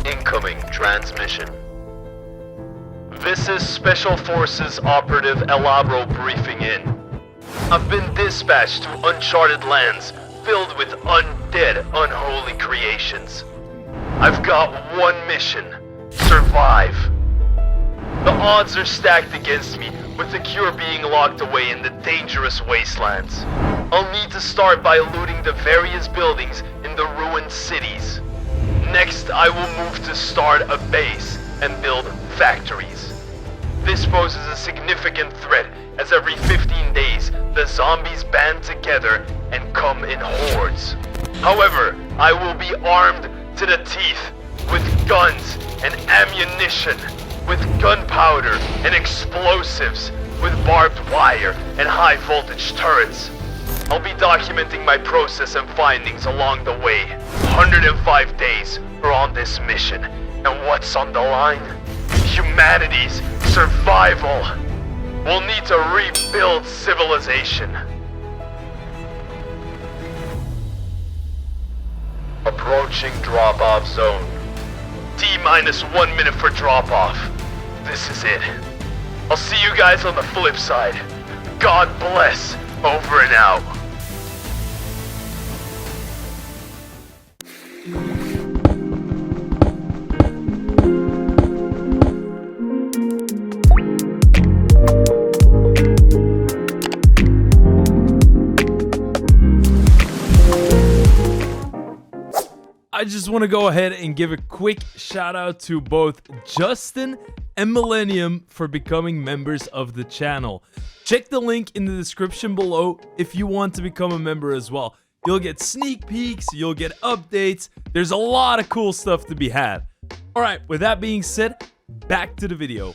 Incoming transmission. This is Special Forces Operative Elabro briefing in. I've been dispatched to uncharted lands filled with undead, unholy creations. I've got one mission: survive. The odds are stacked against me, with the cure being locked away in the dangerous wastelands. I'll need to start by looting the various buildings in the ruined cities. Next, I will move to start a base and build factories. This poses a significant threat, as every 15 days, the zombies band together and come in hordes. However, I will be armed to the teeth with guns and ammunition, with gunpowder and explosives, with barbed wire and high voltage turrets. I'll be documenting my process and findings along the way. 105 days are on this mission, and what's on the line? Humanity's survival. We'll need to rebuild civilization. Approaching drop-off zone. T-minus 1 minute for drop-off. This is it. I'll see you guys on the flip side. God bless. Over and out. I just want to go ahead and give a quick shout out to both Justin and Millennium for becoming members of the channel. Check the link in the description below if you want to become a member as well. You'll get sneak peeks, you'll get updates, there's a lot of cool stuff to be had. Alright, with that being said, back to the video.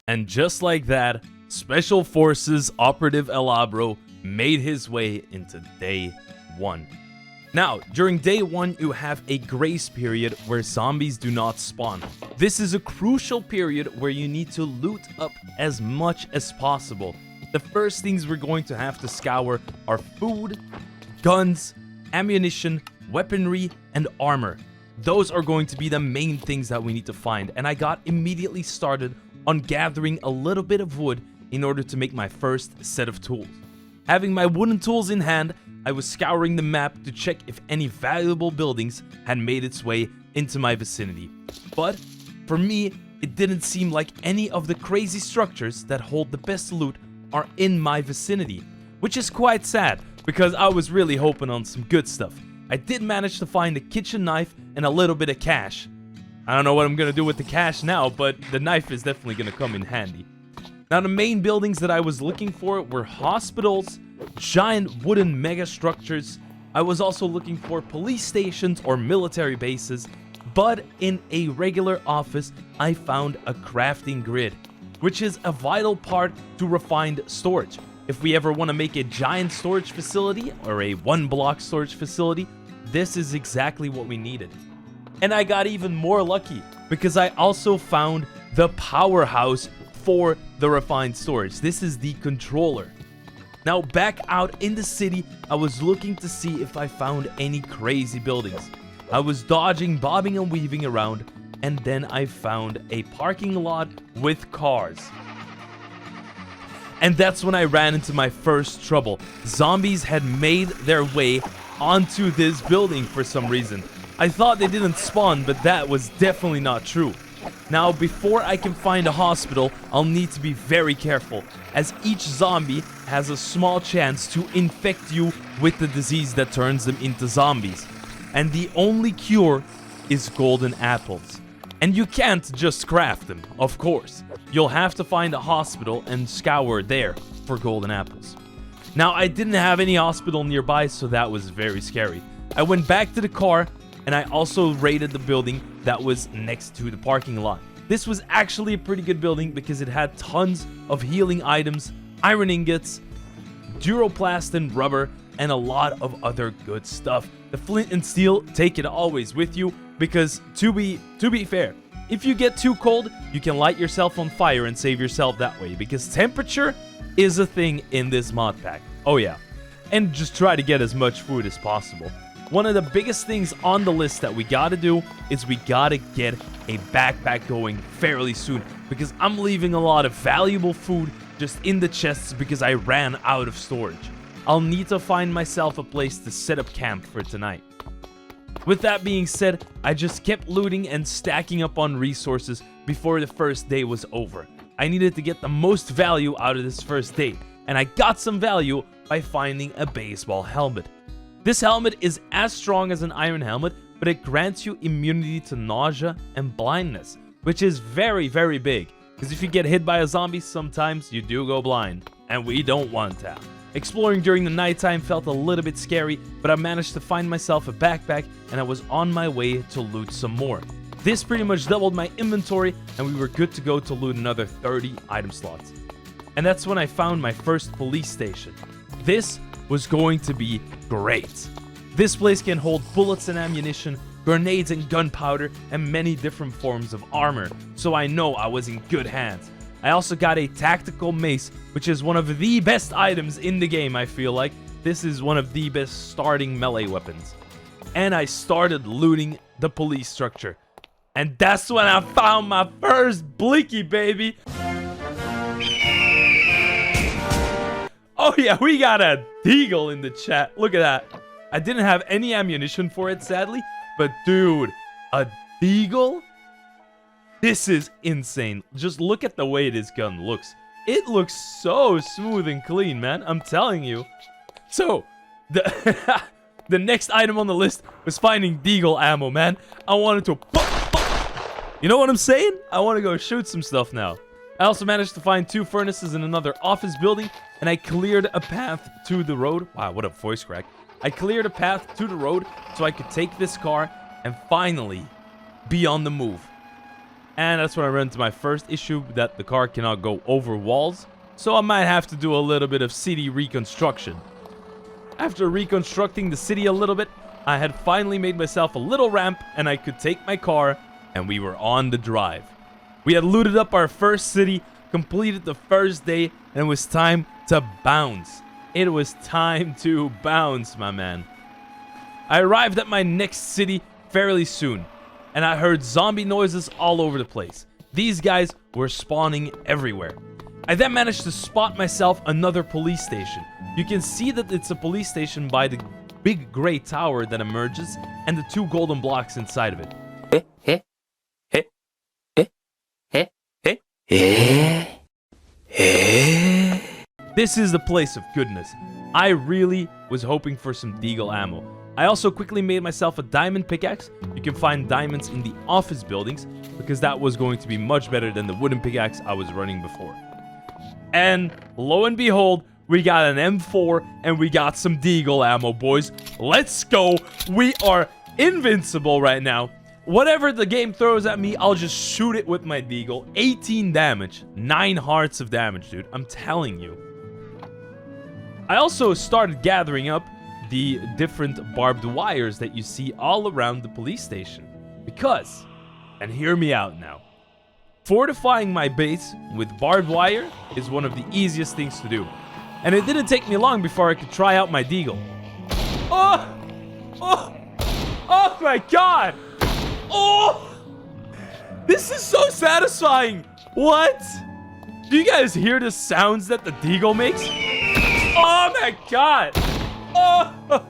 And just like that, Special Forces Operative Elabro made his way into day 1. Now, during day 1, you have a grace period where zombies do not spawn. This is a crucial period where you need to loot up as much as possible. The first things we're going to have to scour are food, guns, ammunition, weaponry, and armor. Those are going to be the main things that we need to find, and I got immediately started on gathering a little bit of wood in order to make my first set of tools. Having my wooden tools in hand, I was scouring the map to check if any valuable buildings had made its way into my vicinity. But, for me, it didn't seem like any of the crazy structures that hold the best loot are in my vicinity, which is quite sad, because I was really hoping on some good stuff. I did manage to find a kitchen knife and a little bit of cash. I don't know what I'm gonna do with the cash now, but the knife is definitely gonna come in handy. Now, the main buildings that I was looking for were hospitals, giant wooden mega structures. I was also looking for police stations or military bases, but in a regular office, I found a crafting grid, which is a vital part to refined storage. If we ever want to make a giant storage facility or a one-block storage facility, this is exactly what we needed. And I got even more lucky because I also found the powerhouse for the refined storage. This is the controller. Now, back out in the city, I was looking to see if I found any crazy buildings. I was dodging, bobbing and weaving around, and then I found a parking lot with cars. And that's when I ran into my first trouble. Zombies had made their way onto this building for some reason. I thought they didn't spawn, but that was definitely not true. Now, before I can find a hospital, I'll need to be very careful, as each zombie has a small chance to infect you with the disease that turns them into zombies. And the only cure is golden apples. And you can't just craft them, of course. You'll have to find a hospital and scour there for golden apples. Now, I didn't have any hospital nearby, so that was very scary. I went back to the car, and I also raided the building that was next to the parking lot. This was actually a pretty good building because it had tons of healing items, iron ingots, duroplastin, rubber, and a lot of other good stuff. The flint and steel, take it always with you, because to be fair, if you get too cold, you can light yourself on fire and save yourself that way, because temperature is a thing in this mod pack. Oh yeah. And just try to get as much food as possible. one of the biggest things on the list that we gotta do is we gotta get a backpack going fairly soon, because I'm leaving a lot of valuable food just in the chests because I ran out of storage. I'll need to find myself a place to set up camp for tonight. With that being said, I just kept looting and stacking up on resources before the first day was over. I needed to get the most value out of this first day, and I got some value by finding a baseball helmet. This helmet is as strong as an iron helmet, but it grants you immunity to nausea and blindness, which is very, very big, because if you get hit by a zombie, sometimes you do go blind, and we don't want that. Exploring during the nighttime felt a little bit scary, but I managed to find myself a backpack, and I was on my way to loot some more. This pretty much doubled my inventory, and we were good to go to loot another 30 item slots. And that's when I found my first police station. This was going to be great. This place can hold bullets and ammunition, grenades and gunpowder, and many different forms of armor, so I know I was in good hands. I also got a tactical mace, which is one of the best items in the game, I feel like. This is one of the best starting melee weapons. And I started looting the police structure. And that's when I found my first Blicky, baby. Oh yeah, we got a deagle in the chat. Look at that. I didn't have any ammunition for it, sadly. But dude, a deagle? This is insane. Just look at the way this gun looks. It looks so smooth and clean, man. I'm telling you. So, the next item on the list was finding deagle ammo, man. I wanted to... You know what I'm saying? I want to go shoot some stuff now. I also managed to find 2 furnaces in another office building, and I cleared a path to the road. Wow, what a voice crack. I cleared a path to the road so I could take this car and finally be on the move. And that's when I ran into my first issue, that the car cannot go over walls, so I might have to do a little bit of city reconstruction. After reconstructing the city a little bit, I had finally made myself a little ramp, and I could take my car, and we were on the drive. We had looted up our first city, completed the first day, and it was time to bounce. It was time to bounce, my man. I arrived at my next city fairly soon, and I heard zombie noises all over the place. These guys were spawning everywhere. I then managed to spot myself another police station. You can see that it's a police station by the big gray tower that emerges and the 2 golden blocks inside of it. This is the place of goodness. I really was hoping for some deagle ammo. I also quickly made myself a diamond pickaxe. You can find diamonds in the office buildings, because that was going to be much better than the wooden pickaxe I was running before. And lo and behold, we got an M4 and we got some deagle ammo, boys. Let's go. We are invincible right now. Whatever the game throws at me, I'll just shoot it with my deagle. 18 damage, 9 hearts of damage, dude. I'm telling you. I also started gathering up the different barbed wires that you see all around the police station. Because, and hear me out now, fortifying my base with barbed wire is one of the easiest things to do. And it didn't take me long before I could try out my deagle. Oh! Oh! Oh my god! Oh! This is so satisfying! What? Do you guys hear the sounds that the deagle makes? Oh my god! Oh!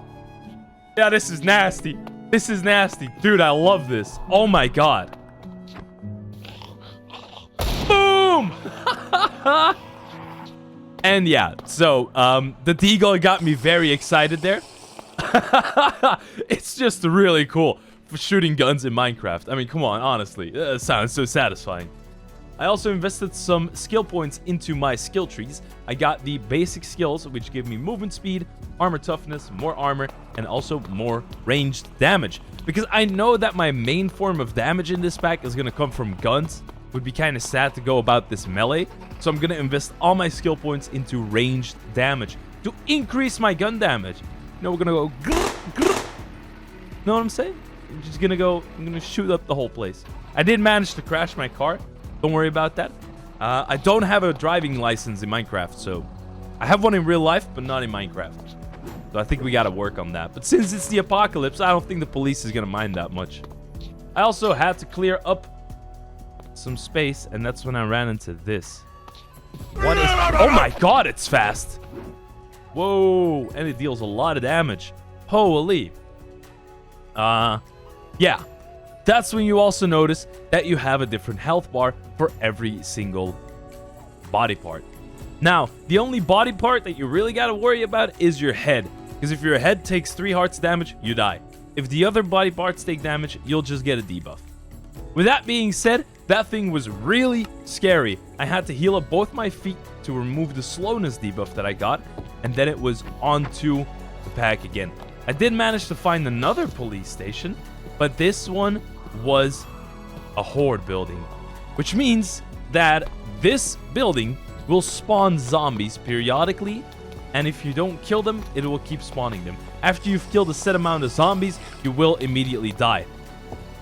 Yeah, this is nasty. This is nasty. Dude, I love this. Oh my god. Boom! And yeah, so, the deagle got me very excited there. It's just really cool for shooting guns in Minecraft. I mean, come on, honestly. It sounds so satisfying. I also invested some skill points into my skill trees. I got the basic skills, which give me movement speed, armor toughness, more armor, and also more ranged damage. Because I know that my main form of damage in this pack is going to come from guns. It would be kind of sad to go about this melee. So I'm going to invest all my skill points into ranged damage to increase my gun damage. You know, we're going to go... Know what I'm saying? I'm just going to go... I'm going to shoot up the whole place. I did manage to crash my car. Don't worry about that. I don't have a driving license in Minecraft, so... I have one in real life, but not in Minecraft. So I think we gotta work on that. But since it's the apocalypse, I don't think the police is gonna mind that much. I also had to clear up some space, and that's when I ran into this. What is... Oh my god, it's fast! Whoa, and it deals a lot of damage. Holy. Yeah. That's when you also notice that you have a different health bar for every single body part. Now, the only body part that you really gotta worry about is your head. Because if your head takes 3 hearts damage, you die. If the other body parts take damage, you'll just get a debuff. With that being said, that thing was really scary. I had to heal up both my feet to remove the slowness debuff that I got, and then it was onto the pack again. I did manage to find another police station, but this one was a Horde building, which means that this building will spawn zombies periodically, and if you don't kill them, it will keep spawning them. After you've killed a set amount of zombies, you will immediately die.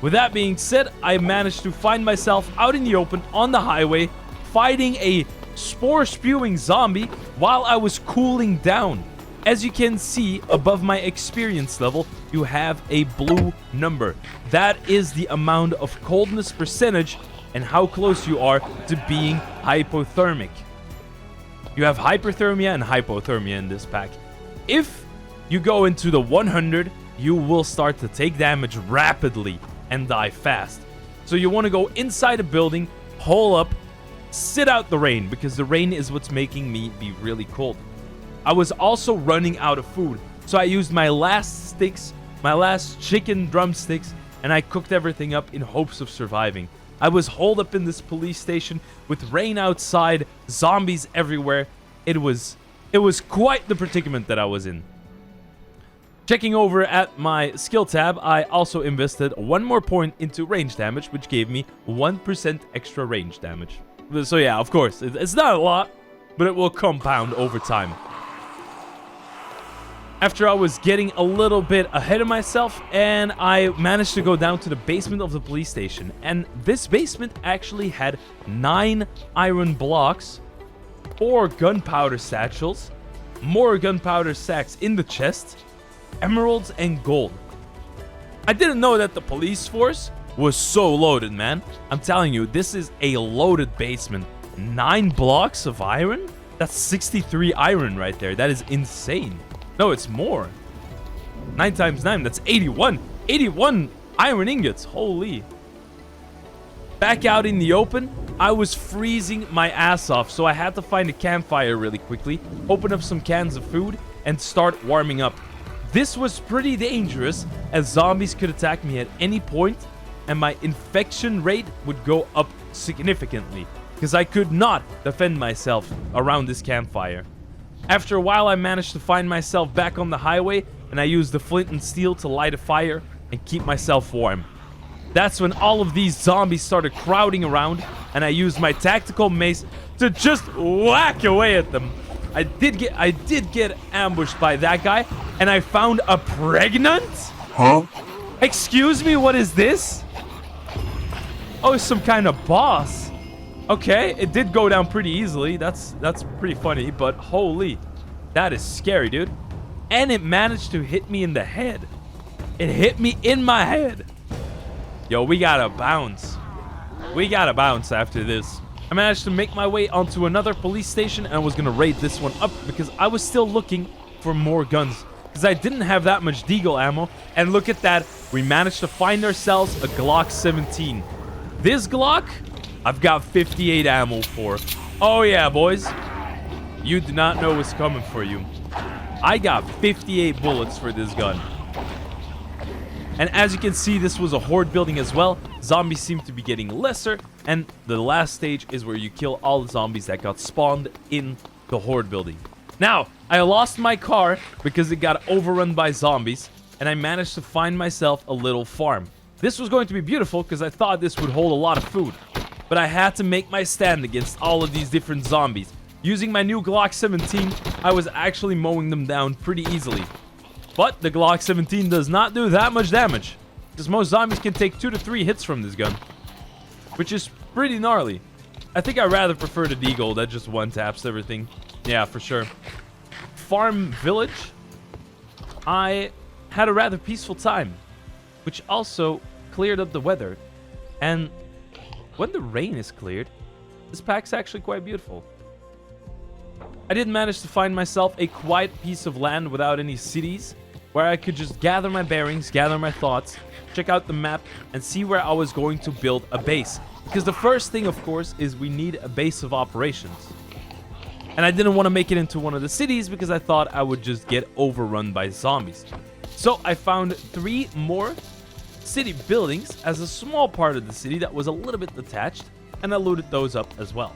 With that being said, I managed to find myself out in the open on the highway, fighting a spore-spewing zombie while I was cooling down. As you can see, above my experience level, you have a blue number. That is the amount of coldness percentage and how close you are to being hypothermic. You have hyperthermia and hypothermia in this pack. If you go into the 100, you will start to take damage rapidly and die fast. So you want to go inside a building, hole up, sit out the rain, because the rain is what's making me be really cold. I was also running out of food, so I used my last sticks, my last chicken drumsticks, and I cooked everything up in hopes of surviving. I was holed up in this police station with rain outside, zombies everywhere. It was quite the predicament that I was in. Checking over at my skill tab, I also invested 1 more point into range damage, which gave me 1% extra range damage. So yeah, of course, it's not a lot, but it will compound over time. After I was getting a little bit ahead of myself, and I managed to go down to the basement of the police station. And this basement actually had 9 iron blocks, 4 gunpowder satchels, more gunpowder sacks in the chest, emeralds, and gold. I didn't know that the police force was so loaded, man. I'm telling you, this is a loaded basement. 9 blocks of iron? That's 63 iron right there. That is insane. No, it's more. 9 times 9, that's 81. 81 iron ingots. Holy. Back out in the open, I was freezing my ass off, so I had to find a campfire really quickly, open up some cans of food, and start warming up. This was pretty dangerous, as zombies could attack me at any point, and my infection rate would go up significantly, because I could not defend myself around this campfire. After a while, I managed to find myself back on the highway, and I used the flint and steel to light a fire and keep myself warm. That's when all of these zombies started crowding around, and I used my tactical mace to just whack away at them. I did get ambushed by that guy, and I found a pregnant? Huh? Excuse me, what is this? Oh, it's some kind of boss. Okay, it did go down pretty easily. That's pretty funny, but holy, that is scary, dude. And it managed to hit me in the head. It hit me in my head. Yo, we gotta bounce. We gotta bounce after this. I managed to make my way onto another police station, and I was gonna raid this one up because I was still looking for more guns, because I didn't have that much deagle ammo. And look at that, we managed to find ourselves a Glock 17. This Glock, I've got 58 ammo for. Oh yeah, boys. You do not know what's coming for you. I got 58 bullets for this gun. And as you can see, this was a Horde building as well. Zombies seem to be getting lesser. And the last stage is where you kill all the zombies that got spawned in the Horde building. Now, I lost my car because it got overrun by zombies. And I managed to find myself a little farm. This was going to be beautiful because I thought this would hold a lot of food. But I had to make my stand against all of these different zombies. Using my new Glock 17, I was actually mowing them down pretty easily. But the Glock 17 does not do that much damage, because most zombies can take 2 to 3 hits from this gun, which is pretty gnarly. I think I rather prefer the Deagle that just one-taps everything. Yeah, for sure. Farm village. I had a rather peaceful time, which also cleared up the weather. And when the rain is cleared, this pack's actually quite beautiful. I did manage to find myself a quiet piece of land without any cities, where I could just gather my bearings, gather my thoughts, check out the map, and see where I was going to build a base. Because the first thing, of course, is we need a base of operations. And I didn't want to make it into one of the cities because I thought I would just get overrun by zombies. So I found 3 more city buildings as a small part of the city that was a little bit detached, and I looted those up as well.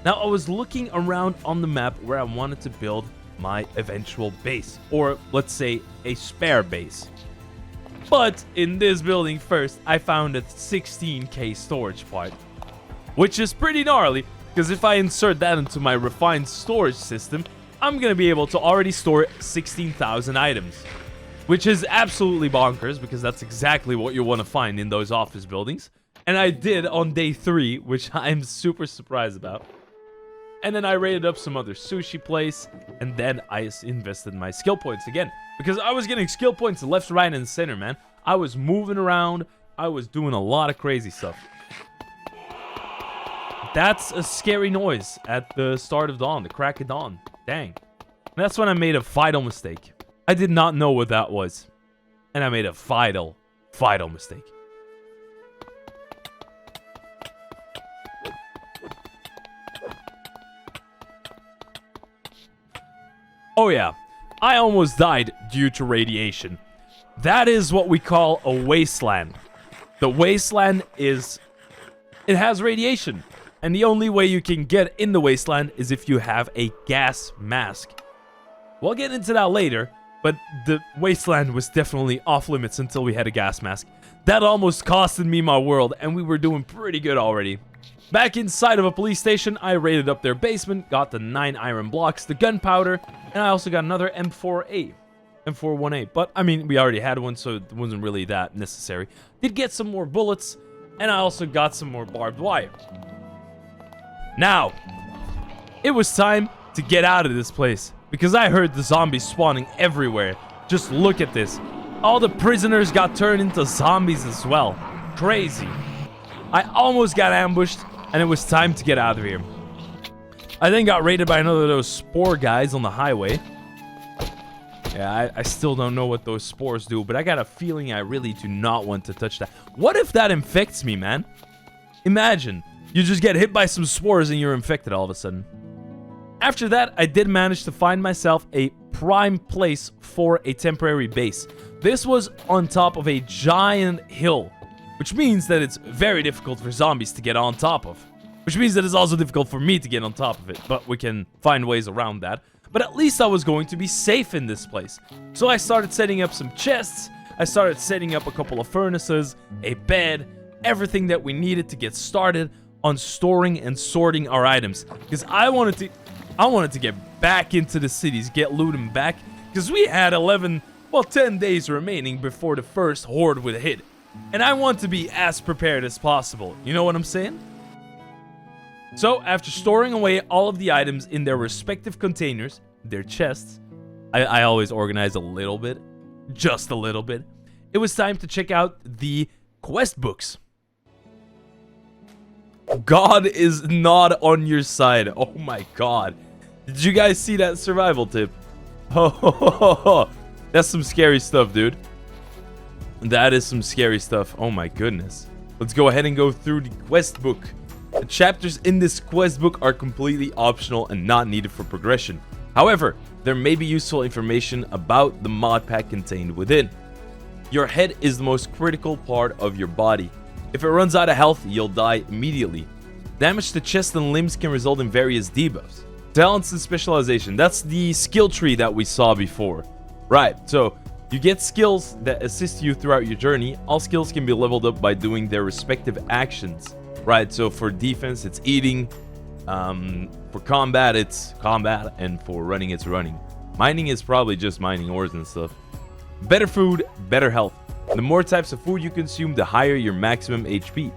Now I was looking around on the map where I wanted to build my eventual base, or let's say a spare base. But in this building first, I found a 16k storage part, which is pretty gnarly, because if I insert that into my refined storage system, I'm going to be able to already store 16,000 items, which is absolutely bonkers, because that's exactly what you want to find in those office buildings. And I did on day 3, which I'm super surprised about. And then I raided up some other sushi place, and then I invested my skill points again. Because I was getting skill points left, right, and center, man. I was moving around. I was doing a lot of crazy stuff. That's a scary noise at the start of dawn, the crack of dawn. Dang. And that's when I made a vital mistake. I did not know what that was. And I made a vital mistake. Oh yeah, I almost died due to radiation. That is what we call a wasteland. The wasteland it has radiation. And the only way you can get in the wasteland is if you have a gas mask. We'll get into that later, but the wasteland was definitely off limits until we had a gas mask. That almost costed me my world, and we were doing pretty good already. Back inside of a police station, I raided up their basement, got the 9 iron blocks, the gunpowder, and I also got another M41A. But, I mean, we already had one, so it wasn't really that necessary. Did get some more bullets, and I also got some more barbed wire. Now, it was time to get out of this place, because I heard the zombies spawning everywhere. Just look at this. All the prisoners got turned into zombies as well. Crazy. I almost got ambushed, and it was time to get out of here. I then got raided by another of those spore guys on the highway. Yeah, I still don't know what those spores do, but I got a feeling I really do not want to touch that. What if that infects me, man? Imagine. You just get hit by some spores and you're infected all of a sudden. After that, I did manage to find myself a prime place for a temporary base. This was on top of a giant hill, which means that it's very difficult for zombies to get on top of. Which means that it's also difficult for me to get on top of it, but we can find ways around that. But at least I was going to be safe in this place. So I started setting up some chests, I started setting up a couple of furnaces, a bed, everything that we needed to get started on storing and sorting our items, because I wanted to get back into the cities, get looting back, because we had 10 days remaining before the first horde would hit, and I want to be as prepared as possible. You know what I'm saying? So after storing away all of the items in their respective containers, their chests, I always organize a little bit, just a little bit. It was time to check out the quest books. God is not on your side. Oh my god. Did you guys see that survival tip? Oh, that's some scary stuff, dude. That is some scary stuff. Oh my goodness. Let's go ahead and go through the quest book. The chapters in this quest book are completely optional and not needed for progression. However, there may be useful information about the mod pack contained within. Your head is the most critical part of your body. If it runs out of health, you'll die immediately. Damage to chest and limbs can result in various debuffs. Talents and specialization. That's the skill tree that we saw before. Right, so you get skills that assist you throughout your journey. All skills can be leveled up by doing their respective actions. Right, so for defense, it's eating. For combat, it's combat. And for running, it's running. Mining is probably just mining ores and stuff. Better food, better health. The more types of food you consume, the higher your maximum HP.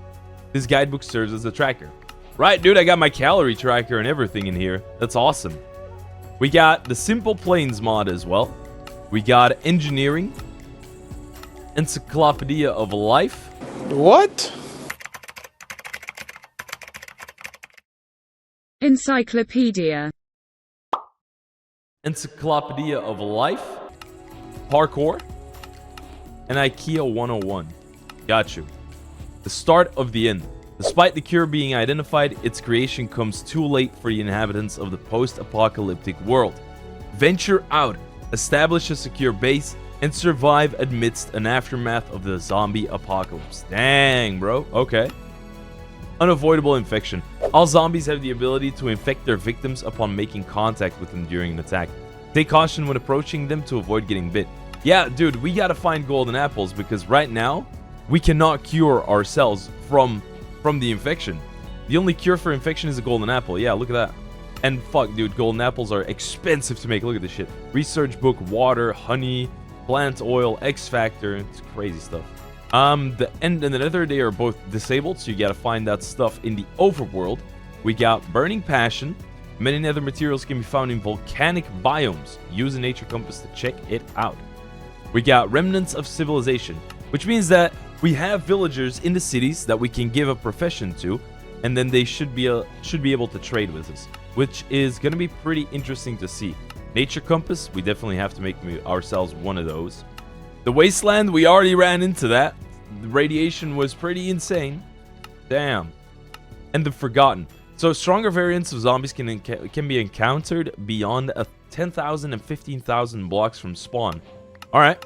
This guidebook serves as a tracker. Right, dude, I got my calorie tracker and everything in here. That's awesome. We got the Simple Plains mod as well. We got engineering, encyclopedia of life. What? Encyclopedia. Encyclopedia of life, parkour, and IKEA 101. Got you. The start of the end. Despite the cure being identified, its creation comes too late for the inhabitants of the post-apocalyptic world. Venture out, establish a secure base, and survive amidst an aftermath of the zombie apocalypse. Dang, bro. Okay. Unavoidable infection. All zombies have the ability to infect their victims upon making contact with them during an attack. Take caution when approaching them to avoid getting bit. Yeah, dude, we gotta find golden apples because right now, we cannot cure ourselves from the infection. The only cure for infection is a golden apple. Yeah, look at that. And fuck, dude, golden apples are expensive to make. Look at this shit. Research book, water, honey, plant oil, X Factor. It's crazy stuff. The end and the nether, they are both disabled, so you gotta find that stuff in the overworld. We got burning passion. Many nether materials can be found in volcanic biomes. Use a nature compass to check it out. We got remnants of civilization, which means that we have villagers in the cities that we can give a profession to, and then they should be able to trade with us, which is gonna be pretty interesting to see. Nature compass, we definitely have to make ourselves one of those. The Wasteland, we already ran into that. The radiation was pretty insane. Damn. And the Forgotten. So stronger variants of zombies can be encountered beyond 10,000 and 15,000 blocks from spawn. All right.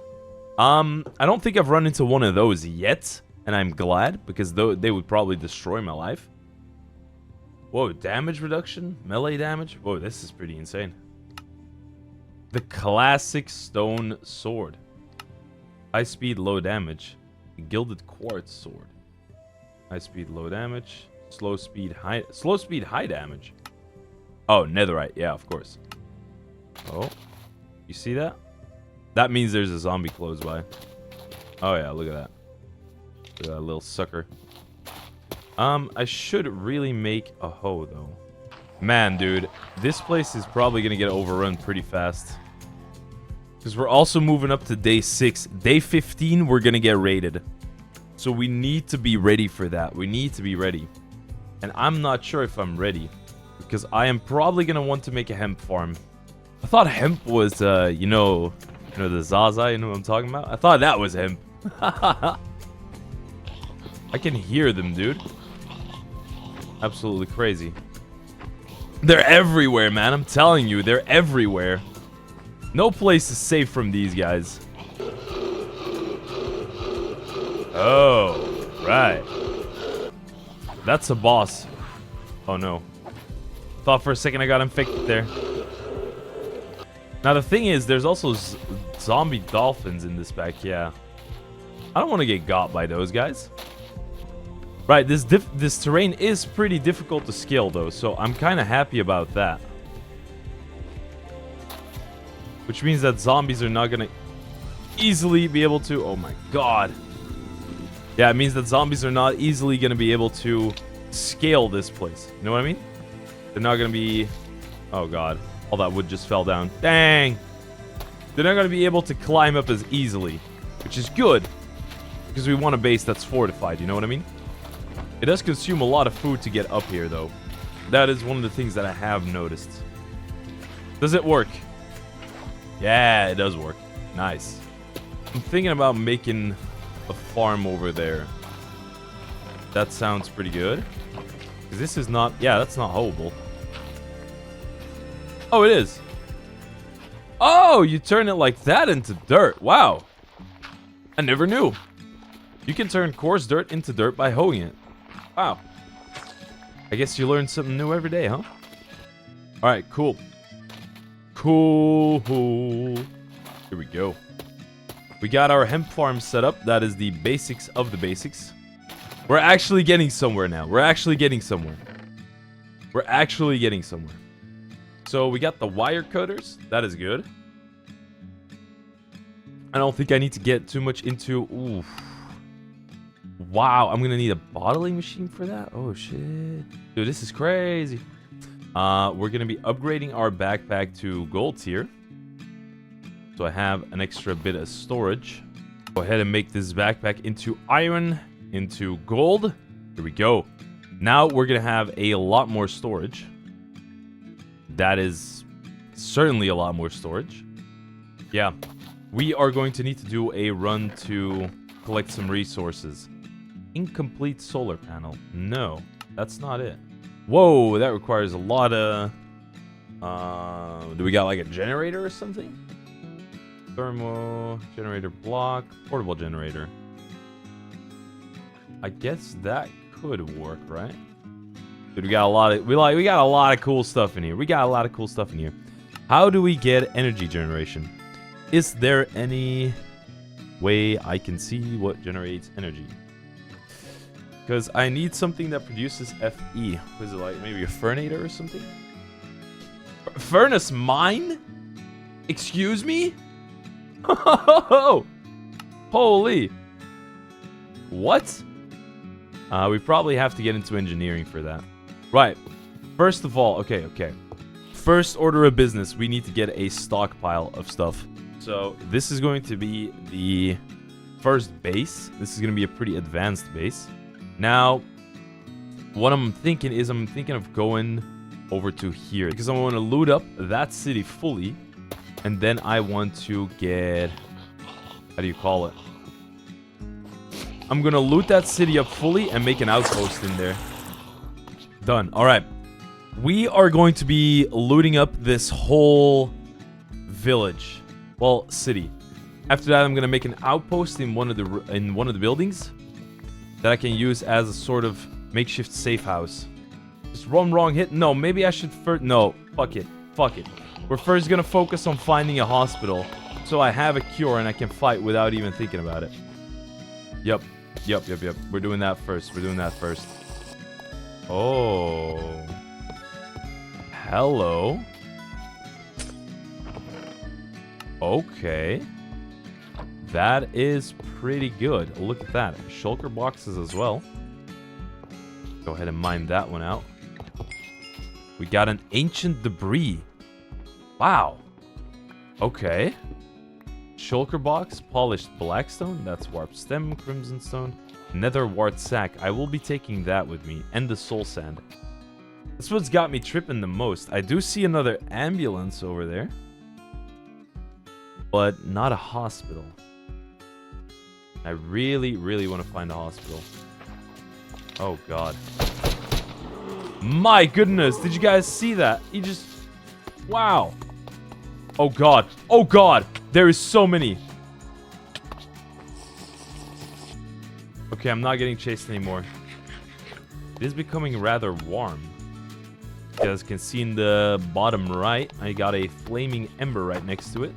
I don't think I've run into one of those yet, and I'm glad because they would probably destroy my life. Whoa, damage reduction, melee damage. Whoa, this is pretty insane. The classic stone sword. High speed, low damage. The gilded quartz sword. High speed, low damage. Slow speed, high damage. Oh, netherite. Yeah, of course. Oh, you see that? That means there's a zombie close by. Oh yeah, look at that. Look at that little sucker. I should really make a hoe though. Man, dude, this place is probably gonna get overrun pretty fast. Because we're also moving up to day 6. Day 15, we're gonna get raided. So we need to be ready for that. We need to be ready. And I'm not sure if I'm ready. Because I am probably gonna want to make a hemp farm. I thought hemp was, you know the Zaza, you know what I'm talking about? I thought that was hemp. I can hear them, dude. Absolutely crazy. They're everywhere, man. I'm telling you, they're everywhere. No place is safe from these guys. Oh, right. That's a boss. Oh, no. Thought for a second I got infected there. Now, the thing is, there's also zombie dolphins in this pack, yeah. I don't want to get got by those guys. Right, this terrain is pretty difficult to scale, though, so I'm kind of happy about that. Which means that zombies are not going to easily be able to... Oh, my God. Yeah, it means that zombies are not easily going to be able to scale this place. You know what I mean? They're not going to be... Oh, God. All that wood just fell down. Dang! They're not going to be able to climb up as easily, which is good. Because we want a base that's fortified, you know what I mean? It does consume a lot of food to get up here, though. That is one of the things that I have noticed. Does it work? Yeah, it does work. Nice. I'm thinking about making a farm over there. That sounds pretty good. Because this is not... Yeah, that's not hoeable. Oh, it is. Oh, you turn it like that into dirt. Wow. I never knew. You can turn coarse dirt into dirt by hoeing it. Wow. I guess you learn something new every day, huh? Alright, cool. Cool. Here we go. We got our hemp farm set up. That is the basics of the basics. We're actually getting somewhere now. We're actually getting somewhere. So we got the wire cutters. That is good. I don't think I need to get too much into... Oof. Wow, I'm gonna need a bottling machine for that? Oh, shit. Dude, this is crazy. We're gonna be upgrading our backpack to gold tier. So I have an extra bit of storage. Go ahead and make this backpack into iron, into gold. Here we go. Now we're going to have a lot more storage. That is certainly a lot more storage. Yeah. We are going to need to do a run to collect some resources. Incomplete solar panel. No, that's not it. Whoa, that requires a lot of... do we got like a generator or something? Thermal generator block, portable generator. I guess that could work, right? Dude, we got a lot of we got a lot of cool stuff in here. We got a lot of cool stuff in here. How do we get energy generation? Is there any way I can see what generates energy? Because I need something that produces FE. Was it like maybe a furnator or something? Furnace mine? Excuse me? Holy. What? We probably have to get into engineering for that. Right. First of all, okay. First order of business, we need to get a stockpile of stuff. So this is going to be the first base. This is going to be a pretty advanced base. Now, what I'm thinking is I'm thinking of going over to here because I want to loot up that city fully. And then I want to get... How do you call it? I'm going to loot that city up fully and make an outpost in there. Done. All right. We are going to be looting up this whole village. Well, city. After that, I'm going to make an outpost in one of the buildings that I can use as a sort of makeshift safe house. Just one wrong hit. No, maybe I should first... No, fuck it. We're first going to focus on finding a hospital so I have a cure and I can fight without even thinking about it. Yep. We're doing that first. Oh. Hello. Okay. That is pretty good. Look at that. Shulker boxes as well. Go ahead and mine that one out. We got an ancient debris. Wow. Okay. Shulker box, polished blackstone. That's warp stem, crimson stone. Nether wart sack. I will be taking that with me. And the soul sand. That's what's got me tripping the most. I do see another ambulance over there. But not a hospital. I really want to find a hospital. Oh, God. My goodness. Did you guys see that? He just... Wow. Oh, God. Oh, God. There is so many. Okay, I'm not getting chased anymore. It is becoming rather warm. You guys can see in the bottom right, I got a flaming ember right next to it.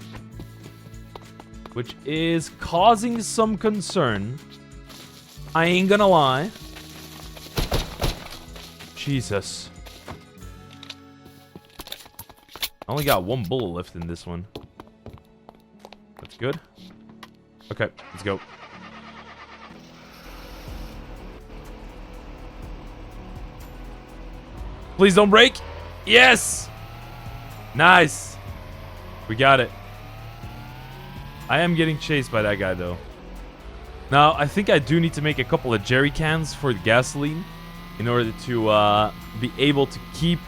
Which is causing some concern. I ain't gonna lie. Jesus. I only got one bullet left in this one. That's good. Okay, let's go. Please don't break. Yes! Nice. We got it. I am getting chased by that guy, though. Now, I think I do need to make a couple of jerry cans for the gasoline in order to be able to keep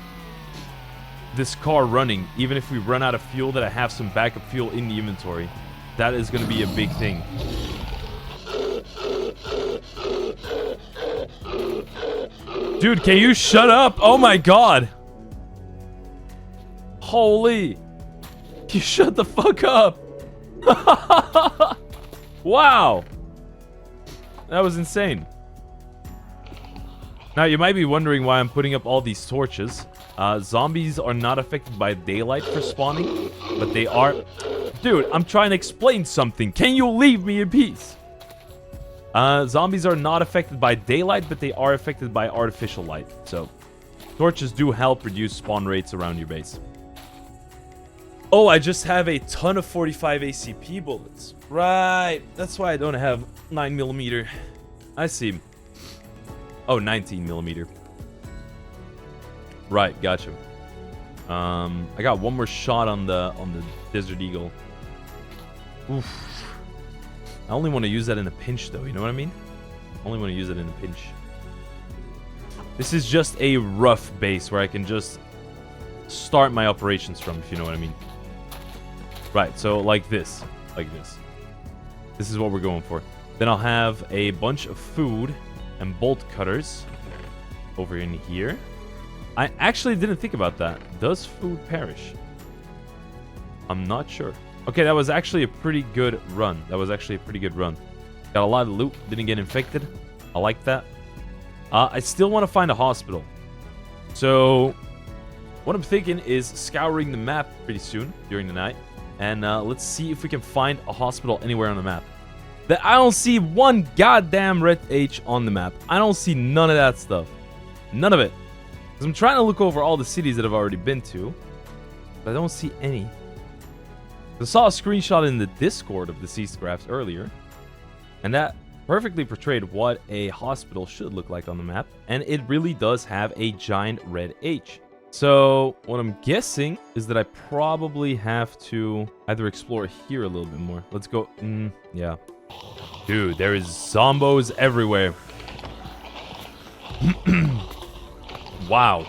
this car running. Even if we run out of fuel, that I have some backup fuel in the inventory. That is going to be a big thing. Dude, can you shut up? Oh my God. Holy. You shut the fuck up. Wow. That was insane. Now, you might be wondering why I'm putting up all these torches. Zombies are not affected by daylight for spawning, but they are... Dude, I'm trying to explain something. Can you leave me in peace? Zombies are not affected by daylight, but they are affected by artificial light. So, torches do help reduce spawn rates around your base. Oh, I just have a ton of 45 ACP bullets. Right. That's why I don't have 9mm. I see. Oh, 19mm. Right, gotcha. I got one more shot on the Desert Eagle. Oof. I only want to use that in a pinch, though. You know what I mean? I only want to use it in a pinch. This is just a rough base where I can just start my operations from, if you know what I mean. Right, so like this. Like this. This is what we're going for. Then I'll have a bunch of food and bolt cutters over in here. I actually didn't think about that. Does food perish? I'm not sure. Okay, that was actually a pretty good run. Got a lot of loot. Didn't get infected. I like that. I still want to find a hospital. So, what I'm thinking is scouring the map pretty soon during the night. And let's see if we can find a hospital anywhere on the map. I don't see one goddamn red H on the map. I don't see none of that stuff. None of it. Because I'm trying to look over all the cities that I've already been to. But I don't see any. I saw a screenshot in the Discord of the Seized Graphs earlier. And that perfectly portrayed what a hospital should look like on the map. And it really does have a giant red H. So, what I'm guessing is that I probably have to either explore here a little bit more. Let's go. Yeah. Dude, there is zombos everywhere. Wow.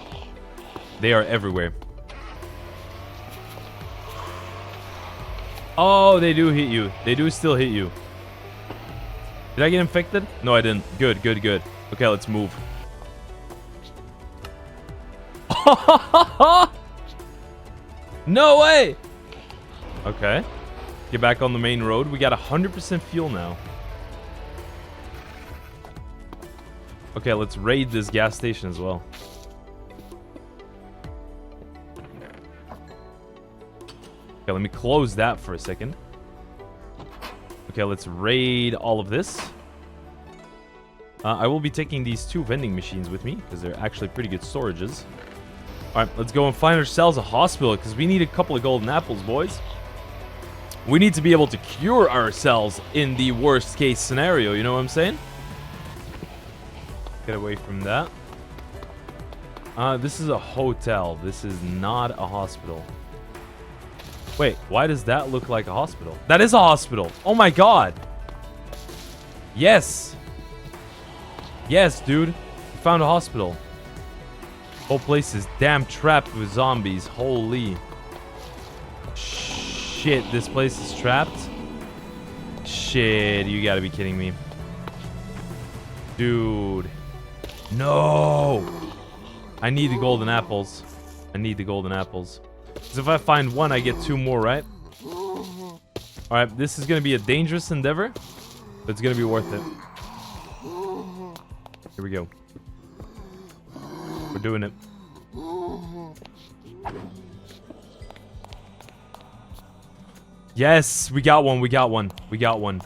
They are everywhere. Oh, they do hit you. They do still hit you. Did I get infected? No, I didn't. Good, good, good. Okay, let's move. No way! Okay. Get back on the main road. We got 100% fuel now. Okay, let's raid this gas station as well. Okay, let me close that for a second. Okay, let's raid all of this. I will be taking these 2 vending machines with me because they're actually pretty good storages. Alright, let's go and find ourselves a hospital because we need a couple of golden apples, boys. We need to be able to cure ourselves in the worst case scenario, you know what I'm saying? Get away from that. This is a hotel. This is not a hospital. Wait, why does that look like a hospital? That is a hospital. Oh my god. Yes. Yes, dude. We found a hospital. Whole place is damn trapped with zombies. Holy shit, this place is trapped? Shit, you gotta be kidding me. Dude. No! I need the golden apples. I need the golden apples. Because if I find one, I get 2 more, right? Alright, this is gonna be a dangerous endeavor, but it's gonna be worth it. Here we go. We're doing it. Yes, we got one, we got one, we got one.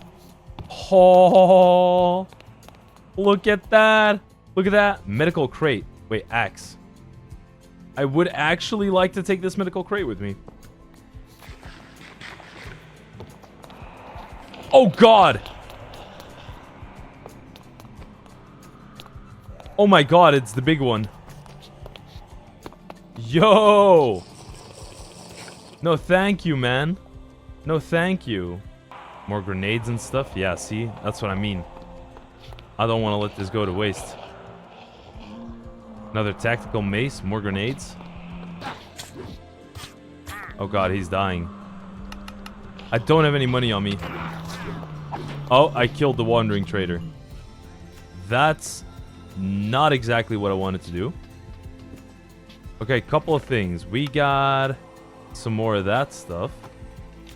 Oh, look at that. Look at that. Medical crate. Wait, axe. I would actually like to take this medical crate with me. Oh, God. Oh, my God. It's the big one. Yo. No, thank you, man. No, thank you. More grenades and stuff? Yeah, see? That's what I mean. I don't want to let this go to waste. Another tactical mace. More grenades. Oh god, he's dying. I don't have any money on me. Oh, I killed the wandering trader. That's not exactly what I wanted to do. Okay, couple of things. We got some more of that stuff.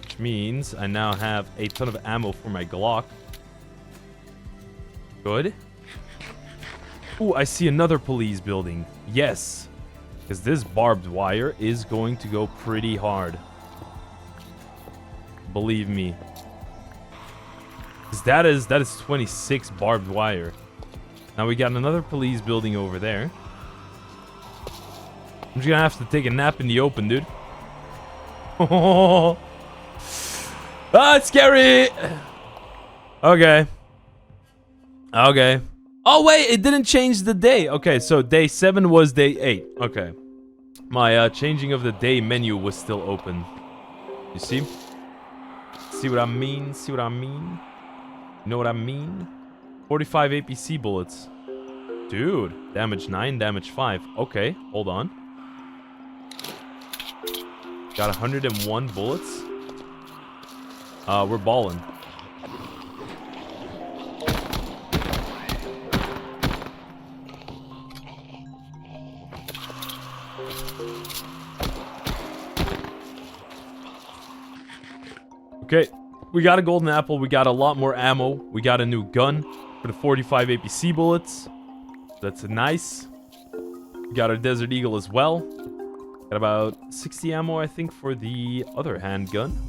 Which means I now have a ton of ammo for my Glock. Good. Ooh, I see another police building. Yes. Because this barbed wire is going to go pretty hard. Believe me. Because that is 26 barbed wire. Now we got another police building over there. I'm just gonna have to take a nap in the open, dude. Ah, it's scary! Okay. Okay. Oh, wait, it didn't change the day. Okay, so day 7 was day 8. Okay. My changing of the day menu was still open. You see? See what I mean? See what I mean? You know what I mean? 45 APC bullets. Dude, damage 9, damage 5. Okay, hold on. Got 101 bullets. We're balling. Okay, we got a golden apple. We got a lot more ammo. We got a new gun for the 45 APC bullets. That's nice. We got our Desert Eagle as well. Got about 60 ammo, I think, for the other handgun.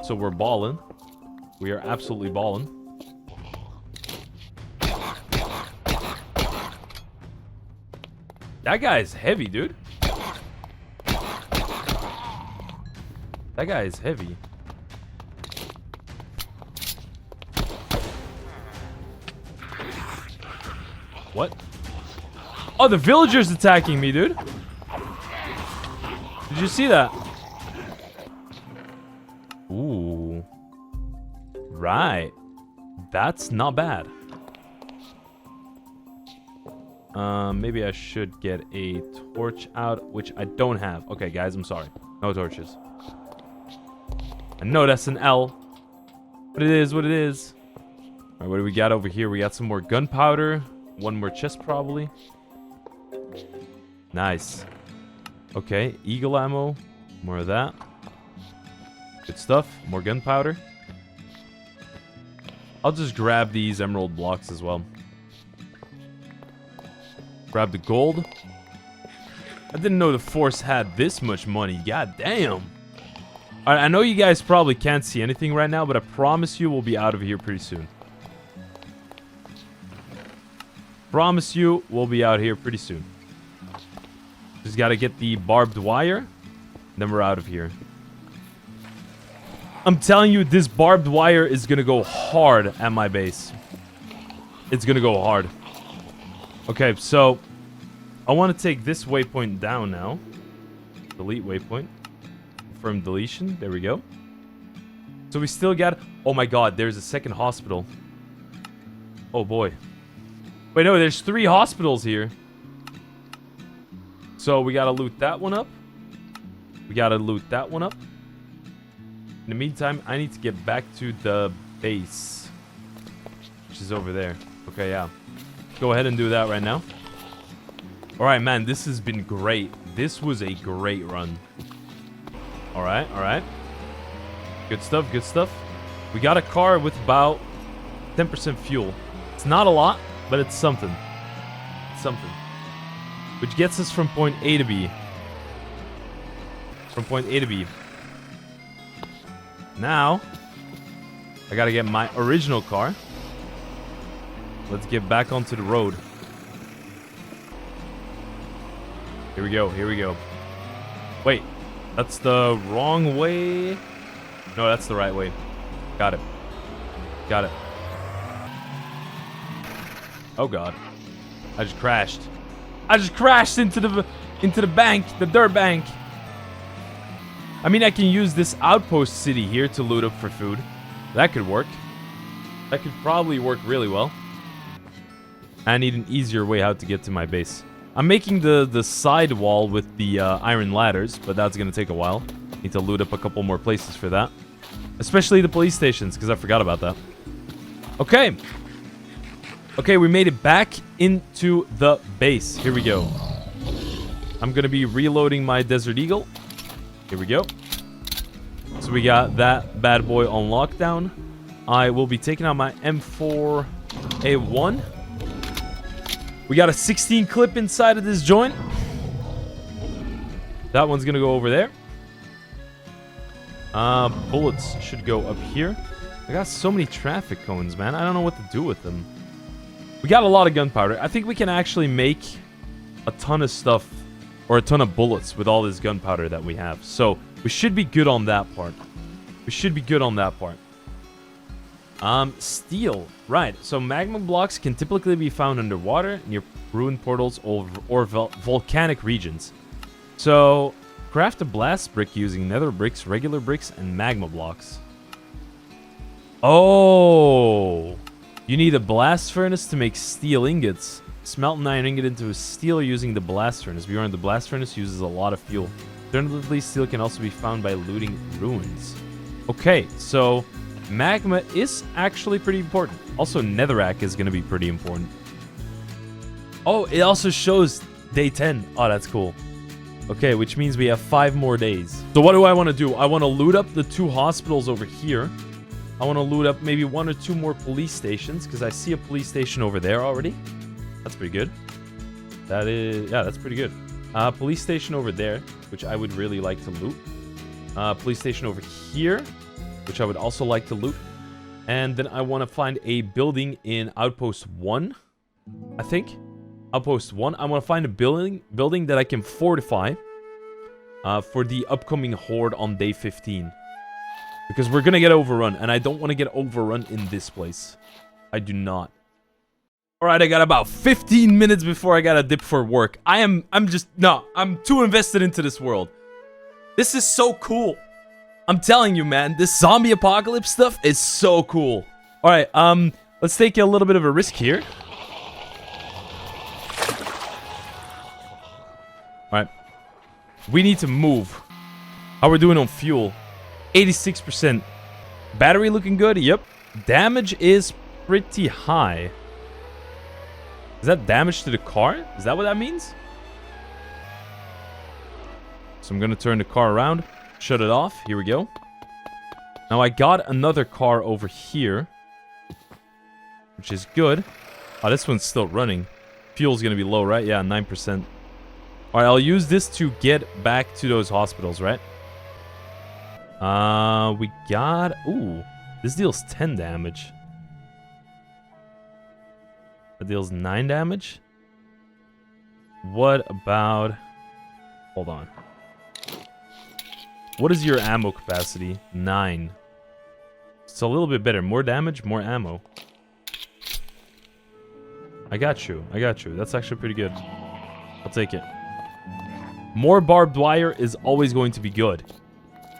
So we're balling. We are absolutely balling. That guy's heavy, dude. That guy is heavy. What? Oh, the villager's attacking me, dude. Did you see that? Ooh. Right. That's not bad. Maybe I should get a torch out, which I don't have. Okay, guys, I'm sorry. No torches. I know that's an L. But it is what it is. Alright, what do we got over here? We got some more gunpowder. One more chest, probably. Nice. Okay, eagle ammo. More of that. Good stuff. More gunpowder. I'll just grab these emerald blocks as well. Grab the gold. I didn't know the Force had this much money. God damn. Alright, I know you guys probably can't see anything right now, but I promise you we'll be out of here pretty soon. Promise you we'll be out here pretty soon. Just gotta get the barbed wire. Then we're out of here. I'm telling you, this barbed wire is gonna go hard at my base. It's gonna go hard. Okay, so I want to take this waypoint down now. Delete waypoint. Confirm deletion. There we go. So we still got... Oh my god, there's a second hospital. Oh boy. Wait, no, there's 3 hospitals here. So we gotta loot that one up. We gotta loot that one up. In the meantime, I need to get back to the base, which is over there. Okay, yeah. Go ahead and do that right now. Alright, man, this has been great. This was a great run. Alright, alright. Good stuff, good stuff. We got a car with about 10% fuel. It's not a lot, but it's something. It's something. Which gets us from point A to B. From point A to B. Now, I gotta get my original car. Let's get back onto the road. Here we go, here we go. Wait, that's the wrong way. No, that's the right way. Got it. Got it. Oh god. I just crashed. I just crashed into the bank, the dirt bank. I mean, I can use this outpost city here to loot up for food. That could work. That could probably work really well. I need an easier way out to get to my base. I'm making the side wall with the iron ladders, but that's going to take a while. Need to loot up a couple more places for that. Especially the police stations, because I forgot about that. Okay. Okay, we made it back into the base. Here we go. I'm going to be reloading my Desert Eagle. Here we go. So we got that bad boy on lockdown. I will be taking out my M4A1. We got a 16 clip inside of this joint. That one's going to go over there. Bullets should go up here. I got so many traffic cones, man. I don't know what to do with them. We got a lot of gunpowder. I think we can actually make a ton of stuff, or a ton of bullets with all this gunpowder that we have. So we should be good on that part. We should be good on that part. Steel. Right. So magma blocks can typically be found underwater, near ruined portals, or volcanic regions. So craft a blast brick using nether bricks, regular bricks, and magma blocks. Oh. You need a blast furnace to make steel ingots. Smelt an iron ingot into a steel using the blast furnace. Bjorn, the blast furnace uses a lot of fuel. Alternatively, steel can also be found by looting ruins. Okay, so magma is actually pretty important. Also, netherrack is going to be pretty important. Oh, it also shows day 10. Oh, that's cool. Okay, which means we have 5 more days. So what do I want to do? I want to loot up the 2 hospitals over here. I want to loot up maybe 1 or 2 more police stations, because I see a police station over there already. That's pretty good. That is... yeah, that's pretty good. Police station over there, which I would really like to loot. Police station over here, which I would also like to loot. And then I want to find a building in Outpost 1, I think. Outpost 1. I want to find a building that I can fortify for the upcoming Horde on day 15. Because we're going to get overrun, and I don't want to get overrun in this place. I do not. Alright, I got about 15 minutes before I gotta dip for work. I'm too invested into this world. This is so cool. I'm telling you, man, this zombie apocalypse stuff is so cool. Alright, let's take a little bit of a risk here. Alright. We need to move. How we're doing on fuel? 86%. Battery looking good? Yep. Damage is pretty high. Is that damage to the car? Is that what that means? So I'm gonna turn the car around. Shut it off. Here we go. Now I got another car over here, which is good. Oh, this one's still running. Fuel's gonna be low, right? Yeah, 9%. Alright, I'll use this to get back to those hospitals, right? We got... ooh, this deals 10 damage. That deals 9 damage. What about... hold on. What is your ammo capacity? 9. It's a little bit better. More damage, more ammo. I got you. I got you. That's actually pretty good. I'll take it. More barbed wire is always going to be good.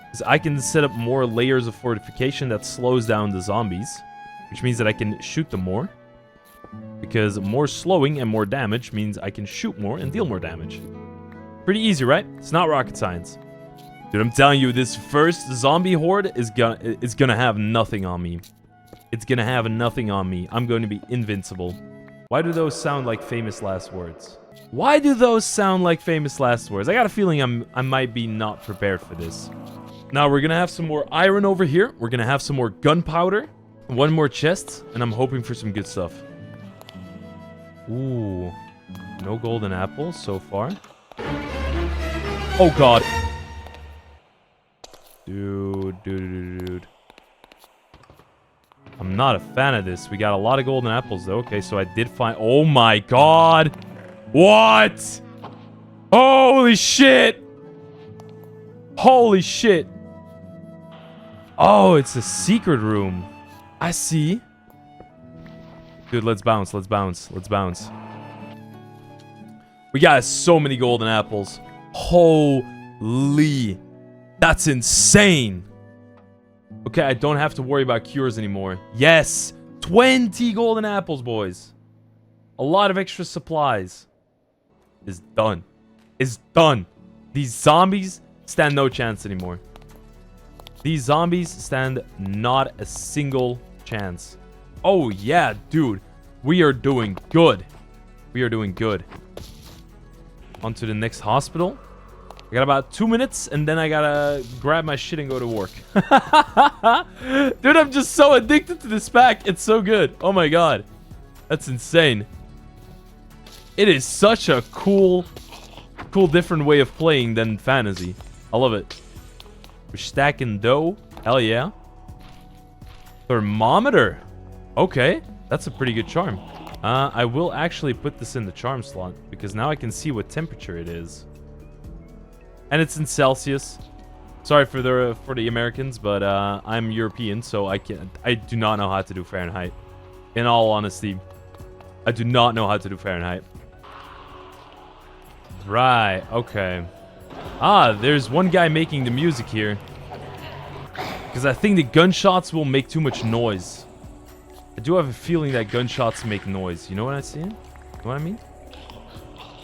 Because I can set up more layers of fortification that slows down the zombies. Which means that I can shoot them more. Because more slowing and more damage means I can shoot more and deal more damage. Pretty easy, right? It's not rocket science. Dude, I'm telling you, this first zombie horde is gonna have nothing on me. It's gonna have nothing on me. I'm going to be invincible. Why do those sound like famous last words? Why do those sound like famous last words? I got a feeling I might be not prepared for this. Now, we're gonna have some more iron over here. We're gonna have some more gunpowder. 1 more chest, and I'm hoping for some good stuff. Ooh. No golden apples so far. Oh, God. Dude. I'm not a fan of this. We got a lot of golden apples, though. Okay, so I did find... oh, my God. What? Holy shit. Holy shit. Oh, it's a secret room. I see. Dude, let's bounce. Let's bounce. Let's bounce. We got so many golden apples. Holy... that's insane. Okay, I don't have to worry about cures anymore. Yes! 20 golden apples, boys. A lot of extra supplies. It's done. It's done. These zombies stand no chance anymore. These zombies stand not a single chance. Oh, yeah, dude. We are doing good. We are doing good. On to the next hospital. I got about 2 minutes, and then I gotta grab my shit and go to work. Dude, I'm just so addicted to this pack. It's so good. Oh my god. That's insane. It is such a cool, different way of playing than fantasy. I love it. We're stacking dough. Hell yeah. Thermometer. Okay. That's a pretty good charm. I will actually put this in the charm slot, because now I can see what temperature it is. And it's in Celsius. Sorry for the Americans, but I'm European, so I do not know how to do Fahrenheit. In all honesty, I do not know how to do Fahrenheit. Right, okay. Ah, there's one guy making the music here. Because I think the gunshots will make too much noise. I do have a feeling that gunshots make noise. You know what I'm saying? You know what I mean?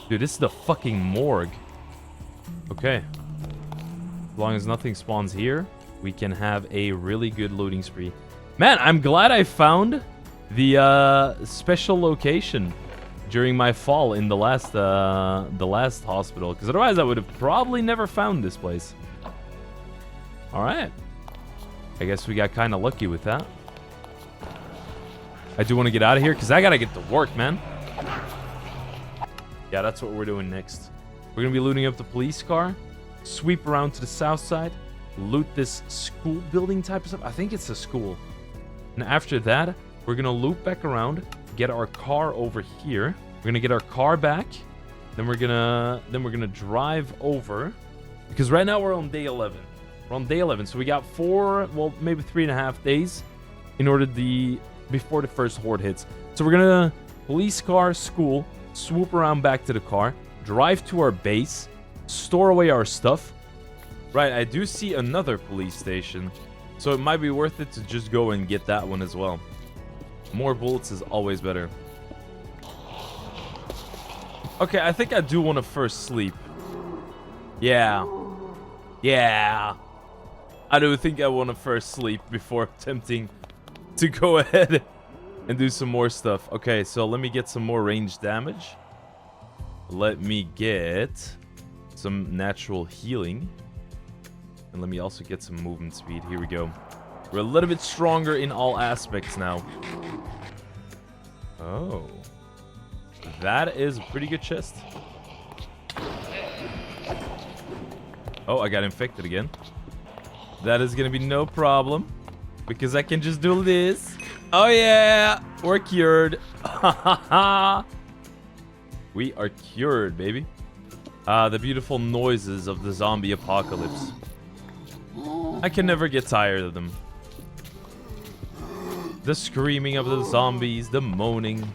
Dude, this is the fucking morgue. Okay. As long as nothing spawns here, we can have a really good looting spree. Man, I'm glad I found the special location during my fall in the last hospital. Because otherwise I would have probably never found this place. Alright. I guess we got kind of lucky with that. I do want to get out of here because I got to get to work, man. Yeah, that's what we're doing next. We're going to be looting up the police car. Sweep around to the south side. Loot this school building type of stuff. I think it's a school. And after that, we're going to loop back around. Get our car over here. We're going to get our car back. Then we're going to drive over. Because right now we're on day 11. We're on day 11, so we got 4, well, maybe 3.5 days in order before the first horde hits. So we're gonna police car, school, swoop around back to the car, drive to our base, store away our stuff. Right, I do see another police station, so it might be worth it to just go and get that one as well. More bullets is always better. Okay, I think I do want to first sleep. Yeah. I do think I want to first sleep before attempting to go ahead and do some more stuff. Okay, so let me get some more range damage. Let me get some natural healing. And let me also get some movement speed. Here we go. We're a little bit stronger in all aspects now. Oh. That is a pretty good chest. Oh, I got infected again. That is going to be no problem. Because I can just do this. Oh, yeah. We're cured. We are cured, baby. The beautiful noises of the zombie apocalypse. I can never get tired of them. The screaming of the zombies, the moaning.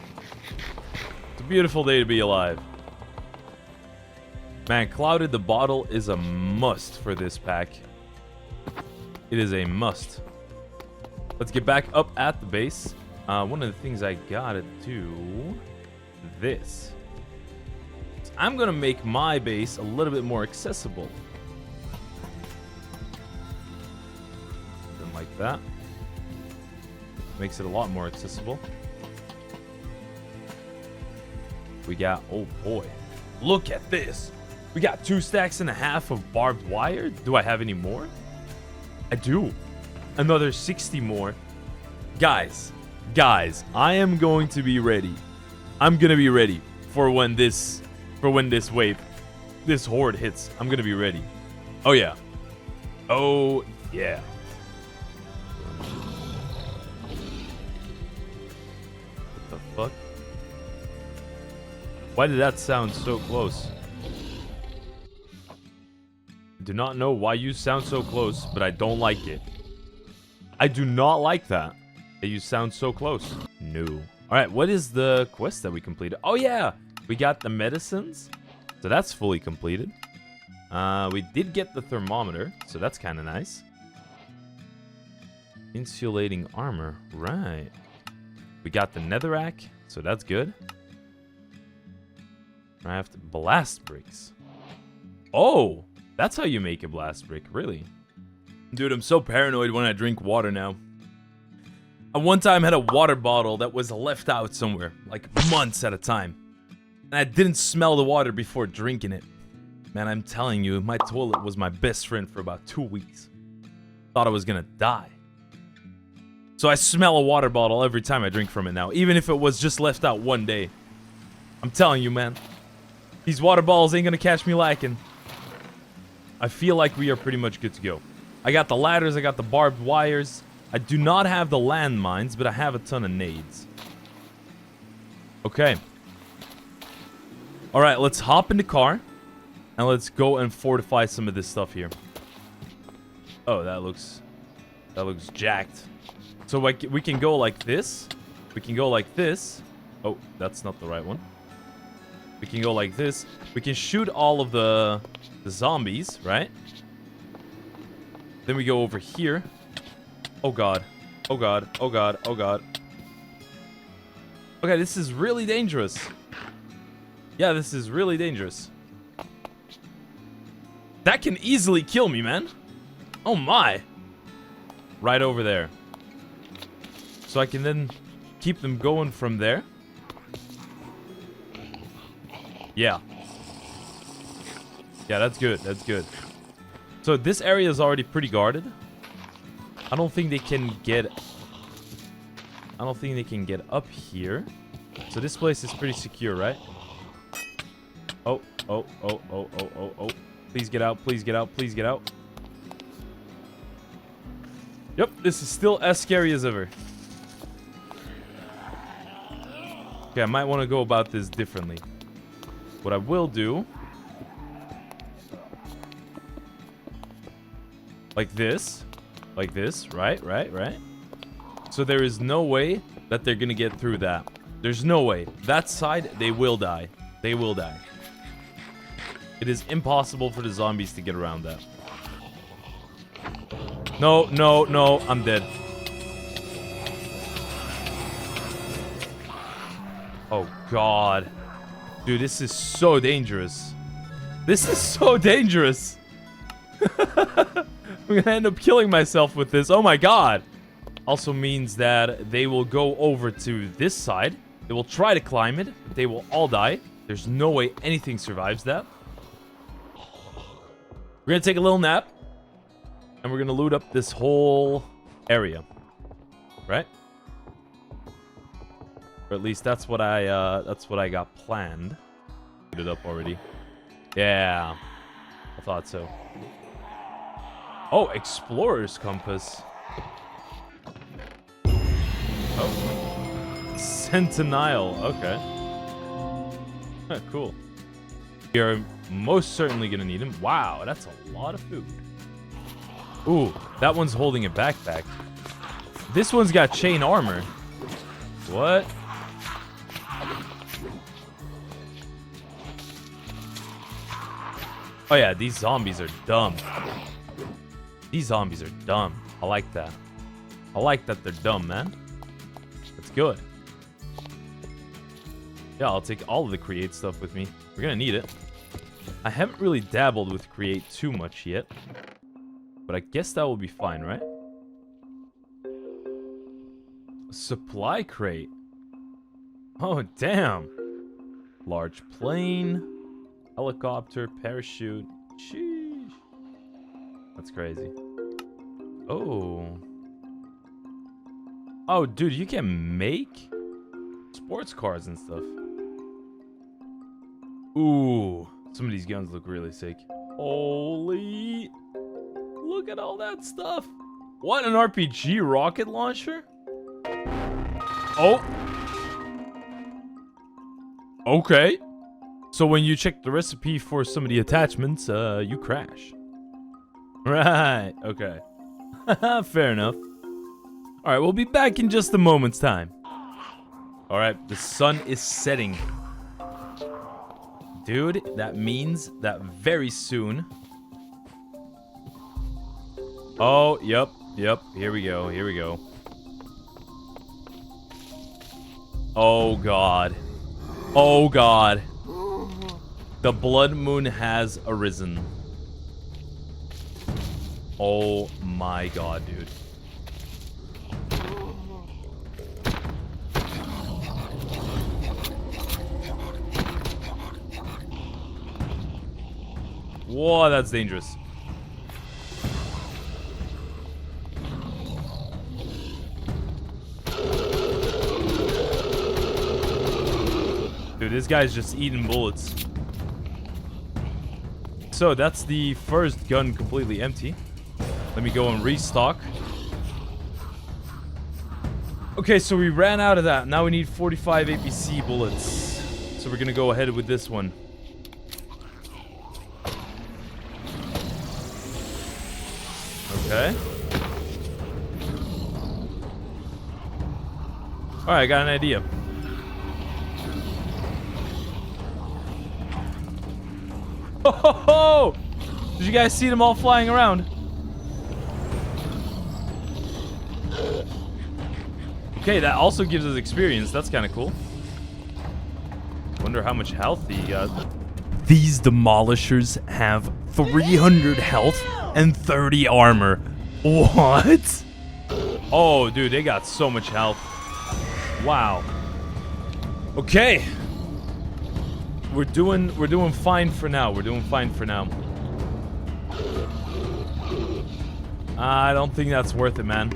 It's a beautiful day to be alive. Man, Clouded the Bottle is a must for this pack. It is a must. Let's get back up at the base. One of the things I gotta do... this. So I'm gonna make my base a little bit more accessible. Something like that. Makes it a lot more accessible. We got... oh boy. Look at this! We got 2.5 stacks of barbed wire. Do I have any more? I do. Another 60 more. Guys, I am going to be ready. I'm gonna be ready for when this wave, this horde hits. I'm gonna be ready. Oh yeah. Oh yeah. What the fuck? Why did that sound so close? Do not know why you sound so close, but I don't like it. I do not like that you sound so close. No. Alright, what is the quest that we completed? Oh yeah, we got the medicines. So that's fully completed. We did get the thermometer, so that's kind of nice. Insulating armor, right. We got the netherrack, so that's good. Craft blast bricks. Oh! That's how you make a blast brick, really. Dude, I'm so paranoid when I drink water now. I one time had a water bottle that was left out somewhere, like months at a time. And I didn't smell the water before drinking it. Man, I'm telling you, my toilet was my best friend for about 2 weeks. Thought I was gonna die. So I smell a water bottle every time I drink from it now, even if it was just left out one day. I'm telling you, man. These water bottles ain't gonna catch me lacking. I feel like we are pretty much good to go. I got the ladders, I got the barbed wires. I do not have the landmines, but I have a ton of nades. Okay. Alright, let's hop in the car. And let's go and fortify some of this stuff here. Oh, that looks jacked. So we can go like this. We can go like this. Oh, that's not the right one. We can go like this. We can shoot all of the zombies, right? Then we go over here. Oh god. Oh god. Oh god. Oh god. Okay, this is really dangerous. Yeah, this is really dangerous. That can easily kill me, man. Oh my. Right over there. So I can then keep them going from there. Yeah. Yeah, that's good. That's good. So this area is already pretty guarded. I don't think they can get up here. So this place is pretty secure, right? Oh, oh, oh, oh, oh, oh, oh. Please get out, please get out, please get out. Yep, this is still as scary as ever. Okay, I might want to go about this differently. What I will do... Like this, right? So there is no way that they're gonna get through that. There's no way. That side, they will die. They will die. It is impossible for the zombies to get around that. No, no, no, I'm dead. Oh, God. Dude, this is so dangerous. This is so dangerous. I'm gonna end up killing myself with this. Oh my god. Also means that they will go over to this side. They will try to climb it. They will all die. There's no way anything survives that. We're gonna take a little nap. And we're gonna loot up this whole area. Right? Or at least that's what I got planned. Loot it up already. Yeah. I thought so. Oh, Explorer's Compass. Oh. Sentinel. Okay. Huh, cool. We are most certainly going to need him. Wow, that's a lot of food. Ooh, that one's holding a backpack. This one's got chain armor. What? Oh yeah, these zombies are dumb. These zombies are dumb. I like that. I like that they're dumb, man. That's good. Yeah, I'll take all of the create stuff with me. We're gonna need it. I haven't really dabbled with create too much yet. But I guess that will be fine, right? A supply crate. Oh, damn. Large plane. Helicopter. Parachute. Sheesh. That's crazy. Oh. Oh, dude, you can make sports cars and stuff. Ooh. Some of these guns look really sick. Holy. Look at all that stuff. What, an RPG rocket launcher? Oh. Okay. So when you check the recipe for some of the attachments, you crash. Right. Okay. Fair enough. All right, we'll be back in just a moment's time. All right, the sun is setting. Dude, that means that very soon... Oh, yep. Here we go. Oh, God. Oh, God. The blood moon has arisen. Oh, my God, dude. Whoa, that's dangerous. Dude, this guy's just eating bullets. So, that's the first gun completely empty. Let me go and restock. Okay, so we ran out of that. Now we need 45 APC bullets. So we're gonna go ahead with this one. Okay. Alright, I got an idea. Ho ho ho! Did you guys see them all flying around? Okay, that also gives us experience. That's kind of cool. Wonder how much health he got. These demolishers have 300 health and 30 armor. What? Oh, dude, they got so much health. Wow. Okay. We're doing fine for now. We're doing fine for now. I don't think that's worth it, man.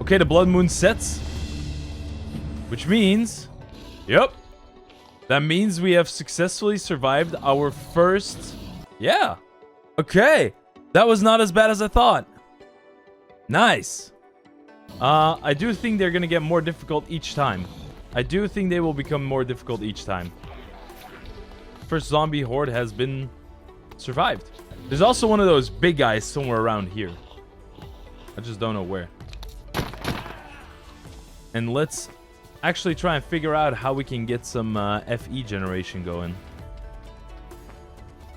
Okay, the blood moon sets. Which means... Yep. That means we have successfully survived our first... Yeah. Okay. That was not as bad as I thought. Nice. I do think they're gonna get more difficult each time. I do think they will become more difficult each time. First zombie horde has been survived. There's also one of those big guys somewhere around here. I just don't know where. And let's actually try and figure out how we can get some FE generation going.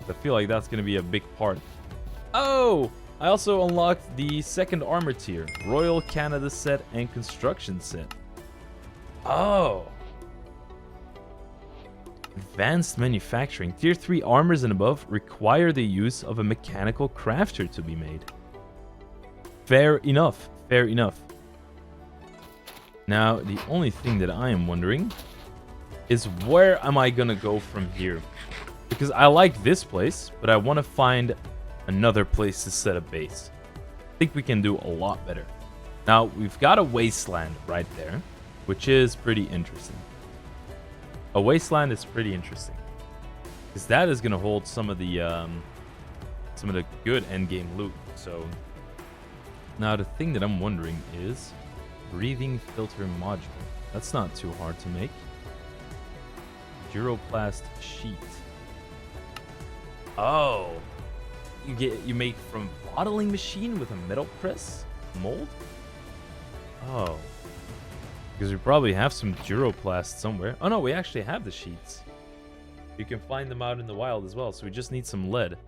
I feel like that's going to be a big part. Oh! I also unlocked the second armor tier. Royal Canada set and construction set. Oh! Advanced manufacturing. Tier 3 armors and above require the use of a mechanical crafter to be made. Fair enough. Fair enough. Now, the only thing that I am wondering is where am I gonna go from here? Because I like this place, but I want to find another place to set a base. I think we can do a lot better. Now, we've got a Wasteland right there, which is pretty interesting. A Wasteland is pretty interesting. Because that is gonna hold some of the good endgame loot. So now the thing that I'm wondering is breathing filter module. That's not too hard to make. Duroplast sheet. Oh, you make from bottling machine with a metal press mold. Oh, because we probably have some Duroplast somewhere. Oh no, we actually have the sheets. You can find them out in the wild as well. So we just need some lead.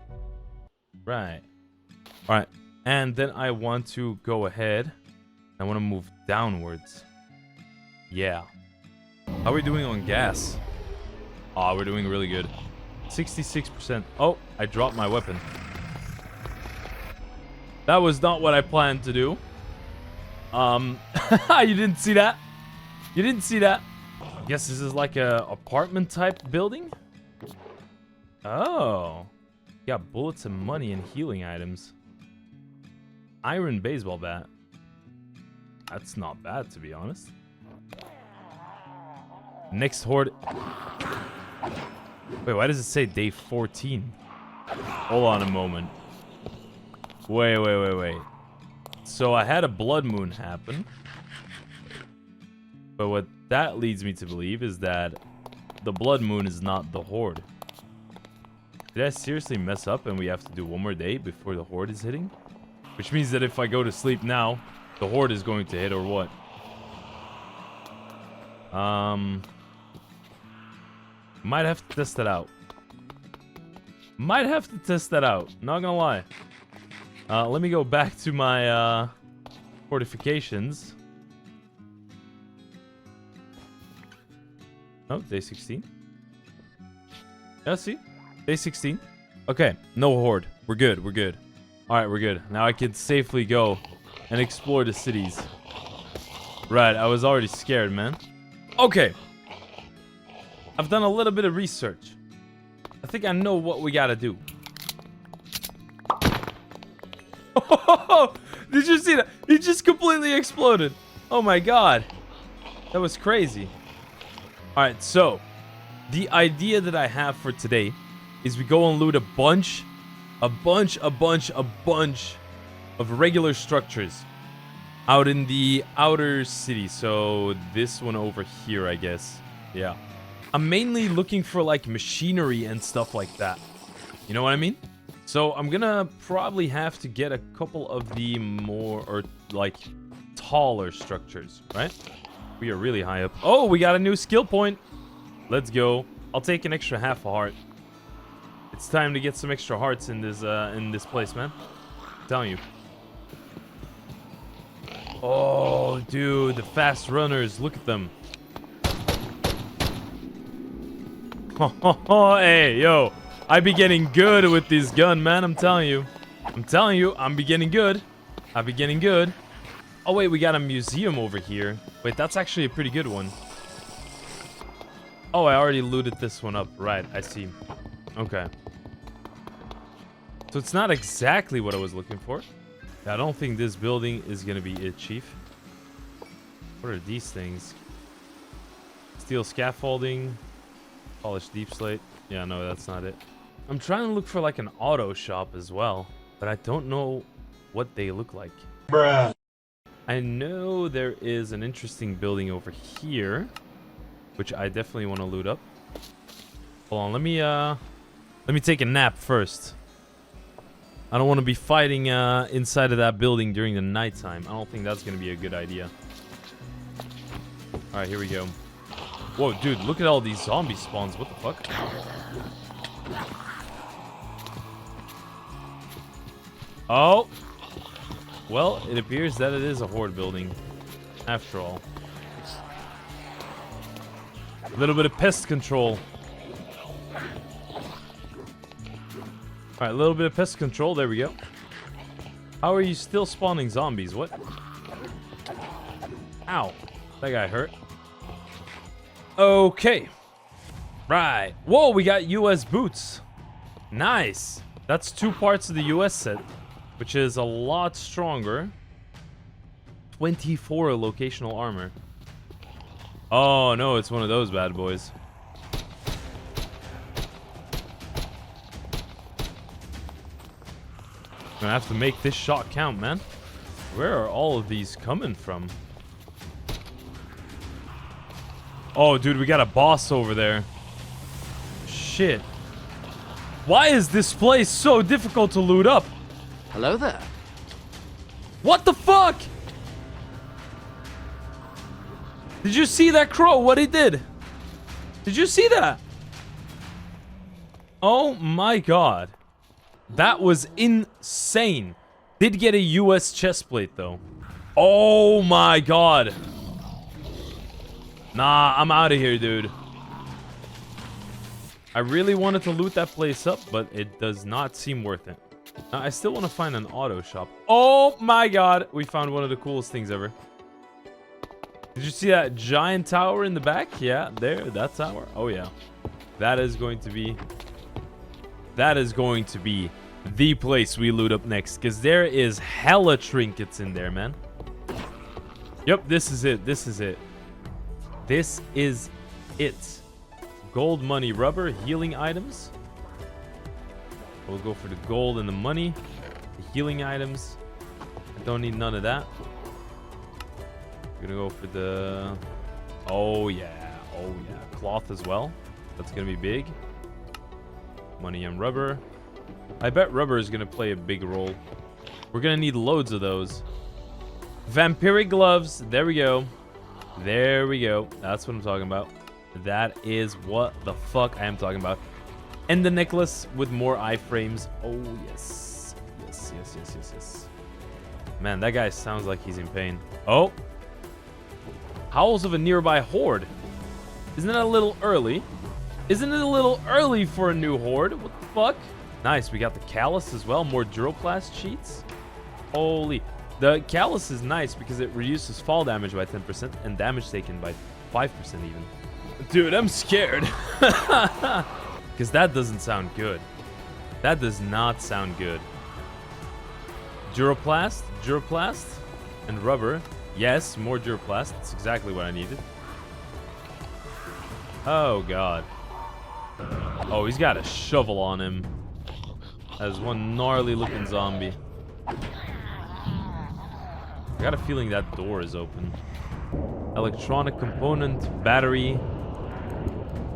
Right. All right. And then I want to go ahead. I want to move downwards. Yeah. How are we doing on gas? Oh, we're doing really good. 66%. Oh, I dropped my weapon. That was not what I planned to do. You didn't see that? You didn't see that? I guess this is like a apartment type building. Oh. Got bullets and money and healing items. Iron baseball bat. That's not bad, to be honest. Next horde. Wait, why does it say day 14? Hold on a moment. Wait. So I had a blood moon happen. But what that leads me to believe is that the blood moon is not the horde. Did I seriously mess up and we have to do one more day before the horde is hitting? Which means that if I go to sleep now, the horde is going to hit or what? Might have to test that out. Not gonna lie. Let me go back to my fortifications. Oh, day 16. Yeah, see? Day 16. Okay, no horde. We're good. Alright, we're good. Now I can safely go and explore the cities. Right, I was already scared, man. Okay. I've done a little bit of research. I think I know what we gotta do. Did you see that? He just completely exploded. Oh my god. That was crazy. Alright, so the idea that I have for today is we go and loot a bunch of regular structures out in the outer city. So this one over here, I guess. Yeah. I'm mainly looking for like machinery and stuff like that. You know what I mean? So I'm gonna probably have to get a couple of the more or like taller structures, right? We are really high up. Oh, we got a new skill point. Let's go. I'll take an extra half a heart. It's time to get some extra hearts in this place, man. I'm telling you. Oh, dude, the fast runners. Look at them. Hey, yo. I be getting good with this gun, man. I'm telling you. I'm be getting good. I be getting good. Oh, wait, we got a museum over here. Wait, that's actually a pretty good one. Oh, I already looted this one up. Right, I see. Okay. So it's not exactly what I was looking for. I don't think this building is going to be it, Chief. What are these things? Steel scaffolding. Polished deep slate. Yeah, no, that's not it. I'm trying to look for like an auto shop as well, but I don't know what they look like. Bruh. I know there is an interesting building over here, which I definitely want to loot up. Hold on, let me take a nap first. I don't want to be fighting inside of that building during the nighttime. I don't think that's going to be a good idea. All right, here we go. Whoa, dude, look at all these zombie spawns. What the fuck? Oh. Well, it appears that it is a Horde building, after all. A little bit of pest control. Alright, a little bit of pest control. There we go. How are you still spawning zombies? What? Ow. That guy hurt. Okay. Right. Whoa, we got US boots. Nice. That's 2 parts of the US set, which is a lot stronger. 24 locational armor. Oh, no, it's one of those bad boys. I'm gonna have to make this shot count, man. Where are all of these coming from? Oh, dude, we got a boss over there. Shit. Why is this place so difficult to loot up? Hello there. What the fuck? Did you see that crow? What he did? Did you see that? Oh my god. That was insane. Did get a US chestplate though. Oh my god. Nah, I'm out of here, dude. I really wanted to loot that place up, but it does not seem worth it. Now, I still want to find an auto shop. Oh my god. We found one of the coolest things ever. Did you see that giant tower in the back? Yeah, there, that tower. Oh yeah. That is going to be the place we loot up next, because there is hella trinkets in there, man. Yep, this is it. This is it. This is it. Gold, money, rubber, healing items. We'll go for the gold and the money. The healing items. I don't need none of that. We're gonna go for the... Oh yeah. Oh yeah. Cloth as well. That's gonna be big. Money and rubber. I bet rubber is gonna play a big role. We're gonna need loads of those. Vampiric gloves. There we go. There we go. That's what I'm talking about. That is what the fuck I am talking about. And the necklace with more iframes. Oh, yes. Yes, yes, yes, yes, yes. Man, that guy sounds like he's in pain. Oh. Howls of a nearby horde. Isn't that a little early? Isn't it a little early for a new horde? What the fuck? Nice, we got the callus as well. More duroplast sheets. Holy. The callus is nice because it reduces fall damage by 10% and damage taken by 5% even. Dude, I'm scared. Because that doesn't sound good. That does not sound good. Duroplast, and rubber. Yes, more duroplast. That's exactly what I needed. Oh, God. Oh, he's got a shovel on him. That is one gnarly looking zombie. I got a feeling that door is open. Electronic component, battery.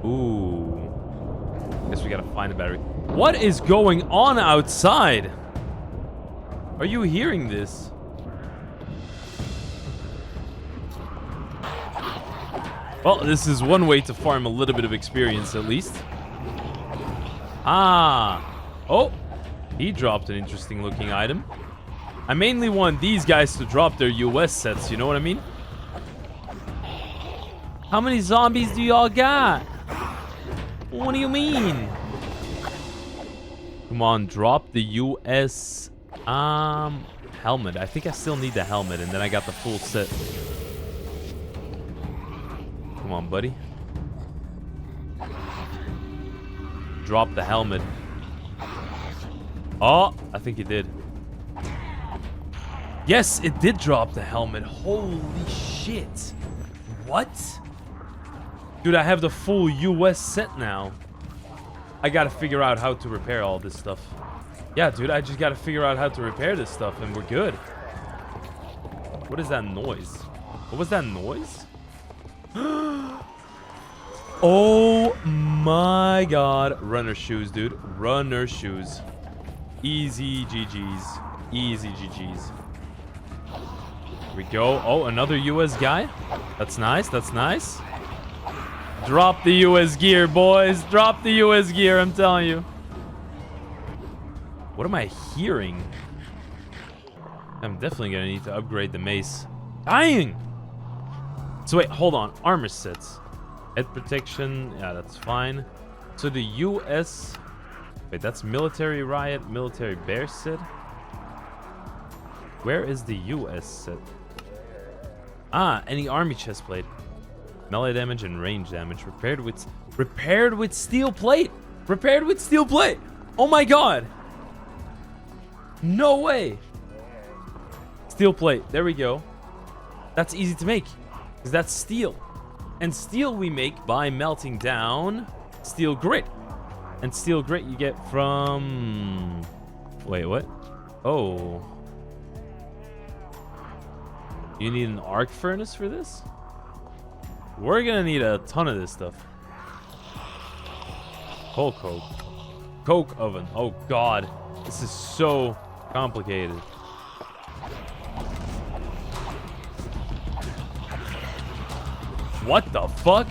Ooh. Guess we gotta find a battery. What is going on outside? Are you hearing this? Well, this is one way to farm a little bit of experience at least. Ah. Oh. He dropped an interesting looking item. I mainly want these guys to drop their US sets, you know what I mean? How many zombies do y'all got? What do you mean? Come on, drop the US helmet. I think I still need the helmet, and then I got the full set. Come on, buddy. Drop the helmet. Oh, I think it did. Yes, it did drop the helmet. Holy shit. What? Dude, I have the full US set now. I gotta figure out how to repair all this stuff. Yeah, dude, I just gotta figure out how to repair this stuff, and we're good. What is that noise? What was that noise? Oh my god. Runner shoes, dude. Runner shoes. Easy GG's. Easy GG's. Here we go. Oh, another US guy. That's nice. That's nice. Drop the US gear, boys. Drop the US gear, I'm telling you. What am I hearing? I'm definitely gonna need to upgrade the mace. Dying! So wait, hold on. Armor sets. Head protection. Yeah, that's fine. So the US... Wait, that's military riot, military bear set. Where is the US set? Ah, any army chest plate. Melee damage and range damage. Repaired with steel plate. Repaired with steel plate. Oh my god. No way. Steel plate. There we go. That's easy to make, because that's steel. And steel we make by melting down steel grit. And steel grit you get from... Wait, what? Oh. You need an arc furnace for this? We're gonna need a ton of this stuff. Coal coke. Coke oven. Oh god. This is so complicated. What the fuck?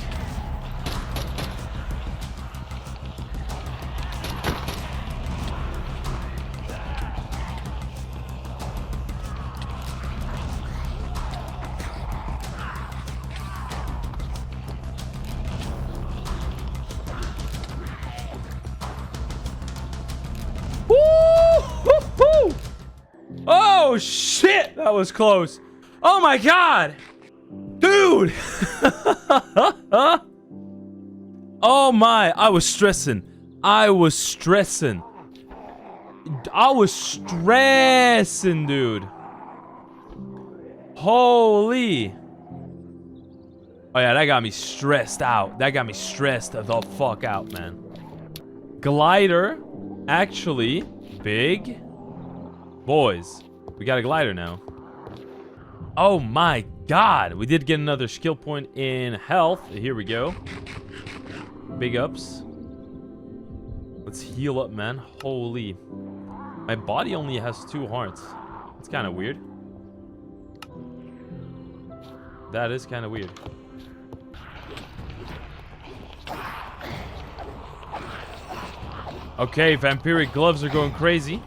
Woo! Oh shit, that was close. Oh my god. Dude! Oh my, I was stressing. Dude. Holy. Oh yeah, that got me stressed out. That got me stressed the fuck out, man. Glider. Actually, big. Boys, we got a glider now. Oh my god, we did get another skill point in health. Here we go. Big ups. Let's heal up, man. Holy. My body only has 2 hearts. It's kind of weird. That is kind of weird. Okay, vampiric gloves are going crazy.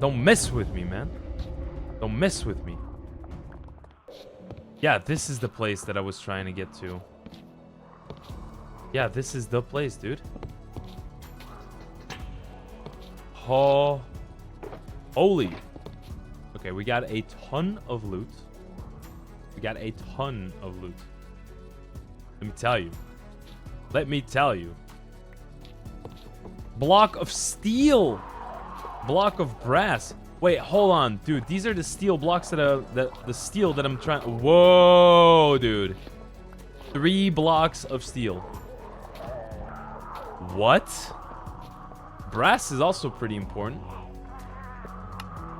Don't mess with me, man. Don't mess with me. Yeah, this is the place that I was trying to get to. Yeah, this is the place, dude. Oh. Holy. Okay, we got a ton of loot. Let me tell you. Block of steel. Block of brass. Wait, hold on, dude. These are the steel blocks the steel that I'm trying. Whoa, dude. 3 blocks of steel. What? Brass is also pretty important.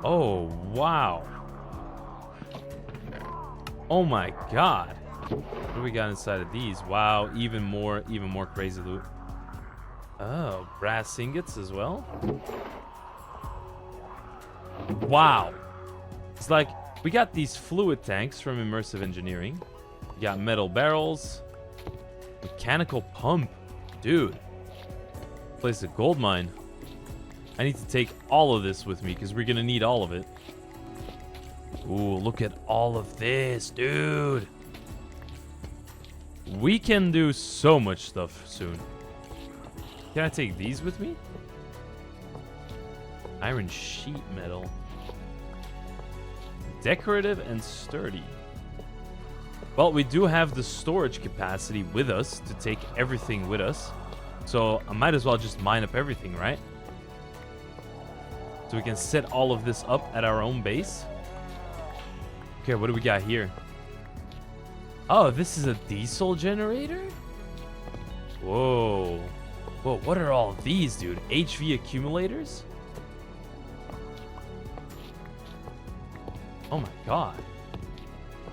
Oh, wow. Oh my god. What do we got inside of these? Wow, even more crazy loot. Oh, brass ingots as well. Wow. It's like we got these fluid tanks from immersive engineering. We got metal barrels. Mechanical pump. Dude. Place a gold mine. I need to take all of this with me because we're gonna need all of it. Ooh, look at all of this, dude. We can do so much stuff soon. Can I take these with me? Iron sheet metal. Decorative and sturdy. Well, we do have the storage capacity with us to take everything with us. So I might as well just mine up everything, right? So we can set all of this up at our own base. Okay, what do we got here? Oh, this is a diesel generator? Whoa. Whoa, what are all these, dude? HV accumulators? Oh my god.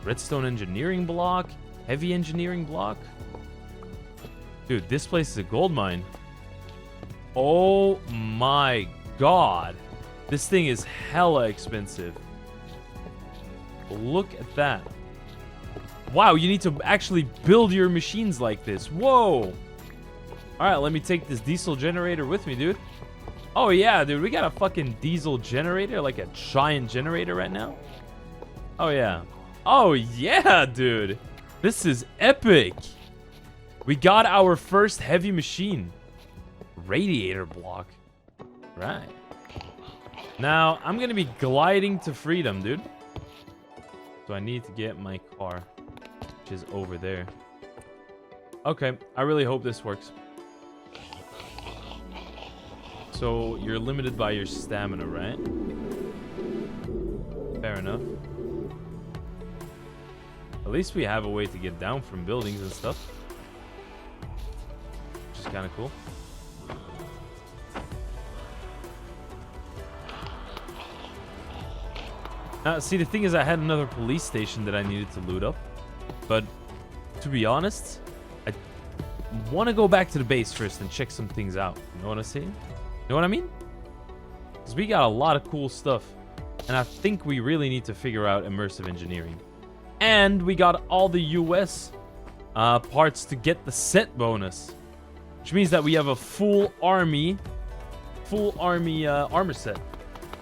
Redstone engineering block. Heavy engineering block. Dude, this place is a gold mine. Oh my god. This thing is hella expensive. Look at that. Wow, you need to actually build your machines like this. Whoa. Alright, let me take this diesel generator with me, dude. Oh yeah, dude, we got a fucking diesel generator, like a giant generator right now. Oh yeah. Oh yeah, dude. This is epic. We got our first heavy machine. Radiator block. Right. Now, I'm going to be gliding to freedom, dude. So I need to get my car, which is over there. Okay, I really hope this works. So you're limited by your stamina, right? Fair enough. At least we have a way to get down from buildings and stuff. Which is kind of cool. See, the thing is, I had another police station that I needed to loot up. But, to be honest, I want to go back to the base first and check some things out. You know what I'm saying? You know what I mean? Because we got a lot of cool stuff. And I think we really need to figure out immersive engineering. And we got all the US parts to get the set bonus. Which means that we have a full army armor set.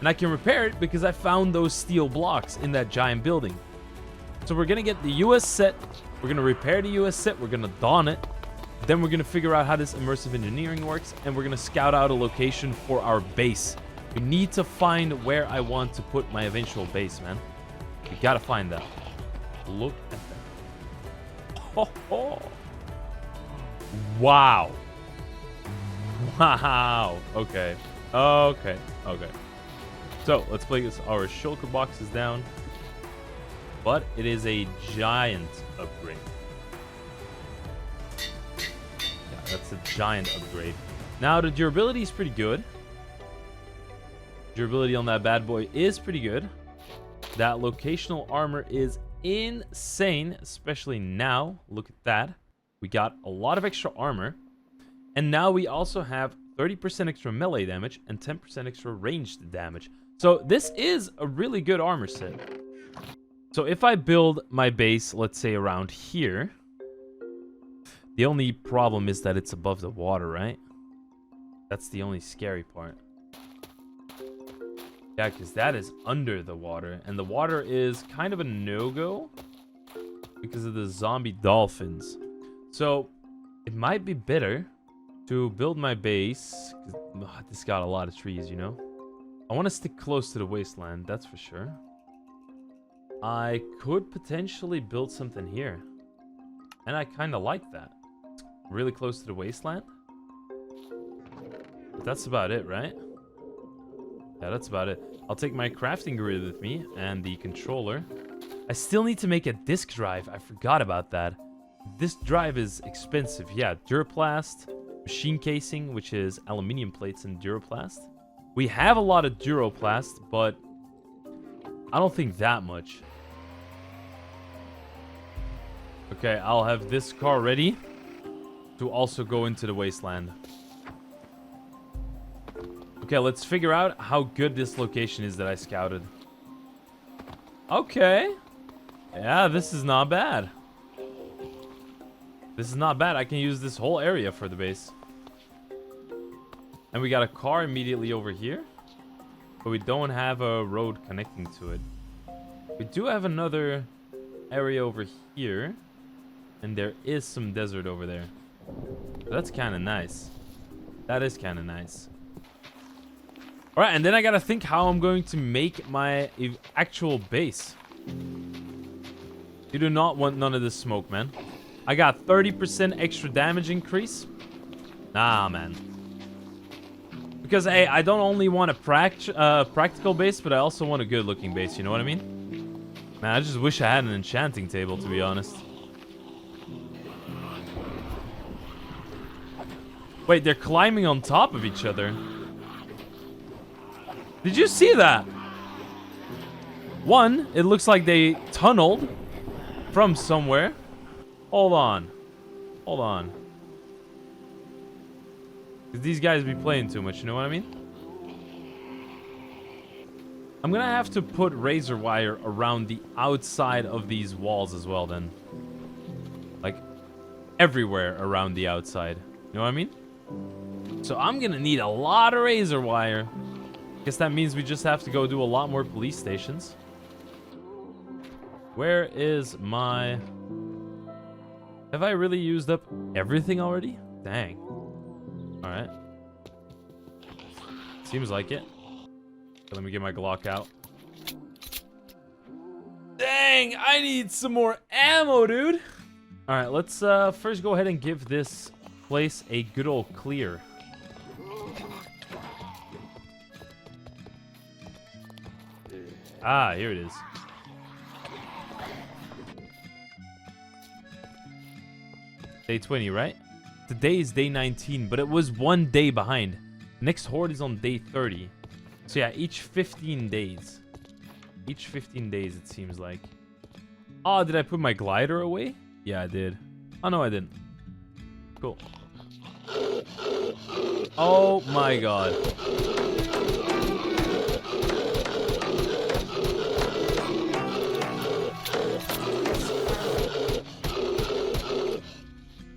And I can repair it because I found those steel blocks in that giant building. So we're going to get the US set. We're going to repair the US set. We're going to don it. Then we're going to figure out how this immersive engineering works. And we're going to scout out a location for our base. We need to find where I want to put my eventual base, man. We got to find that. Look at that. Oh, oh. Wow. Wow. Okay. Okay. Okay. So, let's place our shulker boxes down. But it is a giant upgrade. Yeah, that's a giant upgrade. Now, the durability is pretty good. Durability on that bad boy is pretty good. That locational armor is insane, especially now. Look at that. We got a lot of extra armor. And now we also have 30% extra melee damage and 10% extra ranged damage. So this is a really good armor set. So if I build my base, let's say around here, the only problem is that it's above the water, right? That's the only scary part. Yeah, because that is under the water, and the water is kind of a no-go because of the zombie dolphins. So it might be better to build my base, because this got a lot of trees, you know? I want to stick close to the wasteland, that's for sure. I could potentially build something here. And I kind of like that. It's really close to the wasteland. But that's about it, right? Yeah, that's about it. I'll take my crafting grid with me and the controller. I still need to make a disk drive. I forgot about that. This drive is expensive. Yeah, Duraplast, machine casing, which is aluminium plates and Duraplast. We have a lot of Duraplast, but I don't think that much. Okay, I'll have this car ready to also go into the wasteland. Okay, let's figure out how good this location is that I scouted. Okay. Yeah, this is not bad. This is not bad. I can use this whole area for the base. And we got a car immediately over here. But we don't have a road connecting to it. We do have another area over here. And there is some desert over there. So that's kind of nice. That is kind of nice. Alright, and then I gotta think how I'm going to make my actual base. You do not want none of this smoke, man. I got 30% extra damage increase. Nah, man. Because, hey, I don't only want a practical base, but I also want a good-looking base, you know what I mean? Man, I just wish I had an enchanting table, to be honest. Wait, they're climbing on top of each other. Did you see that? One, it looks like they tunneled from somewhere. Hold on. Hold on. Because these guys be playing too much, you know what I mean? I'm gonna have to put razor wire around the outside of these walls as well then. Like, everywhere around the outside. You know what I mean? So I'm gonna need a lot of razor wire. Guess that means we just have to go do a lot more police stations. Where is my... Have I really used up everything already? Dang. Alright. Seems like it. Okay, let me get my Glock out. Dang, I need some more ammo, dude. Alright, let's first go ahead and give this place a good old clear. Ah, here it is. Day 20, right? Today is day 19, but it was one day behind. Next Horde is on day 30. So yeah, each 15 days. Each 15 days, it seems like. Oh, did I put my glider away? Yeah, I did. Oh, no, I didn't. Cool. Oh, my God.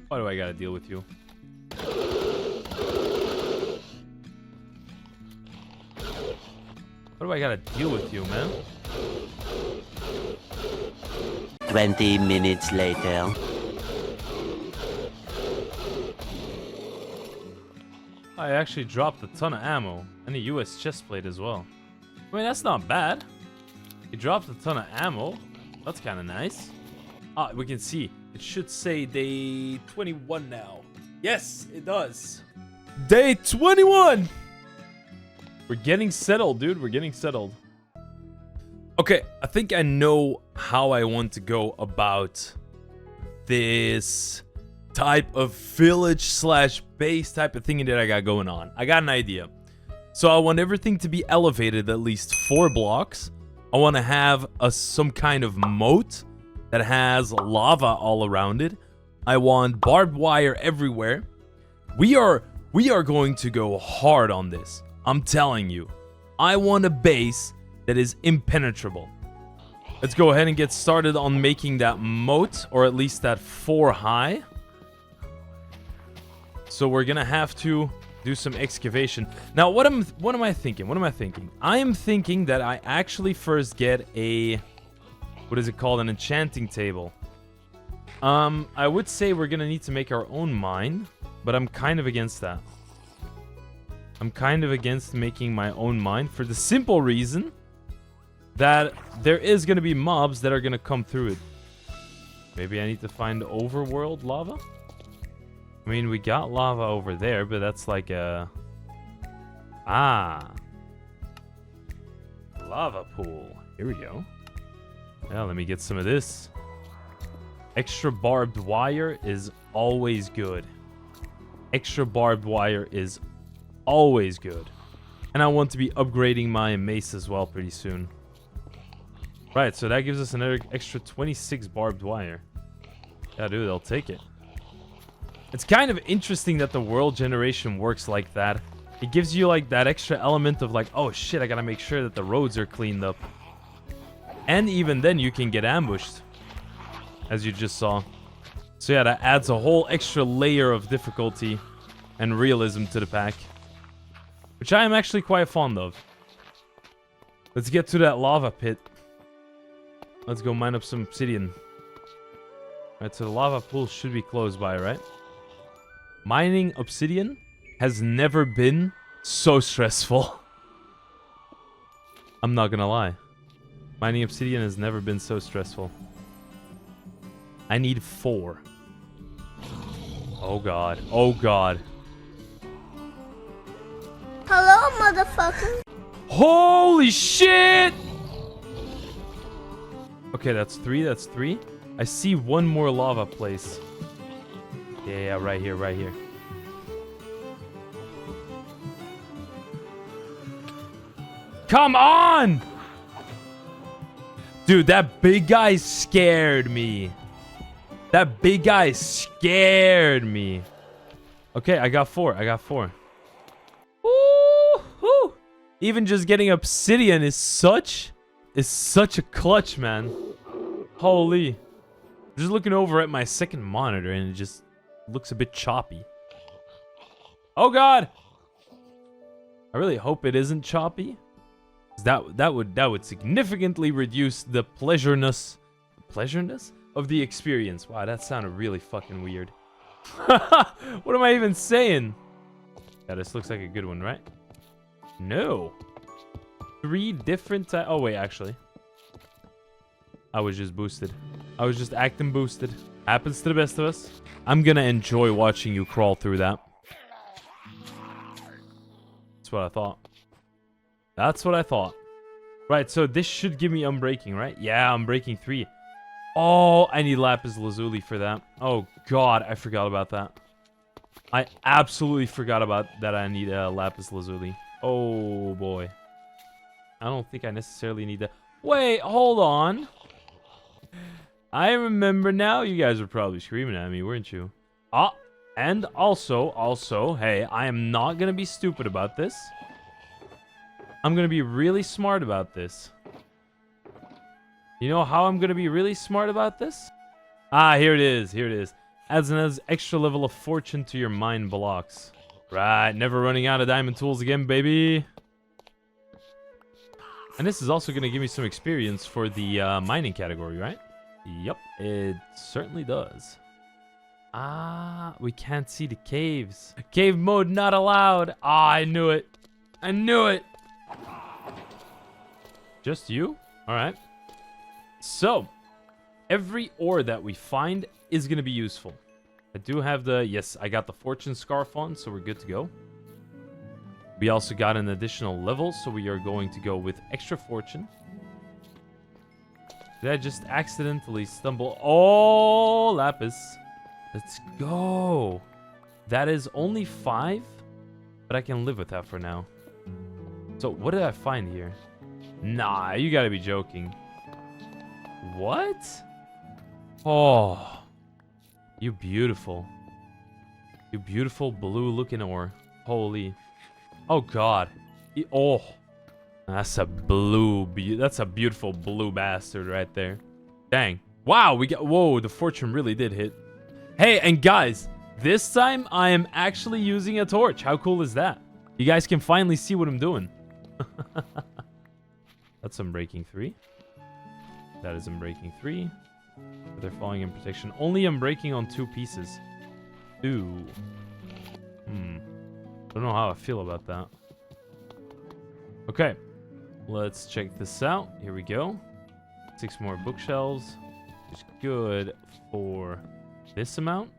Why do I gotta deal with you? Why do I gotta deal with you, man? 20 minutes later. I actually dropped a ton of ammo and a US chest plate as well. I mean, that's not bad. He dropped a ton of ammo. That's kind of nice. Ah, we can see. It should say day 21 now. Yes, it does. Day 21! We're getting settled, dude. We're getting settled. Okay, I think I know how I want to go about this type of village slash base type of thing that I got going on. I got an idea. So I want everything to be elevated at least 4 blocks. I want to have some kind of moat that has lava all around it. I want barbed wire everywhere. We are going to go hard on this. I'm telling you. I want a base that is impenetrable. Let's go ahead and get started on making that moat, or at least that 4 high. So we're gonna have to do some excavation. Now, what am I thinking? What am I thinking? I am thinking that I actually first get a... What is it called? An enchanting table. I would say we're gonna need to make our own mine, but I'm kind of against that. I'm kind of against making my own mine for the simple reason that there is gonna be mobs that are gonna come through it. Maybe I need to find overworld lava? I mean, we got lava over there, but that's like a... Ah. Lava pool. Here we go. Yeah, let me get some of this. Extra barbed wire is always good. Extra barbed wire is always good. And I want to be upgrading my mace as well pretty soon. Right, so that gives us another extra 26 barbed wire. Yeah, dude, I'll take it. It's kind of interesting that the world generation works like that. It gives you like that extra element of like, oh shit, I gotta make sure that the roads are cleaned up. And even then you can get ambushed, as you just saw. So yeah, that adds a whole extra layer of difficulty and realism to the pack. which I am actually quite fond of. Let's get to that lava pit. Let's go mine up some obsidian. Alright, so the lava pool should be close by, right? Mining obsidian has never been so stressful. I'm not gonna lie. Mining obsidian has never been so stressful. I need 4. Oh god. Oh god. Hello, motherfucker. Holy shit! Okay, that's 3. That's 3. I see one more lava place. Yeah, right here, right here. Come on! Dude, that big guy scared me. That big guy scared me. Okay, I got 4. I got 4. Woo-hoo! Even just getting obsidian is such a clutch, man. Holy. I'm just looking over at my second monitor and it just looks a bit choppy. Oh god! I really hope it isn't choppy. That would significantly reduce the pleasureness of the experience. Wow, that sounded really fucking weird. What am I even saying? Yeah, this looks like a good one, right? No. 3 different oh wait, actually. I was just boosted. I was just acting boosted. Happens to the best of us. I'm gonna enjoy watching you crawl through that. That's what I thought. That's what I thought. Right, so this should give me unbreaking, right? Yeah, unbreaking 3. Oh, I need lapis lazuli for that. Oh god, I forgot about that. I absolutely forgot about that. I need lapis lazuli. Oh boy. I don't think I necessarily need that. Wait, hold on. I remember now. You guys were probably screaming at me, weren't you? Ah, and also, hey, I am not gonna be stupid about this. I'm gonna be really smart about this. You know how I'm gonna be really smart about this? Ah, here it is. Here it is. Adds an extra level of fortune to your mine blocks. Right, never running out of diamond tools again, baby. And this is also gonna give me some experience for the mining category, right? Yep, it certainly does. Ah, we can't see the caves. Cave mode not allowed. Ah, I knew it. I knew it. Just you? Alright. So, every ore that we find is going to be useful. I do have the... Yes, I got the fortune scarf on, so we're good to go. We also got an additional level, so we are going to go with extra fortune. Did I just accidentally stumble? Oh, lapis. Let's go. That is only 5, but I can live with that for now. So, what did I find here? Nah, you gotta be joking. What? Oh. You beautiful. You beautiful blue-looking ore. Holy. Oh, God. Oh. That's a that's a beautiful blue bastard right there. Dang. Wow, we got... Whoa, the fortune really did hit. Hey, and guys, this time I am actually using a torch. How cool is that? You guys can finally see what I'm doing. That's unbreaking 3. That is unbreaking 3. They're falling in protection. Only unbreaking on 2 pieces. Ooh. Don't know how I feel about that. Okay. Let's check this out. Here we go. 6 more bookshelves. Which is good for this amount.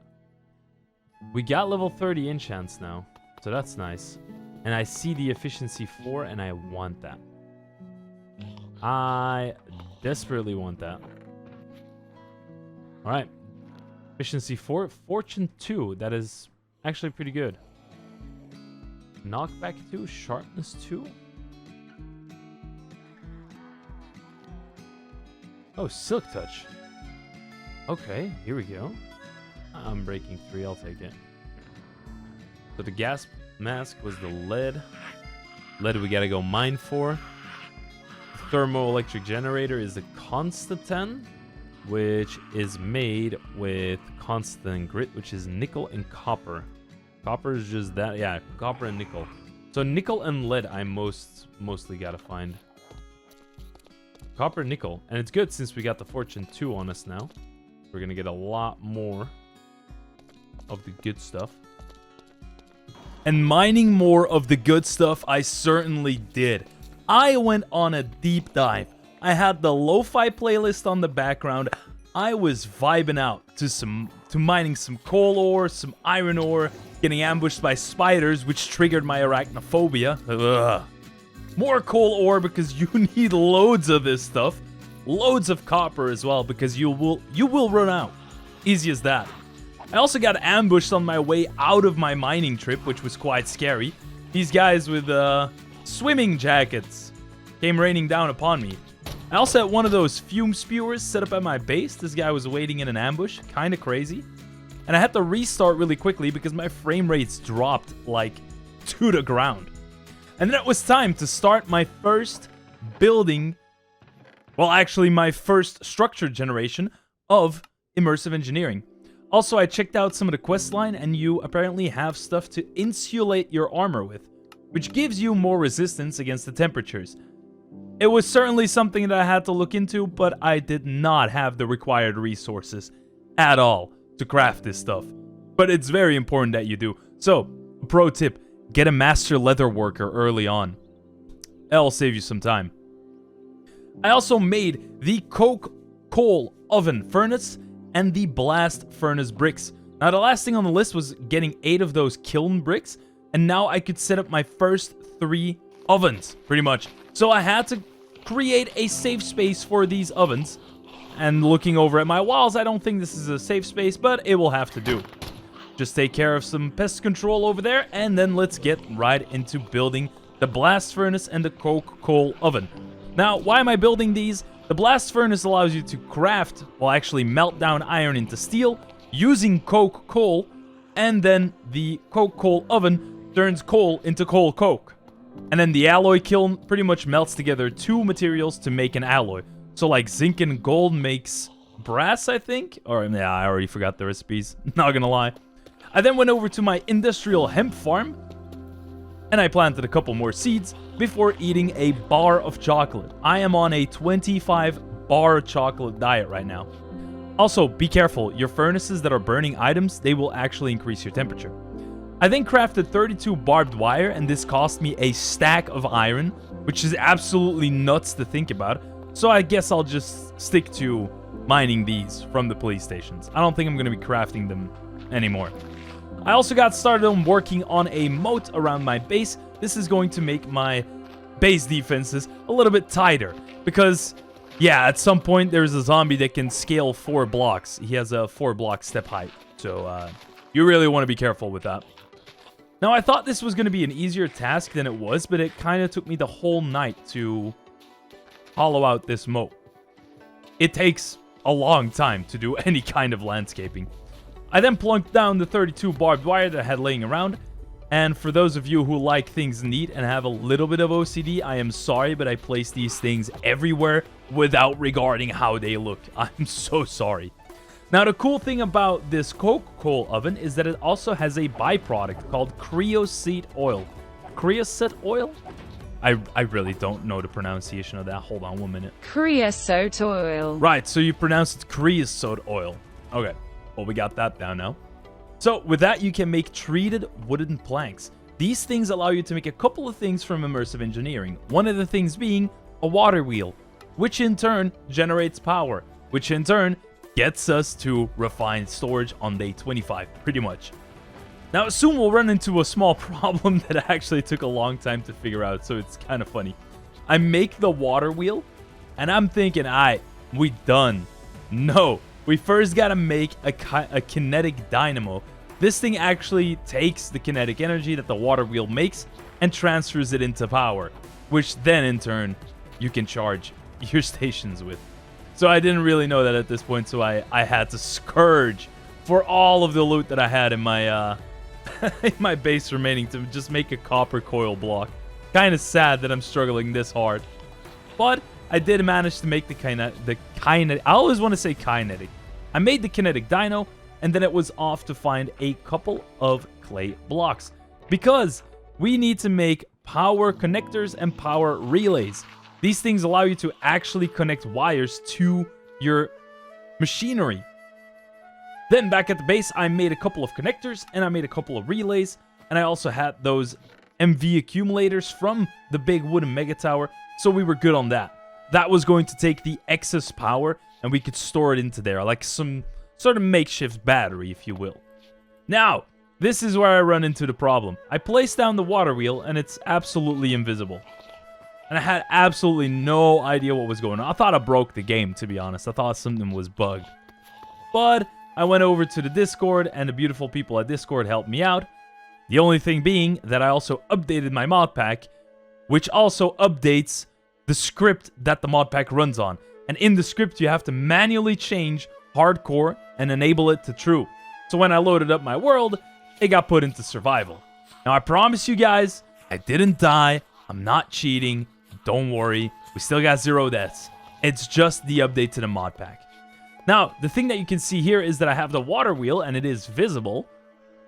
We got level 30 enchants now. So that's nice. And I see the efficiency 4 and I want that. I desperately want that. Alright. Efficiency 4. Fortune 2. That is actually pretty good. Knockback 2. Sharpness 2. Oh, Silk Touch. Okay, here we go. I'm breaking 3. I'll take it. So the gas mask was the lead. Lead we gotta go mine for. Thermoelectric generator is the Constantan, which is made with constant grit, which is nickel and copper. Copper is just that, yeah, copper and nickel. So nickel and lead I mostly gotta find. Copper, nickel. And it's good since we got the Fortune 2 on us now. We're gonna get a lot more of the good stuff. And mining more of the good stuff, I certainly did. I went on a deep dive. I had the lo-fi playlist on the background. I was vibing out to mining some coal ore, some iron ore, getting ambushed by spiders, which triggered my arachnophobia. Ugh. More coal ore because you need loads of this stuff. Loads of copper as well because you will run out. Easy as that. I also got ambushed on my way out of my mining trip, which was quite scary. These guys with swimming jackets came raining down upon me. I also had one of those fume spewers set up at my base. This guy was waiting in an ambush. Kind of crazy. And I had to restart really quickly because my frame rates dropped like to the ground. And then it was time to start my first building. Well, actually my first structure generation of immersive engineering. Also, I checked out some of the quest line, and you apparently have stuff to insulate your armor with, which gives you more resistance against the temperatures. It was certainly something that I had to look into, but I did not have the required resources at all to craft this stuff. But it's very important that you do. So, pro tip, get a master leather worker early on. That'll save you some time. I also made the coke coal oven furnace and the blast furnace bricks. Now the last thing on the list was getting 8 of those kiln bricks, and now I could set up my first 3 ovens, pretty much. So I had to create a safe space for these ovens, and looking over at my walls, I don't think this is a safe space, but it will have to do. Just take care of some pest control over there, and then let's get right into building the blast furnace and the coke coal oven. Now, why am I building these? The blast furnace allows you to craft, well actually melt down iron into steel, using coke coal, and then the coke coal oven turns coal into coal coke. And then the alloy kiln pretty much melts together 2 materials to make an alloy. So like zinc and gold makes brass, I think? Or yeah, I already forgot the recipes, not gonna lie. I then went over to my industrial hemp farm, and I planted a couple more seeds before eating a bar of chocolate. I am on a 25 bar chocolate diet right now. Also, be careful, your furnaces that are burning items, they will actually increase your temperature. I then crafted 32 barbed wire, and this cost me a stack of iron, which is absolutely nuts to think about. So I guess I'll just stick to mining these from the police stations. I don't think I'm going to be crafting them anymore. I also got started on working on a moat around my base. This is going to make my base defenses a little bit tighter. Because, yeah, at some point there's a zombie that can scale 4 blocks. He has a 4-block step height. So, you really want to be careful with that. Now, I thought this was going to be an easier task than it was, but it kind of took me the whole night to hollow out this moat. It takes a long time to do any kind of landscaping. I then plunked down the 32 barbed wire that I had laying around, and for those of you who like things neat and have a little bit of OCD, I am sorry, but I placed these things everywhere without regarding how they look. I'm so sorry. Now, the cool thing about this coke coal oven is that it also has a byproduct called creosote oil. Creosote oil? I really don't know the pronunciation of that. Hold on 1 minute. Creosote oil. Right, so you pronounce it creosote oil. Okay, well, we got that down now. So, with that, you can make treated wooden planks. These things allow you to make a couple of things from immersive engineering. One of the things being a water wheel, which in turn generates power, which in turn gets us to refined storage on day 25, pretty much. Now, soon we'll run into a small problem that actually took a long time to figure out, so it's kind of funny. I make the water wheel, and I'm thinking, alright, we done. No, we first gotta make a kinetic dynamo. This thing actually takes the kinetic energy that the water wheel makes and transfers it into power, which then in turn, you can charge your stations with. So I didn't really know that at this point, so I had to scourge for all of the loot that I had in my in my base remaining to just make a copper coil block. Kind of sad that I'm struggling this hard. But I did manage to make the kinetic. I always want to say kinetic. I made the kinetic dyno, and then it was off to find a couple of clay blocks. Because we need to make power connectors and power relays. These things allow you to actually connect wires to your machinery. Then back at the base, I made a couple of connectors and I made a couple of relays. And I also had those MV accumulators from the big wooden mega tower. So we were good on that. That was going to take the excess power and we could store it into there, like some sort of makeshift battery, if you will. Now, this is where I run into the problem. I placed down the water wheel and it's absolutely invisible. And I had absolutely no idea what was going on. I thought I broke the game, to be honest. I thought something was bugged. But I went over to the Discord and the beautiful people at Discord helped me out. The only thing being that I also updated my modpack, which also updates the script that the modpack runs on. And in the script, you have to manually change hardcore and enable it to true. So when I loaded up my world, it got put into survival. Now, I promise you guys, I didn't die. I'm not cheating. Don't worry. We still got 0 deaths. It's just the update to the modpack. Now, the thing that you can see here is that I have the water wheel and it is visible.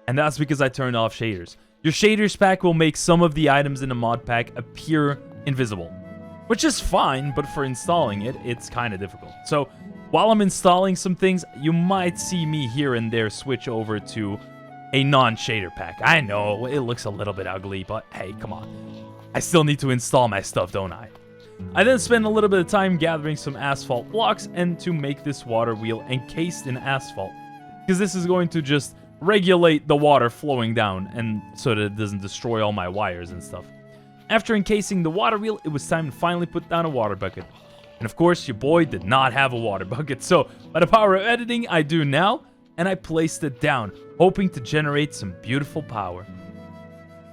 And that's because I turned off shaders. Your shaders pack will make some of the items in the mod pack appear invisible, which is fine, but for installing it, it's kind of difficult. So while I'm installing some things, you might see me here and there switch over to a non-shader pack. I know it looks a little bit ugly, but hey, come on. I still need to install my stuff, don't I? I then spent a little bit of time gathering some asphalt blocks and to make this water wheel encased in asphalt, because this is going to just regulate the water flowing down and so that it doesn't destroy all my wires and stuff. After encasing the water wheel, it was time to finally put down a water bucket. And of course, your boy did not have a water bucket, so by the power of editing, I do now, and I placed it down, hoping to generate some beautiful power.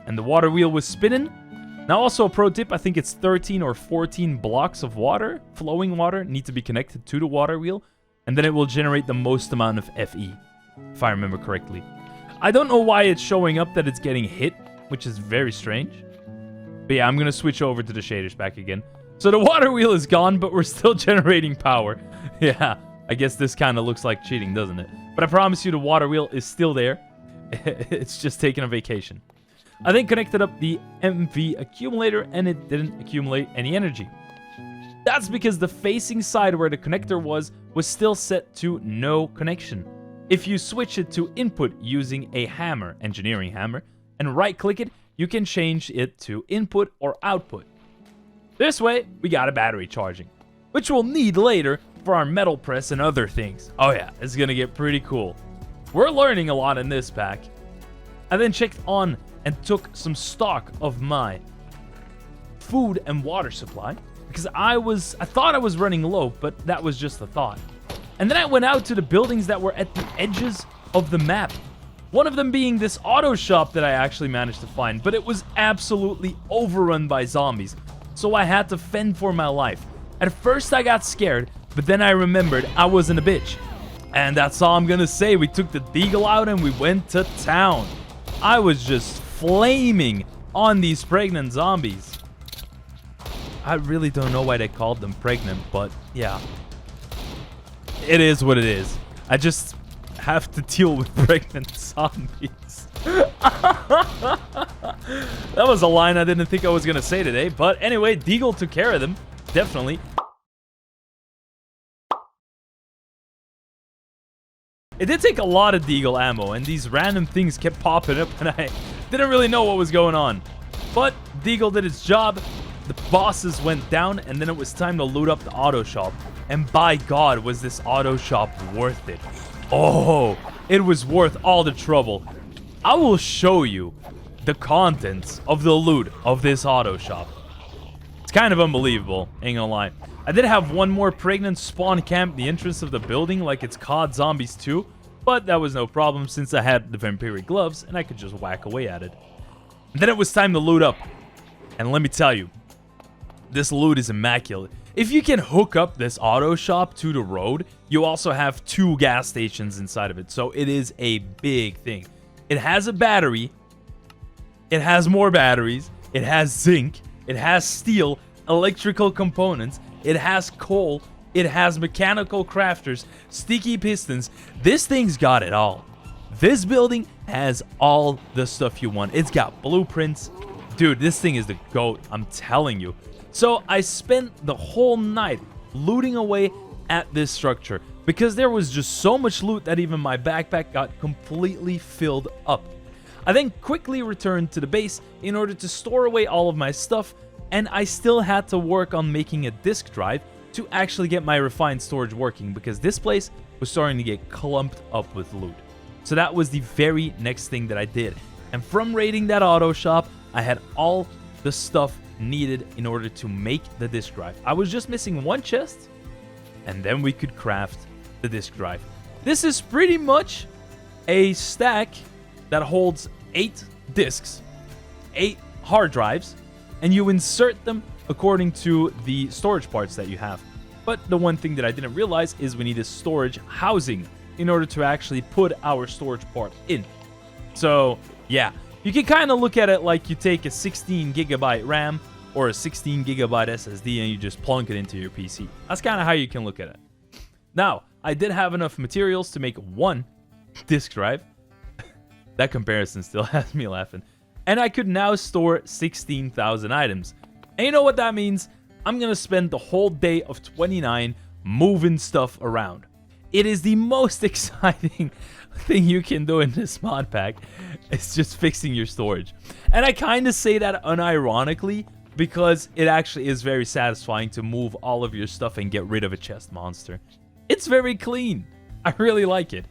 And the water wheel was spinning. Now also a pro tip, I think it's 13 or 14 blocks of water, flowing water, need to be connected to the water wheel, and then it will generate the most amount of FE, if I remember correctly. I don't know why it's showing up that it's getting hit, which is very strange. But yeah, I'm going to switch over to the shaders back again. So the water wheel is gone, but we're still generating power. Yeah, I guess this kind of looks like cheating, doesn't it? But I promise you the water wheel is still there. It's just taking a vacation. I then connected up the MV accumulator and it didn't accumulate any energy. That's because the facing side where the connector was still set to no connection. If you switch it to input using a hammer, engineering hammer, and right click it, you can change it to input or output. This way, we got a battery charging, which we'll need later for our metal press and other things. Oh yeah, it's gonna get pretty cool. We're learning a lot in this pack. I then checked on and took some stock of my food and water supply because I thought I was running low, but that was just a thought. And then I went out to the buildings that were at the edges of the map. One of them being this auto shop that I actually managed to find, but it was absolutely overrun by zombies. So I had to fend for my life. At first I got scared, but then I remembered I wasn't a bitch. And that's all I'm gonna say. We took the deagle out and we went to town. I was just flaming on these pregnant zombies. I really don't know why they called them pregnant, but yeah. It is what it is. I just have to deal with pregnant zombies. That was a line I didn't think I was gonna say today, but anyway, Deagle took care of them, definitely. It did take a lot of Deagle ammo, and these random things kept popping up, and I didn't really know what was going on. But Deagle did its job, the bosses went down, and then it was time to loot up the auto shop. And by God, was this auto shop worth it. Oh, it was worth all the trouble. I will show you the contents of the loot of this auto shop. It's kind of unbelievable, ain't gonna lie. I did have one more pregnant spawn camp the entrance of the building like it's COD Zombies 2, but that was no problem since I had the vampiric gloves and I could just whack away at it. And then it was time to loot up. And let me tell you, this loot is immaculate. If you can hook up this auto shop to the road, you also have 2 gas stations inside of it. So it is a big thing. It has a battery. It has more batteries. It has zinc. It has steel, electrical components. It has coal. It has mechanical crafters, sticky pistons. This thing's got it all. This building has all the stuff you want. It's got blueprints. Dude, this thing is the GOAT, I'm telling you. So I spent the whole night looting away at this structure because there was just so much loot that even my backpack got completely filled up. I then quickly returned to the base in order to store away all of my stuff, and I still had to work on making a disk drive to actually get my refined storage working because this place was starting to get clumped up with loot. So that was the very next thing that I did. And from raiding that auto shop, I had all the stuff needed in order to make the disk drive. I was just missing one chest, and then we could craft the disk drive. This is pretty much a stack that holds 8 disks, 8 hard drives, and you insert them according to the storage parts that you have. But the one thing that I didn't realize is we need a storage housing in order to actually put our storage part in. So yeah, you can kind of look at it like you take a 16 gigabyte RAM or a 16 gigabyte SSD and you just plunk it into your PC. That's kind of how you can look at it. Now, I did have enough materials to make one disk drive. That comparison still has me laughing. And I could now store 16,000 items. And you know what that means? I'm going to spend the whole day of 29 moving stuff around. It is the most exciting thing you can do in this mod pack. It's just fixing your storage. And I kind of say that unironically because it actually is very satisfying to move all of your stuff and get rid of a chest monster. It's very clean. I really like it.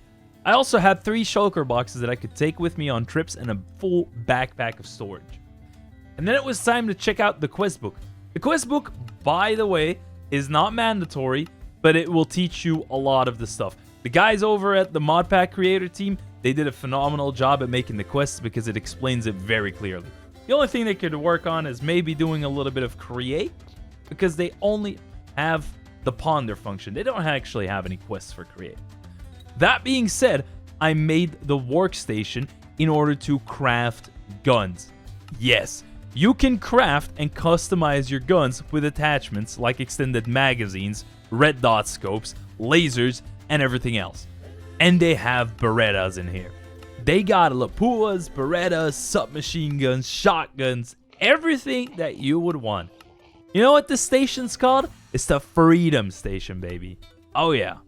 I also had 3 shulker boxes that I could take with me on trips and a full backpack of storage. And then it was time to check out the quest book. The quest book, by the way, is not mandatory, but it will teach you a lot of the stuff. The guys over at the Modpack creator team, they did a phenomenal job at making the quests because it explains it very clearly. The only thing they could work on is maybe doing a little bit of create because they only have the ponder function. They don't actually have any quests for create. That being said, I made the workstation in order to craft guns. Yes, you can craft and customize your guns with attachments like extended magazines, red dot scopes, lasers, and everything else. And they have Berettas in here. They got Lapuas, Berettas, submachine guns, shotguns, everything that you would want. You know what this station's called? It's the Freedom Station, baby. Oh yeah.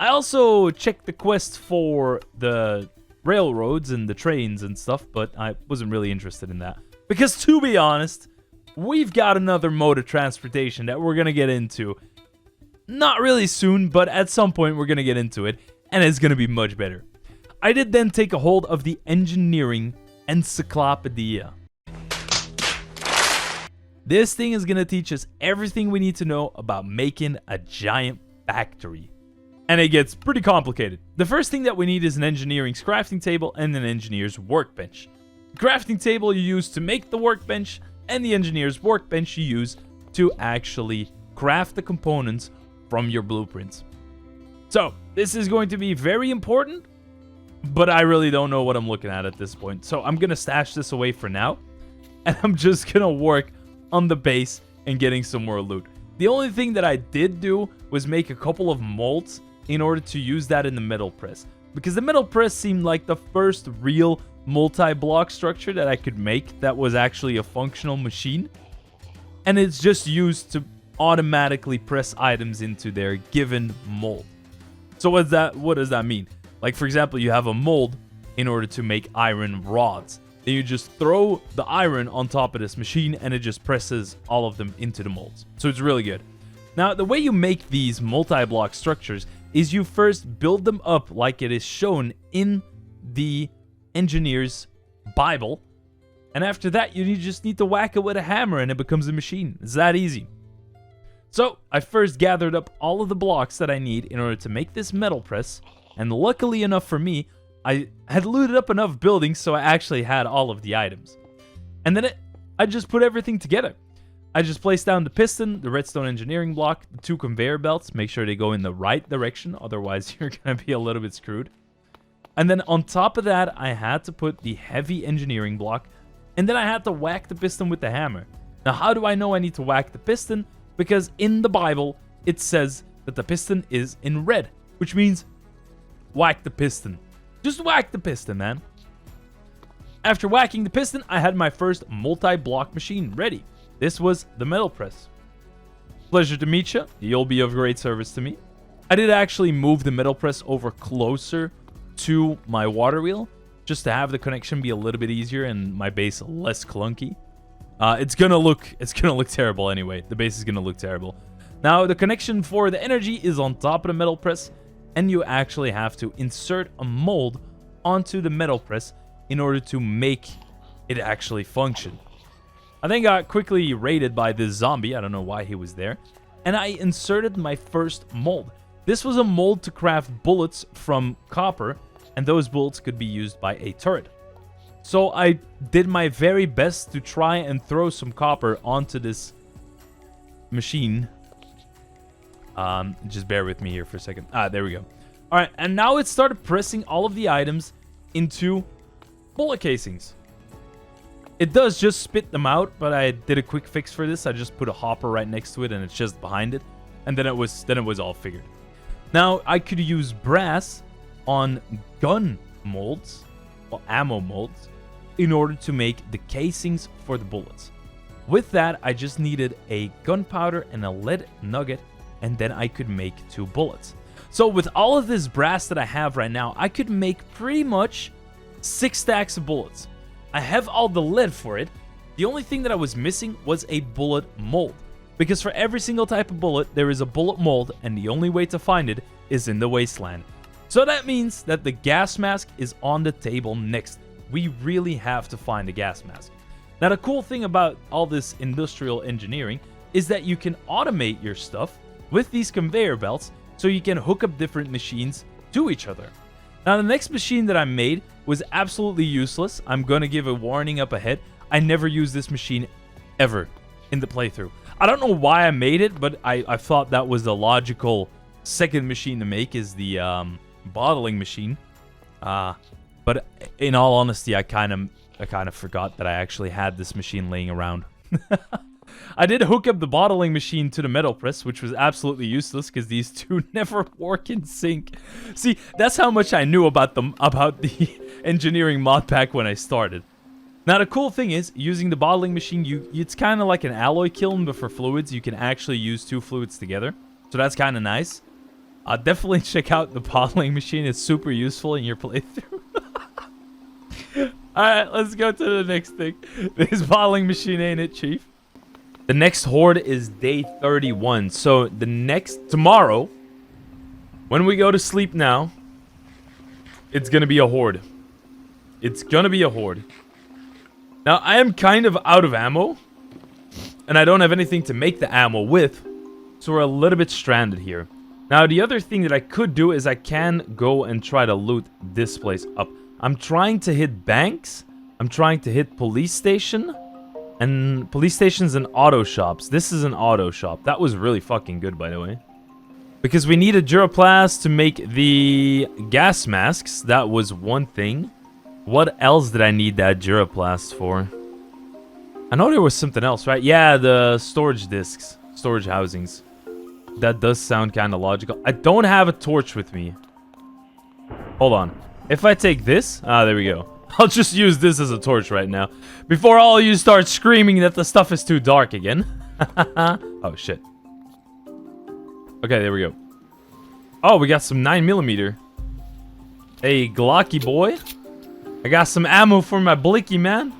I also checked the quest for the railroads and the trains and stuff, but I wasn't really interested in that. Because to be honest, we've got another mode of transportation that we're going to get into. Not really soon, but at some point we're going to get into it, and it's going to be much better. I did then take a hold of the Engineering Encyclopedia. This thing is going to teach us everything we need to know about making a giant factory. And it gets pretty complicated. The first thing that we need is an engineering's crafting table and an engineer's workbench. The crafting table you use to make the workbench, and the engineer's workbench you use to actually craft the components from your blueprints. So, this is going to be very important, but I really don't know what I'm looking at this point. So I'm going to stash this away for now, and I'm just going to work on the base and getting some more loot. The only thing that I did do was make a couple of molds in order to use that in the metal press, because the metal press seemed like the first real multi-block structure that I could make that was actually a functional machine, and it's just used to automatically press items into their given mold. So what does that mean? Like, for example, you have a mold in order to make iron rods. Then you just throw the iron on top of this machine and it just presses all of them into the molds. So it's really good. Now, the way you make these multi-block structures is you first build them up like it is shown in the engineer's Bible. And after that, you just need to whack it with a hammer and it becomes a machine. It's that easy. So I first gathered up all of the blocks that I need in order to make this metal press. And luckily enough for me, I had looted up enough buildings so I actually had all of the items. And then I just put everything together. I just placed down the piston, the redstone engineering block, the 2 conveyor belts. Make sure they go in the right direction, otherwise you're going to be a little bit screwed. And then on top of that, I had to put the heavy engineering block, and then I had to whack the piston with the hammer. Now, how do I know I need to whack the piston? Because in the Bible, it says that the piston is in red, which means whack the piston. Just whack the piston, man. After whacking the piston, I had my first multi-block machine ready. This was the metal press. Pleasure to meet you. You'll be of great service to me. I did actually move the metal press over closer to my water wheel, just to have the connection be a little bit easier and my base less clunky. It's gonna look terrible anyway. The base is gonna look terrible. Now the connection for the energy is on top of the metal press, and you actually have to insert a mold onto the metal press in order to make it actually function. I then got quickly raided by this zombie. I don't know why he was there. And I inserted my first mold. This was a mold to craft bullets from copper, and those bullets could be used by a turret. So I did my very best to try and throw some copper onto this machine. Just bear with me here for a second. There we go. All right, and now it started pressing all of the items into bullet casings. It does just spit them out, but I did a quick fix for this. I just put a hopper right next to it, and it's just behind it, and then it was all figured. Now I could use brass on gun molds, or ammo molds, in order to make the casings for the bullets. With that, I just needed a gunpowder and a lead nugget, and then I could make 2 bullets. So with all of this brass that I have right now, I could make pretty much 6 stacks of bullets. I have all the lead for it. The only thing that I was missing was a bullet mold. Because for every single type of bullet, there is a bullet mold, and the only way to find it is in the Wasteland. So that means that the gas mask is on the table next. We really have to find a gas mask. Now the cool thing about all this industrial engineering is that you can automate your stuff with these conveyor belts, so you can hook up different machines to each other. Now the next machine that I made was absolutely useless. I'm gonna give a warning up ahead. I never used this machine ever in the playthrough. I don't know why I made it, but I thought that was the logical second machine to make, is the bottling machine. But in all honesty, I kind of forgot that I actually had this machine laying around. I did hook up the bottling machine to the metal press, which was absolutely useless because these two never work in sync. See, that's how much I knew about the engineering mod pack when I started. Now the cool thing is, using the bottling machine, it's kind of like an alloy kiln, but for fluids, you can actually use 2 fluids together. So that's kind of nice. Definitely check out the bottling machine. It's super useful in your playthrough. Alright, let's go to the next thing. This bottling machine ain't it, chief? The next horde is day 31. So tomorrow, when we go to sleep now, it's gonna be a horde. It's gonna be a horde. Now, I am kind of out of ammo, and I don't have anything to make the ammo with, so we're a little bit stranded here. Now, the other thing that I could do is I can go and try to loot this place up. I'm trying to hit banks. I'm trying to hit police station. And police stations and auto shops. This is an auto shop. That was really fucking good, by the way. Because we needed Duraplast to make the gas masks. That was one thing. What else did I need that Duraplast for? I know there was something else, right? Yeah, the storage discs. Storage housings. That does sound kind of logical. I don't have a torch with me. Hold on. If I take this... there we go. I'll just use this as a torch right now. Before all you start screaming that the stuff is too dark again. Oh, shit. Okay, there we go. Oh, we got some 9mm. Hey, Glocky boy. I got some ammo for my blicky, man.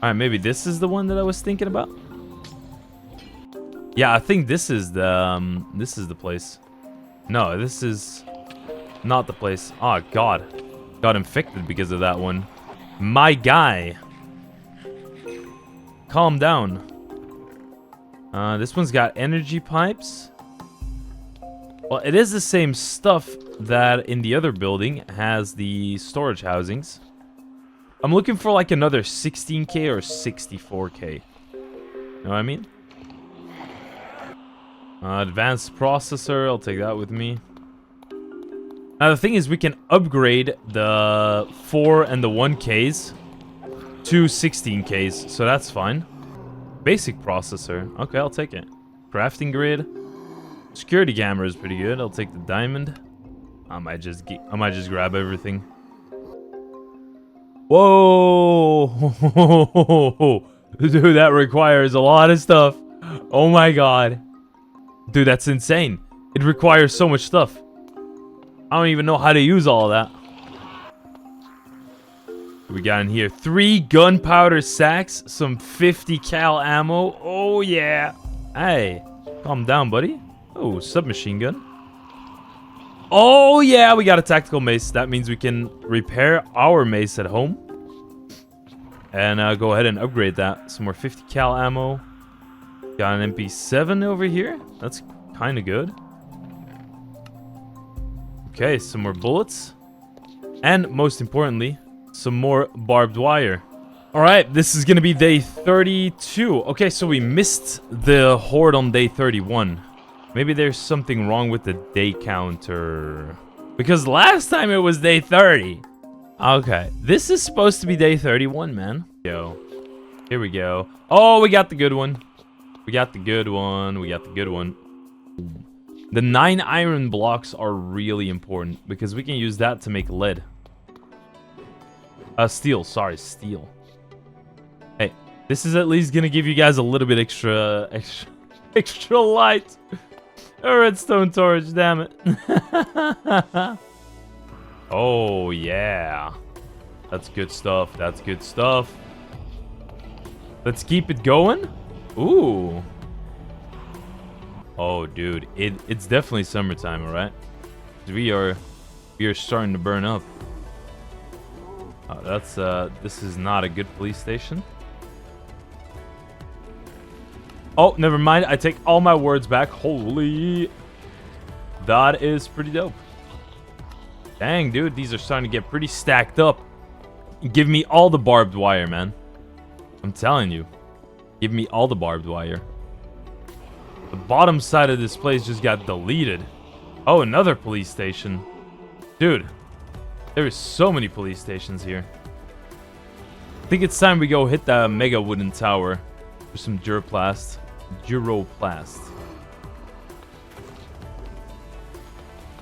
Alright, maybe this is the one that I was thinking about. Yeah, I think this is the place. No, this is not the place. Oh, God. Got infected because of that one. My guy. Calm down. This one's got energy pipes. Well, it is the same stuff that in the other building has the storage housings. I'm looking for like another 16k or 64k. You know what I mean? Advanced processor, I'll take that with me. Now the thing is, we can upgrade the 4 and the 1Ks to 16Ks, so that's fine. Basic processor, okay, I'll take it. Crafting grid, security camera is pretty good. I'll take the diamond. I might just grab everything. Whoa. Dude, that requires a lot of stuff. Oh my god. Dude, that's insane. It requires so much stuff. I don't even know how to use all of that. What we got in here? 3 gunpowder sacks, some 50 cal ammo. Oh yeah. Hey, calm down, buddy. Oh, submachine gun. Oh yeah, we got a tactical mace. That means we can repair our mace at home. And go ahead and upgrade that. Some more 50 cal ammo. Got an MP7 over here. That's kind of good. Okay, some more bullets. And most importantly, some more barbed wire. Alright, this is going to be day 32. Okay, so we missed the Horde on day 31. Maybe there's something wrong with the day counter. Because last time it was day 30. Okay, this is supposed to be day 31, man. Yo, here we go. Oh, we got the good one. We got the good one. We got the good one. The 9 iron blocks are really important because we can use that to make lead. Steel. Sorry, steel. Hey, this is at least gonna give you guys a little bit extra light. A redstone torch, damn it. Oh yeah, that's good stuff. That's good stuff. Let's keep it going. Ooh. Oh, dude, it's definitely summertime, all right? We are starting to burn up. This is not a good police station. Oh, never mind. I take all my words back. Holy, that is pretty dope. Dang, dude, these are starting to get pretty stacked up. Give me all the barbed wire, man. I'm telling you, give me all the barbed wire. The bottom side of this place just got deleted. Oh, another police station. Dude, there is so many police stations here. I think it's time we go hit the mega wooden tower for some Duroplast. Duroplast.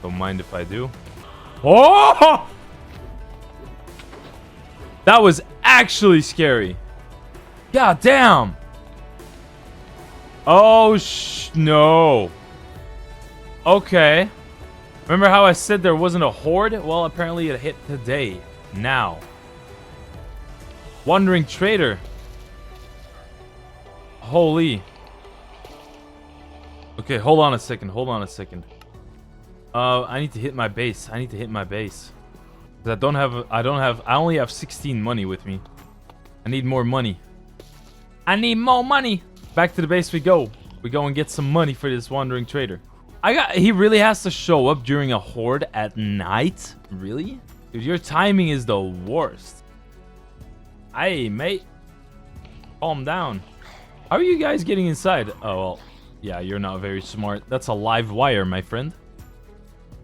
Don't mind if I do. Oh! That was actually scary. God damn. Oh, no. Okay. Remember how I said there wasn't a horde? Well, apparently it hit today. Now. Wandering trader. Holy. Okay, hold on a second. Hold on a second. I need to hit my base. I need to hit my base. 'Cause I only have 16 money with me. I need more money. I need more money. Back to the base we go. We go and get some money for this wandering trader. He really has to show up during a horde at night? Really? Dude, your timing is the worst. Hey, mate. Calm down. How are you guys getting inside? Oh, well. Yeah, you're not very smart. That's a live wire, my friend.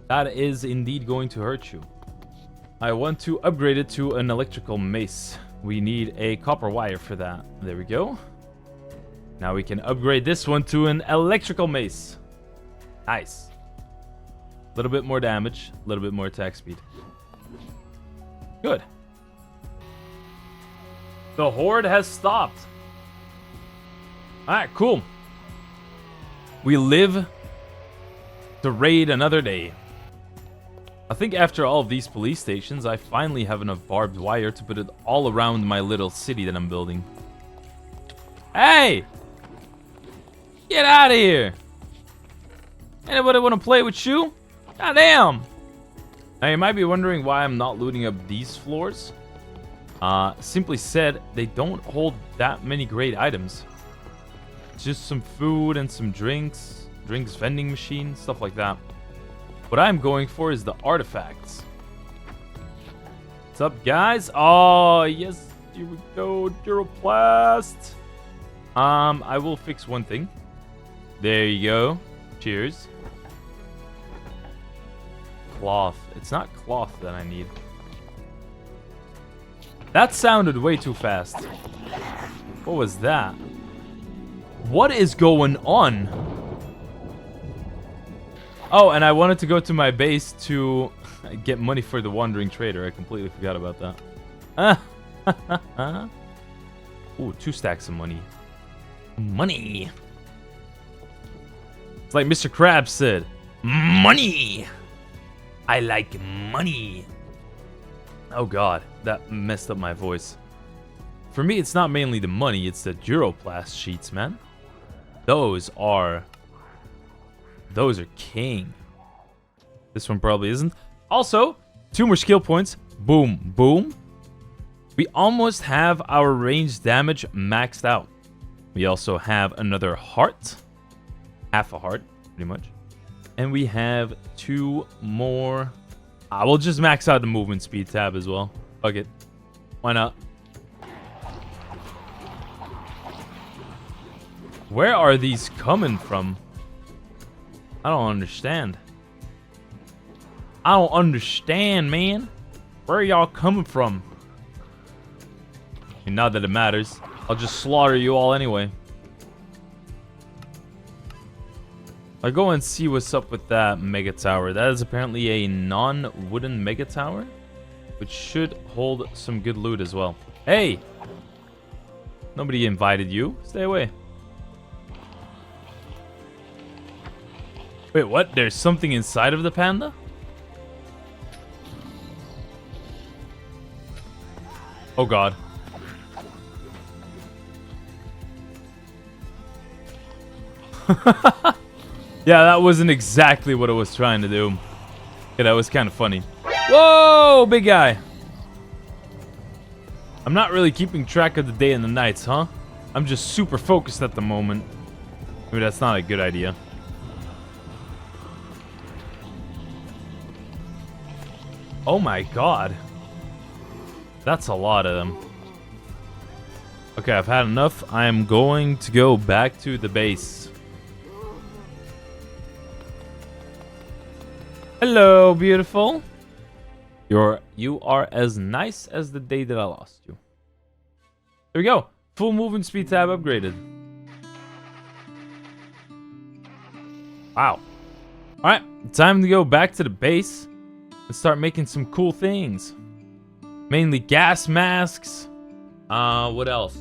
That is indeed going to hurt you. I want to upgrade it to an electrical mace. We need a copper wire for that. There we go. Now we can upgrade this one to an electrical mace. Nice. A little bit more damage, a little bit more attack speed. Good. The horde has stopped. Alright, cool. We live to raid another day. I think after all of these police stations, I finally have enough barbed wire to put it all around my little city that I'm building. Hey! Get out of here! Anybody want to play with you? Goddamn! Now you might be wondering why I'm not looting up these floors. Simply said, they don't hold that many great items. It's just some food and some drinks vending machine, stuff like that. What I'm going for is the artifacts. What's up, guys? Oh, yes, here we go, Duroplast. I will fix one thing. There you go. Cheers. Cloth. It's not cloth that I need. That sounded way too fast. What was that? What is going on? Oh, and I wanted to go to my base to get money for the wandering trader. I completely forgot about that. Ooh, 2 stacks of money. Money. It's like Mr. Krabs said. Money. I like money. Oh god, that messed up my voice. For me, it's not mainly the money, it's the Duroplast sheets, man. Those are king. This one probably isn't. Also, 2 more skill points. Boom, boom. We almost have our range damage maxed out. We also have another heart. Half a heart, pretty much. And we have 2 more. I will just max out the movement speed tab as well. Fuck it. Why not? Where are these coming from? I don't understand. I don't understand, man. Where are y'all coming from? And not that it matters. I'll just slaughter you all anyway. I'll go and see what's up with that mega tower. That is apparently a non-wooden mega tower, which should hold some good loot as well. Hey! Nobody invited you. Stay away. Wait, what? There's something inside of the panda? Oh god. Yeah, that wasn't exactly what I was trying to do. Yeah, that was kind of funny. Whoa, big guy. I'm not really keeping track of the day and the nights, huh? I'm just super focused at the moment. Maybe that's not a good idea. Oh my god. That's a lot of them. Okay, I've had enough. I am going to go back to the base. Hello, beautiful. You are as nice as the day that I lost you. There we go. Full movement speed tab upgraded. Wow. Alright, time to go back to the base and start making some cool things. Mainly gas masks. What else?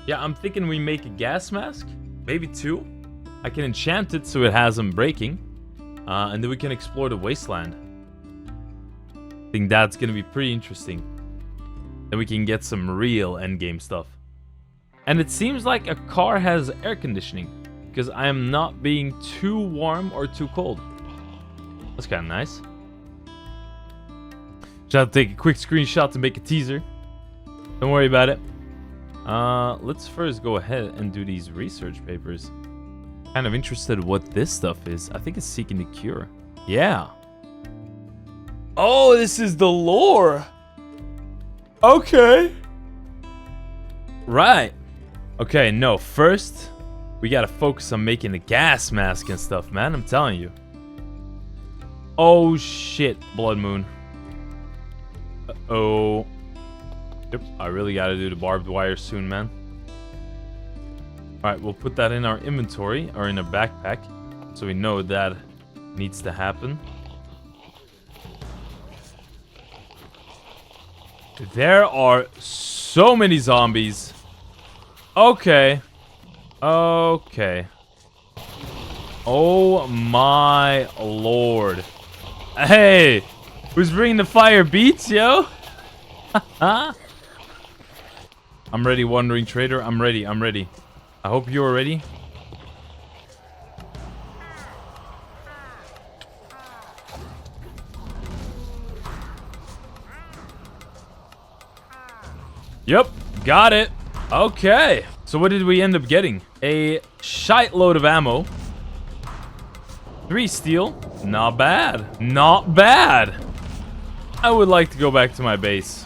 Yeah, I'm thinking we make a gas mask. Maybe 2. I can enchant it so it has them breaking. And then we can explore the Wasteland. I think that's going to be pretty interesting. Then we can get some real endgame stuff. And it seems like a car has air conditioning. Because I am not being too warm or too cold. That's kind of nice. Just have to take a quick screenshot to make a teaser. Don't worry about it. Let's first go ahead and do these research papers. Kind of interested what this stuff is. I think it's seeking the cure. Yeah. Oh, this is the lore. Okay. Right. Okay, no. First, we gotta focus on making the gas mask and stuff, man. I'm telling you. Oh, shit. Blood Moon. Uh-oh. Yep, I really gotta do the barbed wire soon, man. Alright, we'll put that in our inventory, or in our backpack, so we know that needs to happen. There are so many zombies. Okay. Okay. Oh my lord. Hey! Who's bringing the fire beats, yo? I'm ready, Wandering Trader. I'm ready. I'm ready. I hope you're ready. Yep, got it. Okay. So what did we end up getting? A shite load of ammo. 3 steel. Not bad. Not bad. I would like to go back to my base.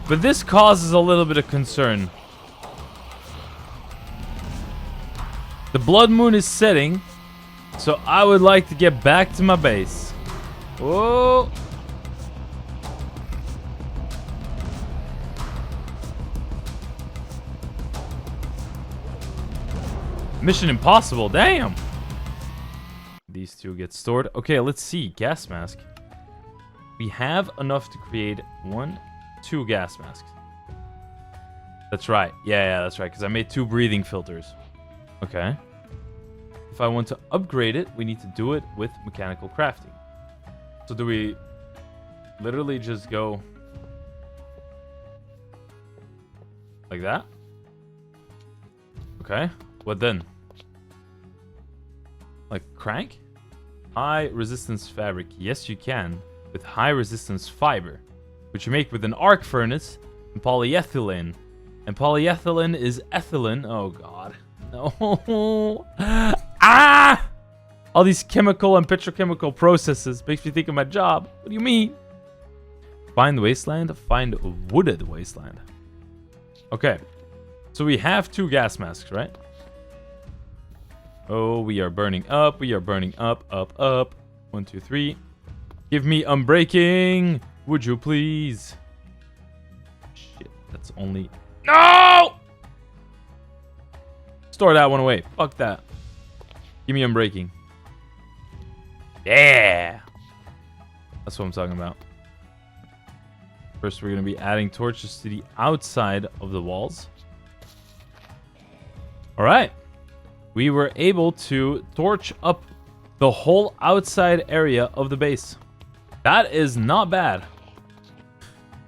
But this causes a little bit of concern. The blood moon is setting, so I would like to get back to my base. Whoa. Mission impossible, damn. These 2 get stored. Okay, let's see. Gas mask. We have enough to create 2 gas masks. That's right. Yeah, that's right. Because I made 2 breathing filters. Okay. If I want to upgrade it, we need to do it with mechanical crafting. So do we literally just go like that? Okay. What then? Like crank? High resistance fabric. Yes, you can. With high resistance fiber, which you make with an arc furnace and polyethylene. And polyethylene is ethylene. Oh god. No. Ah! All these chemical and petrochemical processes makes me think of my job. What do you mean? Find wasteland. Find wooded wasteland. Okay. So we have 2 gas masks, right? Oh, we are burning up. We are burning up, up. 1, 2, 3. Give me unbreaking. Would you please? Shit, that's only... No! Store that one away. Fuck that. Give me unbreaking. Yeah! That's what I'm talking about. First, we're going to be adding torches to the outside of the walls. Alright. We were able to torch up the whole outside area of the base. That is not bad.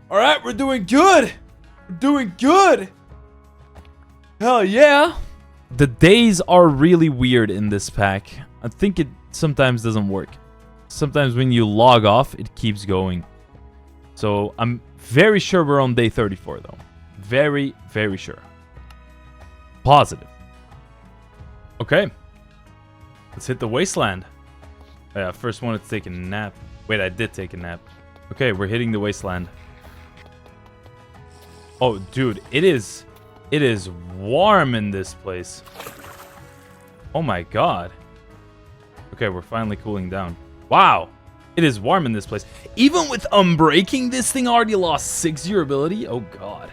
Alright, we're doing good! We're doing good! Hell yeah! The days are really weird in this pack. I think it sometimes doesn't work. Sometimes when you log off, it keeps going. So I'm very sure we're on day 34 though. Very, very sure. Positive. Okay. Let's hit the wasteland. Yeah, first wanted to take a nap. Wait, I did take a nap. Okay, we're hitting the wasteland. Oh, dude, it is warm in this place. Oh my god. Okay, we're finally cooling down. Wow. It is warm in this place. Even with unbreaking, this thing already lost 6 durability. Oh god.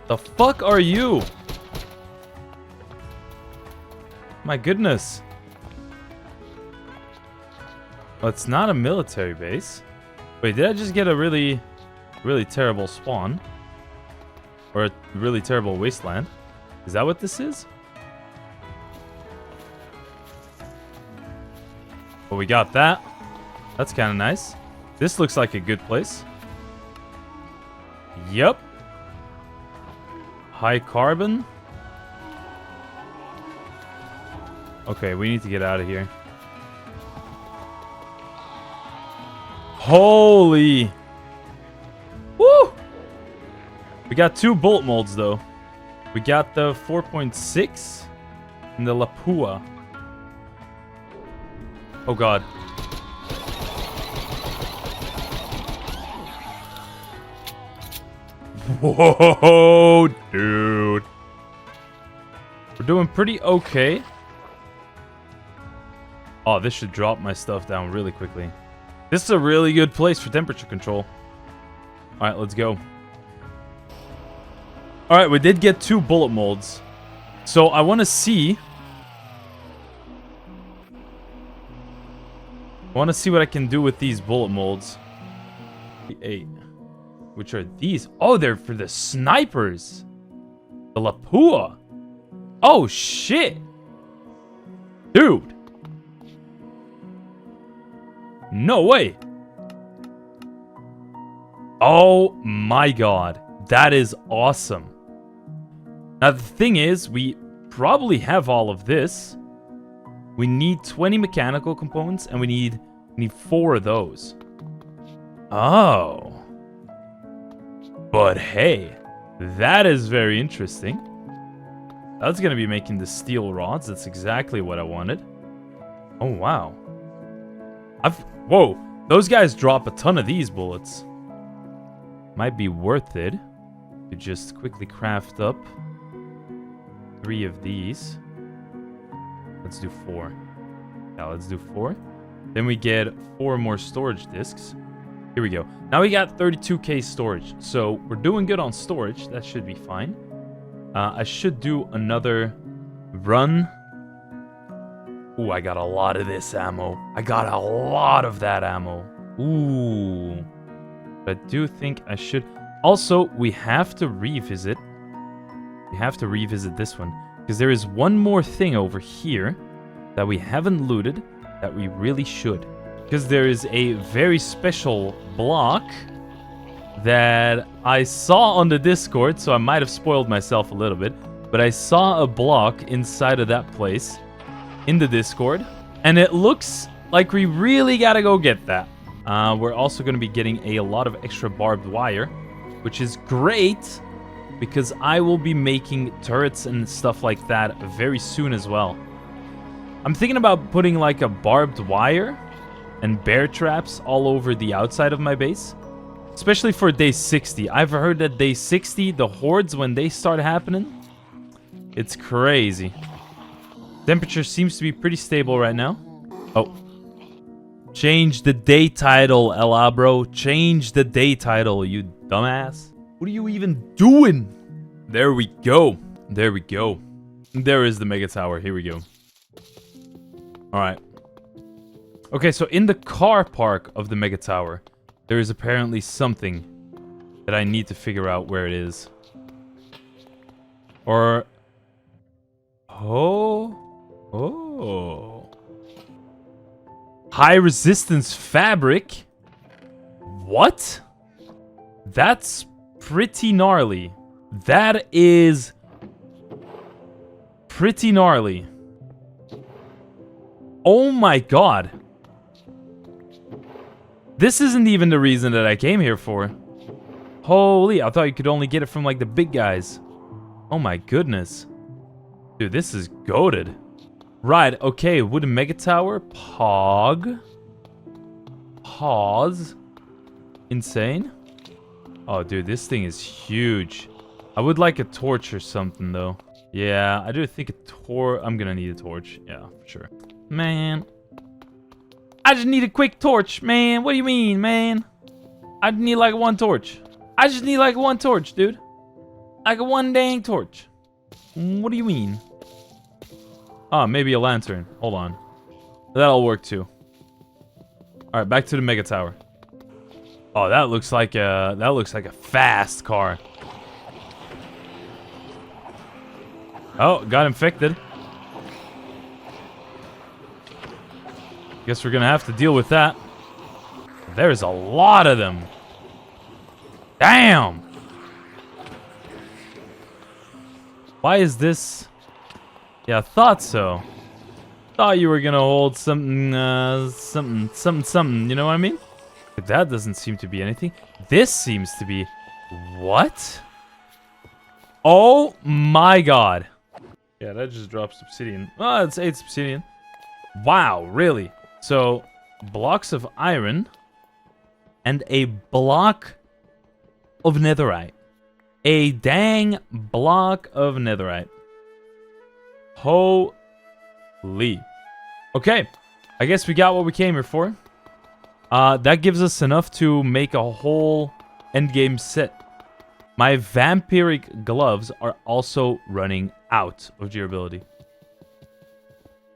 The fuck are you? My goodness. Well, it's not a military base. Wait, did I just get a really terrible spawn? Or a really terrible wasteland? Is that what this is? Well, we got that. That's kind of nice. This looks like a good place. Yep. High carbon. Okay, we need to get out of here. Holy. Woo! We got 2 bullet molds, though. We got the 4.6 and the Lapua. Oh, God. Whoa, dude. We're doing pretty okay. Oh, this should drop my stuff down really quickly. This is a really good place for temperature control. All right, let's go. All right, we did get 2 bullet molds. So I want to see... what I can do with these bullet molds. 8. Which are these? Oh, they're for the snipers. The Lapua. Oh, shit. Dude. No way. Oh my god. That is awesome. Now the thing is, we probably have all of this. We need 20 mechanical components and we need 4 of those. Oh. But hey, that is very interesting. That's going to be making the steel rods. That's exactly what I wanted. Oh wow. Whoa, those guys drop a ton of these bullets. Might be worth it to just quickly craft up 3 of these. Let's do 4. Yeah, let's do 4. Then we get 4 more storage discs. Here we go. Now we got 32k storage. So we're doing good on storage. That should be fine. I should do another run Ooh, I got a lot of this ammo. I got a lot of that ammo. Ooh. But I do think I should... Also, we have to revisit. We have to revisit this one. Because there is one more thing over here that we haven't looted that we really should. Because there is a very special block that I saw on the Discord, so I might have spoiled myself a little bit. But I saw a block inside of that place in the Discord, and it looks like we really gotta go get that. We're also going to be getting a lot of extra barbed wire, which is great because I will be making turrets and stuff like that very soon as well. I'm thinking about putting like a barbed wire and bear traps all over the outside of my base, especially for day 60. I've heard that day 60, the hordes, when they start happening, it's crazy. Temperature seems to be pretty stable right now. Oh. Change the day title, Elabro. Change the day title, you dumbass. What are you even doing? There we go. There we go. There is the Mega Tower. Here we go. Alright. Okay, so in the car park of the Mega Tower, there is apparently something that I need to figure out where it is. Or... Oh... Oh. High resistance fabric? What? That's pretty gnarly. That is pretty gnarly. Oh my god. This isn't even the reason that I came here for. Holy, I thought you could only get it from like the big guys. Oh my goodness. Dude, this is goated. Right, okay, wooden mega tower, pog. Pause. Insane. Oh, dude, this thing is huge. I would like a torch or something, though. Yeah, I do think a torch... I'm gonna need a torch. Yeah, for sure. Man. I just need a quick torch, man. What do you mean, man? I need like one torch. I just need like one torch, dude. Like a one dang torch. What do you mean? Oh, maybe a lantern. Hold on. That'll work too. Alright, back to the Mega Tower. Oh, that looks like a fast car. Oh, got infected. Guess we're gonna have to deal with that. There's a lot of them. Damn! Why is this... Yeah, I thought so. Thought you were gonna hold something, something, you know what I mean? But that doesn't seem to be anything. This seems to be... What? Oh my god. Yeah, that just drops obsidian. Oh, it's 8 obsidian. Wow, really? So, blocks of iron and a block of netherite. A dang block of netherite. Holy. Okay, I guess we got what we came here for. That gives us enough to make a whole endgame set. My vampiric gloves are also running out of durability.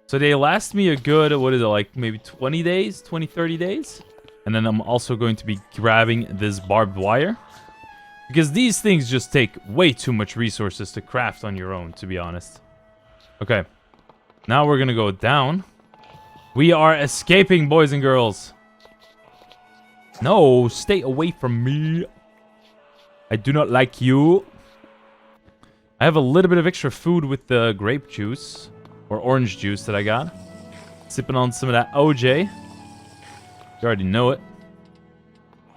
So they last me a good, what is it, like maybe 20 days? 20, 30 days? And then I'm also going to be grabbing this barbed wire. Because these things just take way too much resources to craft on your own, to be honest. Okay. Now we're gonna go down. We are escaping, boys and girls. No, stay away from me. I do not like you. I have a little bit of extra food with the grape juice. Or orange juice that I got. Sipping on some of that OJ. You already know it.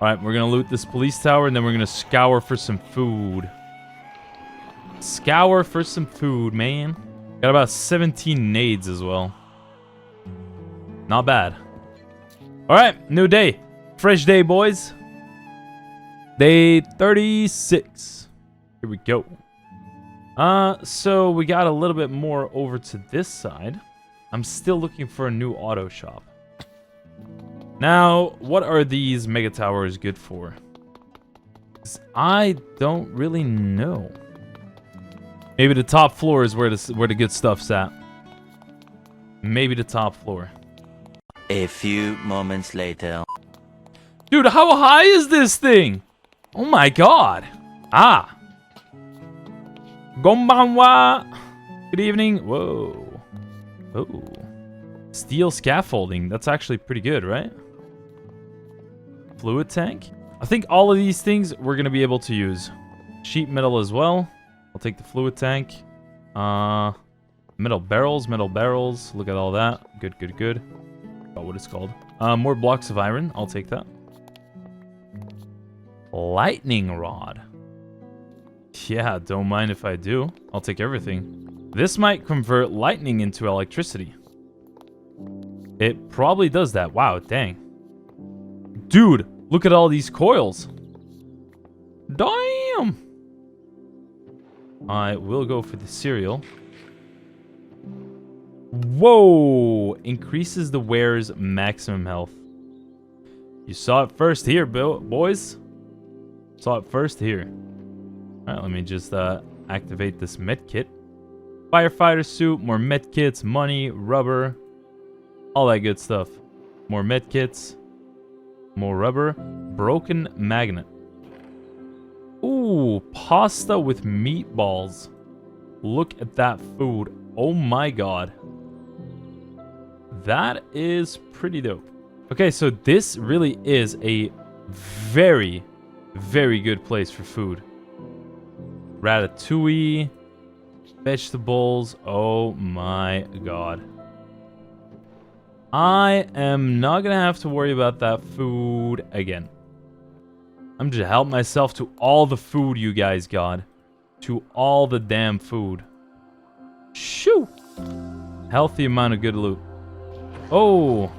Alright, we're gonna loot this police tower and then we're gonna scour for some food. Scour for some food, man. Got about 17 nades as well. Not bad. Alright, new day. Fresh day, boys. Day 36. Here we go. So we got a little bit more over to this side. I'm still looking for a new auto shop. Now, what are these mega towers good for? 'Cause I don't really know. Maybe the top floor is where the good stuff's at. Maybe the top floor. A few moments later. Dude, how high is this thing? Oh my god. Ah. Gombanwa. Good evening. Whoa. Oh. Steel scaffolding. That's actually pretty good, right? Fluid tank. I think all of these things we're going to be able to use. Sheet metal as well. I'll take the fluid tank. Metal barrels. Look at all that. Good. Forgot what it's called. More blocks of iron. I'll take that. Lightning rod. Yeah, don't mind if I do. I'll take everything. This might convert lightning into electricity. It probably does that. Wow, dang. Dude, look at all these coils. Damn. I will go for the cereal. Whoa! Increases the wearer's maximum health. You saw it first here, boys. Saw it first here. Alright, let me just activate this med kit. Firefighter suit, more med kits, money, rubber, all that good stuff. More med kits, more rubber, broken magnet. Ooh, pasta with meatballs. Look at that food. Oh my god. That is pretty dope. Okay, so this really is a very, very good place for food. Ratatouille, vegetables. Oh my god. I am not gonna have to worry about that food again. I'm just help myself to all the food you guys got. To all the damn food. Shoo! Healthy amount of good loot. Oh,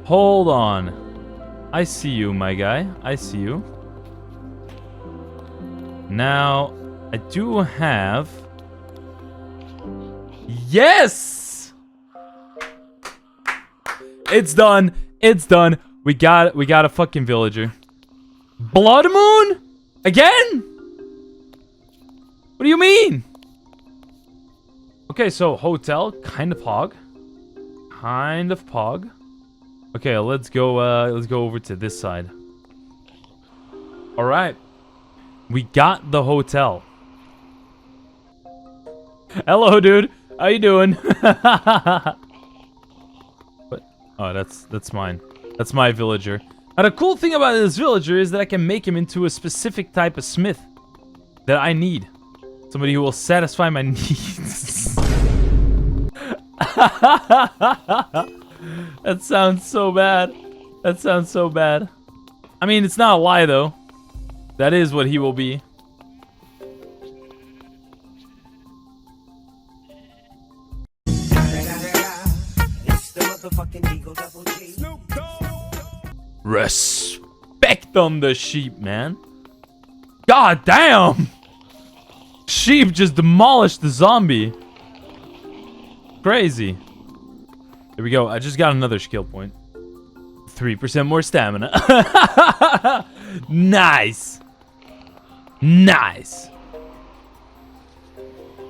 hold on. I see you, my guy. I see you. Now, I do have... Yes! It's done. It's done. We got a fucking villager. Blood Moon? Again? What do you mean? Okay, so hotel, kind of pog. Kind of pog. Okay, let's go over to this side. All right. We got the hotel. Hello, dude. How you doing? What? Oh, that's mine. That's my villager. Now, the cool thing about this villager is that I can make him into a specific type of smith that I need. Somebody who will satisfy my needs. That sounds so bad. That sounds so bad. I mean, it's not a lie, though. That is what he will be. Respect on the sheep, man. God damn! Sheep just demolished the zombie. Crazy. There we go. I just got another skill point. 3% more stamina. Nice. Nice.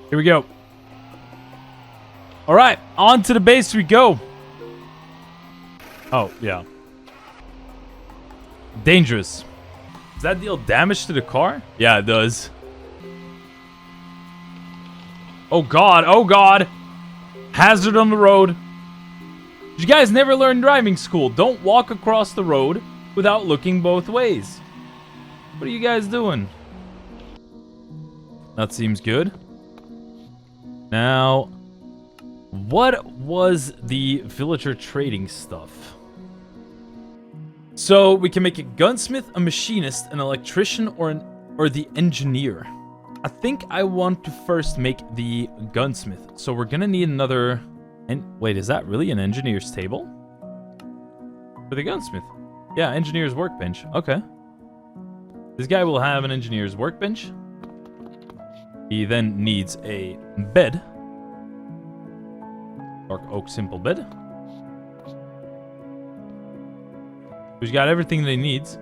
Here we go. All right, on to the base we go. Oh, yeah. Dangerous. Does that deal damage to the car? Yeah, it does. Oh god, oh god. Hazard on the road. You guys never learned driving school. Don't walk across the road without looking both ways. What are you guys doing? That seems good. Now, what was the villager trading stuff? So we can make a gunsmith, a machinist, an electrician, or the engineer. I think I want to first make the gunsmith. So we're gonna need another. And wait, is that really an engineer's table for the gunsmith? Yeah, engineer's workbench. Okay. This guy will have an engineer's workbench. He then needs a bed. Dark oak simple bed. He's got everything that he needs.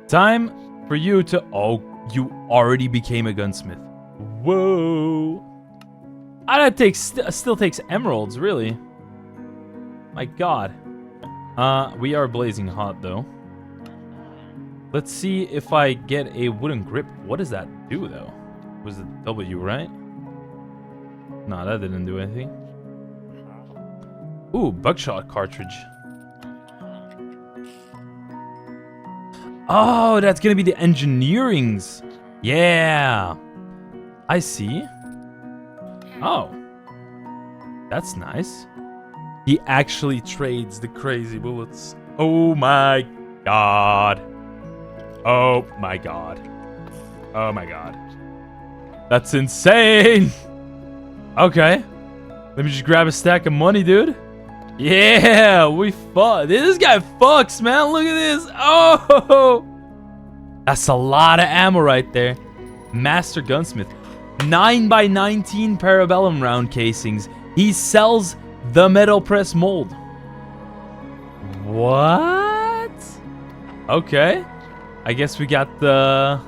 Time for you to... Oh, you already became a gunsmith. Whoa. Ah, that still takes emeralds, really. My god. We are blazing hot though. Let's see if I get a wooden grip. What does that do though? Was it W, right? No, that didn't do anything. Ooh, buckshot cartridge. Oh, that's gonna be the engineering's. Yeah. I see. Oh. That's nice. He actually trades the crazy bullets. Oh my god. Oh my god. Oh my god. That's insane. Okay. Let me just grab a stack of money, dude. Yeah, we fuck. This guy fucks, man. Look at this. Oh. That's a lot of ammo right there. Master Gunsmith. 9x19 Parabellum round casings. He sells the metal press mold. What? Okay. I guess we got the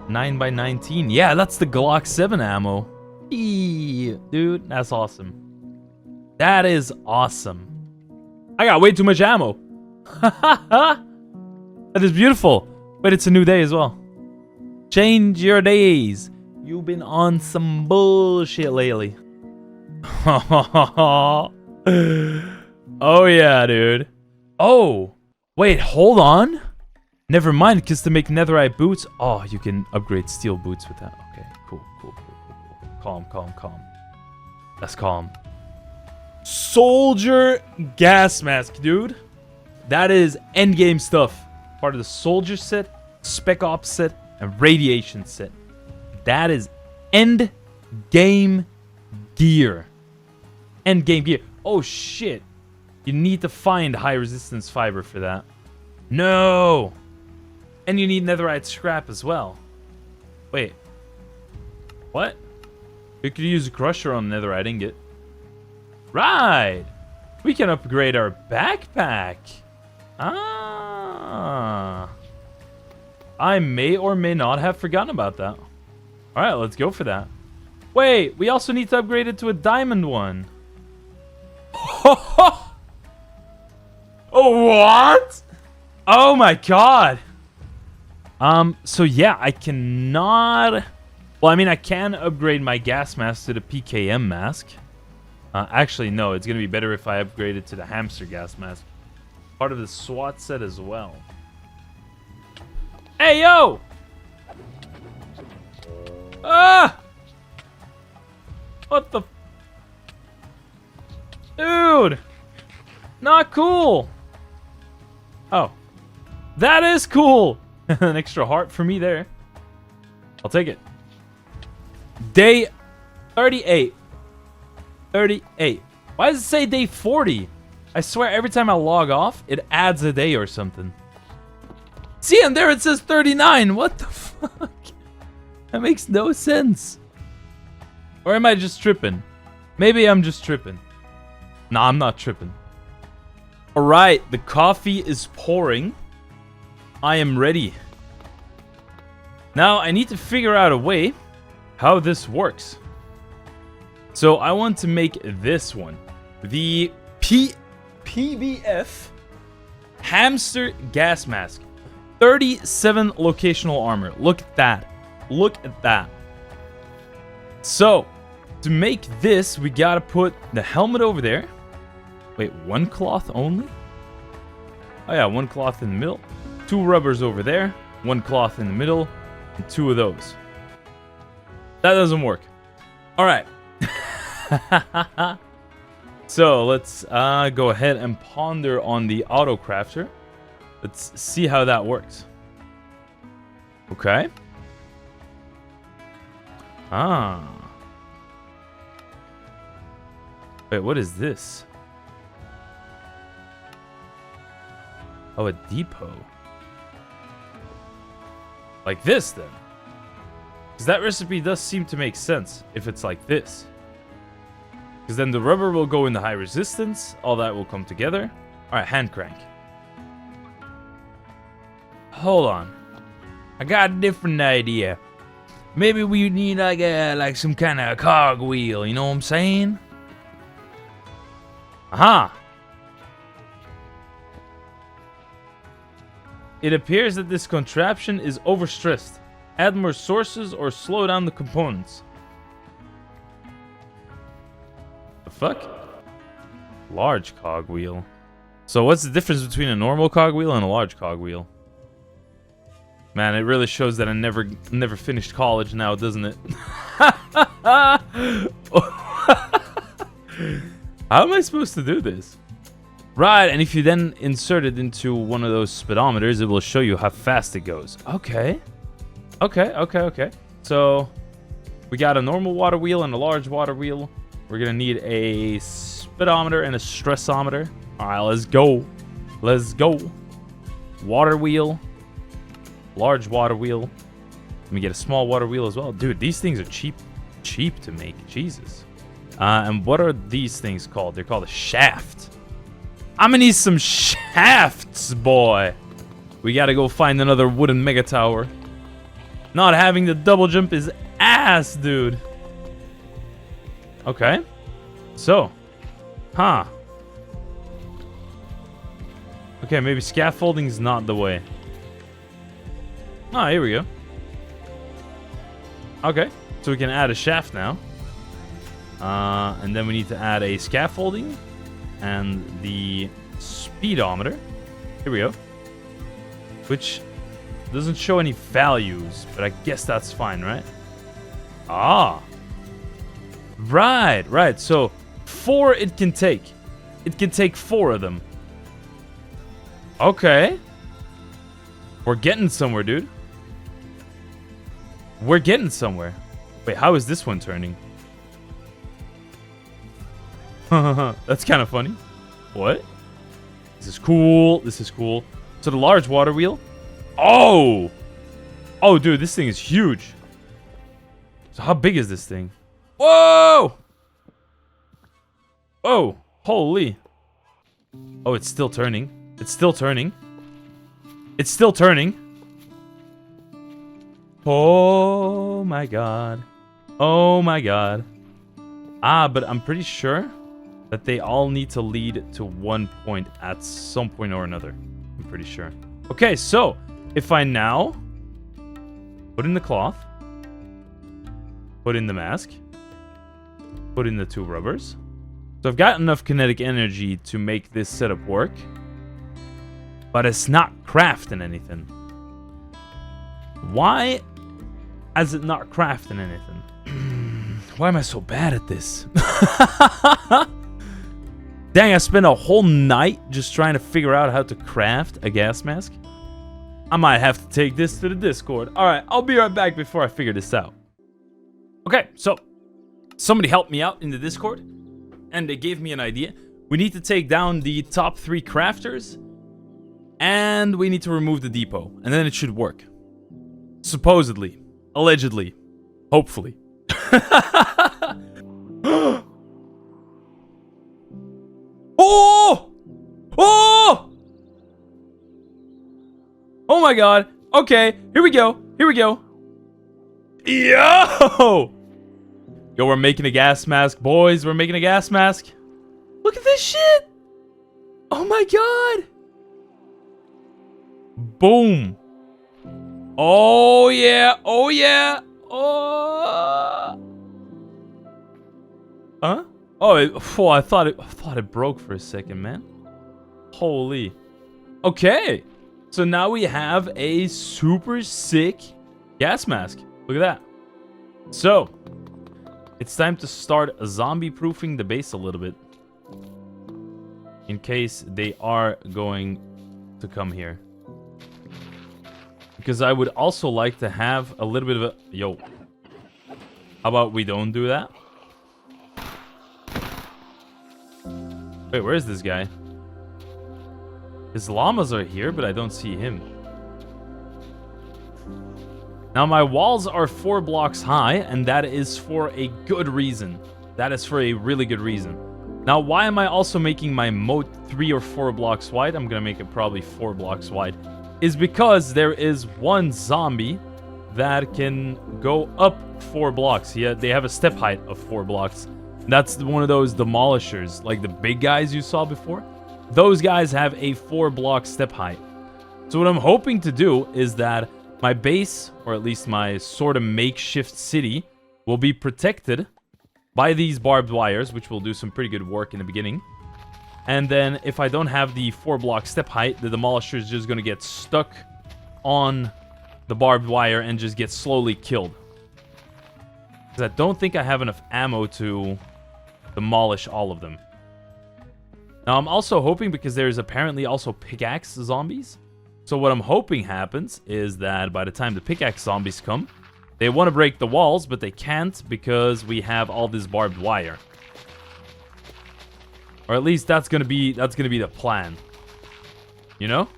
9x19. Yeah, that's the Glock 7 ammo. Eee, dude, that's awesome. That is awesome. I got way too much ammo. That is beautiful. But it's a new day as well. Change your days. You've been on some bullshit lately. Oh yeah, dude. Oh, wait, hold on. Never mind, because to make netherite boots, oh, you can upgrade steel boots with that. Okay, cool. Calm. That's calm. Soldier gas mask, dude. That is endgame stuff. Part of the soldier set, spec ops set, and radiation set. That is end game gear. End game gear. Oh shit. You need to find high resistance fiber for that. No. And you need netherite scrap as well. Wait. What? We could use a crusher on netherite ingot. Right. We can upgrade our backpack. Ah. I may or may not have forgotten about that. Alright, let's go for that. Wait, we also need to upgrade it to a diamond one. Oh, what? Oh my god. So yeah, I cannot... Well, I mean, I can upgrade my gas mask to the PKM mask. Actually, no, it's going to be better if I upgrade it to the hamster gas mask. Part of the SWAT set as well. Hey, yo! Ah! What the... Dude! Not cool! Oh. That is cool! An extra heart for me there. I'll take it. Day 38. 38. Why does it say day 40? I swear every time I log off, it adds a day or something. See, and there it says 39. What the fuck? That makes no sense. Or am I just tripping? Maybe I'm just tripping. Nah, I'm not tripping. Alright, the coffee is pouring. I am ready. Now, I need to figure out a way how this works. So, I want to make this one. The PBF Hamster Gas Mask. 37 locational armor. Look at that. Look at that. So, to make this, we gotta put the helmet over there. Wait, one cloth only? Oh yeah, one cloth in the middle. Two rubbers over there. One cloth in the middle. And two of those. That doesn't work. Alright. So, let's go ahead and ponder on the auto crafter. Let's see how that works. Okay. Ah. Wait, what is this? Oh, a depot. Like this, then. Because that recipe does seem to make sense if it's like this. Because then the rubber will go in the high resistance. All that will come together. Alright, hand crank. Hold on. I got a different idea. Maybe we need like some kind of cogwheel, you know what I'm saying? Aha! It appears that this contraption is overstressed. Add more sources or slow down the components. The fuck? Large cogwheel. So what's the difference between a normal cogwheel and a large cogwheel? Man, it really shows that I never finished college now, doesn't it? How am I supposed to do this? Right, and if you then insert it into one of those speedometers, it will show you how fast it goes. Okay. Okay. So, we got a normal water wheel and a large water wheel. We're gonna need a speedometer and a stressometer. Alright, let's go. Let's go. Water wheel. Large water wheel. Let me get a small water wheel as well. Dude, these things are cheap to make. Jesus. And what are these things called? They're called a shaft. I'm gonna need some shafts, boy. We gotta go find another wooden mega tower. Not having the double jump is ass, dude. Okay. So. Huh. Okay, maybe scaffolding's not the way. Ah, here we go. Okay. So we can add a shaft now. And then we need to add a scaffolding. And the speedometer. Here we go. Which doesn't show any values, but I guess that's fine, right? Ah. Right. So 4 it can take. It can take 4 of them. Okay. We're getting somewhere, dude. We're getting somewhere. Wait, how is this one turning? That's kind of funny. What? This is cool. So the large water wheel. Oh, dude, this thing is huge. So how big is this thing? Whoa! Oh, holy. Oh, it's still turning. Oh my god. Ah, but I'm pretty sure that they all need to lead to one point at some point or another. I'm pretty sure. Okay, so if I now put in the cloth, put in the mask, put in the 2 rubbers. So I've got enough kinetic energy to make this setup work, but it's not crafting anything. Why is it not crafting anything? Why am I so bad at this? Dang, I spent a whole night just trying to figure out how to craft a gas mask. I might have to take this to the Discord. Alright, I'll be right back before I figure this out. Okay, so somebody helped me out in the Discord, and they gave me an idea. We need to take down the top 3 crafters, and we need to remove the depot, and then it should work. Supposedly. Allegedly. Hopefully. Oh! Oh! Oh my god. Okay, here we go. Yo! Yo, we're making a gas mask, boys. We're making a gas mask. Look at this shit. Oh my god. Boom. Oh yeah. Oh. Huh? Oh, I thought it broke for a second, man. Holy. Okay. So now we have a super sick gas mask. Look at that. So, it's time to start zombie-proofing the base a little bit. In case they are going to come here. Because I would also like to have a little bit of a... Yo. How about we don't do that? Wait, where is this guy? His llamas are here, but I don't see him. Now, my walls are 4 blocks high, and that is for a good reason. That is for a really good reason. Now, why am I also making my moat 3 or 4 blocks wide? I'm gonna make it probably 4 blocks wide. Is because there is one zombie that can go up 4 blocks. Yeah, they have a step height of 4 blocks. That's one of those demolishers, like the big guys you saw before. Those guys have a 4 block step height. So what I'm hoping to do is that my base, or at least my sort of makeshift city, will be protected by these barbed wires, which will do some pretty good work in the beginning. And then if I don't have the 4-block step height, the demolisher is just going to get stuck on the barbed wire and just get slowly killed. Because I don't think I have enough ammo to demolish all of them. Now I'm also hoping, because there's apparently also pickaxe zombies. So what I'm hoping happens is that by the time the pickaxe zombies come, they want to break the walls, but they can't because we have all this barbed wire. Or at least that's gonna be the plan. You know?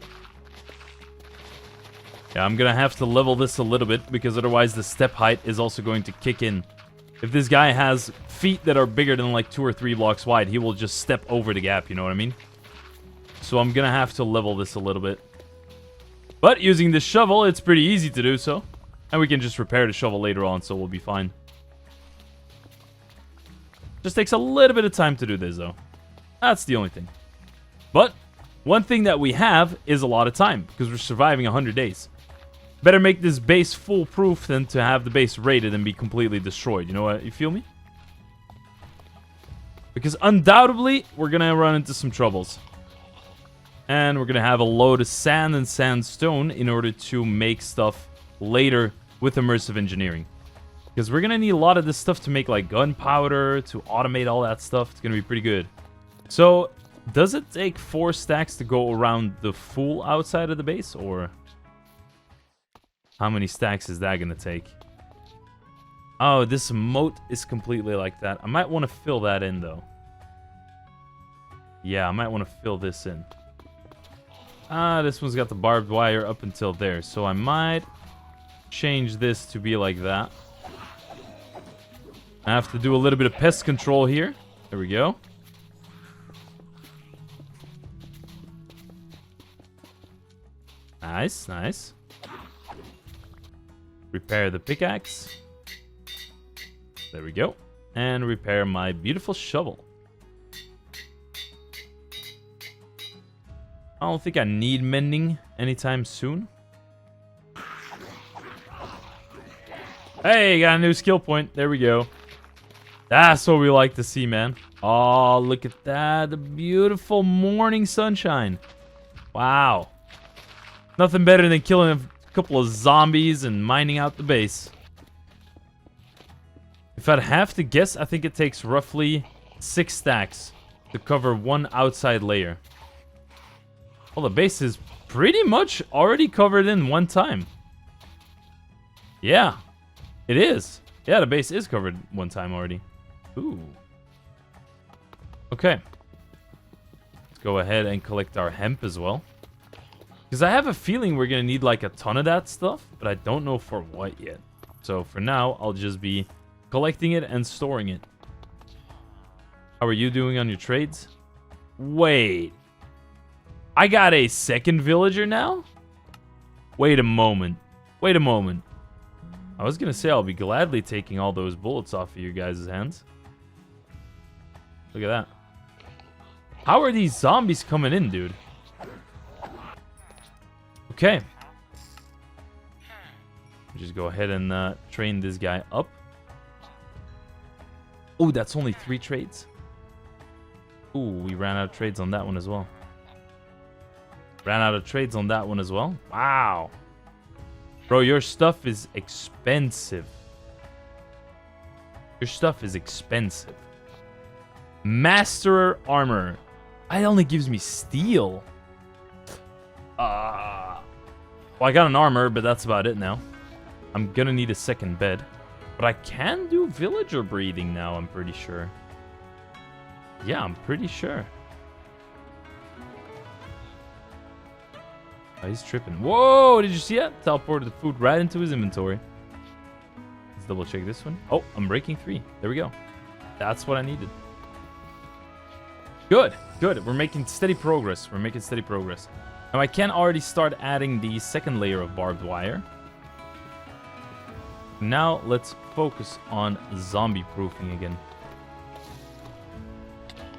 Yeah, I'm gonna have to level this a little bit because otherwise the step height is also going to kick in. If this guy has feet that are bigger than like 2 or 3 blocks wide, he will just step over the gap, you know what I mean? So I'm gonna have to level this a little bit. But using this shovel, it's pretty easy to do so. And we can just repair the shovel later on, so we'll be fine. Just takes a little bit of time to do this, though. That's the only thing. But one thing that we have is a lot of time, because we're surviving 100 days. Better make this base foolproof than to have the base raided and be completely destroyed. You know what? You feel me? Because undoubtedly, we're going to run into some troubles. And we're going to have a load of sand and sandstone in order to make stuff later with immersive engineering. Because we're going to need a lot of this stuff to make like gunpowder, to automate all that stuff. It's going to be pretty good. So, does it take 4 stacks to go around the full outside of the base? Or how many stacks is that going to take? Oh, this moat is completely like that. I might want to fill that in though. Yeah, I might want to fill this in. This one's got the barbed wire up until there. So I might change this to be like that. I have to do a little bit of pest control here. There we go. Nice, nice. Repair the pickaxe. There we go. And repair my beautiful shovel. I don't think I need mending anytime soon. Hey, got a new skill point. There we go. That's what we like to see, man. Oh, look at that. The beautiful morning sunshine. Wow. Nothing better than killing a couple of zombies and mining out the base. If I'd have to guess, I think it takes roughly 6 stacks to cover one outside layer. Well, the base is pretty much already covered in one time. Yeah, it is. Yeah, the base is covered one time already. Ooh. Okay. Let's go ahead and collect our hemp as well. Because I have a feeling we're going to need like a ton of that stuff, but I don't know for what yet. So for now, I'll just be collecting it and storing it. How are you doing on your trades? Wait. I got a second villager now? Wait a moment. Wait a moment. I was going to say I'll be gladly taking all those bullets off of you guys' hands. Look at that. How are these zombies coming in, dude? Okay. Just go ahead and train this guy up. Oh, that's only 3 trades. Ooh, we ran out of trades on that one as well. Ran out of trades on that one as well. Wow. Bro, your stuff is expensive. Your stuff is expensive. Master armor. It only gives me steel. Well, I got an armor, but that's about it now. I'm gonna need a second bed. But I can do villager breeding now, I'm pretty sure. Yeah, I'm pretty sure. Oh, he's tripping. Whoa, did you see that? Teleported the food right into his inventory. Let's double check this one. Oh, I'm breaking 3. There we go. That's what I needed. Good, good. We're making steady progress. We're making steady progress. Now, I can already start adding the second layer of barbed wire. Now, let's focus on zombie proofing again.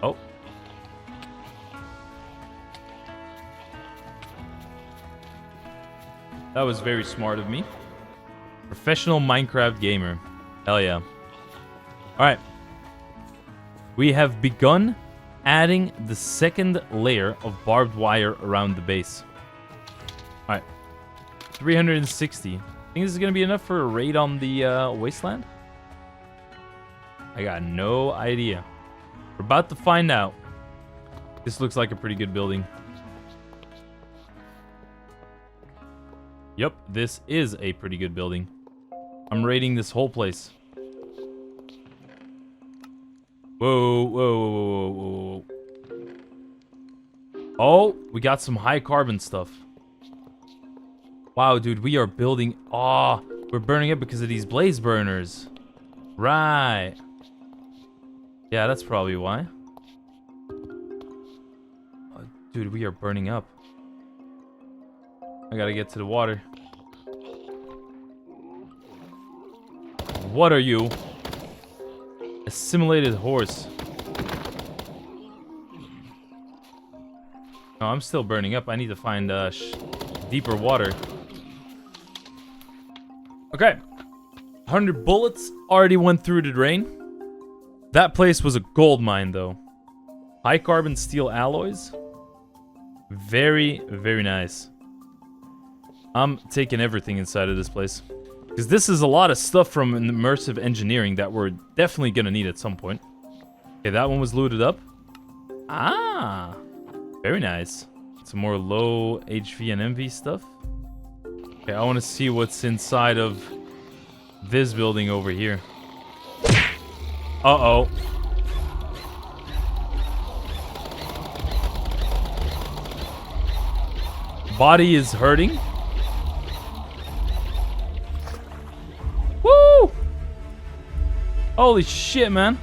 Oh. That was very smart of me. Professional Minecraft gamer. Hell yeah. Alright. We have begun adding the second layer of barbed wire around the base. Alright. 360. Think this is going to be enough for a raid on the Wasteland? I got no idea. We're about to find out. This looks like a pretty good building. Yep, this is a pretty good building. I'm raiding this whole place. Whoa, whoa, whoa, whoa, whoa. Oh, we got some high carbon stuff. Wow, dude, we are building... Oh, we're burning up because of these blaze burners. Right. Yeah, that's probably why. Oh, dude, we are burning up. I gotta get to the water. What are you? A simulated horse. No, I'm still burning up. I need to find deeper water. Okay. 100 bullets already went through the drain. That place was a gold mine, though. High carbon steel alloys. Very, very nice. I'm taking everything inside of this place. Because this is a lot of stuff from immersive engineering that we're definitely going to need at some point. Okay, that one was looted up. Ah, very nice. Some more low HV and MV stuff. Okay, I want to see what's inside of this building over here. Uh-oh. Body is hurting. Woo! Holy shit, man.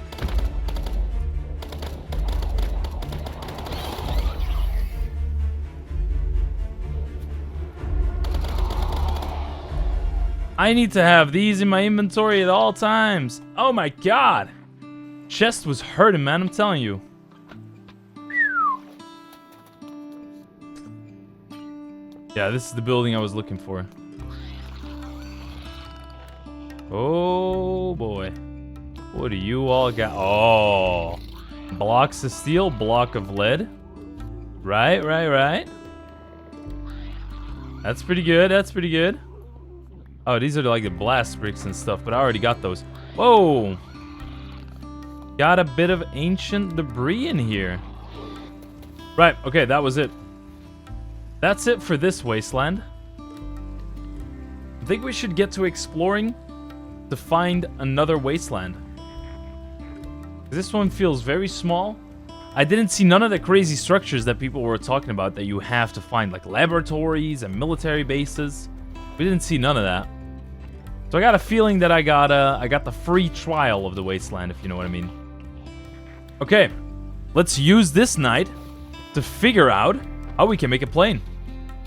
I need to have these in my inventory at all times. Oh my god. Chest was hurting, man, I'm telling you. Yeah, this is the building I was looking for. Oh boy. What do you all got? Oh. Blocks of steel, block of lead. Right, right, right. That's pretty good, that's pretty good. Oh, these are like the blast bricks and stuff, but I already got those. Whoa. Got a bit of ancient debris in here. Right, okay, that was it. That's it for this wasteland. I think we should get to exploring to find another wasteland. This one feels very small. I didn't see none of the crazy structures that people were talking about that you have to find, like laboratories and military bases. We didn't see none of that. So I got a feeling that I got the free trial of the wasteland, if you know what I mean. Okay, let's use this night to figure out how we can make a plane.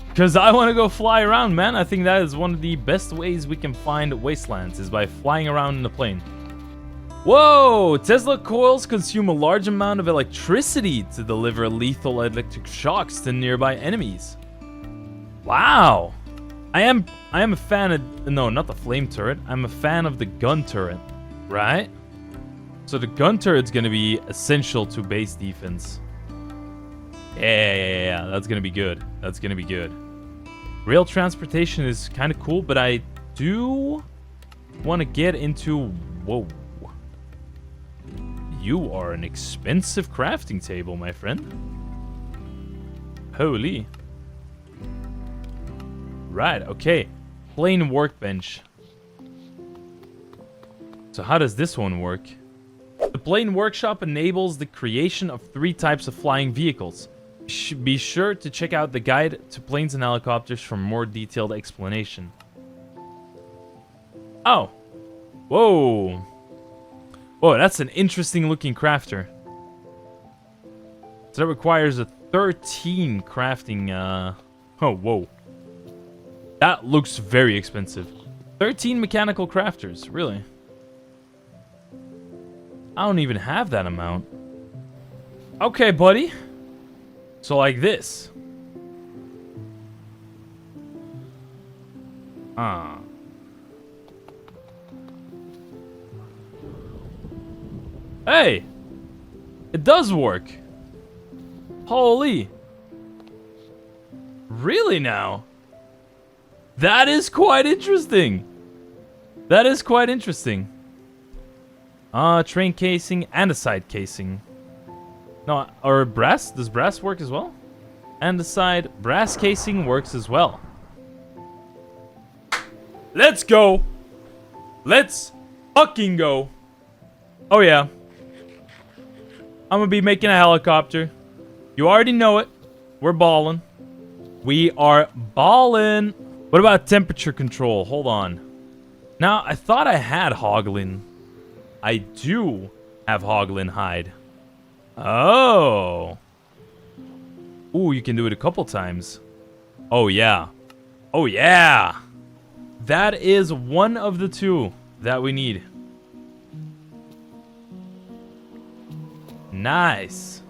Because I want to go fly around, man. I think that is one of the best ways we can find wastelands, is by flying around in a plane. Whoa! Tesla coils consume a large amount of electricity to deliver lethal electric shocks to nearby enemies. Wow! I am a fan of... No, not the flame turret. I'm a fan of the gun turret. Right? So the gun turret's going to be essential to base defense. Yeah, that's going to be good. That's going to be good. Rail transportation is kind of cool, but I do want to get into... Whoa. You are an expensive crafting table, my friend. Holy. Right, okay. Plain workbench. So how does this one work? The Plane Workshop enables the creation of 3 types of flying vehicles. Be sure to check out the guide to planes and helicopters for more detailed explanation. Oh. Whoa. Whoa, that's an interesting looking crafter. So that requires a 13 crafting, Oh, whoa. That looks very expensive. 13 mechanical crafters, really? I don't even have that amount. Okay, buddy. So like this. Hey! It does work. Holy. Really now? That is quite interesting. That is quite interesting. Train casing and a side casing. No, or brass? Does brass work as well? And the side brass casing works as well. Let's go. Let's fucking go. Oh yeah. I'm gonna be making a helicopter. You already know it. We're balling. We are balling. What about temperature control? Hold on. Now, I thought I had Hoglin. I do have Hoglin hide. Oh. Ooh, you can do it a couple times. Oh, yeah. Oh, yeah. That is one of the two that we need. Nice.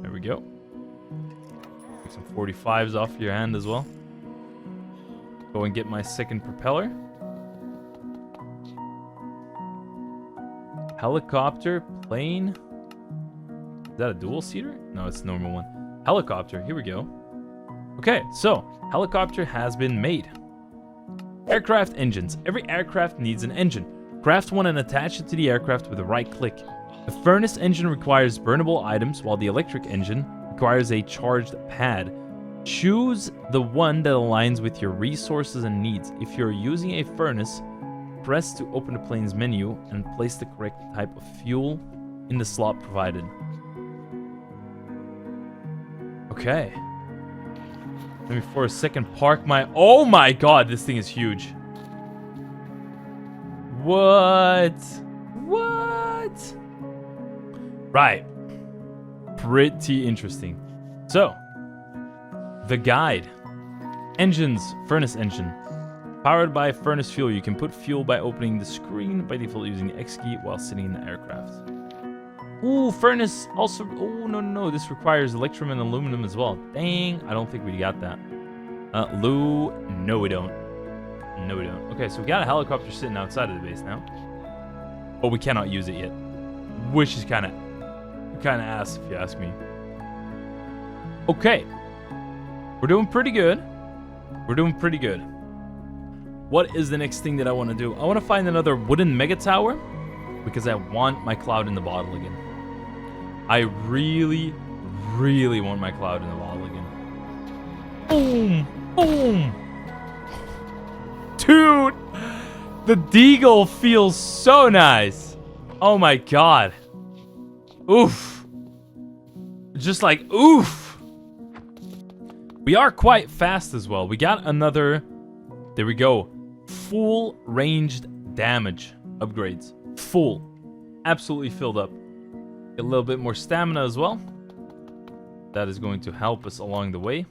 There we go. Take some 45s off your hand as well. Go and get my second propeller. Helicopter, plane. Is that a dual seater? No, it's a normal one. Helicopter, here we go. Okay, so helicopter has been made. Aircraft engines. Every aircraft needs an engine. Craft one and attach it to the aircraft with a right click. The furnace engine requires burnable items, while the electric engine requires a charged pad. Choose the one that aligns with your resources and needs. If you're using a furnace, press to open the plane's menu and place the correct type of fuel in the slot provided. Okay. Let me for a second park my... Oh my god, this thing is huge. What? What? Right. Pretty interesting. So, the guide. Engines. Furnace engine. Powered by furnace fuel. You can put fuel by opening the screen by default using the X key while sitting in the aircraft. Ooh, furnace also... Oh, no. This requires electrum and aluminum as well. Dang. I don't think we got that. No, we don't. No, we don't. Okay, so we got a helicopter sitting outside of the base now. But we cannot use it yet. Which is kind of ass, if you ask me. Okay. We're doing pretty good. We're doing pretty good. What is the next thing that I want to do? I want to find another wooden mega tower. Because I want my cloud in the bottle again. I really, really want my cloud in the bottle again. Boom! Boom! Dude! The deagle feels so nice. Oh my god. Oof. Just like, oof. We are quite fast as well. We got another... There we go. Full ranged damage upgrades. Full. Absolutely filled up. Get a little bit more stamina as well. That is going to help us along the way.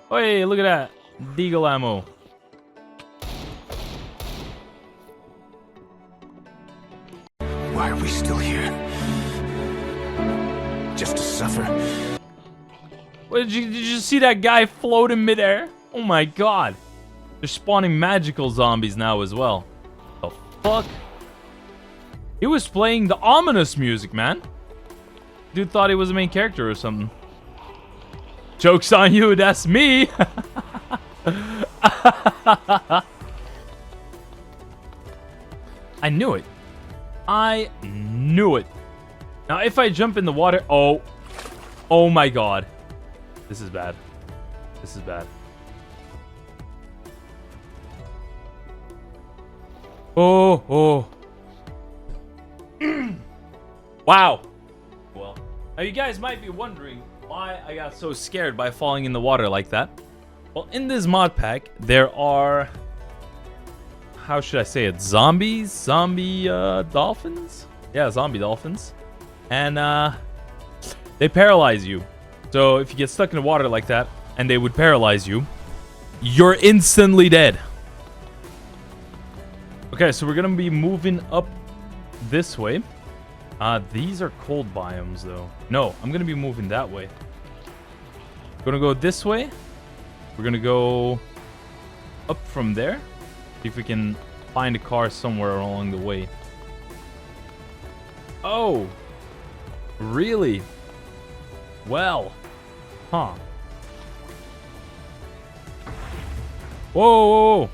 Oh, hey, look at that. Deagle ammo. Why are we still here? Just to suffer? What, did you see that guy float in midair? Oh my god. They're spawning magical zombies now as well. The fuck? He was playing the ominous music, man. Dude thought he was the main character or something. Joke's on you, that's me. I knew it. I knew it. Now, if I jump in the water... Oh my god. This is bad. This is bad. Oh. Wow. Well, now you guys might be wondering why I got so scared by falling in the water like that. Well, in this mod pack, there are... How should I say it? Zombies? Zombie dolphins? Yeah, zombie dolphins. And they paralyze you. So if you get stuck in the water like that, and they would paralyze you, you're instantly dead. Okay, so we're gonna be moving up this way. These are cold biomes, though. No, I'm gonna be moving that way. Gonna go this way. We're gonna go up from there. See if we can find a car somewhere along the way. Oh, really? Well, huh. Whoa, whoa, whoa.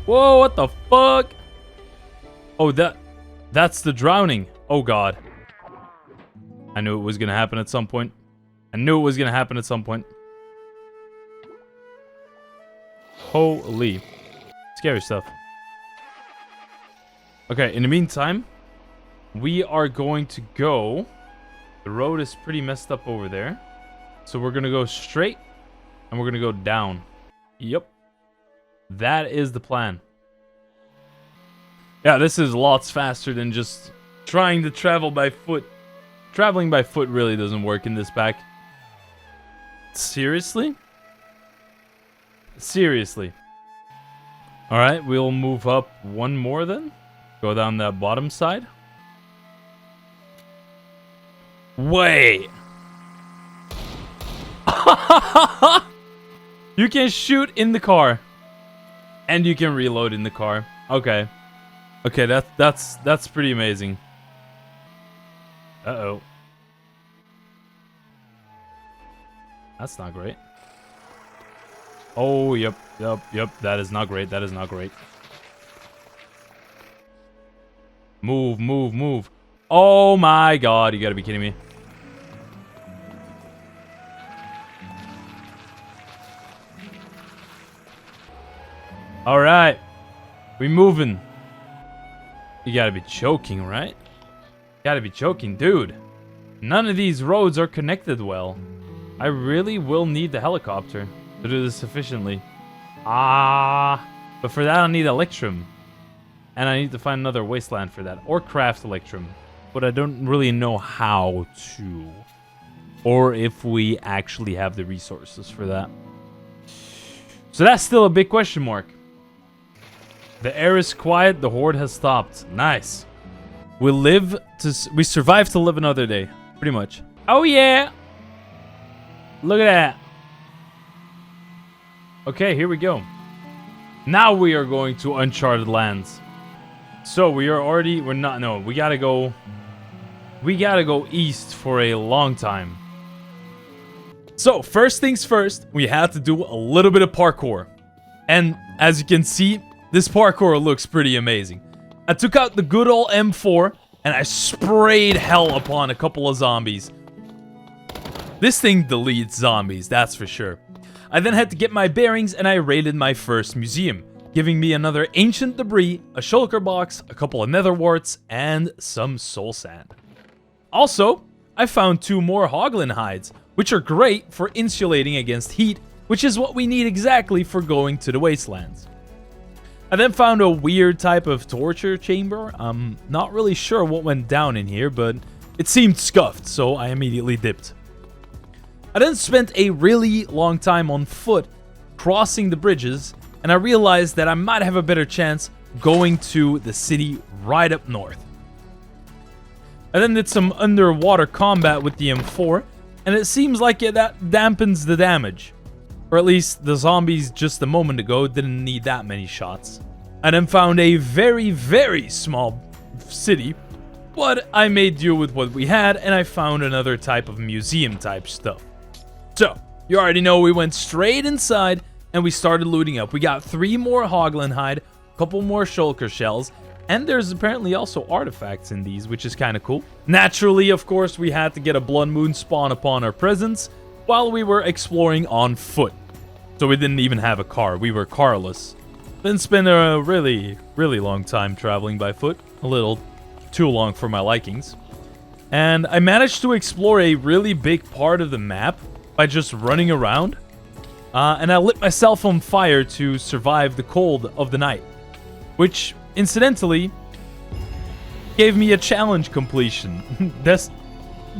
Whoa, what the fuck? Oh, that's the drowning. Oh, God. I knew it was gonna happen at some point. I knew it was gonna happen at some point. Holy. Scary stuff. Okay, in the meantime, we are going to go... The road is pretty messed up over there. So we're gonna go straight, and we're gonna go down. Yep. That is the plan. Yeah, this is lots faster than just trying to travel by foot. Traveling by foot really doesn't work in this pack. Seriously? Seriously. Alright, we'll move up one more then. Go down that bottom side. Wait. You can shoot in the car. And you can reload in the car. Okay. Okay, that's pretty amazing. Uh-oh. That's not great. Oh, yep. That is not great. That is not great. Move, move, move. Oh my God, you gotta be kidding me. Alright. We moving. You gotta be joking, right? You gotta be joking, dude. None of these roads are connected well. I really will need the helicopter to do this efficiently. But for that I need Electrum. And I need to find another Wasteland for that. Or craft Electrum. But I don't really know how to. Or if we actually have the resources for that. So that's still a big question mark. The air is quiet, the Horde has stopped. Nice. We survive to live another day. Pretty much. Oh yeah! Look at that. Okay, here we go. Now we are going to uncharted lands. So we gotta go east for a long time. So first things first, we had to do a little bit of parkour. And as you can see, this parkour looks pretty amazing. I took out the good old M4 and I sprayed hell upon a couple of zombies. This thing deletes zombies, that's for sure. I then had to get my bearings and I raided my first museum, giving me another ancient debris, a shulker box, a couple of nether warts, and some soul sand. Also, I found 2 more hoglin hides, which are great for insulating against heat, which is what we need exactly for going to the Wastelands. I then found a weird type of torture chamber. I'm not really sure what went down in here, but it seemed scuffed, so I immediately dipped. I then spent a really long time on foot, crossing the bridges, and I realized that I might have a better chance going to the city right up north. I then did some underwater combat with the M4, and it seems like that dampens the damage. Or at least the zombies just a moment ago didn't need that many shots. I then found a very, very small city, but I made do with what we had, and I found another type of museum type stuff. So, you already know we went straight inside, and we started looting up. We got 3 more hoglin hide, a couple more shulker shells, and there's apparently also artifacts in these, which is kind of cool. Naturally, of course, we had to get a blood moon spawn upon our presence while we were exploring on foot. So we didn't even have a car. We were carless. Then spent a really, really long time traveling by foot. A little too long for my likings. And I managed to explore a really big part of the map by just running around. And I lit myself on fire to survive the cold of the night. Which, incidentally, gave me a challenge completion.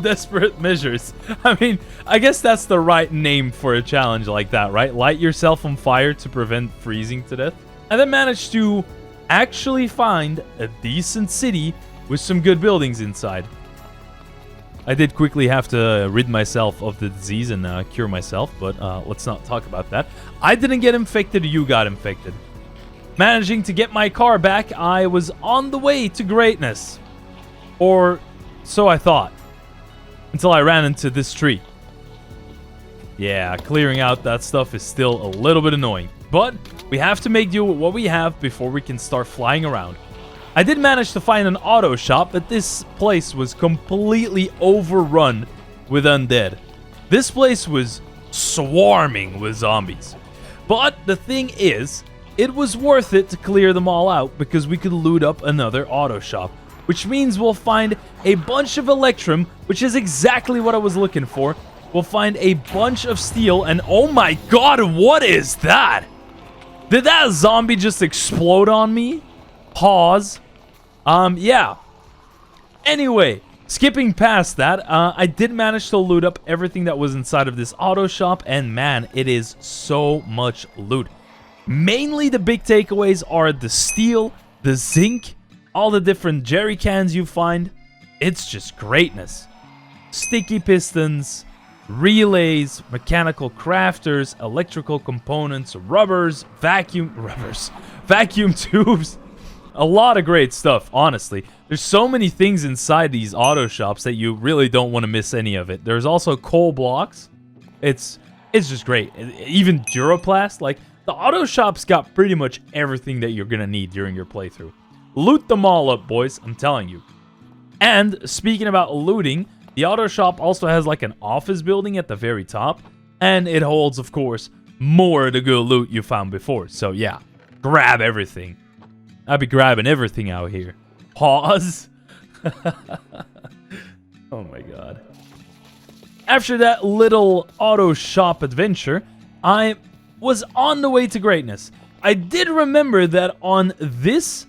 Desperate measures. I mean, I guess that's the right name for a challenge like that, right? Light yourself on fire to prevent freezing to death. I then managed to actually find a decent city with some good buildings inside. I did quickly have to rid myself of the disease and cure myself, but let's not talk about that. I didn't get infected, you got infected. Managing to get my car back, I was on the way to greatness. Or so I thought. Until I ran into this tree. Yeah, clearing out that stuff is still a little bit annoying. But we have to make do with what we have before we can start flying around. I did manage to find an auto shop, but this place was completely overrun with undead. This place was swarming with zombies. But the thing is, it was worth it to clear them all out because we could loot up another auto shop, which means we'll find a bunch of Electrum, which is exactly what I was looking for. We'll find a bunch of steel, and oh my god, what is that? Did that zombie just explode on me? Pause. Yeah. Anyway, skipping past that, I did manage to loot up everything that was inside of this auto shop, and man, it is so much loot. Mainly the big takeaways are the steel, the zinc, all the different jerry cans you find. It's just greatness. Sticky pistons, relays, mechanical crafters, electrical components, vacuum tubes. A lot of great stuff, honestly. There's so many things inside these auto shops that you really don't want to miss any of it. There's also coal blocks. It's just great. Even Duraplast, like the auto shop's got pretty much everything that you're gonna need during your playthrough. Loot them all up, boys, I'm telling you. And speaking about looting, the auto shop also has like an office building at the very top, and it holds, of course, more of the good loot you found before. So yeah, grab everything. I'd be grabbing everything out here. Pause. Oh my god. After that little auto shop adventure, I was on the way to greatness. I did remember that on this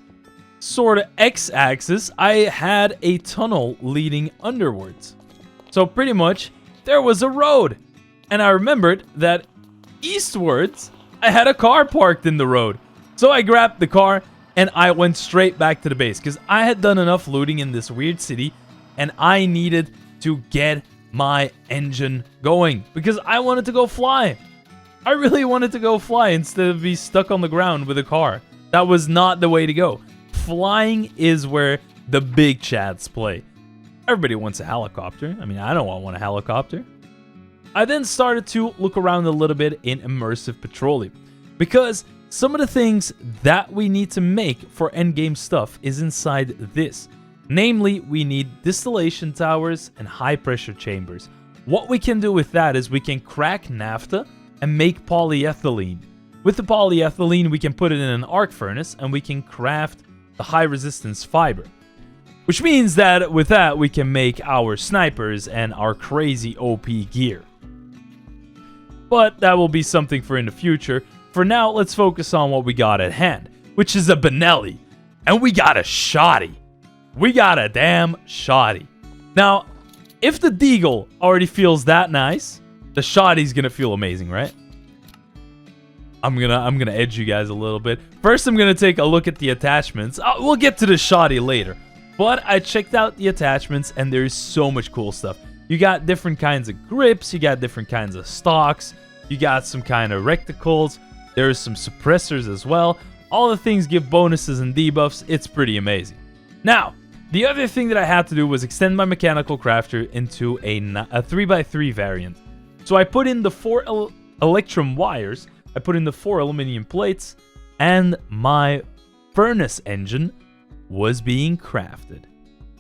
sort of x-axis, I had a tunnel leading underwards. So pretty much, there was a road. And I remembered that eastwards, I had a car parked in the road. So I grabbed the car and I went straight back to the base because I had done enough looting in this weird city and I needed to get my engine going because I wanted to go fly. I really wanted to go fly instead of be stuck on the ground with a car. That was not the way to go. Flying is where the big chads play. Everybody wants a helicopter. I mean, I don't want a helicopter. I then started to look around a little bit in immersive petroleum because some of the things that we need to make for endgame stuff is inside this. Namely, we need distillation towers and high pressure chambers. What we can do with that is we can crack naphtha and make polyethylene. With the polyethylene, we can put it in an arc furnace and we can craft the high resistance fiber. Which means that with that, we can make our snipers and our crazy OP gear. But that will be something for in the future. For now, let's focus on what we got at hand, which is a Benelli. And we got a shoddy. We got a damn shoddy. Now, if the Deagle already feels that nice, the shoddy's gonna feel amazing, right? I'm gonna edge you guys a little bit. First, I'm gonna take a look at the attachments. We'll get to the shoddy later. But I checked out the attachments, and there's so much cool stuff. You got different kinds of grips. You got different kinds of stocks. You got some kind of reticles. There's some suppressors as well. All the things give bonuses and debuffs. It's pretty amazing. Now, the other thing that I had to do was extend my mechanical crafter into a 3x3 variant. So I put in the 4 Electrum wires, I put in the 4 aluminum plates, and my furnace engine was being crafted.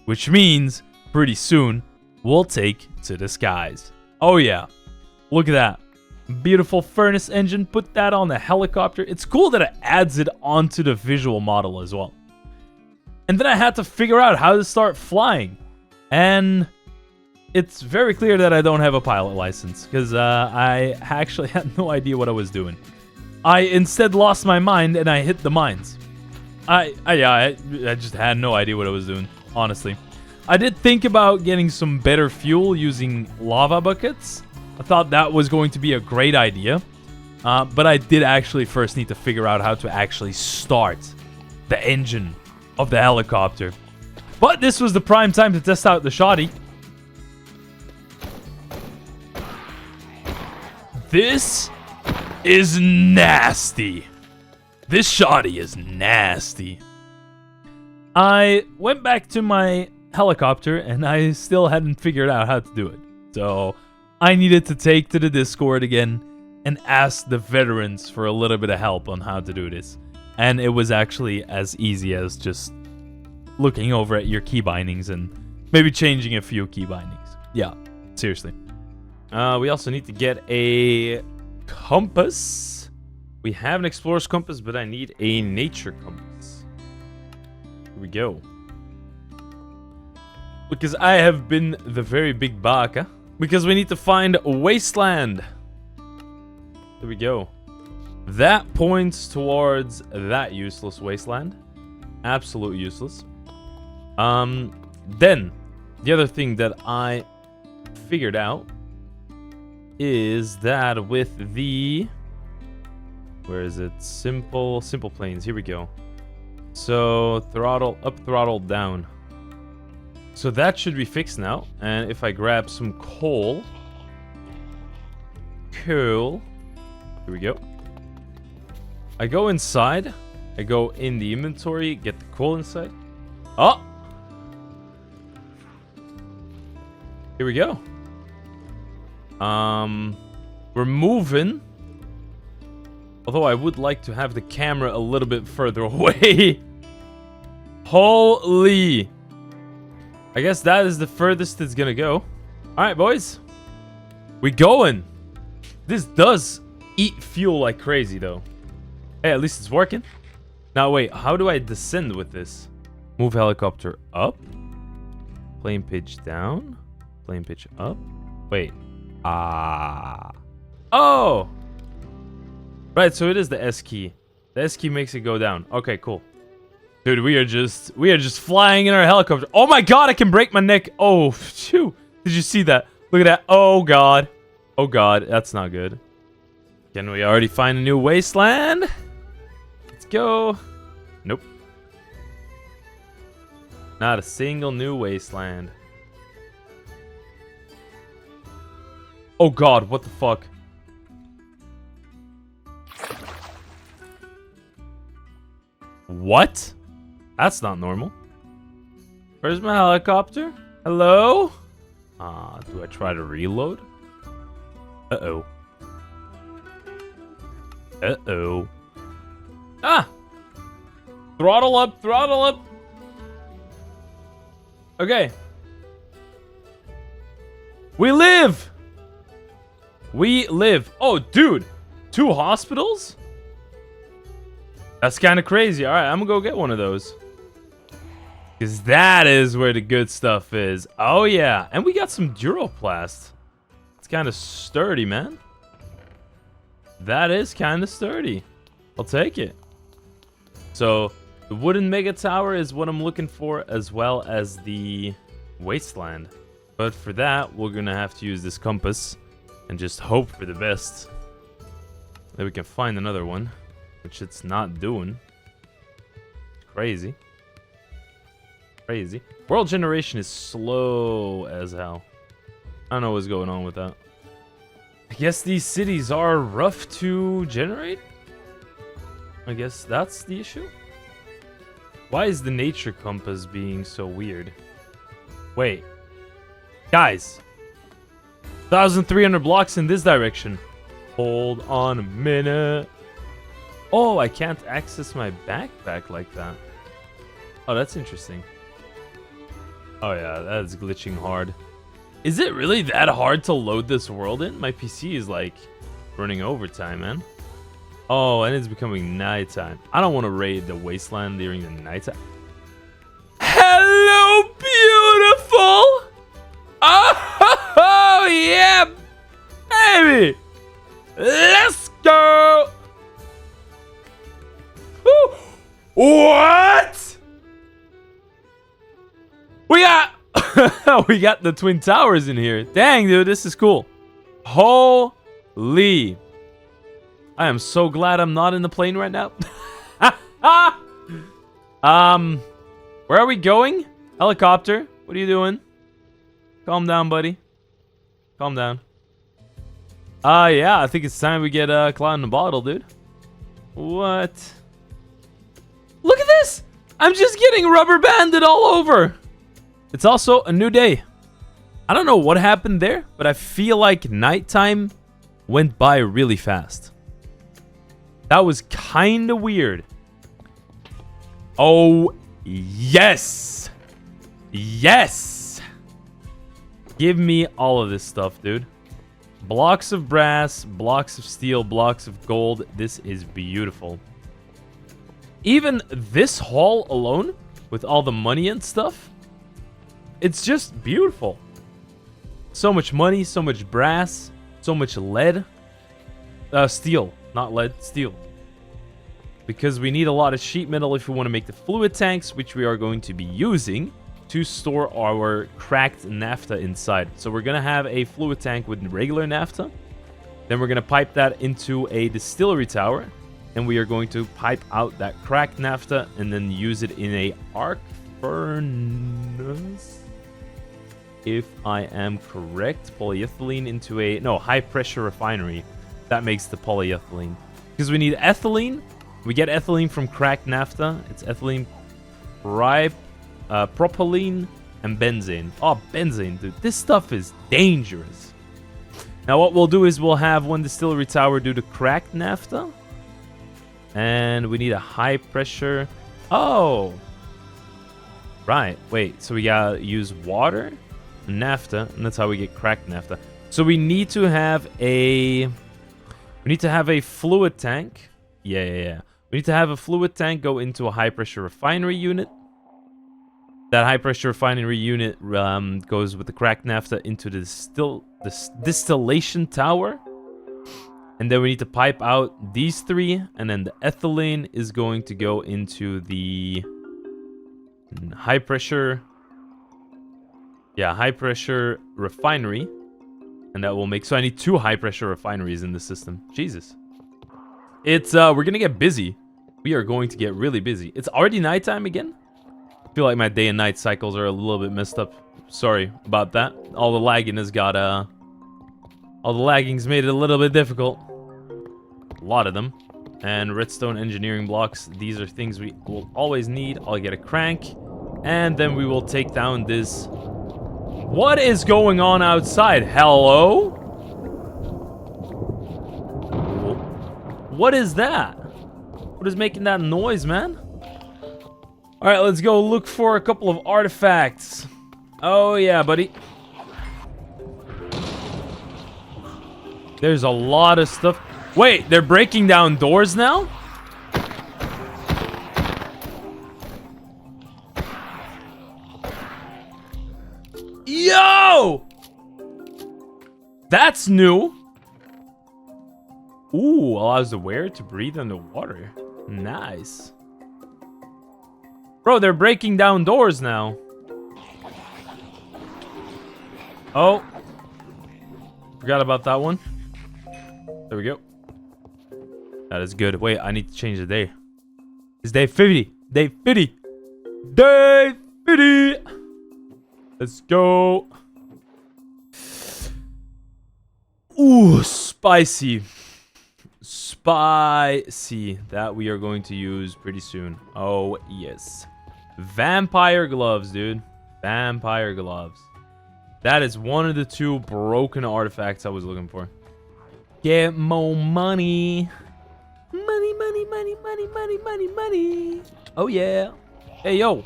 Which means, pretty soon, we'll take to the skies. Oh yeah, look at that. Beautiful furnace engine, put that on the helicopter. It's cool that it adds it onto the visual model as well. And then I had to figure out how to start flying. And it's very clear that I don't have a pilot license because I actually had no idea what I was doing. I instead lost my mind and I hit the mines. I just had no idea what I was doing, honestly. I did think about getting some better fuel using lava buckets. I thought that was going to be a great idea. But I did actually first need to figure out how to actually start the engine of the helicopter. But this was the prime time to test out the shoddy. This is nasty. This shoddy is nasty. I went back to my helicopter and I still hadn't figured out how to do it. So I needed to take to the Discord again and ask the veterans for a little bit of help on how to do this. And it was actually as easy as just looking over at your key bindings and maybe changing a few key bindings. Yeah, seriously. We also need to get a compass. We have an explorer's compass, but I need a nature compass. Here we go. Because I have been the very big baka. Because we need to find Wasteland. There we go. That points towards that useless Wasteland. Absolute useless. Then, the other thing that I figured out is that with the... Where is it? Simple planes. Here we go. So, throttle up, throttle down. So that should be fixed now. And if I grab some coal... Cool. Here we go. I go inside. I go in the inventory, get the coal inside. Oh! Here we go. We're moving. Although I would like to have the camera a little bit further away. Holy. I guess that is the furthest it's gonna go. Alright, boys. We going. This does eat fuel like crazy, though. Hey, at least it's working. Now, wait. How do I descend with this? Move helicopter up. Plane pitch down. Plane pitch up. Wait. Oh! Right, so it is the S key. The S key makes it go down. Okay, cool. Dude, we are just flying in our helicopter. Oh my god, I can break my neck. Oh, phew. Did you see that? Look at that. Oh god. Oh god, that's not good. Can we already find a new Wasteland? Let's go. Nope. Not a single new Wasteland. Oh god, what the fuck? What? That's not normal. Where's my helicopter? Hello? Do I try to reload? Uh-oh. Uh-oh. Ah! Throttle up, throttle up! Okay. We live! We live. Oh, dude! 2 hospitals? That's kind of crazy. Alright, I'm gonna go get one of those. Because that is where the good stuff is. Oh, yeah. And we got some Duroplast. It's kind of sturdy, man. That is kind of sturdy. I'll take it. So, the wooden mega tower is what I'm looking for, as well as the Wasteland. But for that, we're gonna have to use this compass and just hope for the best. That we can find another one, which it's not doing. Crazy. Crazy. World generation is slow as hell. I don't know what's going on with that. I guess these cities are rough to generate? I guess that's the issue? Why is the nature compass being so weird? Wait. Guys. 1,300 blocks in this direction. Hold on a minute. Oh, I can't access my backpack like that. Oh, that's interesting. Oh yeah, that's glitching hard. Is it really that hard to load this world in? My PC is like running overtime, man. Oh, and it's becoming nighttime. I don't want to raid the Wasteland during the nighttime. Hello, beautiful! Oh, yeah, baby! Let's go! Woo. What? We got... we got the Twin Towers in here. Dang, dude, this is cool. Holy. I am so glad I'm not in the plane right now. Where are we going? Helicopter. What are you doing? Calm down, buddy. Calm down. Yeah, I think it's time we get Cloud in the Bottle, dude. What? Look at this! I'm just getting rubber banded all over. It's also a new day. I don't know what happened there, but I feel like nighttime went by really fast. That was kind of weird. Oh, yes. Yes. Give me all of this stuff, dude. Blocks of brass, blocks of steel, blocks of gold. This is beautiful. Even this haul alone, with all the money and stuff, it's just beautiful. So much money, so much brass, so much lead. Steel, not lead, steel. Because we need a lot of sheet metal if we want to make the fluid tanks, which we are going to be using to store our cracked naphtha inside. So we're going to have a fluid tank with regular naphtha. Then we're going to pipe that into a distillery tower. And we are going to pipe out that cracked naphtha and then use it in a arc furnace. If I am correct, polyethylene into a... No, high pressure refinery. That makes the polyethylene. Because we need ethylene. We get ethylene from cracked naphtha. It's ethylene, propylene, and benzene. Oh, benzene, dude. This stuff is dangerous. Now, what we'll do is we'll have one distillery tower do the cracked naphtha. And we need a high pressure. Oh. Right. Wait. So we gotta use water, naphtha, and that's how we get cracked naphtha. So we need to have a... We need to have a fluid tank. Yeah. We need to have a fluid tank go into a high-pressure refinery unit. That high-pressure refinery unit goes with the cracked naphtha into the distillation tower. And then we need to pipe out these three. And then the ethylene is going to go into the high-pressure... Yeah, high-pressure refinery. And that will make... So I need 2 high-pressure refineries in the system. Jesus. It's, we're gonna get busy. We are going to get really busy. It's already nighttime again. I feel like my day and night cycles are a little bit messed up. Sorry about that. All the lagging has got, all the lagging's made it a little bit difficult. A lot of them. And redstone engineering blocks. These are things we will always need. I'll get a crank. And then we will take down this... What is going on outside? Hello? What is that? What is making that noise, man? Alright, let's go look for a couple of artifacts. Oh, yeah, buddy. There's a lot of stuff. Wait, they're breaking down doors now? Yo! That's new. Ooh, allows the wearer to breathe underwater. Nice. Bro, they're breaking down doors now. Oh. Forgot about that one. There we go. That is good. Wait, I need to change the day. It's day 50. Day 50. Day 50. Let's go. Ooh, spicy. Spicy. That we are going to use pretty soon. Oh, yes. Vampire gloves, dude. Vampire gloves. That is one of the 2 broken artifacts I was looking for. Get more money. Money, money, money, money, money, money, money. Oh, yeah. Hey, yo.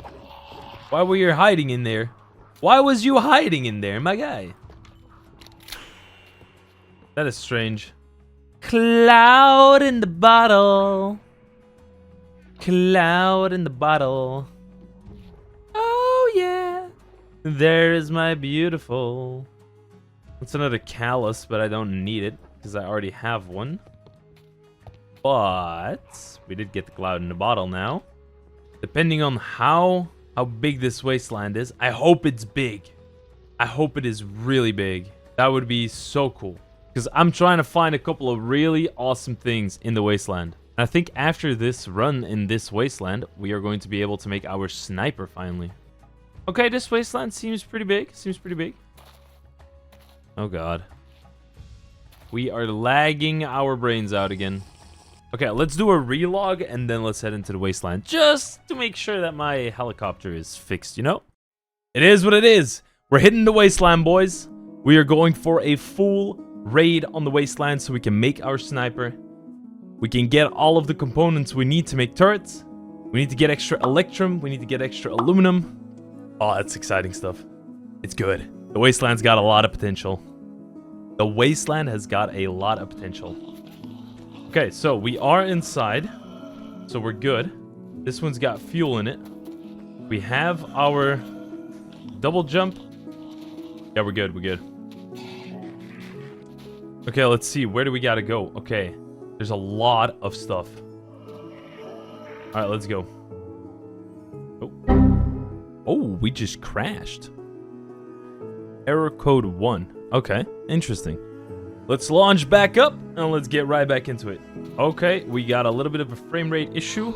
Why were you hiding in there? Why was you hiding in there, my guy? That is strange. Cloud in the bottle. Cloud in the bottle. Oh, yeah. There is my beautiful. It's another callus, but I don't need it because I already have one. But we did get the cloud in the bottle now. Depending on how big this wasteland is, I hope it's big. I hope it is really big. That would be so cool. Because I'm trying to find a couple of really awesome things in the wasteland. And I think after this run in this wasteland, we are going to be able to make our sniper finally. Okay, this wasteland seems pretty big. Oh, God. We are lagging our brains out again. Okay, let's do a relog and then let's head into the Wasteland. Just to make sure that my helicopter is fixed, you know? It is what it is. We're hitting the Wasteland, boys. We are going for a full raid on the Wasteland so we can make our sniper. We can get all of the components we need to make turrets. We need to get extra electrum. We need to get extra aluminum. Oh, that's exciting stuff. It's good. The Wasteland's got a lot of potential. The Wasteland has got a lot of potential. Okay, so we are inside. So we're good. This one's got fuel in it. We have our double jump. Yeah, we're good. We're good. Okay, let's see. Where do we gotta go? Okay. There's a lot of stuff. Alright, let's go. Oh, we just crashed. Error code 1. Okay, interesting. Let's launch back up and let's get right back into it. Okay, we got a little bit of a frame rate issue.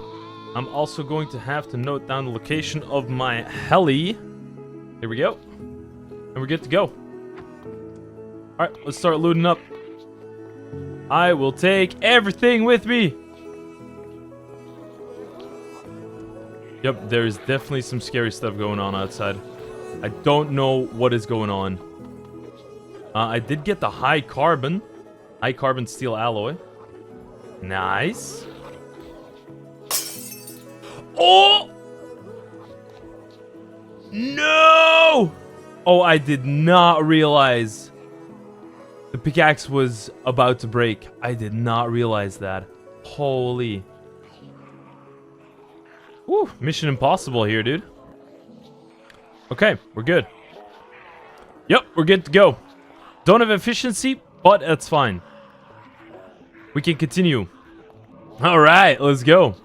I'm also going to have to note down the location of my heli. There we go. And we're good to go. Alright, let's start looting up. I will take everything with me. Yep, there's definitely some scary stuff going on outside. I don't know what is going on. I did get the high carbon steel alloy. Nice. Oh! No! Oh, I did not realize the pickaxe was about to break. I did not realize that. Holy. Woo, mission impossible here, dude. Okay, we're good. Yep, we're good to go. Don't have efficiency, but that's fine. We can continue. Alright, let's go.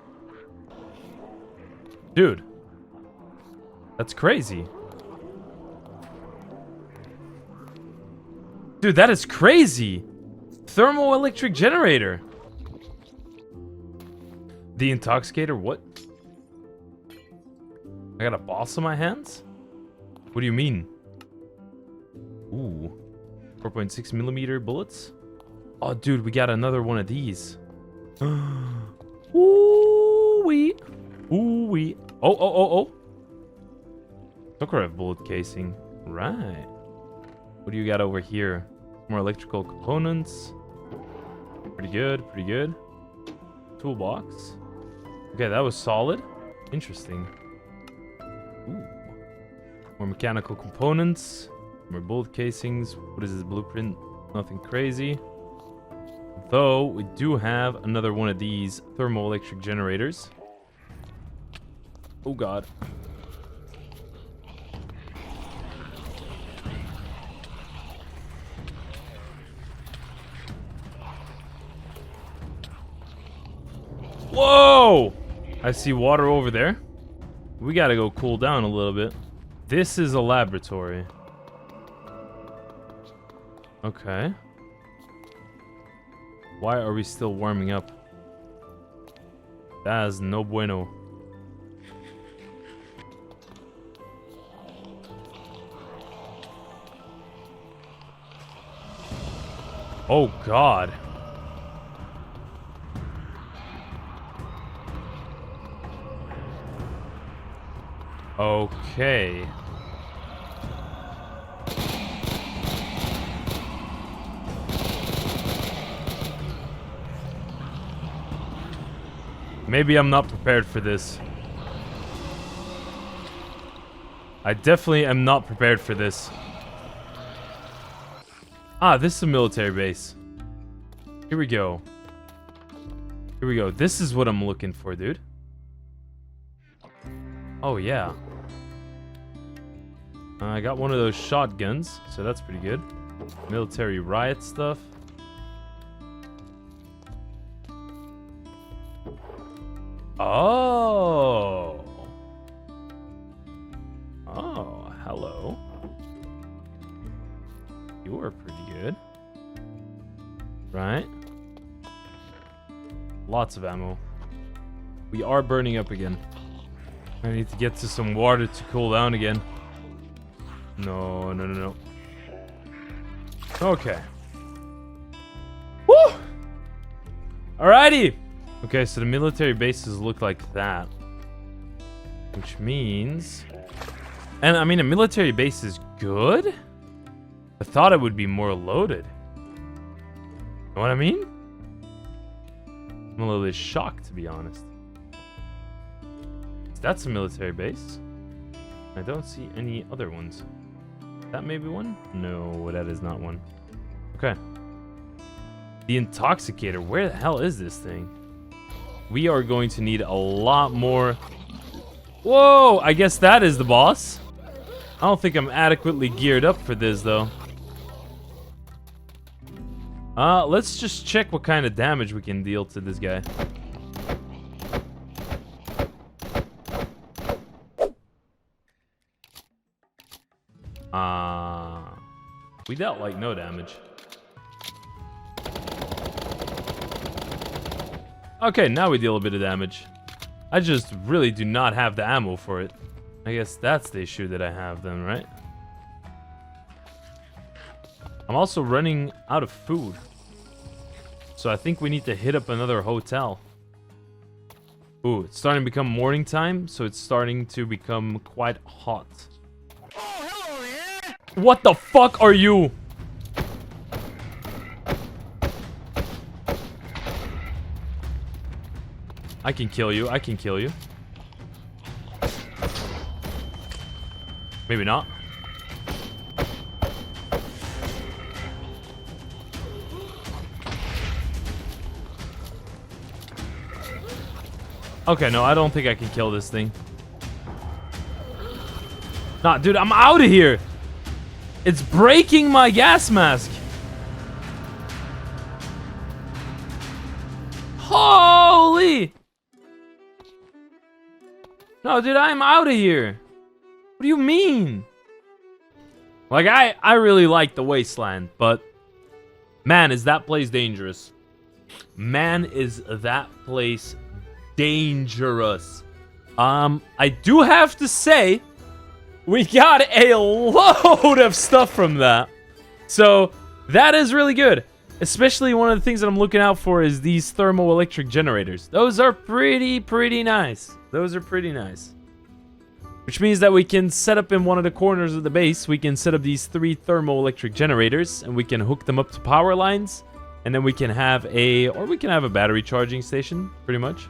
Dude. That's crazy. Dude, that is crazy. Thermoelectric generator. The intoxicator, what? I got a boss on my hands? What do you mean? Ooh. 4.6mm bullets? Oh, dude, we got another one of these. Ooh-wee. Ooh-wee. Oh. Tokarev bullet casing. Right. What do you got over here? More electrical components. Pretty good, pretty good. Toolbox. Okay, that was solid. Interesting. Ooh. More mechanical components. More bullet casings. What is this blueprint? Nothing crazy. Though, we do have another one of these thermoelectric generators. Oh god. Whoa! I see water over there. We gotta go cool down a little bit. This is a laboratory. Okay. Why are we still warming up? That is no bueno. Oh god. Okay. Maybe I'm not prepared for this. I definitely am not prepared for this. Ah, this is a military base. Here we go. Here we go. This is what I'm looking for, dude. Oh, yeah. I got one of those shotguns, so that's pretty good. Military riot stuff. Oh. Oh, hello. You are pretty good. Right? Lots of ammo. We are burning up again. I need to get to some water to cool down again. No. Okay. Alrighty. Okay, so the military bases look like that. Which means... And, I mean, a military base is good? I thought it would be more loaded. You know what I mean? I'm a little bit shocked, to be honest. That's a military base. I don't see any other ones. That may be one? No, that is not one. Okay. The Intoxicator. Where the hell is this thing? We are going to need a lot more... Whoa! I guess that is the boss. I don't think I'm adequately geared up for this, though. Let's just check what kind of damage we can deal to this guy. We dealt like no damage. Okay, now we deal a bit of damage. I just really do not have the ammo for it. I guess that's the issue that I have then, right? I'm also running out of food. So I think we need to hit up another hotel. Ooh, it's starting to become morning time, so it's starting to become quite hot. What the fuck are you? I can kill you. I can kill you. Maybe not. Okay, no, I don't think I can kill this thing. Nah, dude, I'm out of here. It's breaking my gas mask. Holy! No, dude, I'm out of here. What do you mean? Like, I really like the Wasteland, but man, is that place dangerous. Man, is that place dangerous. I do have to say, we got a load of stuff from that. So, that is really good. Especially one of the things that I'm looking out for is these thermoelectric generators. Those are pretty nice. Those are pretty nice. Which means that we can set up in one of the corners of the base, we can set up these 3 thermoelectric generators, and we can hook them up to power lines. And then we can have a battery charging station, pretty much.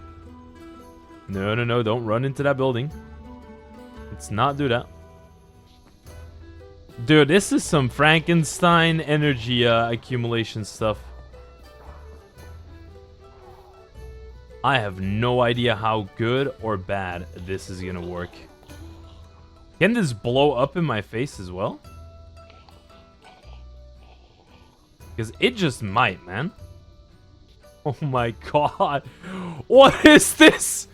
No, don't run into that building. Let's not do that. Dude, this is some Frankenstein energy accumulation stuff. I have no idea how good or bad this is gonna work. Can this blow up in my face as well? Because it just might, man. Oh my god. What is this?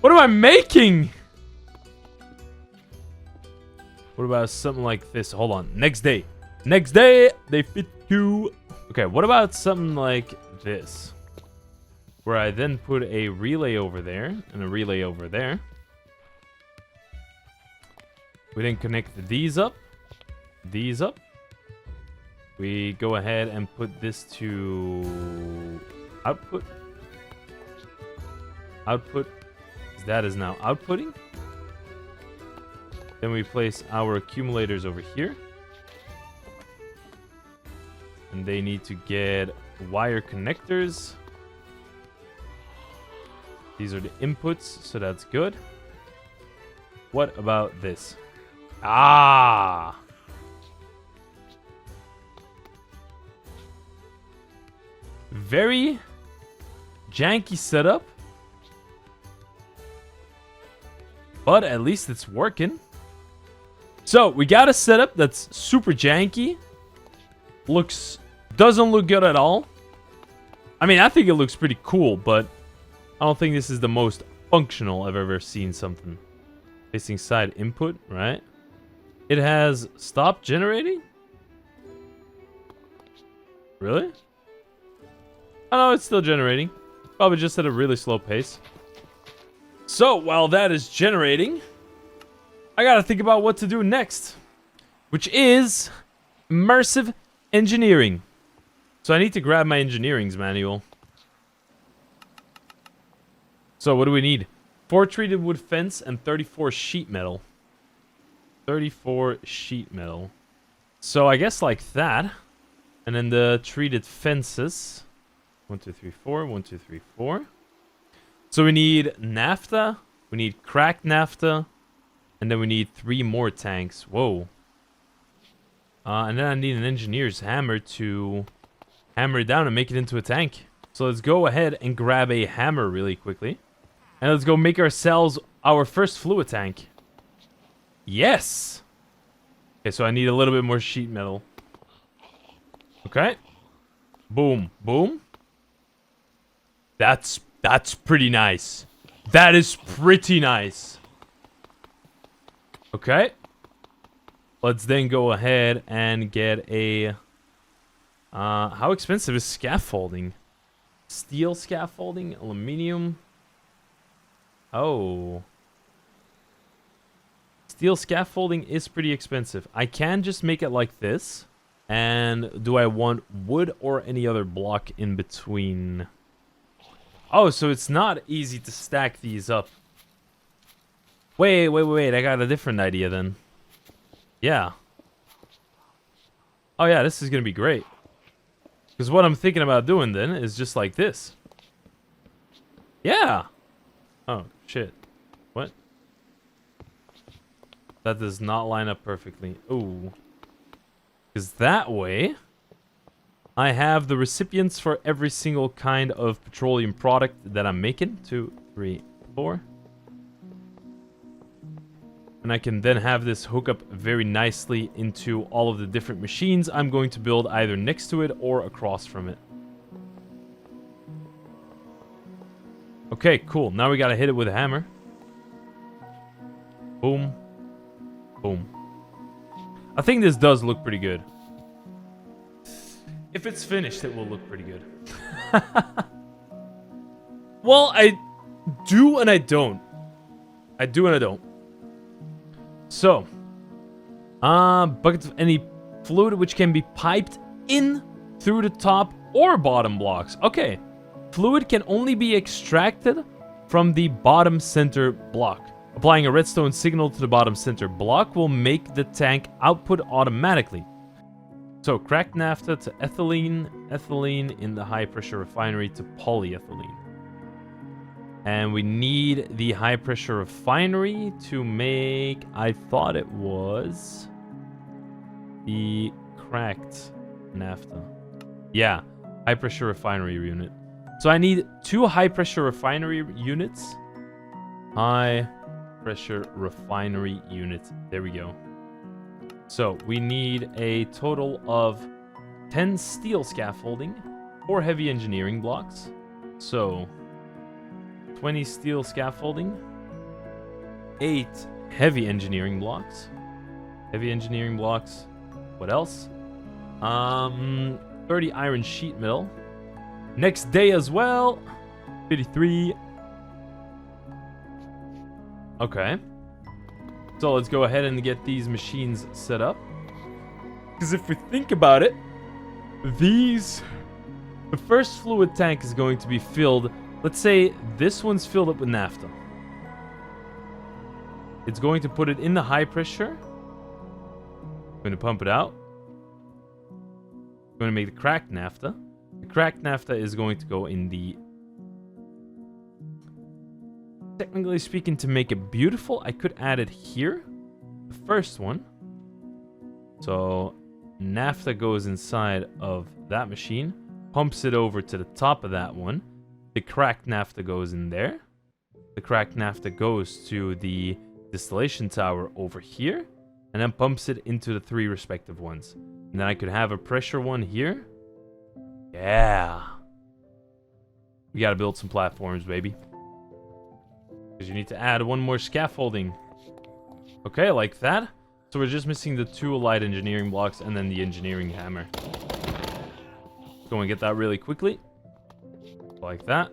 What am I making? What about something like this? Hold on. Next day. Next day, they fit you. Okay, what about something like this? Where I then put a relay over there and a relay over there. We then connect these up. These up. We go ahead and put this to output. Output. That is now outputting. Then we place our accumulators over here. And they need to get wire connectors. These are the inputs, so that's good. What about this? Ah! Very janky setup. But at least it's working. So, we got a setup that's super janky. Doesn't look good at all. I mean, I think it looks pretty cool, but I don't think this is the most functional I've ever seen something. Facing side input, right? It has stopped generating? Really? Oh no, it's still generating. Probably just at a really slow pace. So, while that is generating, I gotta think about what to do next, which is immersive engineering. So I need to grab my engineering's manual. So what do we need? 4 treated wood fence and 34 sheet metal. 34 sheet metal. So I guess like that. And then the treated fences. 1, 2, 3, 4. 1, 2, 3, 4. So we need naphtha. We need cracked naphtha. And then we need 3 more tanks. Whoa. And then I need an engineer's hammer to hammer it down and make it into a tank. So let's go ahead and grab a hammer really quickly. And let's go make ourselves our first fluid tank. Yes! Okay, so I need a little bit more sheet metal. Okay. Boom. Boom. That's pretty nice. That is pretty nice. Okay. Let's then go ahead and get a... how expensive is scaffolding? Steel scaffolding? Aluminium? Oh. Steel scaffolding is pretty expensive. I can just make it like this. And do I want wood or any other block in between? Oh, so it's not easy to stack these up. Wait. I got a different idea then. Yeah. Oh yeah, this is gonna be great. Because what I'm thinking about doing then is just like this. Yeah. Oh, shit. What? That does not line up perfectly. Ooh. Because that way, I have the recipients for every single kind of petroleum product that I'm making. 2, 3, 4. And I can then have this hook up very nicely into all of the different machines I'm going to build either next to it or across from it. Okay, cool. Now we gotta hit it with a hammer. Boom. Boom. I think this does look pretty good. If it's finished, it will look pretty good. Well, I do and I don't. I do and I don't. So, buckets of any fluid which can be piped in through the top or bottom blocks. Okay, fluid can only be extracted from the bottom center block. Applying a redstone signal to the bottom center block will make the tank output automatically. So, cracked naphtha to ethylene, ethylene in the high pressure refinery to polyethylene. And we need the high pressure refinery to make, I thought it was the cracked naphtha. Yeah, high pressure refinery unit. So I need 2 high pressure refinery units. High pressure refinery units. There we go. So we need a total of 10 steel scaffolding, 4 heavy engineering blocks. So 20 steel scaffolding, 8 heavy engineering blocks. Heavy engineering blocks. What else? 30 iron sheet metal. Next day as well. 53. Okay. So let's go ahead and get these machines set up. Because if we think about it, the first fluid tank is going to be filled. Let's say this one's filled up with naphtha. It's going to put it in the high pressure. I'm going to pump it out. I'm going to make the cracked naphtha. The cracked naphtha is going to go in the... Technically speaking, to make it beautiful, I could add it here. The first one. So, naphtha goes inside of that machine. Pumps it over to the top of that one. The cracked naphtha goes in there. The cracked naphtha goes to the distillation tower over here. And then pumps it into the 3 respective ones. And then I could have a pressure one here. Yeah. We gotta build some platforms, baby. Because you need to add 1 more scaffolding. Okay, like that. So we're just missing the 2 light engineering blocks and then the engineering hammer. Go and get that really quickly. Like that.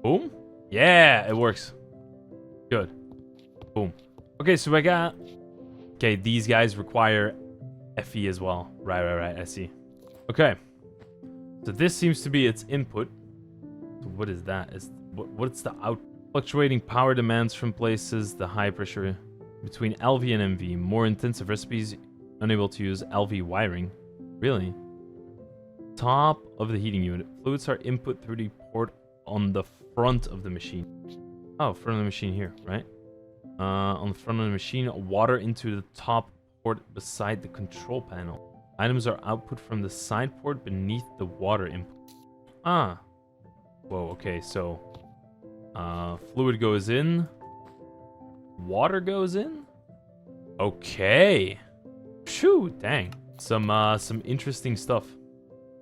Boom. Yeah, it works. Good. Boom. Okay, so I got... Okay, these guys require FE as well. Right, I see. Okay. So this seems to be its input. So what is that? What's the out... Fluctuating power demands from places. The high pressure between LV and MV. More intensive recipes. Unable to use LV wiring. Really? Top of the heating unit. Fluids are input through the port on the front of the machine. Oh, front of the machine here, right? On the front of the machine, water into the top port beside the control panel. Items are output from the side port beneath the water input. Ah. Whoa, okay, so fluid goes in. Water goes in? Okay. Phew, dang. Some interesting stuff.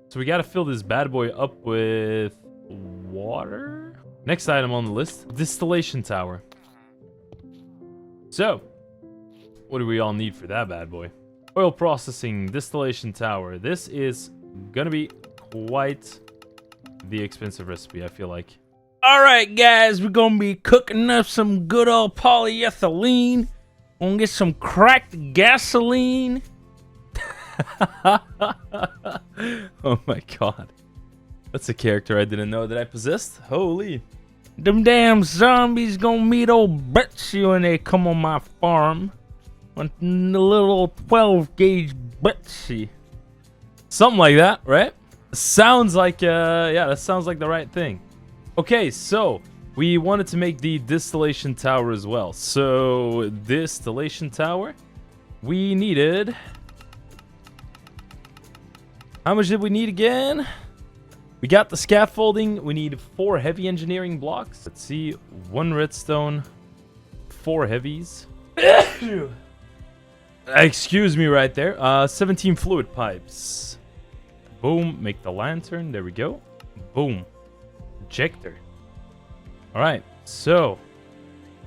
So we gotta fill this bad boy up with water. Next item on the list, distillation tower. So, what do we all need for that bad boy? Oil processing, distillation tower. This is gonna be quite the expensive recipe, I feel like. Alright guys, we're gonna be cooking up some good old polyethylene. Gonna get some cracked gasoline. Oh my god. That's a character I didn't know that I possessed. Holy. Them damn zombies gonna meet old Betsy when they come on my farm. With the little 12 gauge Betsy. Something like that, right? Sounds like, yeah, that sounds like the right thing. Okay, so we wanted to make the distillation tower as well. So, distillation tower, we needed... How much did we need again? We got the scaffolding. We need 4 heavy engineering blocks. Let's see. 1 redstone. 4 heavies. Excuse me right there. 17 fluid pipes. Boom. Make the lantern. There we go. Boom. Ejector. Alright. So.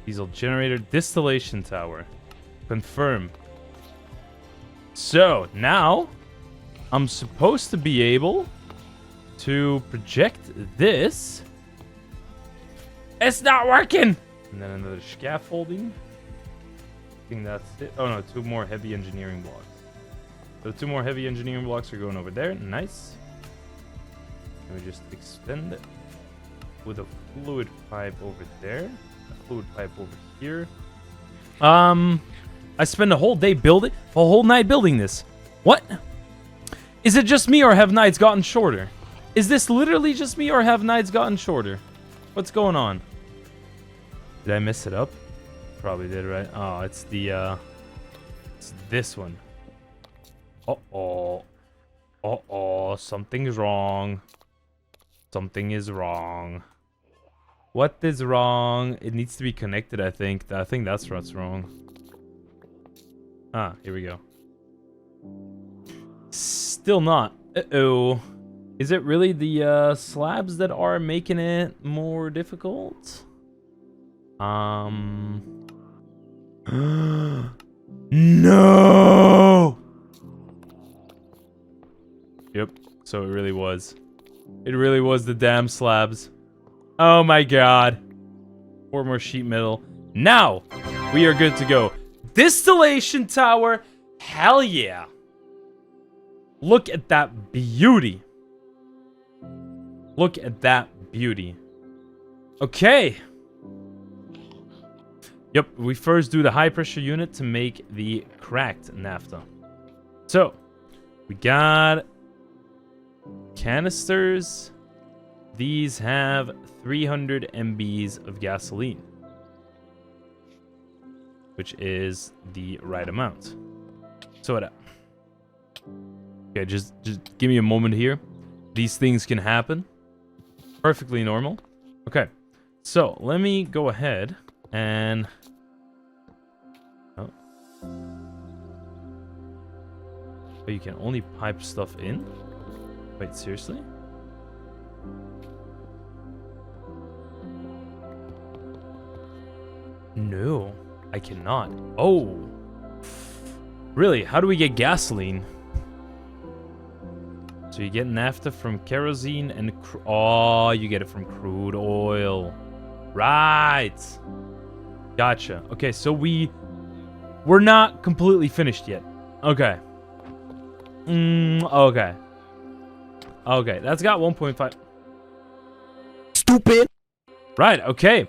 Diesel generator. Distillation tower. Confirm. So. Now. I'm supposed to be able to project this. It's not working! And then another scaffolding. I think that's it. Oh no, 2 more heavy engineering blocks. So 2 more heavy engineering blocks are going over there. Nice. And we just extend it with a fluid pipe over there. A fluid pipe over here. I spent a whole day building, a whole night building this. What? Is it just me or have nights gotten shorter? Is this literally just me or have nights gotten shorter? What's going on? Did I mess it up? Probably did, right? Oh, it's the, it's this one. Uh-oh. Uh-oh, something's wrong. Something is wrong. What is wrong? It needs to be connected, I think. I think that's what's wrong. Ah, here we go. Still not. Uh-oh. Is it really the slabs that are making it more difficult? No! Yep, so it really was. It really was the damn slabs. Oh my god. 4 more sheet metal. Now, we are good to go. Distillation tower. Hell yeah. Look at that beauty. Look at that beauty. Okay. Yep, we first do the high pressure unit to make the cracked naphtha. So, we got canisters. These have 300 MBs of gasoline, which is the right amount. So what up? Okay, just give me a moment here. These things can happen. Perfectly normal. Okay, so let me go ahead and... Oh, you can only pipe stuff in? Wait, seriously? No, I cannot. Oh. Really? How do we get gasoline? So you get naphtha from kerosene and... Oh, you get it from crude oil. Right. Gotcha. Okay, so we're not completely finished yet. Okay. Okay. Okay, that's got 1.5. Stupid. Right, okay.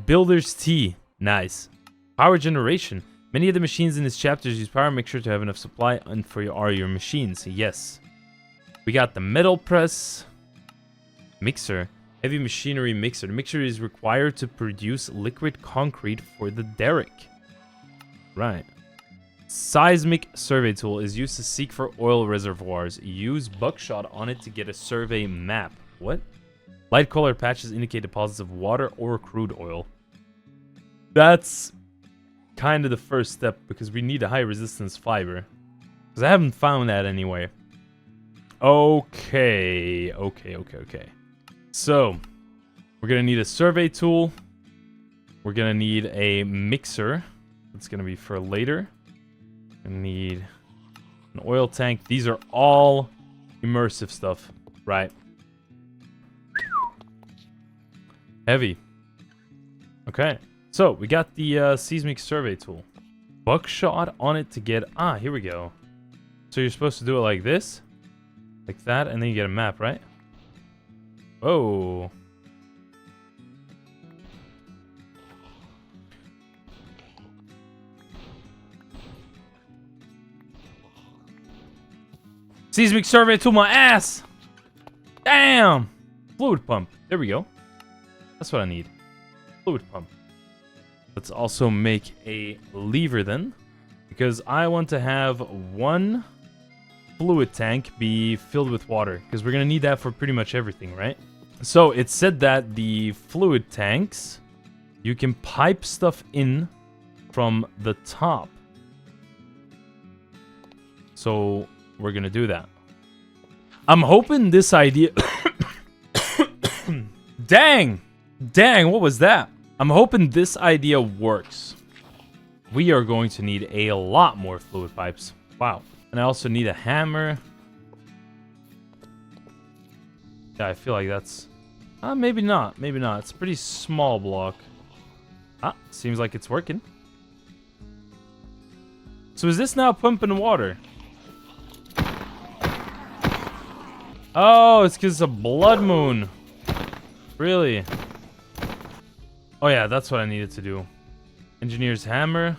Builder's tea. Nice. Power generation. Many of the machines in this chapter use power. Make sure to have enough supply and for your machines. Yes. We got the metal press. Mixer. Heavy machinery mixer. The mixer is required to produce liquid concrete for the derrick. Right. Seismic survey tool is used to seek for oil reservoirs. Use buckshot on it to get a survey map. What? Light colored patches indicate deposits of water or crude oil. That's kind of the first step because we need a high resistance fiber. Because I haven't found that anywhere. Okay. So, we're going to need a survey tool. We're going to need a mixer. That's going to be for later. We're going to need an oil tank. These are all immersive stuff, right? Heavy. Okay. So, we got the seismic survey tool. Buckshot on it to get... Ah, here we go. So you're supposed to do it like this. Like that, and then you get a map, right? Whoa. Seismic survey to my ass! Damn! Fluid pump. There we go. That's what I need. Fluid pump. Let's also make a lever then. Because I want to have one fluid tank be filled with water. Because we're going to need that for pretty much everything, right? So it said that the fluid tanks, you can pipe stuff in from the top. So we're going to do that. I'm hoping this idea... Dang! Dang, what was that? I'm hoping this idea works. We are going to need a lot more fluid pipes. Wow. And I also need a hammer. Yeah, I feel like that's... maybe not. Maybe not. It's a pretty small block. Seems like it's working. So is this now pumping water? Oh, it's because it's a blood moon. Really? Oh yeah, that's what I needed to do. Engineer's hammer.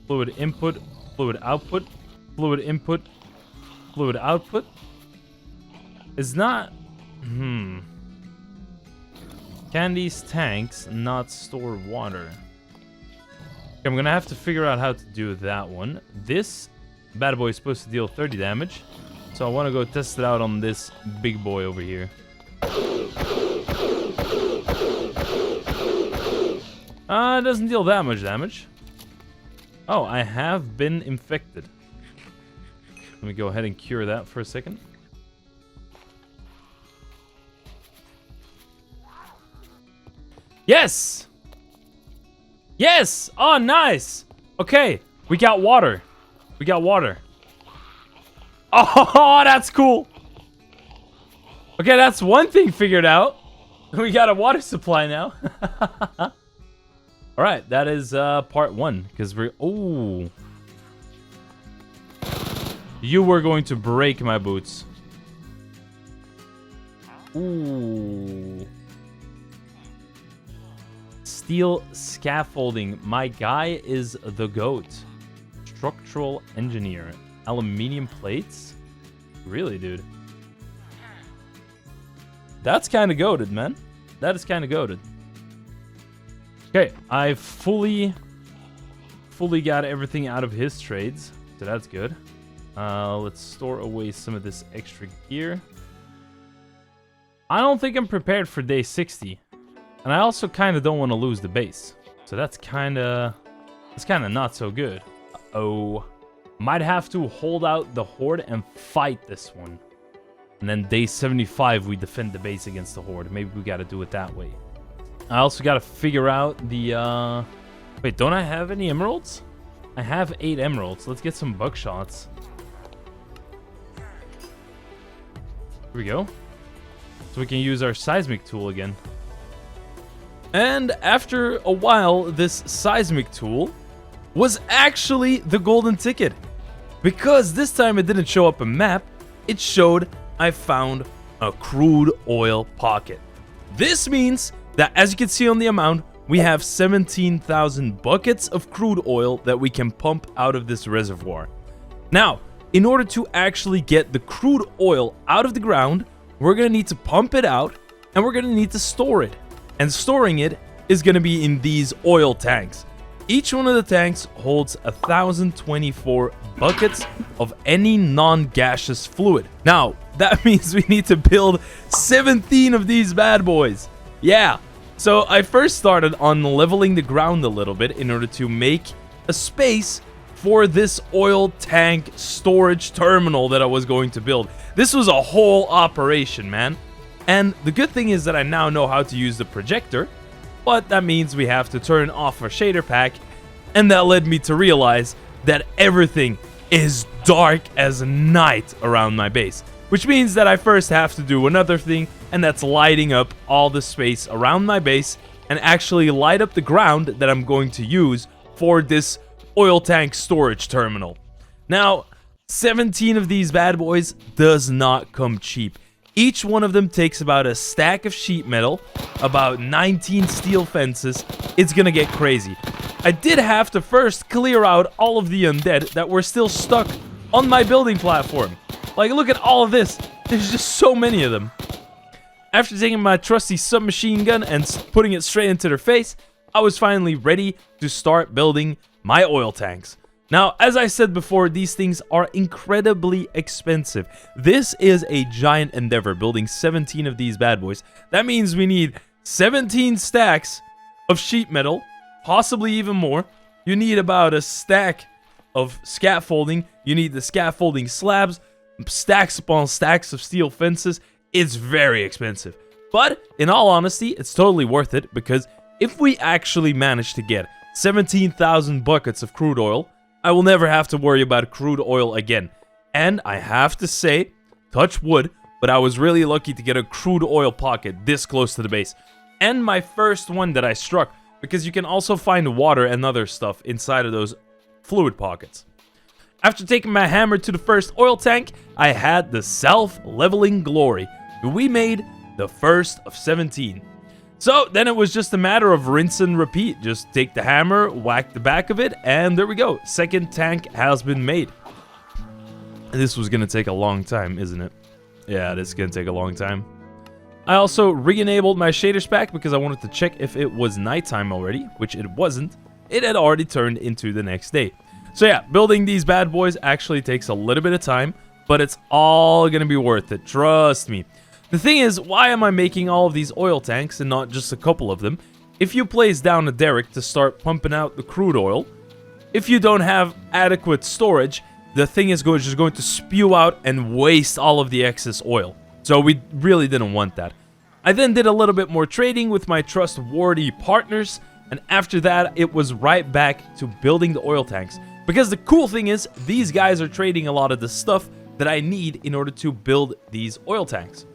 Fluid input. Fluid output. Fluid input. Fluid output. Is not... Can these tanks not store water? Okay, I'm gonna have to figure out how to do that one. This bad boy is supposed to deal 30 damage. So I want to go test it out on this big boy over here. It doesn't deal that much damage. Oh, I have been infected. Let me go ahead and cure that for a second. Yes! Yes! Oh, nice! Okay, we got water. We got water. Oh, that's cool. Okay, that's one thing figured out. We got a water supply now. All right, that is part one. Because we're... Oh. You were going to break my boots. Ooh. Steel scaffolding. My guy is the GOAT. Structural engineer. Aluminium plates? Really, dude? That's kind of goated, man. That is kind of goated. Okay, I fully got everything out of his trades, so that's good. Let's store away some of this extra gear. I don't think I'm prepared for day 60. And I also kind of don't want to lose the base. So that's kind of not so good. Uh-oh. Might have to hold out the Horde and fight this one. And then day 75 we defend the base against the Horde. Maybe we gotta do it that way. I also gotta figure out the... Wait, don't I have any emeralds? I have 8 emeralds. Let's get some buckshots. Here we go. So we can use our seismic tool again. And after a while, this seismic tool was actually the golden ticket. Because this time it didn't show up a map, it showed I found a crude oil pocket. This means that, as you can see on the amount, we have 17,000 buckets of crude oil that we can pump out of this reservoir. Now, in order to actually get the crude oil out of the ground, we're going to need to pump it out and we're going to need to store it. And storing it is going to be in these oil tanks. Each one of the tanks holds 1,024 buckets of any non-gaseous fluid. Now, that means we need to build 17 of these bad boys. Yeah. So I first started on leveling the ground a little bit in order to make a space for this oil tank storage terminal that I was going to build. This was a whole operation, man. And the good thing is that I now know how to use the projector, but that means we have to turn off our shader pack, and that led me to realize that everything is dark as night around my base. Which means that I first have to do another thing, and that's lighting up all the space around my base and actually light up the ground that I'm going to use for this oil tank storage terminal. Now, 17 of these bad boys does not come cheap. Each one of them takes about a stack of sheet metal, about 19 steel fences. It's gonna get crazy. I did have to first clear out all of the undead that were still stuck on my building platform. Like, look at all of this. There's just so many of them. After taking my trusty submachine gun and putting it straight into their face, I was finally ready to start building my oil tanks. Now, as I said before, these things are incredibly expensive. This is a giant endeavor, building 17 of these bad boys. That means we need 17 stacks of sheet metal, possibly even more. You need about a stack of scaffolding. You need the scaffolding slabs, stacks upon stacks of steel fences. It's very expensive. But, in all honesty, it's totally worth it, because if we actually manage to get 17,000 buckets of crude oil, I will never have to worry about crude oil again. And I have to say, touch wood, but I was really lucky to get a crude oil pocket this close to the base. And my first one that I struck, because you can also find water and other stuff inside of those fluid pockets. After taking my hammer to the first oil tank, I had the self-leveling glory. We made the first of 17. So then it was just a matter of rinse and repeat. Just take the hammer, whack the back of it, and there we go. Second tank has been made. This was gonna take a long time, isn't it? Yeah, this is gonna take a long time. I also re-enabled my shaders pack because I wanted to check if it was nighttime already, which it wasn't. It had already turned into the next day. So yeah, building these bad boys actually takes a little bit of time, but it's all gonna be worth it, trust me. The thing is, why am I making all of these oil tanks and not just a couple of them? If you place down a derrick to start pumping out the crude oil, if you don't have adequate storage, the thing is just going to spew out and waste all of the excess oil. So we really didn't want that. I then did a little bit more trading with my trustworthy partners, and after that, it was right back to building the oil tanks. Because the cool thing is, these guys are trading a lot of the stuff that I need in order to build these oil tanks.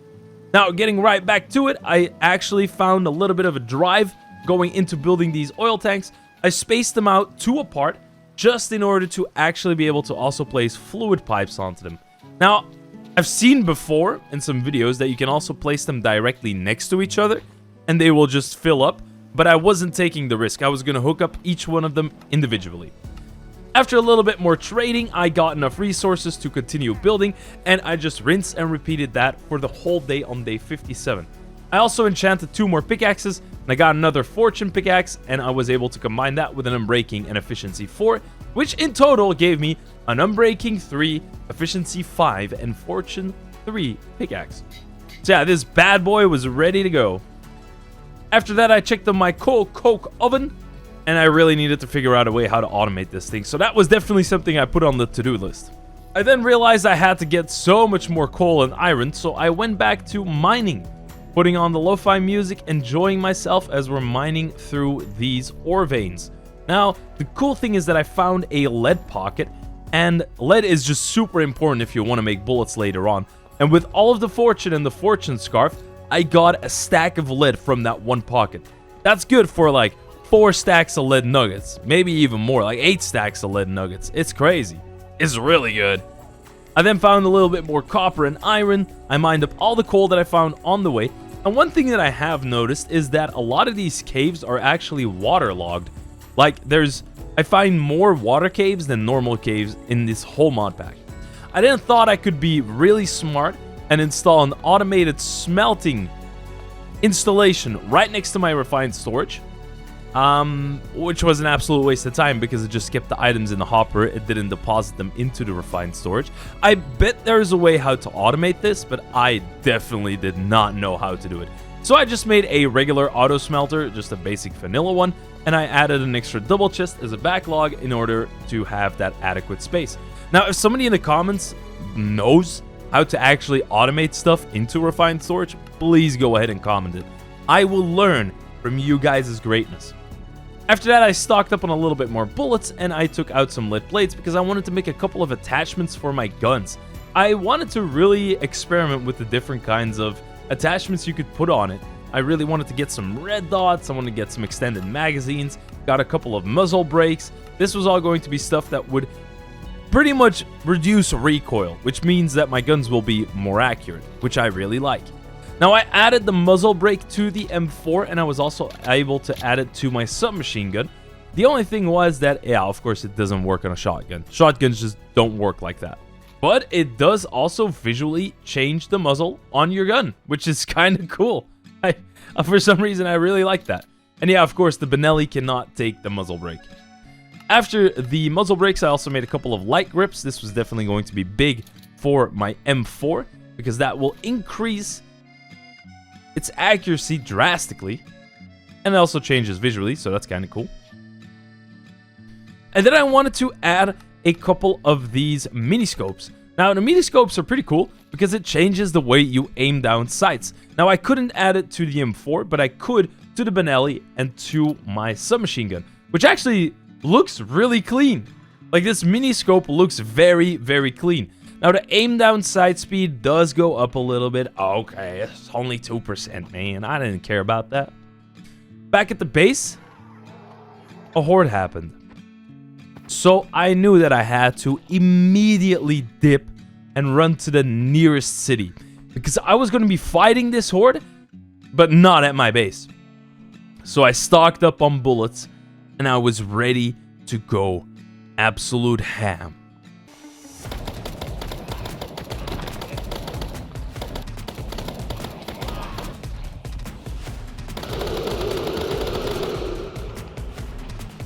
Now, getting right back to it, I actually found a little bit of a drive going into building these oil tanks. I spaced them out 2 apart, just in order to actually be able to also place fluid pipes onto them. Now, I've seen before in some videos that you can also place them directly next to each other, and they will just fill up, but I wasn't taking the risk. I was going to hook up each one of them individually. After a little bit more trading, I got enough resources to continue building, and I just rinsed and repeated that for the whole day on day 57. I also enchanted 2 more pickaxes, and I got another fortune pickaxe, and I was able to combine that with an unbreaking and efficiency 4, which in total gave me an unbreaking 3, efficiency 5, and fortune 3 pickaxe. So yeah, this bad boy was ready to go. After that, I checked on my coke oven, and I really needed to figure out a way how to automate this thing. So that was definitely something I put on the to-do list. I then realized I had to get so much more coal and iron, so I went back to mining, putting on the lo-fi music, enjoying myself as we're mining through these ore veins. Now, the cool thing is that I found a lead pocket, and lead is just super important if you want to make bullets later on. And with all of the fortune and the fortune scarf, I got a stack of lead from that one pocket. That's good for like 4 stacks of lead nuggets, maybe even more, like 8 stacks of lead nuggets. It's crazy. It's really good. I then found a little bit more copper and iron. I mined up all the coal that I found on the way, And one thing that I have noticed is that a lot of these caves are actually waterlogged. Like, I find more water caves than normal caves in this whole mod pack. I didn't thought I could be really smart and install an automated smelting installation right next to my refined storage. Which was an absolute waste of time because it just kept the items in the hopper. It didn't deposit them into the refined storage. I bet there's a way how to automate this, but I definitely did not know how to do it. So I just made a regular auto smelter, just a basic vanilla one, and I added an extra double chest as a backlog in order to have that adequate space. Now, if somebody in the comments knows how to actually automate stuff into refined storage, please go ahead and comment it. I will learn from you guys' greatness. After that, I stocked up on a little bit more bullets, and I took out some lead plates because I wanted to make a couple of attachments for my guns. I wanted to really experiment with the different kinds of attachments you could put on it. I really wanted to get some red dots, I wanted to get some extended magazines, got a couple of muzzle brakes. This was all going to be stuff that would pretty much reduce recoil, which means that my guns will be more accurate, which I really like. Now, I added the muzzle brake to the M4, and I was also able to add it to my submachine gun. The only thing was that, yeah, of course, it doesn't work on a shotgun. Shotguns just don't work like that. But it does also visually change the muzzle on your gun, which is kind of cool. For some reason, I really like that. And yeah, of course, the Benelli cannot take the muzzle brake. After the muzzle brakes, I also made a couple of light grips. This was definitely going to be big for my M4, because that will increase its accuracy drastically, and it also changes visually, so that's kind of cool. And then I wanted to add a couple of these mini scopes. Now, the mini scopes are pretty cool because it changes the way you aim down sights. Now, I couldn't add it to the M4, but I could to the Benelli and to my submachine gun, which actually looks really clean. Like, this mini scope looks very, very clean. Now, the aim down sight speed does go up a little bit. Okay, it's only 2%, man. I didn't care about that. Back at the base, a horde happened. So I knew that I had to immediately dip and run to the nearest city, because I was going to be fighting this horde, but not at my base. So I stocked up on bullets, and I was ready to go absolute ham.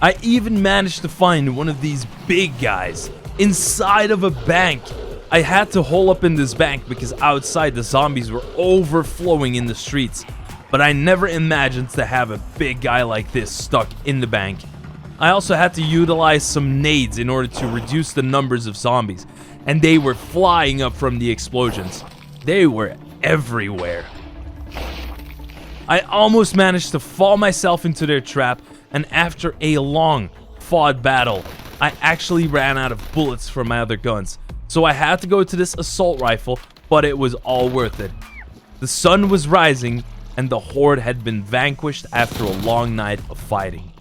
I even managed to find one of these big guys inside of a bank. I had to hole up in this bank because outside the zombies were overflowing in the streets. But I never imagined to have a big guy like this stuck in the bank. I also had to utilize some nades in order to reduce the numbers of zombies, and they were flying up from the explosions. They were everywhere. I almost managed to fall myself into their trap, and after a long fought battle, I actually ran out of bullets for my other guns. So I had to go to this assault rifle, but it was all worth it. The sun was rising, and the horde had been vanquished after a long night of fighting.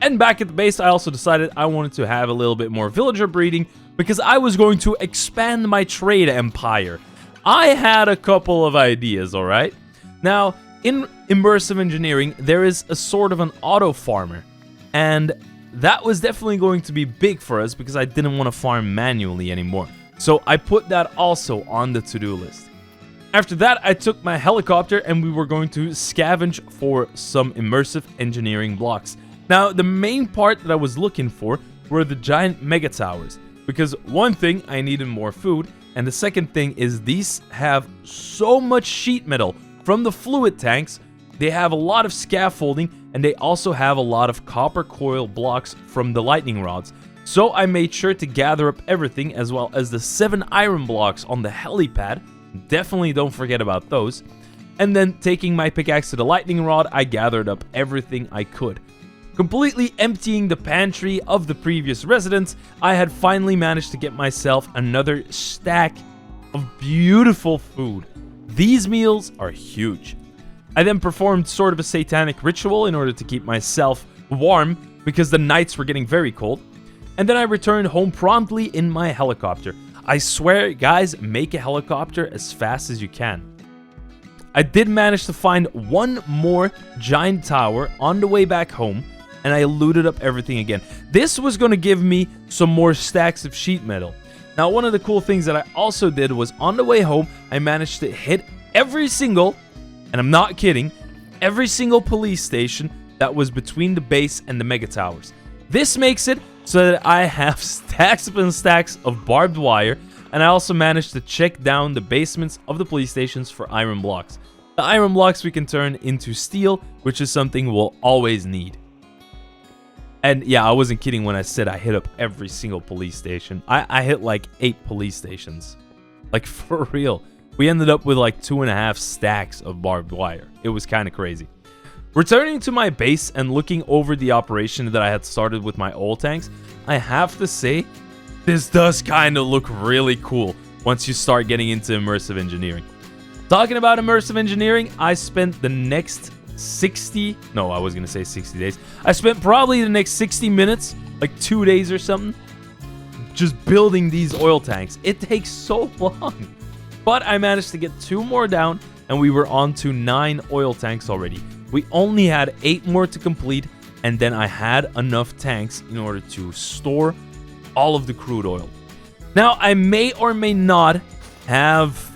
And back at the base, I also decided I wanted to have a little bit more villager breeding because I was going to expand my trade empire. I had a couple of ideas, alright? Now, in immersive engineering, there is a sort of an auto farmer, and that was definitely going to be big for us because I didn't want to farm manually anymore. So I put that also on the to-do list. After that, I took my helicopter and we were going to scavenge for some immersive engineering blocks. Now, the main part that I was looking for were the giant mega towers, because one thing, I needed more food, and the second thing is these have so much sheet metal from the fluid tanks. They have a lot of scaffolding, and they also have a lot of copper coil blocks from the lightning rods. So I made sure to gather up everything, as well as the 7 iron blocks on the helipad. Definitely don't forget about those. And then taking my pickaxe to the lightning rod, I gathered up everything I could. Completely emptying the pantry of the previous residents, I had finally managed to get myself another stack of beautiful food. These meals are huge. I then performed sort of a satanic ritual in order to keep myself warm because the nights were getting very cold. And then I returned home promptly in my helicopter. I swear, guys, make a helicopter as fast as you can. I did manage to find one more giant tower on the way back home, and I looted up everything again. This was going to give me some more stacks of sheet metal. Now, one of the cool things that I also did was on the way home, I managed to hit every single, and I'm not kidding, every single police station that was between the base and the mega towers. This makes it so that I have stacks upon stacks of barbed wire, and I also managed to check down the basements of the police stations for iron blocks. The iron blocks we can turn into steel, which is something we'll always need. And yeah, I wasn't kidding when I said I hit up every single police station. I hit like 8 police stations. Like, for real. We ended up with like 2.5 stacks of barbed wire. It was kind of crazy. Returning to my base and looking over the operation that I had started with my oil tanks, I have to say, this does kind of look really cool once you start getting into immersive engineering. Talking about immersive engineering, I spent the next 60 days. I spent probably the next 60 minutes, like 2 days or something, just building these oil tanks. It takes so long. But I managed to get 2 more down, and we were on to 9 oil tanks already. We only had 8 more to complete, and then I had enough tanks in order to store all of the crude oil. Now, I may or may not have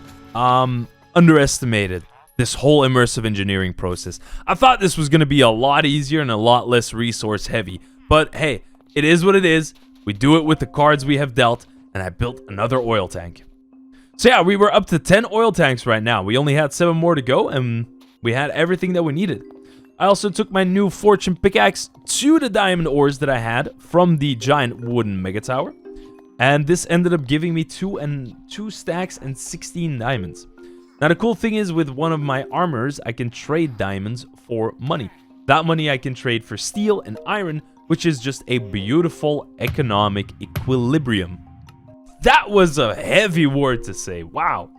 underestimated this whole immersive engineering process. I thought this was going to be a lot easier and a lot less resource heavy. But hey, it is what it is. We do it with the cards we have dealt, and I built another oil tank. So yeah, we were up to 10 oil tanks right now. We only had 7 more to go, and we had everything that we needed. I also took my new fortune pickaxe to the diamond ores that I had from the giant wooden mega tower. And this ended up giving me 2 stacks and 16 diamonds. Now, the cool thing is with one of my armors, I can trade diamonds for money. That money I can trade for steel and iron, which is just a beautiful economic equilibrium. That was a heavy word to say. Wow.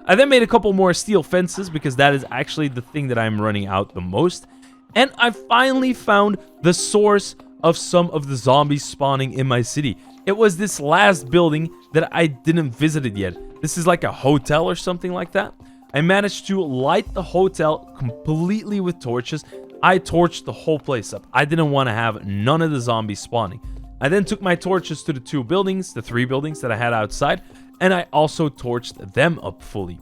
I then made a couple more steel fences because that is actually the thing that I'm running out the most. And I finally found the source of some of the zombies spawning in my city. It was this last building that I didn't visit it yet. This is like a hotel or something like that. I managed to light the hotel completely with torches. I torched the whole place up. I didn't want to have none of the zombies spawning. I then took my torches to the 2 buildings, the 3 buildings that I had outside, and I also torched them up fully.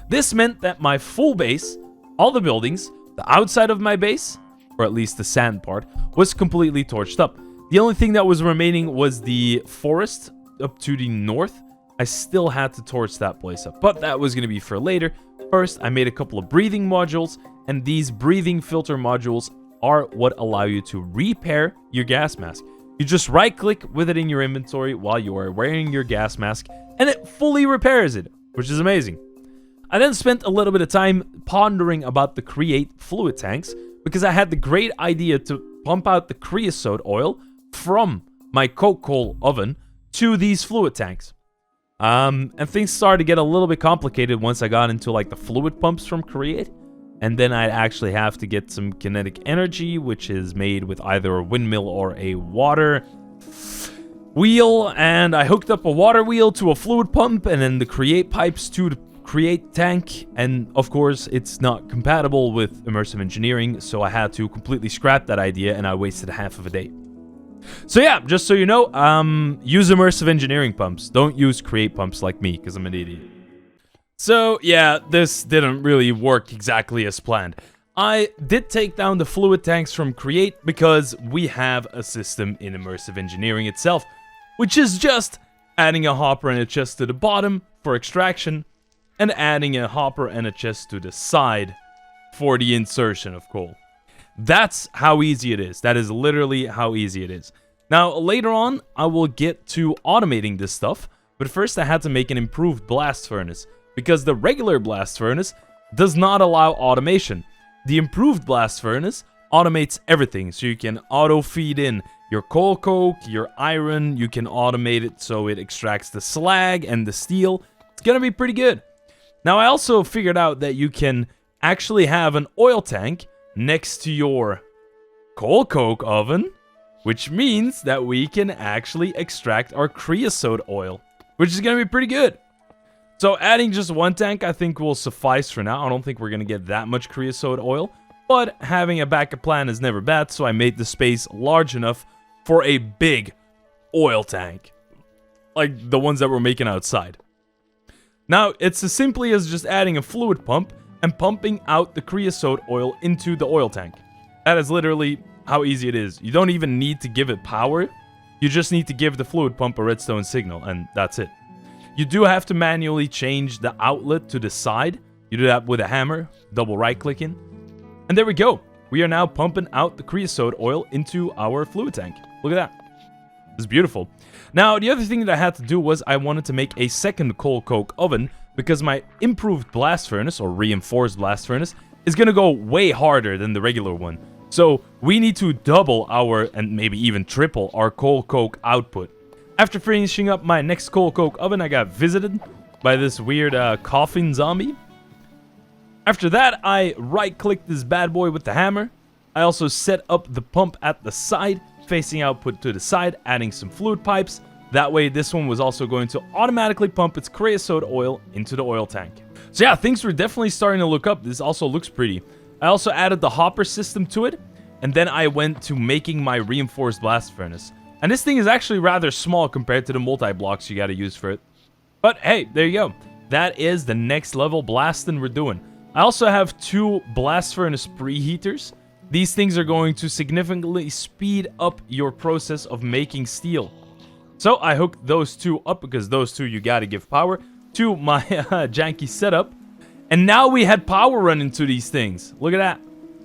This meant that my full base, all the buildings, the outside of my base, or at least the sand part, was completely torched up. The only thing that was remaining was the forest up to the north. I still had to torch that place up, but that was going to be for later. First, I made a couple of breathing modules, and these breathing filter modules are what allow you to repair your gas mask. You just right-click with it in your inventory while you are wearing your gas mask, and it fully repairs it, which is amazing. I then spent a little bit of time pondering about the create fluid tanks, because I had the great idea to pump out the creosote oil from my coke coal oven to these fluid tanks. And things started to get a little bit complicated once I got into like the fluid pumps from Create. And then I'd actually have to get some kinetic energy, which is made with either a windmill or a water wheel. And I hooked up a water wheel to a fluid pump and then the Create pipes to the Create tank. And of course, it's not compatible with immersive engineering. So I had to completely scrap that idea and I wasted half of a day. So yeah, just so you know, use immersive engineering pumps. Don't use Create pumps like me, because I'm an idiot. So yeah, this didn't really work exactly as planned. I did take down the fluid tanks from Create because we have a system in immersive engineering itself, which is just adding a hopper and a chest to the bottom for extraction, and adding a hopper and a chest to the side for the insertion of coal. That's how easy it is. That is literally how easy it is. Now, later on, I will get to automating this stuff, but first I had to make an improved blast furnace, because the regular blast furnace does not allow automation. The improved blast furnace automates everything, so you can auto feed in your coal coke, your iron, you can automate it so it extracts the slag and the steel. It's gonna be pretty good. Now, I also figured out that you can actually have an oil tank next to your coal coke oven, which means that we can actually extract our creosote oil, which is going to be pretty good. So adding just one tank I think will suffice for now. I don't think we're going to get that much creosote oil. But having a backup plan is never bad, so I made the space large enough for a big oil tank. Like the ones that we're making outside. Now, it's as simply as just adding a fluid pump and pumping out the creosote oil into the oil tank. That is literally how easy it is. You don't even need to give it power. You just need to give the fluid pump a redstone signal, and that's it. You do have to manually change the outlet to the side. You do that with a hammer, double right-clicking. And there we go. We are now pumping out the creosote oil into our fluid tank. Look at that. It's beautiful. Now, the other thing that I had to do was I wanted to make a second coal coke oven because my improved blast furnace, or reinforced blast furnace, is going to go way harder than the regular one. So we need to double our, and maybe even triple our coal coke output. After finishing up my next coal coke oven, I got visited by this weird coughing zombie. After that, I right-clicked this bad boy with the hammer. I also set up the pump at the side, facing output to the side, adding some fluid pipes. That way, this one was also going to automatically pump its creosote oil into the oil tank. So yeah, things were definitely starting to look up. This also looks pretty. I also added the hopper system to it, and then I went to making my reinforced blast furnace. And this thing is actually rather small compared to the multi-blocks you gotta use for it. But hey, there you go. That is the next level blasting we're doing. I also have 2 blast furnace preheaters. These things are going to significantly speed up your process of making steel. So I hooked those 2 up because those 2 you gotta give power to my janky setup. And now we had power running to these things. Look at that.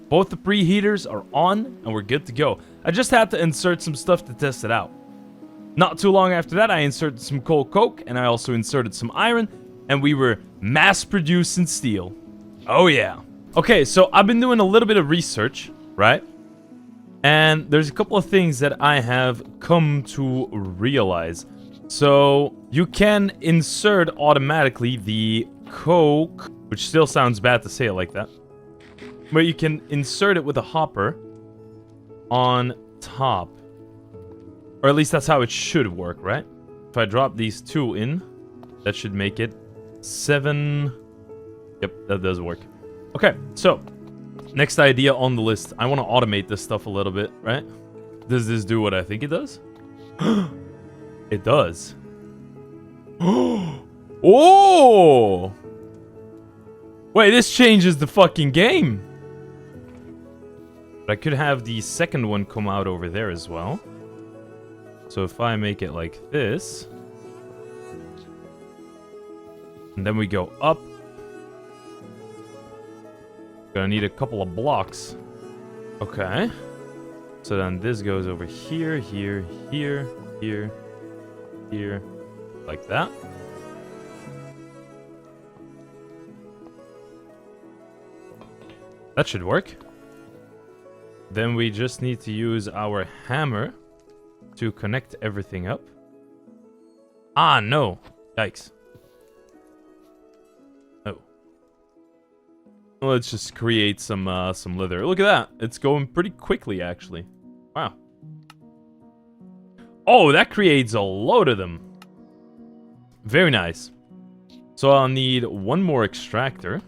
Both the preheaters are on and we're good to go. I just had to insert some stuff to test it out. Not too long after that, I inserted some coal coke and I also inserted some iron, and we were mass producing steel. Oh yeah. Okay, so I've been doing a little bit of research, right? And there's a couple of things that I have come to realize. So you can insert automatically the coke, which still sounds bad to say it like that, but you can insert it with a hopper on top. Or at least that's how it should work, right? If I drop these 2 in, that should make it 7. Yep, that does work. Okay, so next idea on the list. I want to automate this stuff a little bit, right? Does this do what I think it does? It does. Oh! Wait, this changes the fucking game. But I could have the second one come out over there as well. So if I make it like this, and then we go up, gonna need a couple of blocks. Okay. So then this goes over here, here, here, here, here, like that. That should work. Then we just need to use our hammer to connect everything up. Ah, no. Yikes. Oh. Let's just create some leather. Look at that. It's going pretty quickly, actually. Wow. Oh, that creates a load of them. Very nice. So I'll need one more extractor.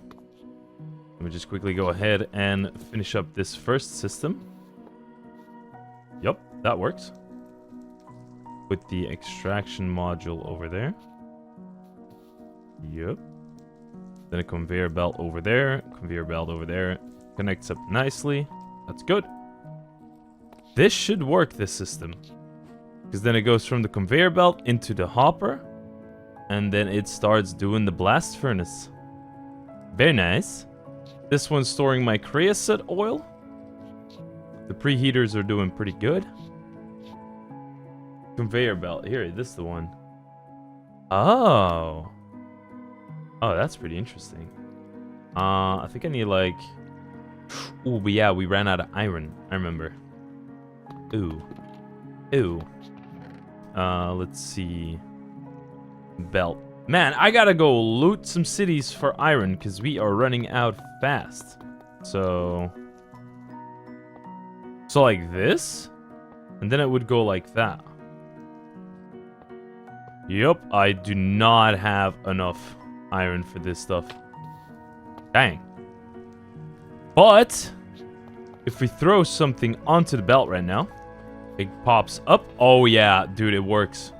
Let me just quickly go ahead and finish up this first system. Yup, that works. Put the extraction module over there. Yup. Then a conveyor belt over there. Conveyor belt over there. Connects up nicely. That's good. This should work, this system. Because then it goes from the conveyor belt into the hopper. And then it starts doing the blast furnace. Very nice. This one's storing my creosote oil. The preheaters are doing pretty good. Conveyor belt. Here, this is the one. Oh. Oh, that's pretty interesting. I think I need like... Ooh, but yeah, we ran out of iron. I remember. Ooh. Ooh. Let's see. Belt. Man, I gotta go loot some cities for iron because we are running out fast. So like this? And then it would go like that. Yup, I do not have enough iron for this stuff. Dang. But if we throw something onto the belt right now, it pops up. Oh yeah, dude, it works.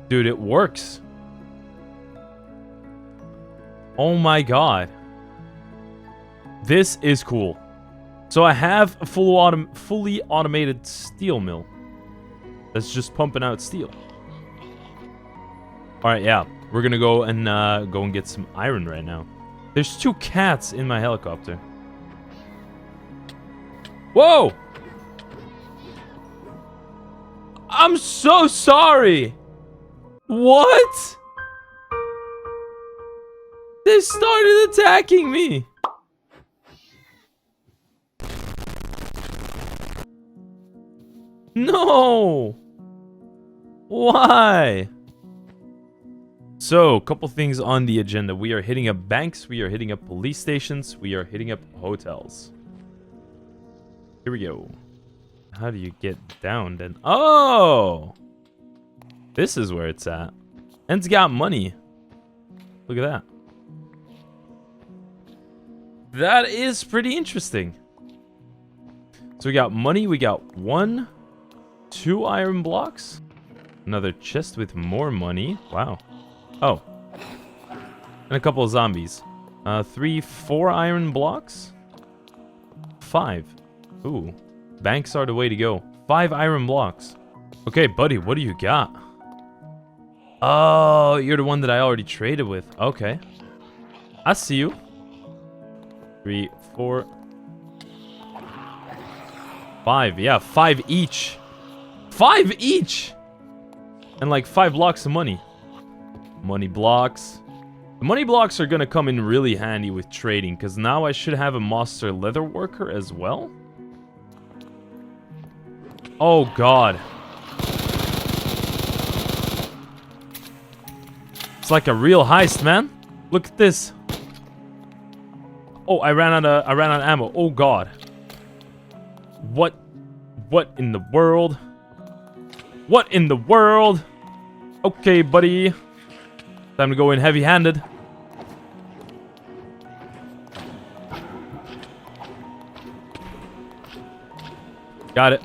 Dude, it works. Oh my god. This is cool. So I have a fully automated steel mill that's just pumping out steel. Alright, yeah. We're gonna go and get some iron right now. There's 2 cats in my helicopter. Whoa! I'm so sorry! What? They started attacking me! No! Why? So, a couple things on the agenda. We are hitting up banks, we are hitting up police stations, we are hitting up hotels. Here we go. How do you get down then? Oh! This is where it's at. And it's got money. Look at that. That is pretty interesting. So we got money, we got 1, 2 iron blocks. Another chest with more money. Wow. Oh. And a couple of zombies. 3, 4 iron blocks. 5. Ooh. Banks are the way to go. 5 iron blocks. Okay, buddy, what do you got? Oh, you're the one that I already traded with. Okay. I see you. 3, 4. 5. Yeah, 5 each. 5 each! And like 5 blocks of money. Money blocks. The money blocks are gonna come in really handy with trading, because now I should have a monster leather worker as well. Oh god. It's like a real heist, man. Look at this. Oh, I ran out of ammo. Oh god. What in the world? What in the world? Okay, buddy. Time to go in heavy-handed. Got it.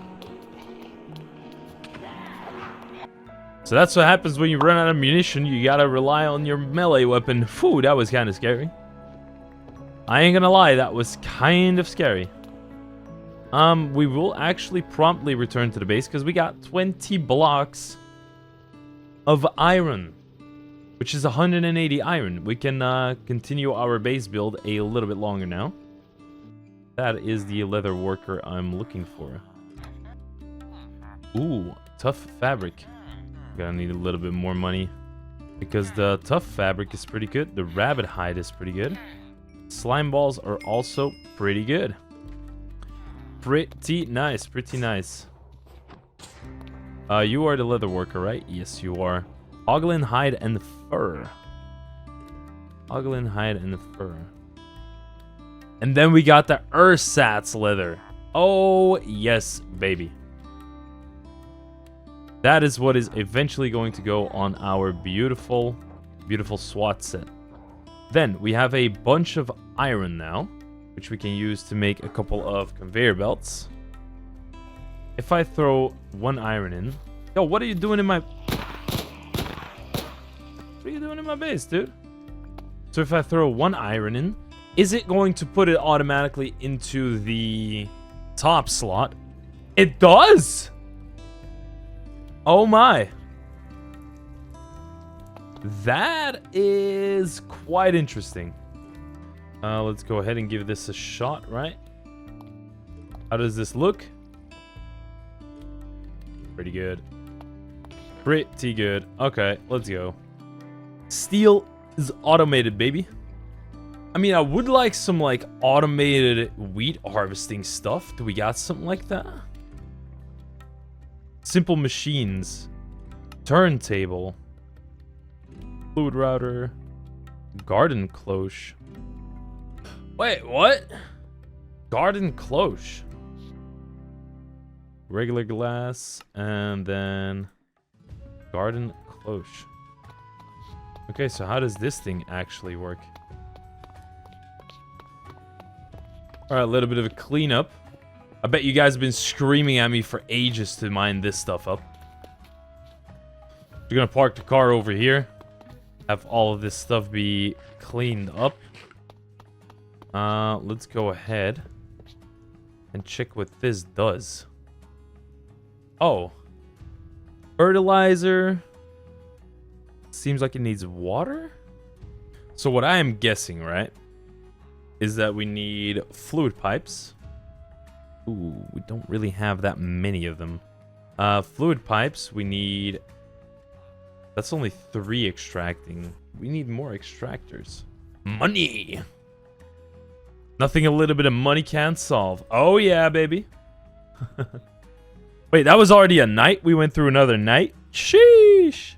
So that's what happens when you run out of ammunition. You gotta rely on your melee weapon. Phew, that was kind of scary. I ain't gonna lie, that was kind of scary. We will actually promptly return to the base because we got 20 blocks of iron, which is 180 iron. We can continue our base build a little bit longer now. That is the leather worker I'm looking for. Ooh, tough fabric. Gonna need a little bit more money because the tough fabric is pretty good. The rabbit hide is pretty good. Slime balls are also pretty good. Pretty nice, pretty nice. You are the leather worker, right? Yes, you are. Oglin hide and fur. Oglin hide and fur. And then we got the ersatz leather. Oh, yes, baby. That is what is eventually going to go on our beautiful, beautiful SWAT set. Then we have a bunch of iron now, which we can use to make a couple of conveyor belts. If I throw 1 iron in... Yo, what are you doing in my... What are you doing in my base, dude? So if I throw 1 iron in, is it going to put it automatically into the top slot? It does! Oh my. That is quite interesting. Let's go ahead and give this a shot, right? How does this look? Pretty good. Pretty good. Okay, let's go. Steel is automated, baby. I mean, I would like some, like, automated wheat harvesting stuff. Do we got something like that? Simple machines. Turntable. Fluid router. Garden cloche. Wait, what? Garden cloche. Regular glass. And then... Garden cloche. Okay, so how does this thing actually work? Alright, a little bit of a cleanup. I bet you guys have been screaming at me for ages to mine this stuff up. We're gonna park the car over here. Have all of this stuff be cleaned up. Let's go ahead and check what this does. Oh. Fertilizer. Seems like it needs water. So what I am guessing, right, is that we need fluid pipes. Ooh, we don't really have that many of them. Fluid pipes, we need... That's only 3 extracting. We need more extractors. Money! Nothing a little bit of money can't solve. Oh yeah, baby. Wait, that was already a night? We went through another night? Sheesh!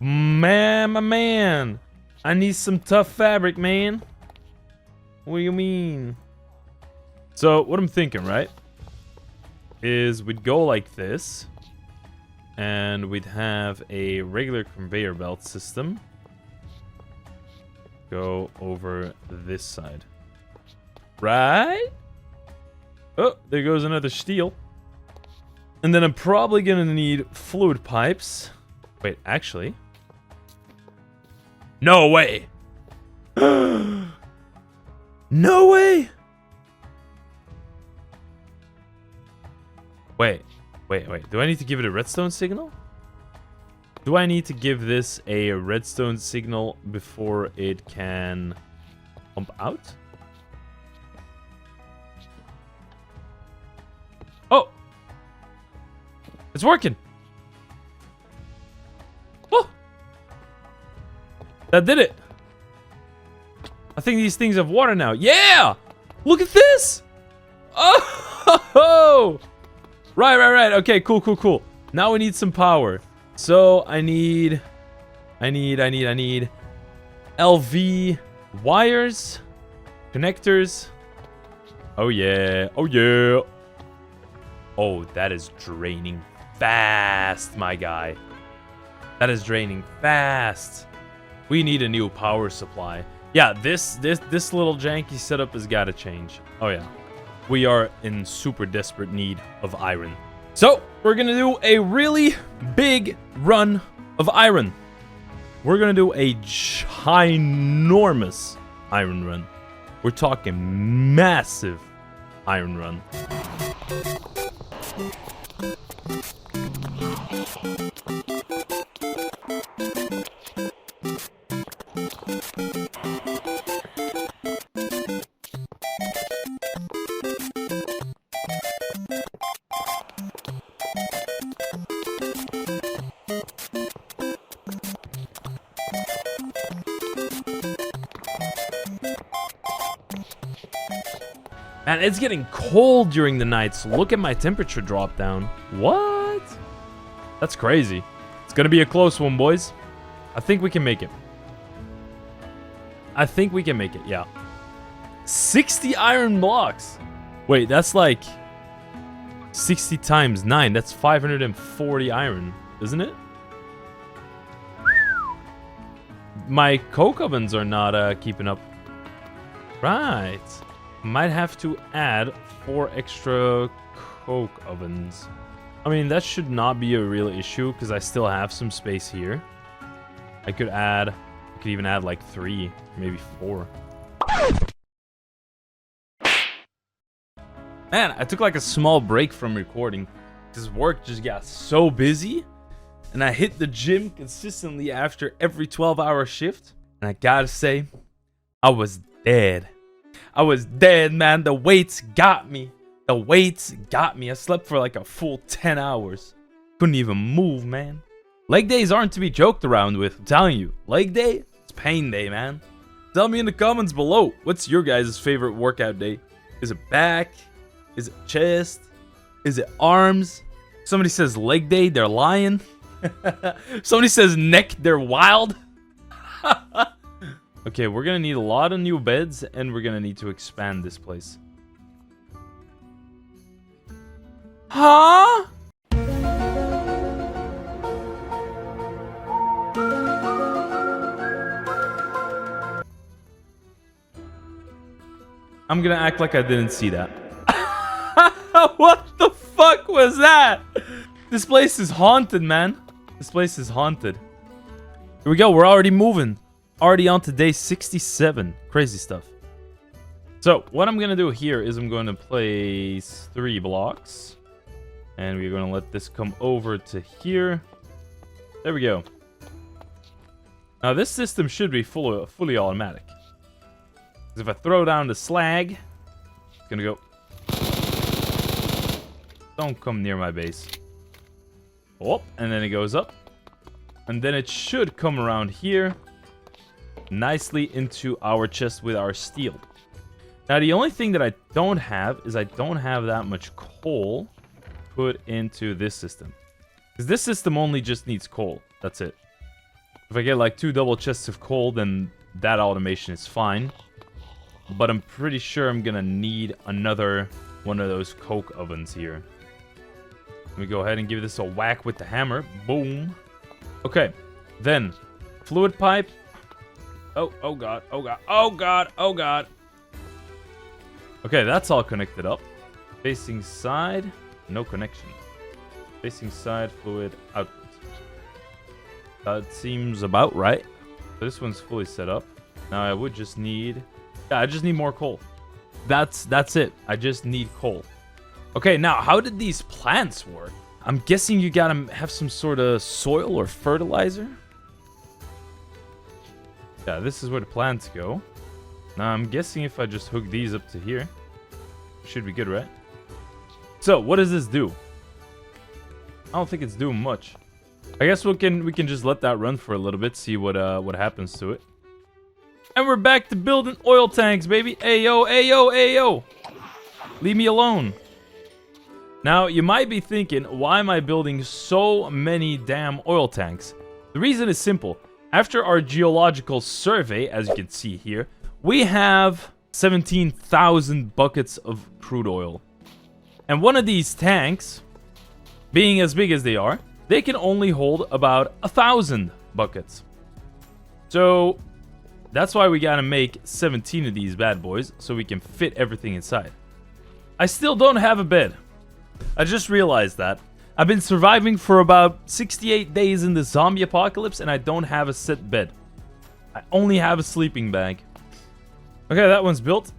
Man, my man. I need some tough fabric, man. What do you mean? So, what I'm thinking, right, is we'd go like this. And we'd have a regular conveyor belt system. Go over this side. Right? Oh, there goes another steel. And then I'm probably gonna need fluid pipes. Wait, actually. No way! No way! Wait. Do I need to give it a redstone signal? Do I need to give this a redstone signal before it can pump out? Oh! It's working! Oh! That did it! I think these things have water now. Yeah! Look at this! Oh! Right. Okay, cool. Now we need some power. So I need LV wires, connectors. Oh yeah. Oh, that is draining fast, my guy. That is draining fast. We need a new power supply. Yeah, this little janky setup has got to change. Oh yeah. We are in super desperate need of iron. So, we're gonna do a really big run of iron. We're gonna do a ginormous iron run. We're talking massive iron run. Man, it's getting cold during the nights. Look at my temperature drop down. What? That's crazy. It's gonna be a close one, boys. I think we can make it. Yeah. 60 iron blocks. Wait, that's like 60 times 9. That's 540 iron, isn't it? My coke ovens are not keeping up. Right. Might have to add 4 extra coke ovens. I mean, that should not be a real issue because I still have some space here. I could even add like 3, maybe 4. Man, I took like a small break from recording because work just got so busy. And I hit the gym consistently after every 12-hour shift. And I gotta say, I was dead. I was dead, man. The weights got me. I slept for like a full 10 hours. Couldn't even move, man. Leg days aren't to be joked around with. I'm telling you. Leg day, it's pain day, man. Tell me in the comments below. What's your guys' favorite workout day? Is it back? Is it chest? Is it arms? Somebody says leg day, they're lying. Somebody says neck, they're wild. Okay, we're gonna need a lot of new beds, and we're gonna need to expand this place. Huh? I'm gonna act like I didn't see that. What the fuck was that? This place is haunted, man. This place is haunted. Here we go. We're already moving. Already on to day 67. Crazy stuff. So, what I'm going to do here is I'm going to place 3 blocks. And we're going to let this come over to here. There we go. Now, this system should be fully automatic. Because if I throw down the slag, it's going to go... Don't come near my base. Oh, and then it goes up. And then it should come around here. Nicely into our chest with our steel. Now, the only thing that I don't have is I don't have that much coal put into this system. Because this system only just needs coal. That's it. If I get like 2 double chests of coal, then that automation is fine. But I'm pretty sure I'm gonna need another one of those coke ovens here. Let me go ahead and give this a whack with the hammer. Boom. Okay. Then, fluid pipe. Oh god, oh god, oh god, oh god. Okay, that's all connected up. Facing side, no connection. Facing side, fluid, output. That seems about right. So this one's fully set up. Now I would just need... Yeah, I just need more coal. That's it. I just need coal. Okay, now, how did these plants work? I'm guessing you gotta have some sort of soil or fertilizer. Yeah, this is where the plants go. Now, I'm guessing if I just hook these up to here, should be good, right? So, what does this do? I don't think it's doing much. I guess we can just let that run for a little bit, see what happens to it. And we're back to building oil tanks, baby. Ayo, ayo, ayo. Leave me alone. Now, you might be thinking, why am I building so many damn oil tanks? The reason is simple. After our geological survey, as you can see here, we have 17,000 buckets of crude oil. And one of these tanks, being as big as they are, they can only hold about 1,000 buckets. So, that's why we gotta make 17 of these bad boys, so we can fit everything inside. I still don't have a bed. I just realized that. I've been surviving for about 68 days in the zombie apocalypse, and I don't have a set bed. I only have a sleeping bag. Okay, that one's built.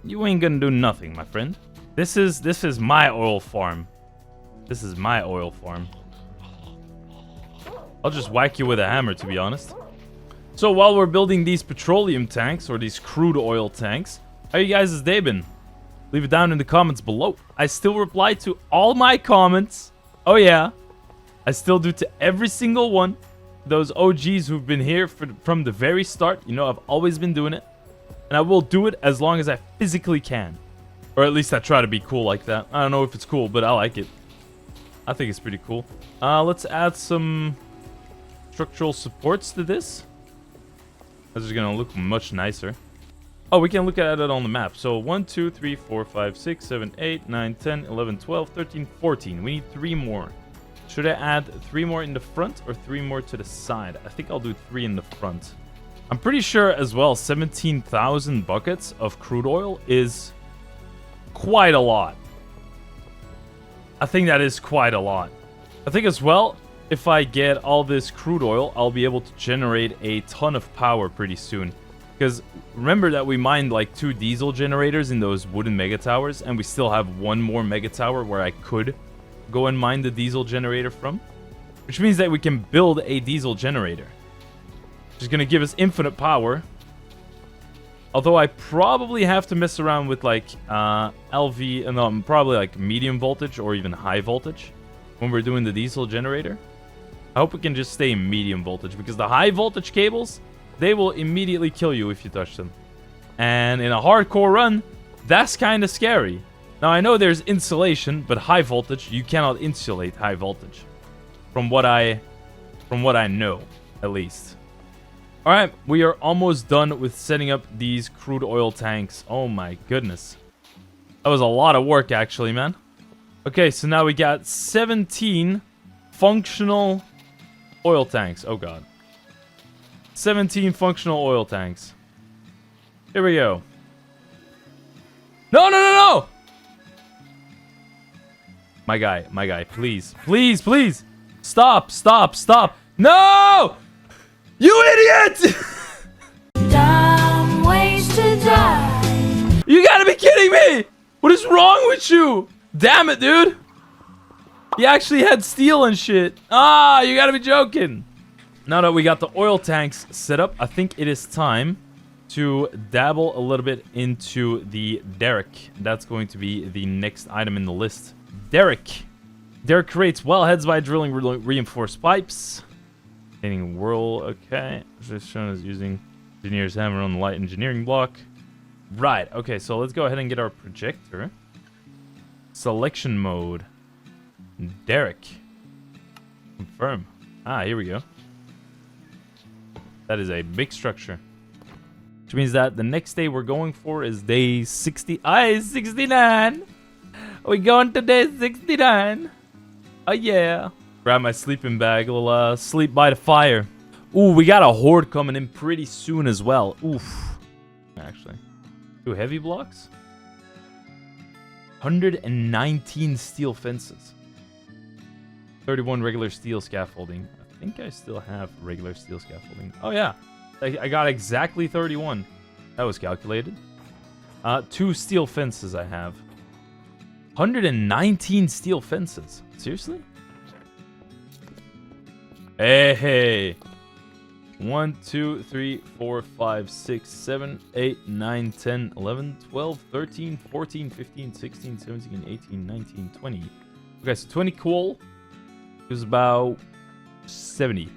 You ain't gonna do nothing, my friend. This is my oil farm. This is my oil farm. I'll just whack you with a hammer, to be honest. So while we're building these petroleum tanks, or these crude oil tanks, how you guys' day been? Leave it down in the comments below. I still reply to all my comments. Oh yeah. I still do to every single one. Those OGs who've been here from the very start. You know, I've always been doing it. And I will do it as long as I physically can. Or at least I try to be cool like that. I don't know if it's cool, but I like it. I think it's pretty cool. Let's add some structural supports to this. This is going to look much nicer. Oh, we can look at it on the map. So 1, 2, 3, 4, 5, 6, 7, 8, 9, 10, 11, 12, 13, 14. We need 3 more. Should I add 3 more in the front or 3 more to the side? I think I'll do 3 in the front. I'm pretty sure as well 17,000 buckets of crude oil is quite a lot. I think that is quite a lot. I think as well, if I get all this crude oil, I'll be able to generate a ton of power pretty soon. Because remember that we mined like 2 diesel generators in those wooden mega towers, and we still have 1 more mega tower where I could go and mine the diesel generator from. Which means that we can build a diesel generator. Which is going to give us infinite power. Although I probably have to mess around with like LV, no, probably like medium voltage or even high voltage when we're doing the diesel generator. I hope we can just stay in medium voltage, because the high voltage cables, they will immediately kill you if you touch them. And in a hardcore run, that's kind of scary. Now, I know there's insulation, but high voltage, you cannot insulate high voltage. From what I know, at least. Alright, we are almost done with setting up these crude oil tanks. Oh my goodness. That was a lot of work, actually, man. Okay, so now we got 17 functional oil tanks. Oh god. 17 functional oil tanks. Here we go. No, no, no, no! My guy, please, please, please. Stop, stop, stop. No! You idiot! Dumb ways to die. You gotta be kidding me! What is wrong with you? Damn it, dude. He actually had steel and shit. Ah, you gotta be joking. Now that we got the oil tanks set up, I think it is time to dabble a little bit into the derrick. That's going to be the next item in the list. Derrick. Derrick creates wellheads by drilling reinforced pipes. Painting whirl, okay. This shown as using engineer's hammer on the light engineering block. Right, okay, so let's go ahead and get our projector. Selection mode. Derrick. Confirm. Ah, here we go. That is a big structure. Which means that the next day we're going for is day 60. 69! We going to day 69. Oh yeah. Grab my sleeping bag. We'll sleep by the fire. Ooh, we got a horde coming in pretty soon as well. Oof. Actually. 2 heavy blocks. 119 steel fences. 31 regular steel scaffolding. I think I still have regular steel scaffolding. Oh yeah. I got exactly 31. That was calculated. 2 steel fences I have. 119 steel fences. Seriously? Hey. 1, 2, 3, 4, 5, 6, 7, 8, 9, 10, 11, 12, 13, 14, 15, 16, 17, 18, 19, 20. Okay, so 20 coal is about 70.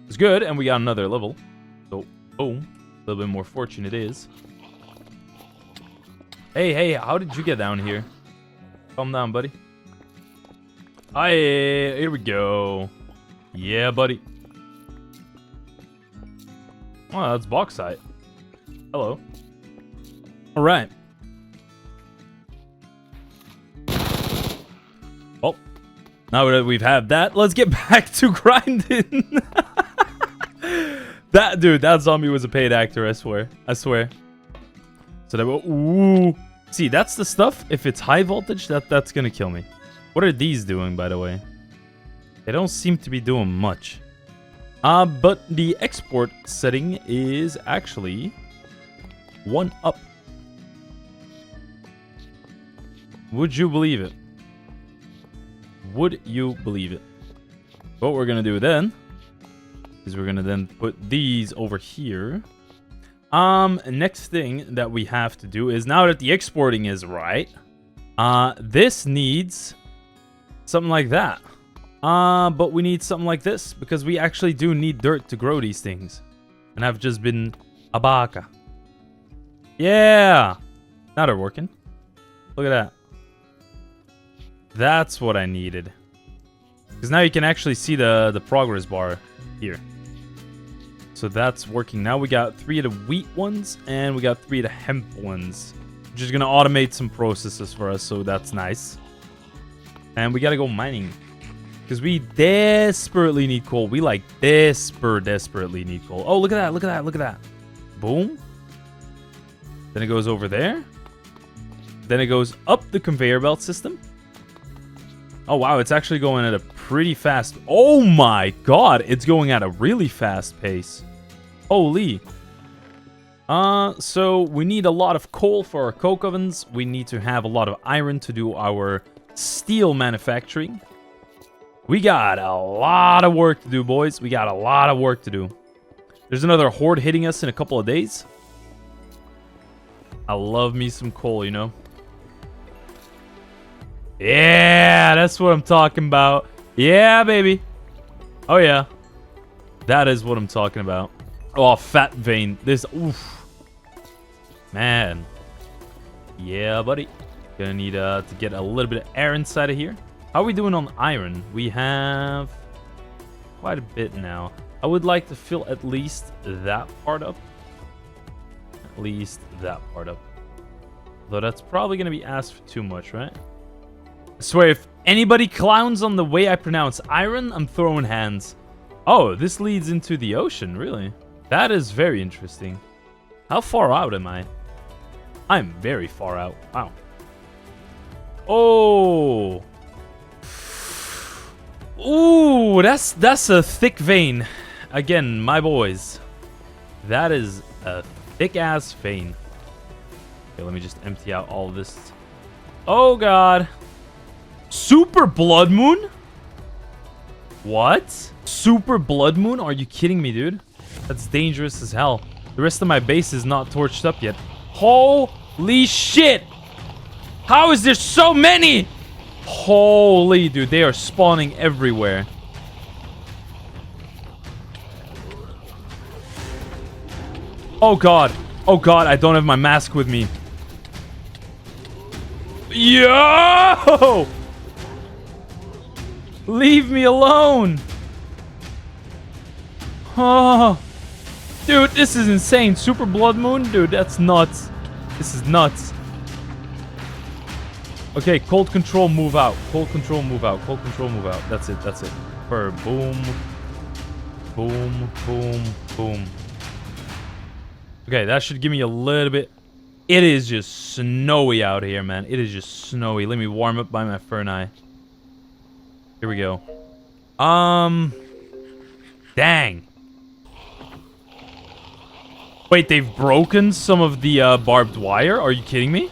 It's good, and we got another level. So, boom. A little bit more fortune it is. Hey, how did you get down here? Calm down, buddy. Hi, here we go. Yeah, buddy. Oh, that's bauxite. Hello. All right. Well, now that we've had that, let's get back to grinding. That zombie was a paid actor, I swear. So that ooh. See, that's the stuff. If it's high voltage, that's gonna kill me. What are these doing, by the way? They don't seem to be doing much. But the export setting is actually 1 up. Would you believe it? Would you believe it? What we're gonna do then is we're gonna then put these over here. Next thing that we have to do is, now that the exporting is right, this needs something like that. But we need something like this, because we actually do need dirt to grow these things. And I've just been a baka. Yeah! Now they're working. Look at that. That's what I needed. Because now you can actually see the progress bar here. So that's working. Now we got 3 of the wheat ones, and we got 3 of the hemp ones. Which is going to automate some processes for us, so that's nice. And we got to go mining. Because we desperately need coal. We like desperately need coal. Oh, look at that, look at that, look at that. Boom. Then it goes over there. Then it goes up the conveyor belt system. Oh, wow, it's actually going at a pretty fast... Oh my god, it's going at a really fast pace. Holy. So we need a lot of coal for our coke ovens. We need to have a lot of iron to do our steel manufacturing. We got a lot of work to do, boys. We got a lot of work to do. There's another horde hitting us in a couple of days. I love me some coal, you know. Yeah, that's what I'm talking about. Yeah, baby. Oh, yeah. That is what I'm talking about. Oh, fat vein. This, oof. Man. Yeah, buddy. Gonna need to get a little bit of air inside of here. How are we doing on iron? We have quite a bit now. I would like to fill at least that part up. At least that part up. Though that's probably going to be asked for too much, right? I swear, if anybody clowns on the way I pronounce iron, I'm throwing hands. Oh, this leads into the ocean, really? That is very interesting. How far out am I? I'm very far out. Wow. Oh. Ooh, that's a thick vein. Again, my boys. That is a thick-ass vein. Okay, let me just empty out all of this. Oh, God. Super Blood Moon? What? Super Blood Moon? Are you kidding me, dude? That's dangerous as hell. The rest of my base is not torched up yet. Holy shit! How is there so many? Holy, dude, they are spawning everywhere. Oh god. Oh god, I don't have my mask with me. Yo! Leave me alone. Oh. Dude, this is insane. Super Blood Moon? Dude, that's nuts. This is nuts. Okay, cold control, move out. Cold control, move out. Cold control, move out. That's it. That's it. Boom. Boom. Boom. Boom. Okay, that should give me a little bit. It is just snowy out here, man. It is just snowy. Let me warm up by my Ferni. Here we go. Dang. Wait, they've broken some of the barbed wire? Are you kidding me?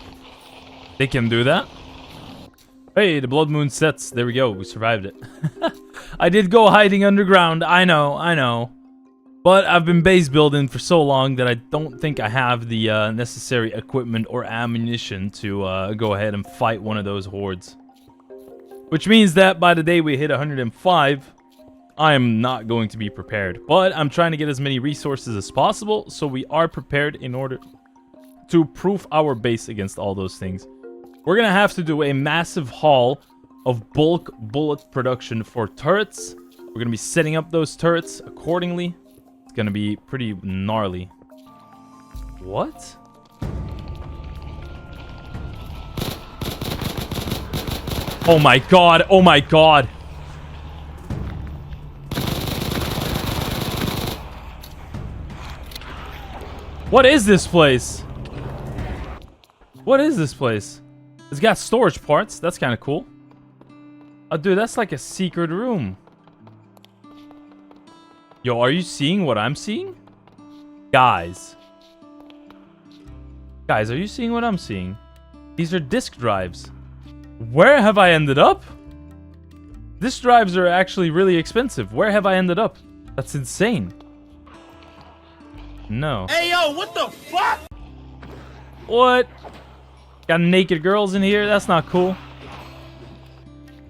They can do that? Hey, the Blood Moon sets. There we go. We survived it. I did go hiding underground. I know. But I've been base building for so long that I don't think I have the necessary equipment or ammunition to go ahead and fight one of those hordes. Which means that by the day we hit 105, I am not going to be prepared. But I'm trying to get as many resources as possible, so we are prepared in order to proof our base against all those things. We're going to have to do a massive haul of bulk bullet production for turrets. We're going to be setting up those turrets accordingly. It's going to be pretty gnarly. What? Oh my god. Oh my god. What is this place? What is this place? It's got storage parts. That's kind of cool. Oh, dude, that's like a secret room. Yo, are you seeing what I'm seeing? Guys. Guys, are you seeing what I'm seeing? These are disk drives. Where have I ended up? Disk drives are actually really expensive. Where have I ended up? That's insane. No. Hey, yo, what the fuck? What? Got naked girls in here? That's not cool.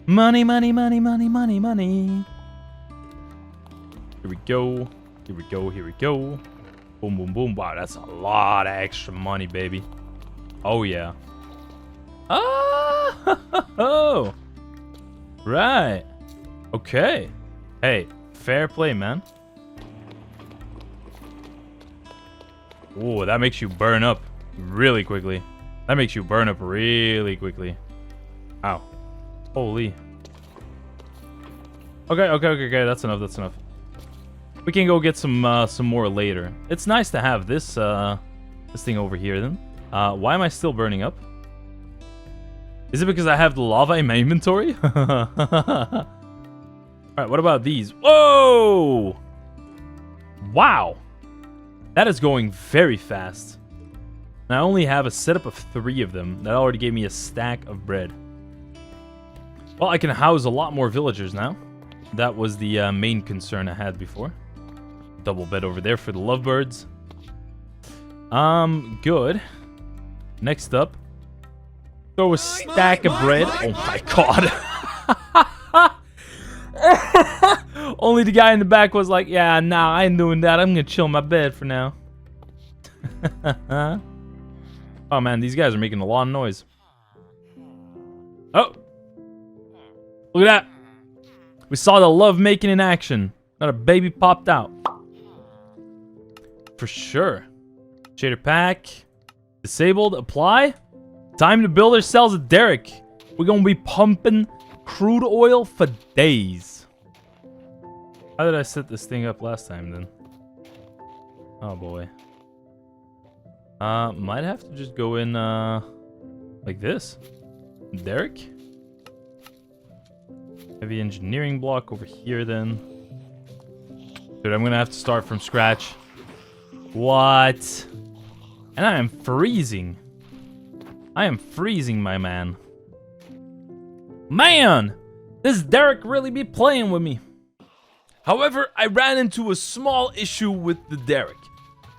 Money, money, money, money, money, money. Here we go. Here we go. Here we go. Boom, boom, boom. Wow, that's a lot of extra money, baby. Oh, yeah. Oh! Right. Okay. Hey, fair play, man. Ooh, that makes you burn up really quickly. That makes you burn up really quickly. Ow. Holy. Okay. That's enough. That's enough. We can go get some more later. It's nice to have this this thing over here then. Why am I still burning up? Is it because I have the lava in my inventory? Alright, what about these? Whoa! Wow. That is going very fast. And I only have a setup of 3 of them. That already gave me a stack of bread. Well, I can house a lot more villagers now. That was the main concern I had before. Double bed over there for the lovebirds. Good. Next up. Throw a stack of bread. Oh my god. Only the guy in the back was like, yeah, nah, I ain't doing that. I'm gonna chill in my bed for now. Oh man, these guys are making a lot of noise. Oh! Look at that! We saw the love making in action. Not a baby popped out. For sure. Shader pack. Disabled. Apply. Time to build ourselves a derrick. We're gonna be pumping crude oil for days. How did I set this thing up last time then? Oh boy. Might have to just go in, like this. Derek? Heavy engineering block over here then. Dude, I'm gonna have to start from scratch. What? And I am freezing. I am freezing, my man. Man! This Derek really be playing with me. However, I ran into a small issue with the Derek.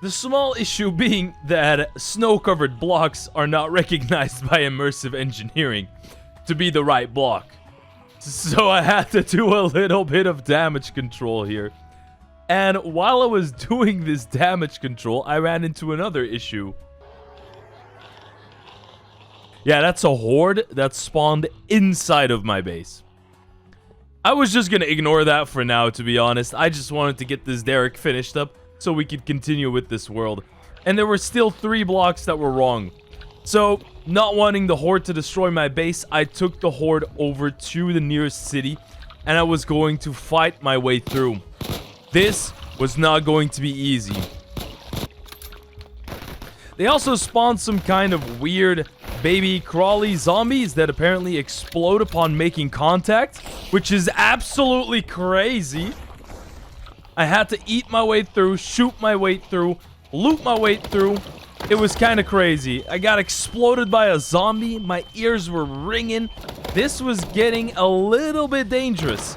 The small issue being that snow-covered blocks are not recognized by immersive engineering to be the right block. So I had to do a little bit of damage control here. And while I was doing this damage control, I ran into another issue. Yeah, that's a horde that spawned inside of my base. I was just gonna ignore that for now, to be honest. I just wanted to get this Derek finished up so we could continue with this world. And there were still 3 blocks that were wrong. So, not wanting the horde to destroy my base, I took the horde over to the nearest city, and I was going to fight my way through. This was not going to be easy. They also spawned some kind of weird baby crawly zombies that apparently explode upon making contact, which is absolutely crazy. I had to eat my way through, shoot my way through, loot my way through. It was kind of crazy. I got exploded by a zombie. My ears were ringing. This was getting a little bit dangerous.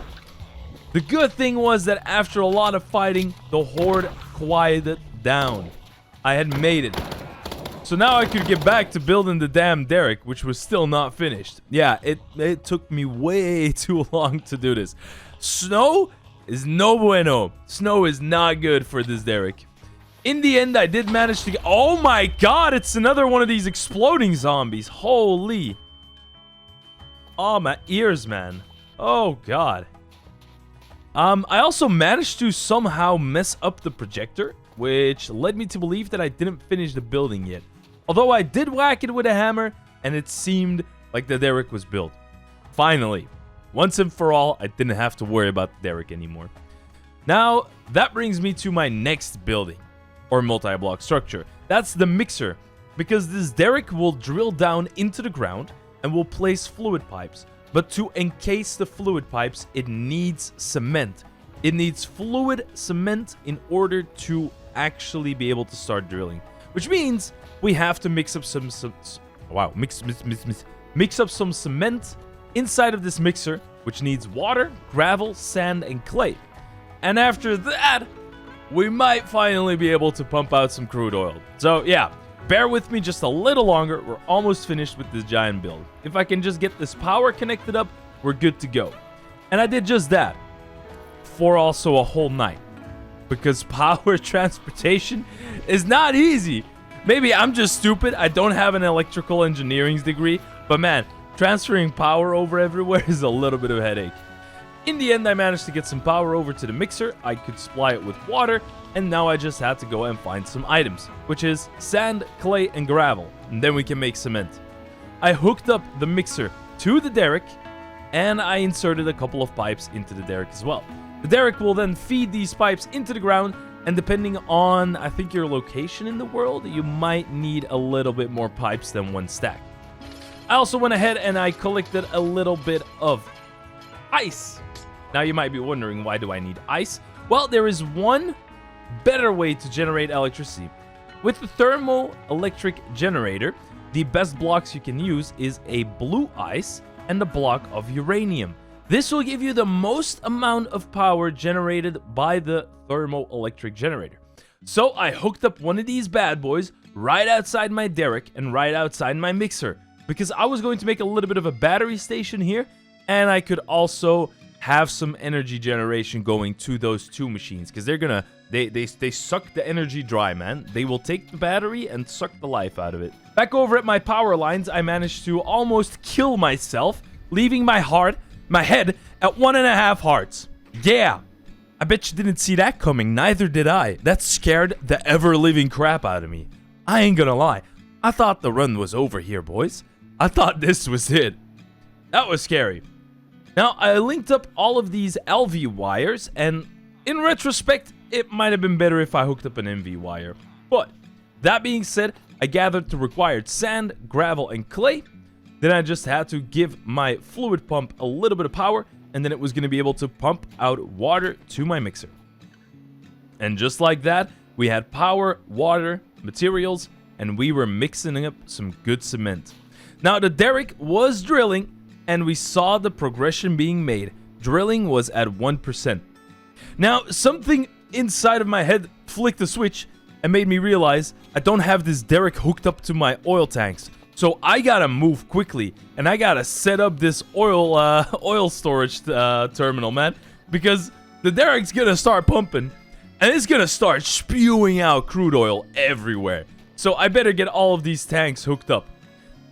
The good thing was that after a lot of fighting, the horde quieted down. I had made it. So now I could get back to building the damn Derek, which was still not finished. Yeah, it took me way too long to do this. Snow is no bueno. Snow is not good for this Derek. In the end, I did manage to get... Oh my god, it's another one of these exploding zombies. Holy. Oh, my ears, man. Oh, god. I also managed to somehow mess up the projector, which led me to believe that I didn't finish the building yet. Although I did whack it with a hammer, and it seemed like the Derek was built. Finally, once and for all, I didn't have to worry about the Derek anymore. Now, that brings me to my next building, or multi-block structure. That's the mixer, because this Derek will drill down into the ground and will place fluid pipes. But to encase the fluid pipes, it needs cement. It needs fluid cement in order to actually be able to start drilling. Which means we have to mix up some mix up some cement inside of this mixer, which needs water, gravel, sand, and clay. And after that, we might finally be able to pump out some crude oil. So yeah, bear with me just a little longer. We're almost finished with this giant build. If I can just get this power connected up, we're good to go. And I did just that for also a whole night, because power transportation is not easy. Maybe I'm just stupid. I don't have an electrical engineering degree, but man, transferring power over everywhere is a little bit of a headache. In the end, I managed to get some power over to the mixer. I could supply it with water, and now I just had to go and find some items, which is sand, clay, and gravel, and then we can make cement. I hooked up the mixer to the Derek, and I inserted a couple of pipes into the Derek as well. The Derek will then feed these pipes into the ground, and depending on, I think, your location in the world, you might need a little bit more pipes than one stack. I also went ahead and I collected a little bit of ice. Now you might be wondering, why do I need ice? Well, there is one better way to generate electricity. With the thermoelectric generator, the best blocks you can use is a blue ice and a block of uranium. This will give you the most amount of power generated by the thermoelectric generator. So I hooked up one of these bad boys right outside my Derek and right outside my mixer, because I was going to make a little bit of a battery station here, and I could also have some energy generation going to those two machines, because they're gonna they suck the energy dry, man. They will take the battery and suck the life out of it. Back over at my power lines, I managed to almost kill myself, leaving my head at 1.5 hearts. Yeah, I bet you didn't see that coming. Neither did I. That scared the ever-living crap out of me. I ain't gonna lie. I thought the run was over here, boys. I thought this was it. That was scary. Now, I linked up all of these LV wires, and In retrospect, it might have been better if I hooked up an MV wire. But that being said, I gathered the required sand, gravel, and clay. Then I just had to give my fluid pump a little bit of power, and then it was going to be able to pump out water to my mixer. And just like that, we had power, water, materials, and we were mixing up some good cement. Now the derrick was drilling, and we saw the progression being made. Drilling was at 1%. Now something inside of my head flicked a switch and made me realize I don't have this derrick hooked up to my oil tanks. So I gotta move quickly, and I gotta set up this oil storage terminal, man, because the derrick's gonna start pumping, and it's gonna start spewing out crude oil everywhere. So I better get all of these tanks hooked up.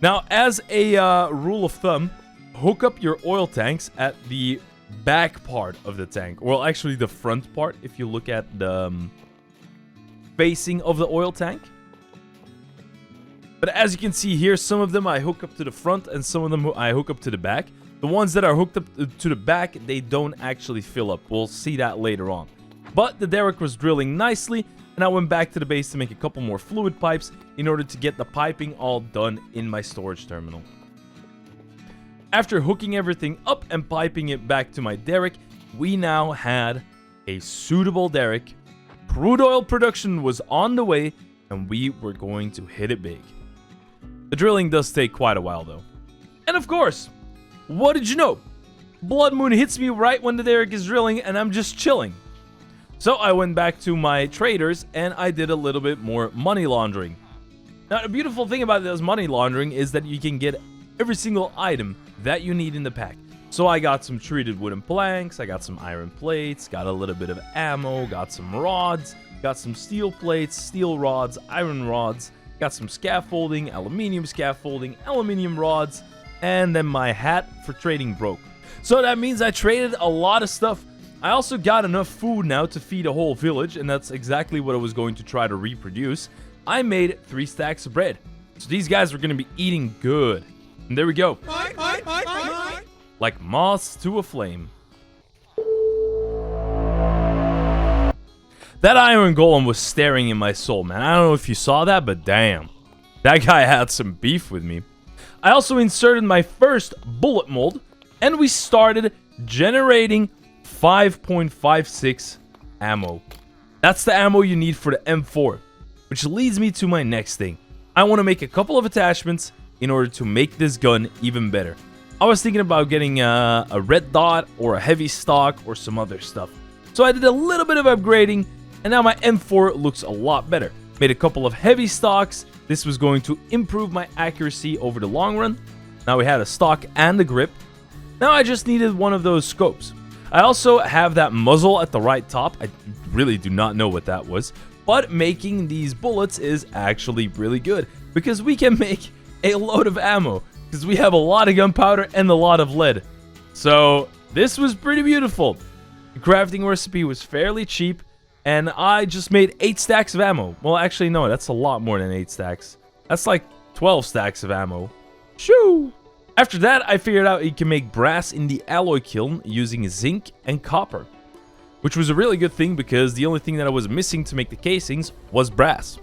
Now, as a rule of thumb, hook up your oil tanks at the back part of the tank. Well, actually the front part, if you look at the facing of the oil tank. But as you can see here, some of them I hook up to the front and some of them I hook up to the back. The ones that are hooked up to the back, they don't actually fill up. We'll see that later on. But the derrick was drilling nicely, and I went back to the base to make a couple more fluid pipes in order to get the piping all done in my storage terminal. After hooking everything up and piping it back to my derrick, we now had a suitable derrick. Crude oil production was on the way, and we were going to hit it big. The drilling does take quite a while though. And of course, what did you know? Blood Moon hits me right when the derrick is drilling and I'm just chilling. So I went back to my traders and I did a little bit more money laundering. Now the beautiful thing about this money laundering is that you can get every single item that you need in the pack. So I got some treated wooden planks, I got some iron plates, got a little bit of ammo, got some rods, got some steel plates, steel rods, iron rods, got some scaffolding, aluminium rods, and then my hat for trading broke. So that means I traded a lot of stuff. I also got enough food now to feed a whole village, and that's exactly what I was going to try to reproduce. I made 3 stacks of bread. So these guys are going to be eating good. And there we go. Like moths to a flame. That iron golem was staring in my soul, man. I don't know if you saw that, but damn. That guy had some beef with me. I also inserted my first bullet mold, and we started generating 5.56 ammo. That's the ammo you need for the M4, which leads me to my next thing. I want to make a couple of attachments in order to make this gun even better. I was thinking about getting a red dot or a heavy stock or some other stuff. So I did a little bit of upgrading, and now my M4 looks a lot better. Made a couple of heavy stocks. This was going to improve my accuracy over the long run. Now we had a stock and a grip. Now I just needed one of those scopes. I also have that muzzle at the right top. I really do not know what that was. But making these bullets is actually really good, because we can make a load of ammo, because we have a lot of gunpowder and a lot of lead. So this was pretty beautiful. The crafting recipe was fairly cheap, and I just made 8 stacks of ammo. Well, actually, no, that's a lot more than 8 stacks. That's like 12 stacks of ammo. Shoo! After that, I figured out you can make brass in the alloy kiln using zinc and copper, which was a really good thing because the only thing that I was missing to make the casings was brass.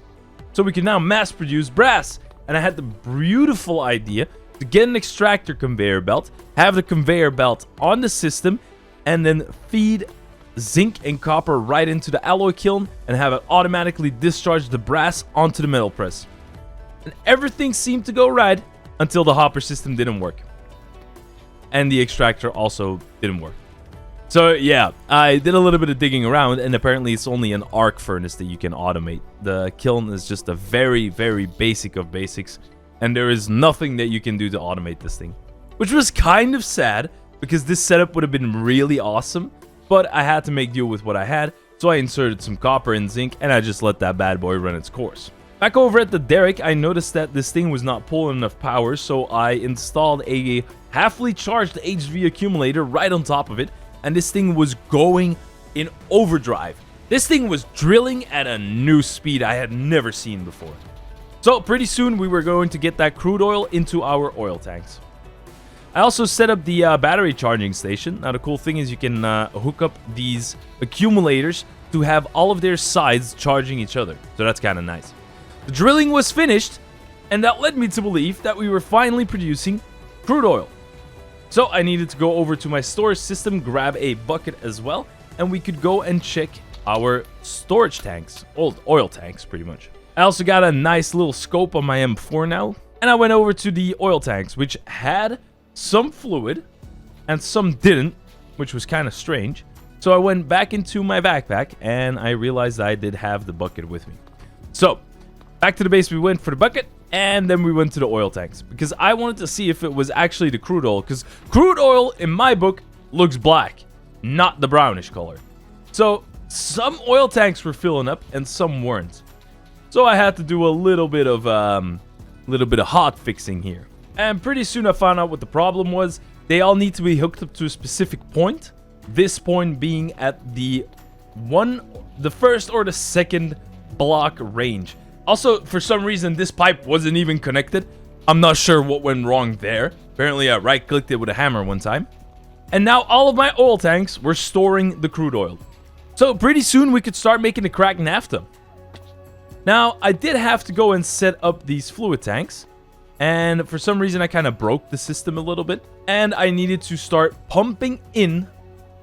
So we can now mass produce brass, and I had the beautiful idea to get an extractor conveyor belt, have the conveyor belt on the system, and then feed zinc and copper right into the alloy kiln and have it automatically discharge the brass onto the metal press. And everything seemed to go right until the hopper system didn't work. And the extractor also didn't work. So yeah, I did a little bit of digging around, and apparently it's only an arc furnace that you can automate. The kiln is just a very, very basic of basics, and there is nothing that you can do to automate this thing. Which was kind of sad, because this setup would have been really awesome, but I had to make do with what I had, so I inserted some copper and zinc, and I just let that bad boy run its course. Back over at the derrick, I noticed that this thing was not pulling enough power, so I installed a halfly charged HV accumulator right on top of it, and this thing was going in overdrive. This thing was drilling at a new speed I had never seen before. So pretty soon we were going to get that crude oil into our oil tanks. I also set up the battery charging station. Now the cool thing is you can hook up these accumulators to have all of their sides charging each other. So that's kind of nice. The drilling was finished, and that led me to believe that we were finally producing crude oil. So I needed to go over to my storage system, grab a bucket as well, and we could go and check our storage tanks, old oil tanks pretty much. I also got a nice little scope on my M4 now, and I went over to the oil tanks, which had some fluid and some didn't, which was kind of strange. So I went back into my backpack and I realized I did have the bucket with me. So back to the base we went for the bucket, and then we went to the oil tanks because I wanted to see if it was actually the crude oil, because crude oil in my book looks black, not the brownish color. So some oil tanks were filling up and some weren't. So I had to do a little bit of hot fixing here. And pretty soon I found out what the problem was. They all need to be hooked up to a specific point. This point being at the first or the second block range. Also, for some reason, this pipe wasn't even connected. I'm not sure what went wrong there. Apparently, I right-clicked it with a hammer one time. And now all of my oil tanks were storing the crude oil. So pretty soon we could start making the cracked naphtha. Now, I did have to go and set up these fluid tanks. And for some reason, I kind of broke the system a little bit. And I needed to start pumping in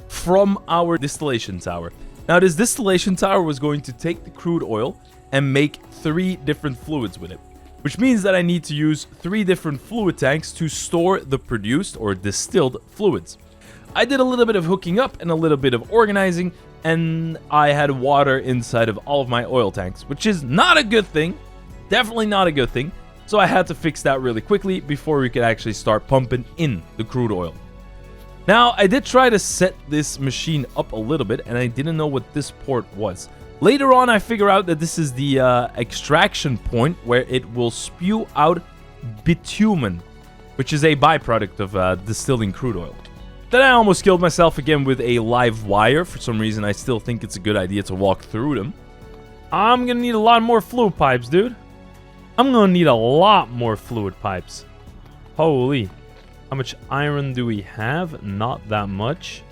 from our distillation tower. Now, this distillation tower was going to take the crude oil and make 3 different fluids with it. Which means that I need to use 3 different fluid tanks to store the produced or distilled fluids. I did a little bit of hooking up and a little bit of organizing, and I had water inside of all of my oil tanks, which is not a good thing. Definitely not a good thing. So I had to fix that really quickly before we could actually start pumping in the crude oil. Now, I did try to set this machine up a little bit, and I didn't know what this port was. Later on, I figure out that this is the extraction point where it will spew out bitumen, which is a byproduct of distilling crude oil. Then I almost killed myself again with a live wire. For some reason, I still think it's a good idea to walk through them. I'm going to need a lot more fluid pipes, dude. I'm going to need a lot more fluid pipes. Holy. How much iron do we have? Not that much.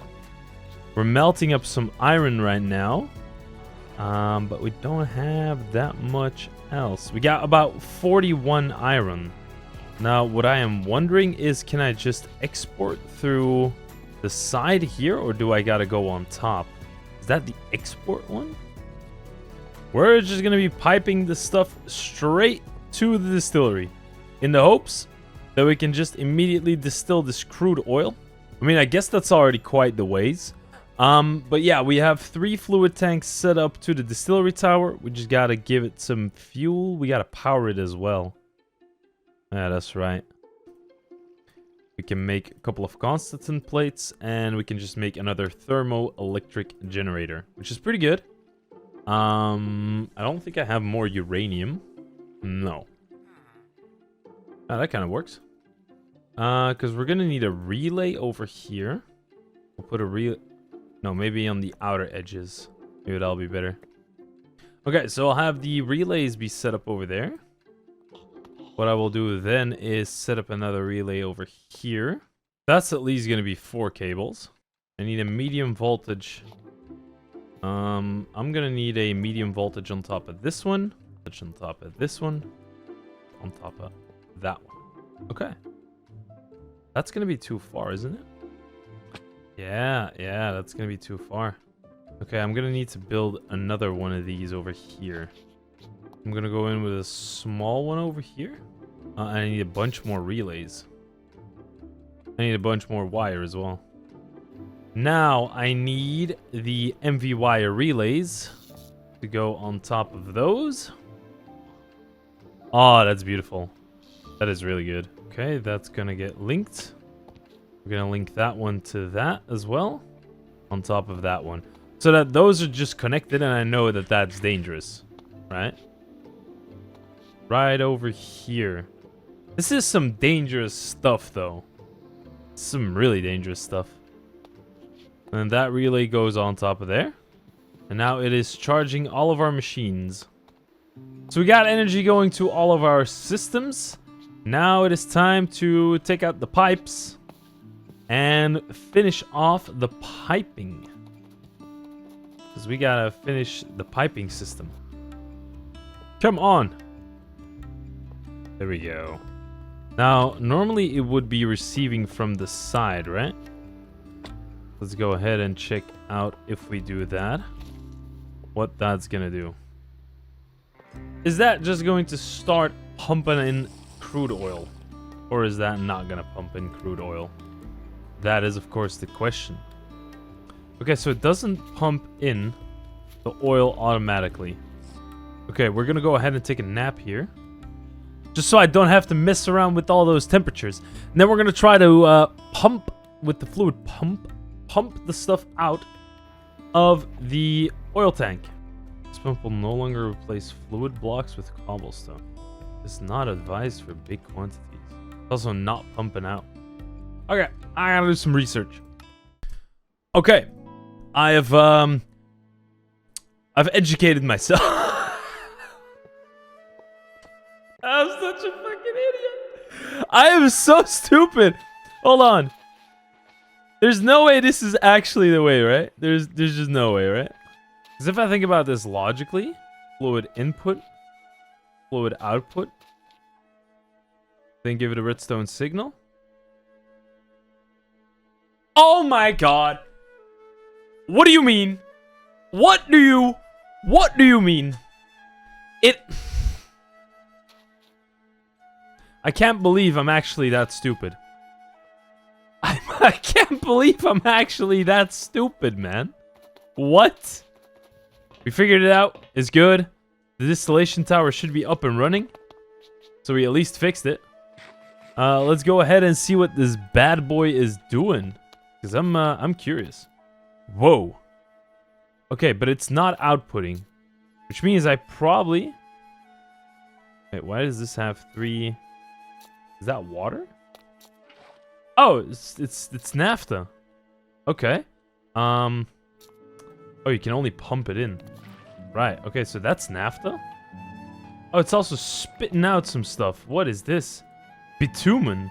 We're melting up some iron right now. But we don't have that much else. We got about 41 iron. Now, what I am wondering is, can I just export through the side here, or do I gotta go on top? Is that the export one? We're just gonna be piping the stuff straight to the distillery in the hopes that we can just immediately distill this crude oil. I mean, I guess that's already quite the ways. But yeah, we have 3 fluid tanks set up to the distillery tower. We just gotta give it some fuel. We gotta power it as well. Yeah, that's right. We can make a couple of Constantan plates, and we can just make another thermoelectric generator, which is pretty good. I don't think I have more uranium. No. Oh, that kind of works. Because we're gonna need a relay over here. We'll put a relay... No, maybe on the outer edges. Maybe that'll be better. Okay, so I'll have the relays be set up over there. What I will do then is set up another relay over here. That's at least going to be 4 cables. I need a medium voltage. I'm going to need a medium voltage on top of this one. On top of this one. On top of that one. Okay. That's going to be too far, isn't it? Yeah, that's going to be too far. Okay, I'm going to need to build another one of these over here. I'm going to go in with a small one over here. I need a bunch more relays. I need a bunch more wire as well. Now, I need the MV wire relays to go on top of those. Oh, that's beautiful. That is really good. Okay, that's going to get linked. We're going to link that one to that as well. On top of that one. So that those are just connected, and I know that that's dangerous. Right? Right over here. This is some dangerous stuff, though. Some really dangerous stuff. And that relay goes on top of there. And now it is charging all of our machines. So we got energy going to all of our systems. Now it is time to take out the pipes and finish off the piping. Because we gotta finish the piping system. Come on. There we go. Now, normally it would be receiving from the side, right? Let's go ahead and check out if we do that. What that's gonna do. Is that just going to start pumping in crude oil? Or is that not gonna pump in crude oil? That is, of course, the question. Okay, so it doesn't pump in the oil automatically. Okay, we're gonna go ahead and take a nap here. Just so I don't have to mess around with all those temperatures. And then we're gonna try to pump with the fluid pump the stuff out of the oil tank. This pump will no longer replace fluid blocks with cobblestone. It's not advised for big quantities. It's also not pumping out. Okay, I gotta do some research. Okay, I've educated myself. I'm such a fucking idiot. I am so stupid. Hold on. There's no way this is actually the way, right? There's just no way, right? Because if I think about this logically, fluid input, fluid output, then give it a redstone signal. Oh my god. What do you mean? What do you mean? I can't believe I'm actually that stupid. I can't believe I'm actually that stupid, man. What? We figured it out. It's good. The distillation tower should be up and running. So we at least fixed it. Let's go ahead and see what this bad boy is doing. Because I'm curious. Whoa. Okay, but it's not outputting. Which means I probably... Wait, why does this have 3... Is that water? Oh, it's naphtha. Okay. Oh, you can only pump it in. Right. Okay, so that's naphtha. Oh, it's also spitting out some stuff. What is this? Bitumen.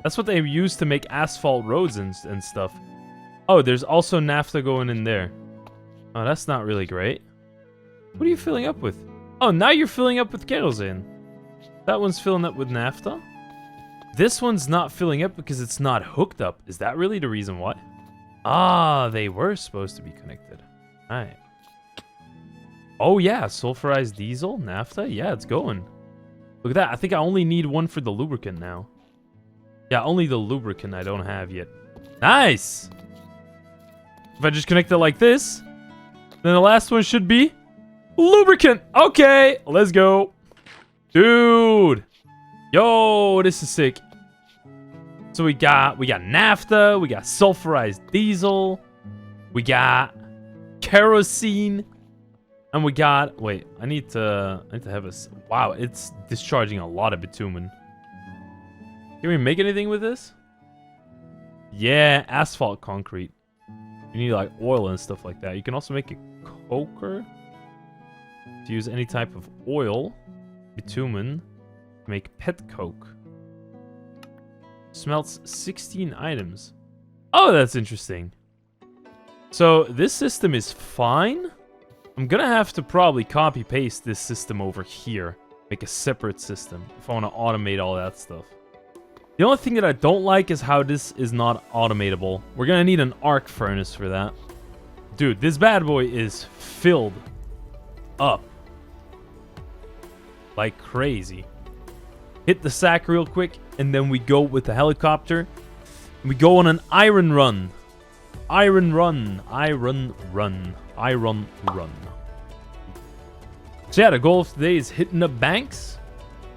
That's what they use to make asphalt roads and stuff. Oh, there's also naphtha going in there. Oh, that's not really great. What are you filling up with? Oh, now you're filling up with kerosene. That one's filling up with naphtha. This one's not filling up because it's not hooked up. Is that really the reason why? Ah, they were supposed to be connected. Alright. Oh yeah, sulfurized diesel, naphtha. Yeah, it's going. Look at that. I think I only need one for the lubricant now. Yeah, only the lubricant I don't have yet. Nice! If I just connect it like this, then the last one should be lubricant. Okay, let's go. Dude. Yo, this is sick. So we got naphtha, we got sulfurized diesel, we got kerosene, and we got, wait, I need to have a, wow, it's discharging a lot of bitumen. Can we make anything with this? Yeah, asphalt concrete. You need like oil and stuff like that. You can also make a coker to use any type of oil, bitumen, make pet coke. Smelts 16 items. Oh, that's interesting. So this system is fine. I'm gonna have to probably copy paste this system over here. Make a separate system if I want to automate all that stuff. The only thing that I don't like is how this is not automatable. We're gonna need an arc furnace for that. Dude, this bad boy is filled up like crazy. Hit the sack real quick, and then we go with the helicopter. We go on an iron run. Iron run. Iron run. Iron run. So yeah, the goal of today is hitting up banks,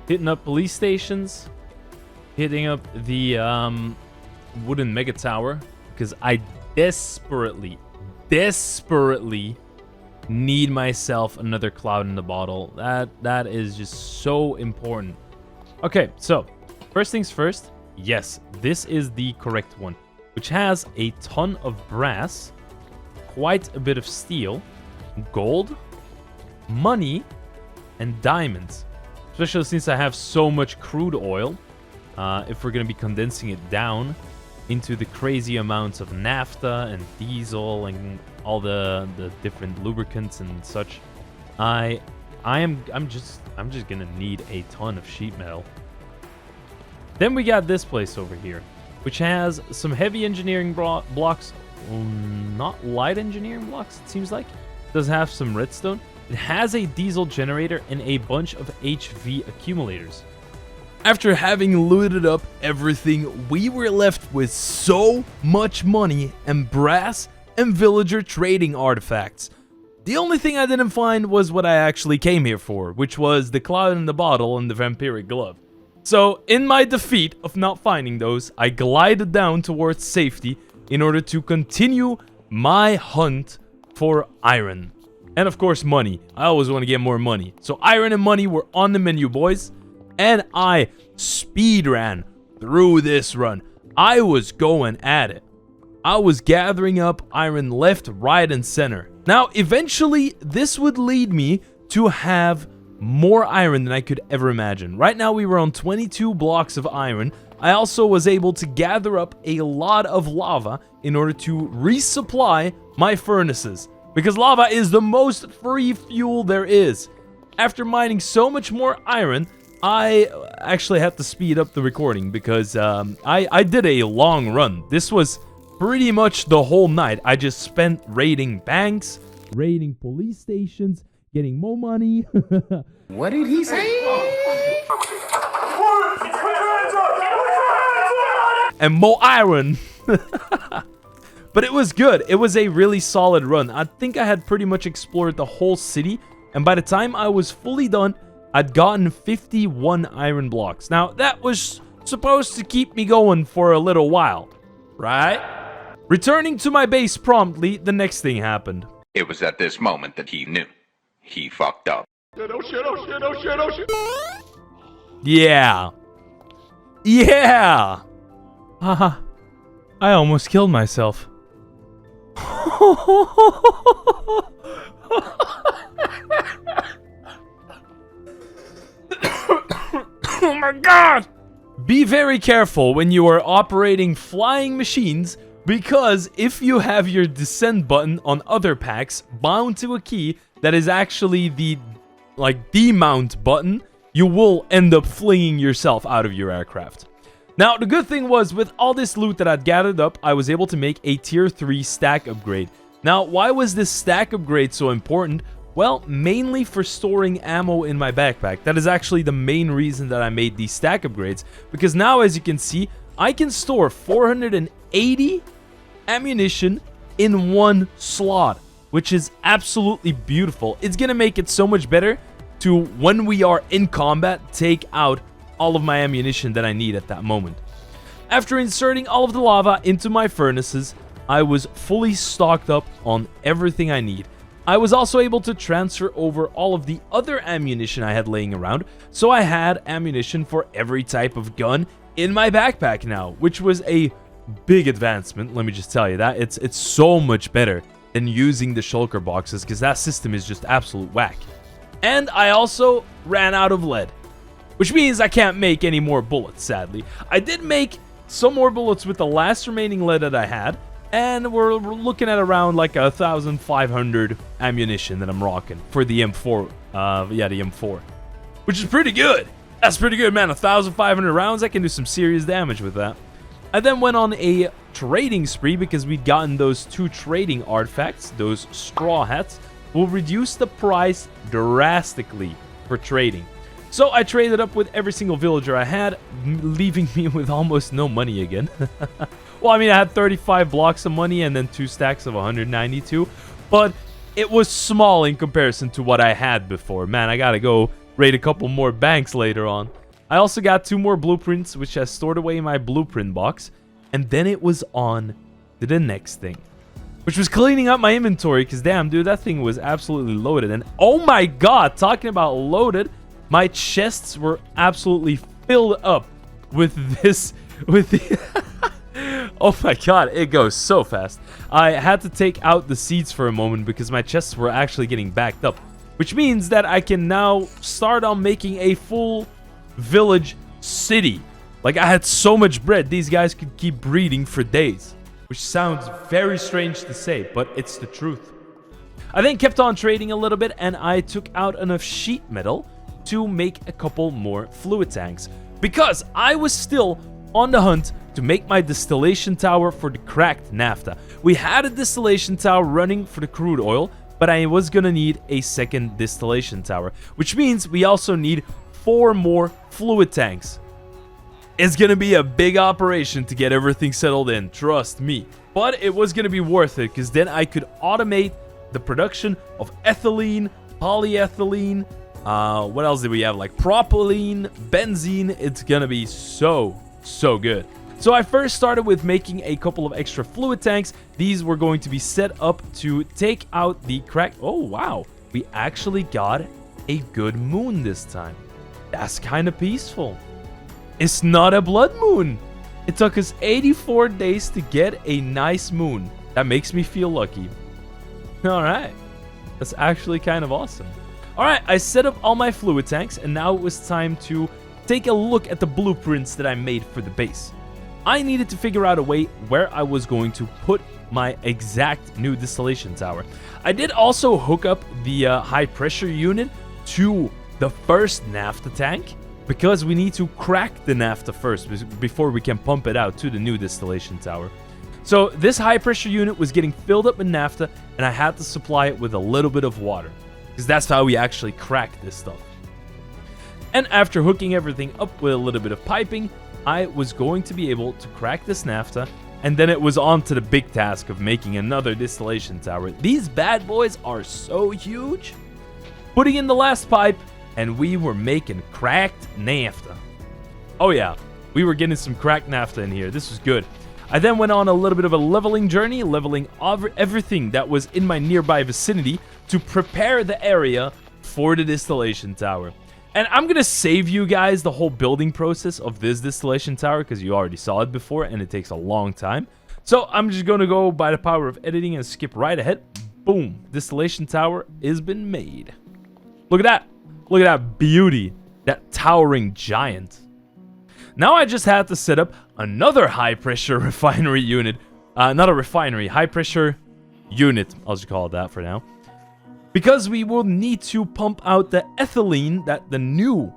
hitting up police stations, hitting up the wooden mega tower, because I desperately need myself another cloud in the bottle. That is just so important. Okay, so first things first. Yes, this is the correct one, which has a ton of brass, quite a bit of steel, gold, money, and diamonds. Especially since I have so much crude oil. If we're going to be condensing it down, into the crazy amounts of naphtha and diesel and all the different lubricants and such, I'm just gonna need a ton of sheet metal. Then we got this place over here, which has some heavy engineering blocks, not light engineering blocks, it seems like. It does have some redstone. It has a diesel generator and a bunch of HV accumulators. After having looted up everything, we were left with so much money and brass and villager trading artifacts. The only thing I didn't find was what I actually came here for, which was the cloud in the bottle and the vampiric glove. So, in my defeat of not finding those, I glided down towards safety in order to continue my hunt for iron. And of course money. I always want to get more money. So iron and money were on the menu, boys. And I speed ran through this run. I was going at it. I was gathering up iron left, right, and center. Now, eventually, this would lead me to have more iron than I could ever imagine. Right now, we were on 22 blocks of iron. I also was able to gather up a lot of lava in order to resupply my furnaces, because lava is the most free fuel there is. After mining so much more iron, I actually had to speed up the recording because I did a long run. This was pretty much the whole night. I just spent raiding banks, raiding police stations, getting more money. What did he say? And more iron. But it was good. It was a really solid run. I think I had pretty much explored the whole city, and by the time I was fully done, I'd gotten 51 iron blocks. Now, that was supposed to keep me going for a little while, right? Returning to my base promptly, the next thing happened. It was at this moment that he knew. He fucked up. Yeah. Yeah. Haha. I almost killed myself. Oh my god! Be very careful when you are operating flying machines, because if you have your descent button on other packs bound to a key that is actually the demount button, you will end up flinging yourself out of your aircraft. Now, the good thing was, with all this loot that I'd gathered up, I was able to make a tier 3 stack upgrade. Now, why was this stack upgrade so important? Well, mainly for storing ammo in my backpack. That is actually the main reason that I made these stack upgrades, because now, as you can see, I can store 480 ammunition in one slot, which is absolutely beautiful. It's gonna make it so much better to, when we are in combat, take out all of my ammunition that I need at that moment. After inserting all of the lava into my furnaces, I was fully stocked up on everything I need. I was also able to transfer over all of the other ammunition I had laying around, so I had ammunition for every type of gun in my backpack now, which was a big advancement, let me just tell you that. It's so much better than using the shulker boxes, because that system is just absolute whack. And I also ran out of lead, which means I can't make any more bullets, sadly. I did make some more bullets with the last remaining lead that I had, and we're looking at around like 1,500 ammunition that I'm rocking for the M4. The M4, which is pretty good. That's pretty good, man. 1,500 rounds. I can do some serious damage with that. I then went on a trading spree because we'd gotten those 2 trading artifacts. Those straw hats will reduce the price drastically for trading. So I traded up with every single villager I had, leaving me with almost no money again. Well, I mean, I had 35 blocks of money and then 2 stacks of 192, but it was small in comparison to what I had before. Man, I gotta go raid a couple more banks later on. I also got 2 more blueprints, which I stored away in my blueprint box, and then it was on to the next thing, which was cleaning up my inventory, because damn, dude, that thing was absolutely loaded. And oh my god, talking about loaded, my chests were absolutely filled up with this, oh my god, it goes so fast. I had to take out the seeds for a moment because my chests were actually getting backed up, which means that I can now start on making a full village city. Like, I had so much bread, these guys could keep breeding for days. Which sounds very strange to say, but it's the truth. I then kept on trading a little bit, and I took out enough sheet metal to make a couple more fluid tanks. Because I was still on the hunt to make my distillation tower for the cracked naphtha. We had a distillation tower running for the crude oil, but I was gonna need a second distillation tower. Which means we also need 4 more fluid tanks. It's gonna be a big operation to get everything settled in, trust me. But it was gonna be worth it, because then I could automate the production of ethylene, polyethylene, what else did we have? Like propylene, benzene. It's gonna be so good. So I first started with making a couple of extra fluid tanks. These were going to be set up to take out the crack. Oh, wow. We actually got a good moon this time. That's kind of peaceful. It's not a blood moon. It took us 84 days to get a nice moon. That makes me feel lucky. All right. That's actually kind of awesome. All right, I set up all my fluid tanks, and now it was time to take a look at the blueprints that I made for the base. I needed to figure out a way where I was going to put my exact new distillation tower. I did also hook up the high pressure unit to the first naphtha tank, because we need to crack the naphtha first before we can pump it out to the new distillation tower. So this high pressure unit was getting filled up with naphtha, and I had to supply it with a little bit of water, because that's how we actually crack this stuff. And after hooking everything up with a little bit of piping, I was going to be able to crack this naphtha, and then it was on to the big task of making another distillation tower. These bad boys are so huge. Putting in the last pipe, and we were making cracked naphtha. Oh yeah, we were getting some cracked naphtha in here. This was good. I then went on a little bit of a leveling journey, leveling everything that was in my nearby vicinity to prepare the area for the distillation tower. And I'm going to save you guys the whole building process of this distillation tower, because you already saw it before and it takes a long time. So I'm just going to go by the power of editing and skip right ahead. Boom, distillation tower has been made. Look at that. Look at that beauty, that towering giant. Now I just had to set up another high-pressure refinery unit. Not a refinery, high-pressure unit. I'll just call it that for now. Because we will need to pump out the ethylene that the new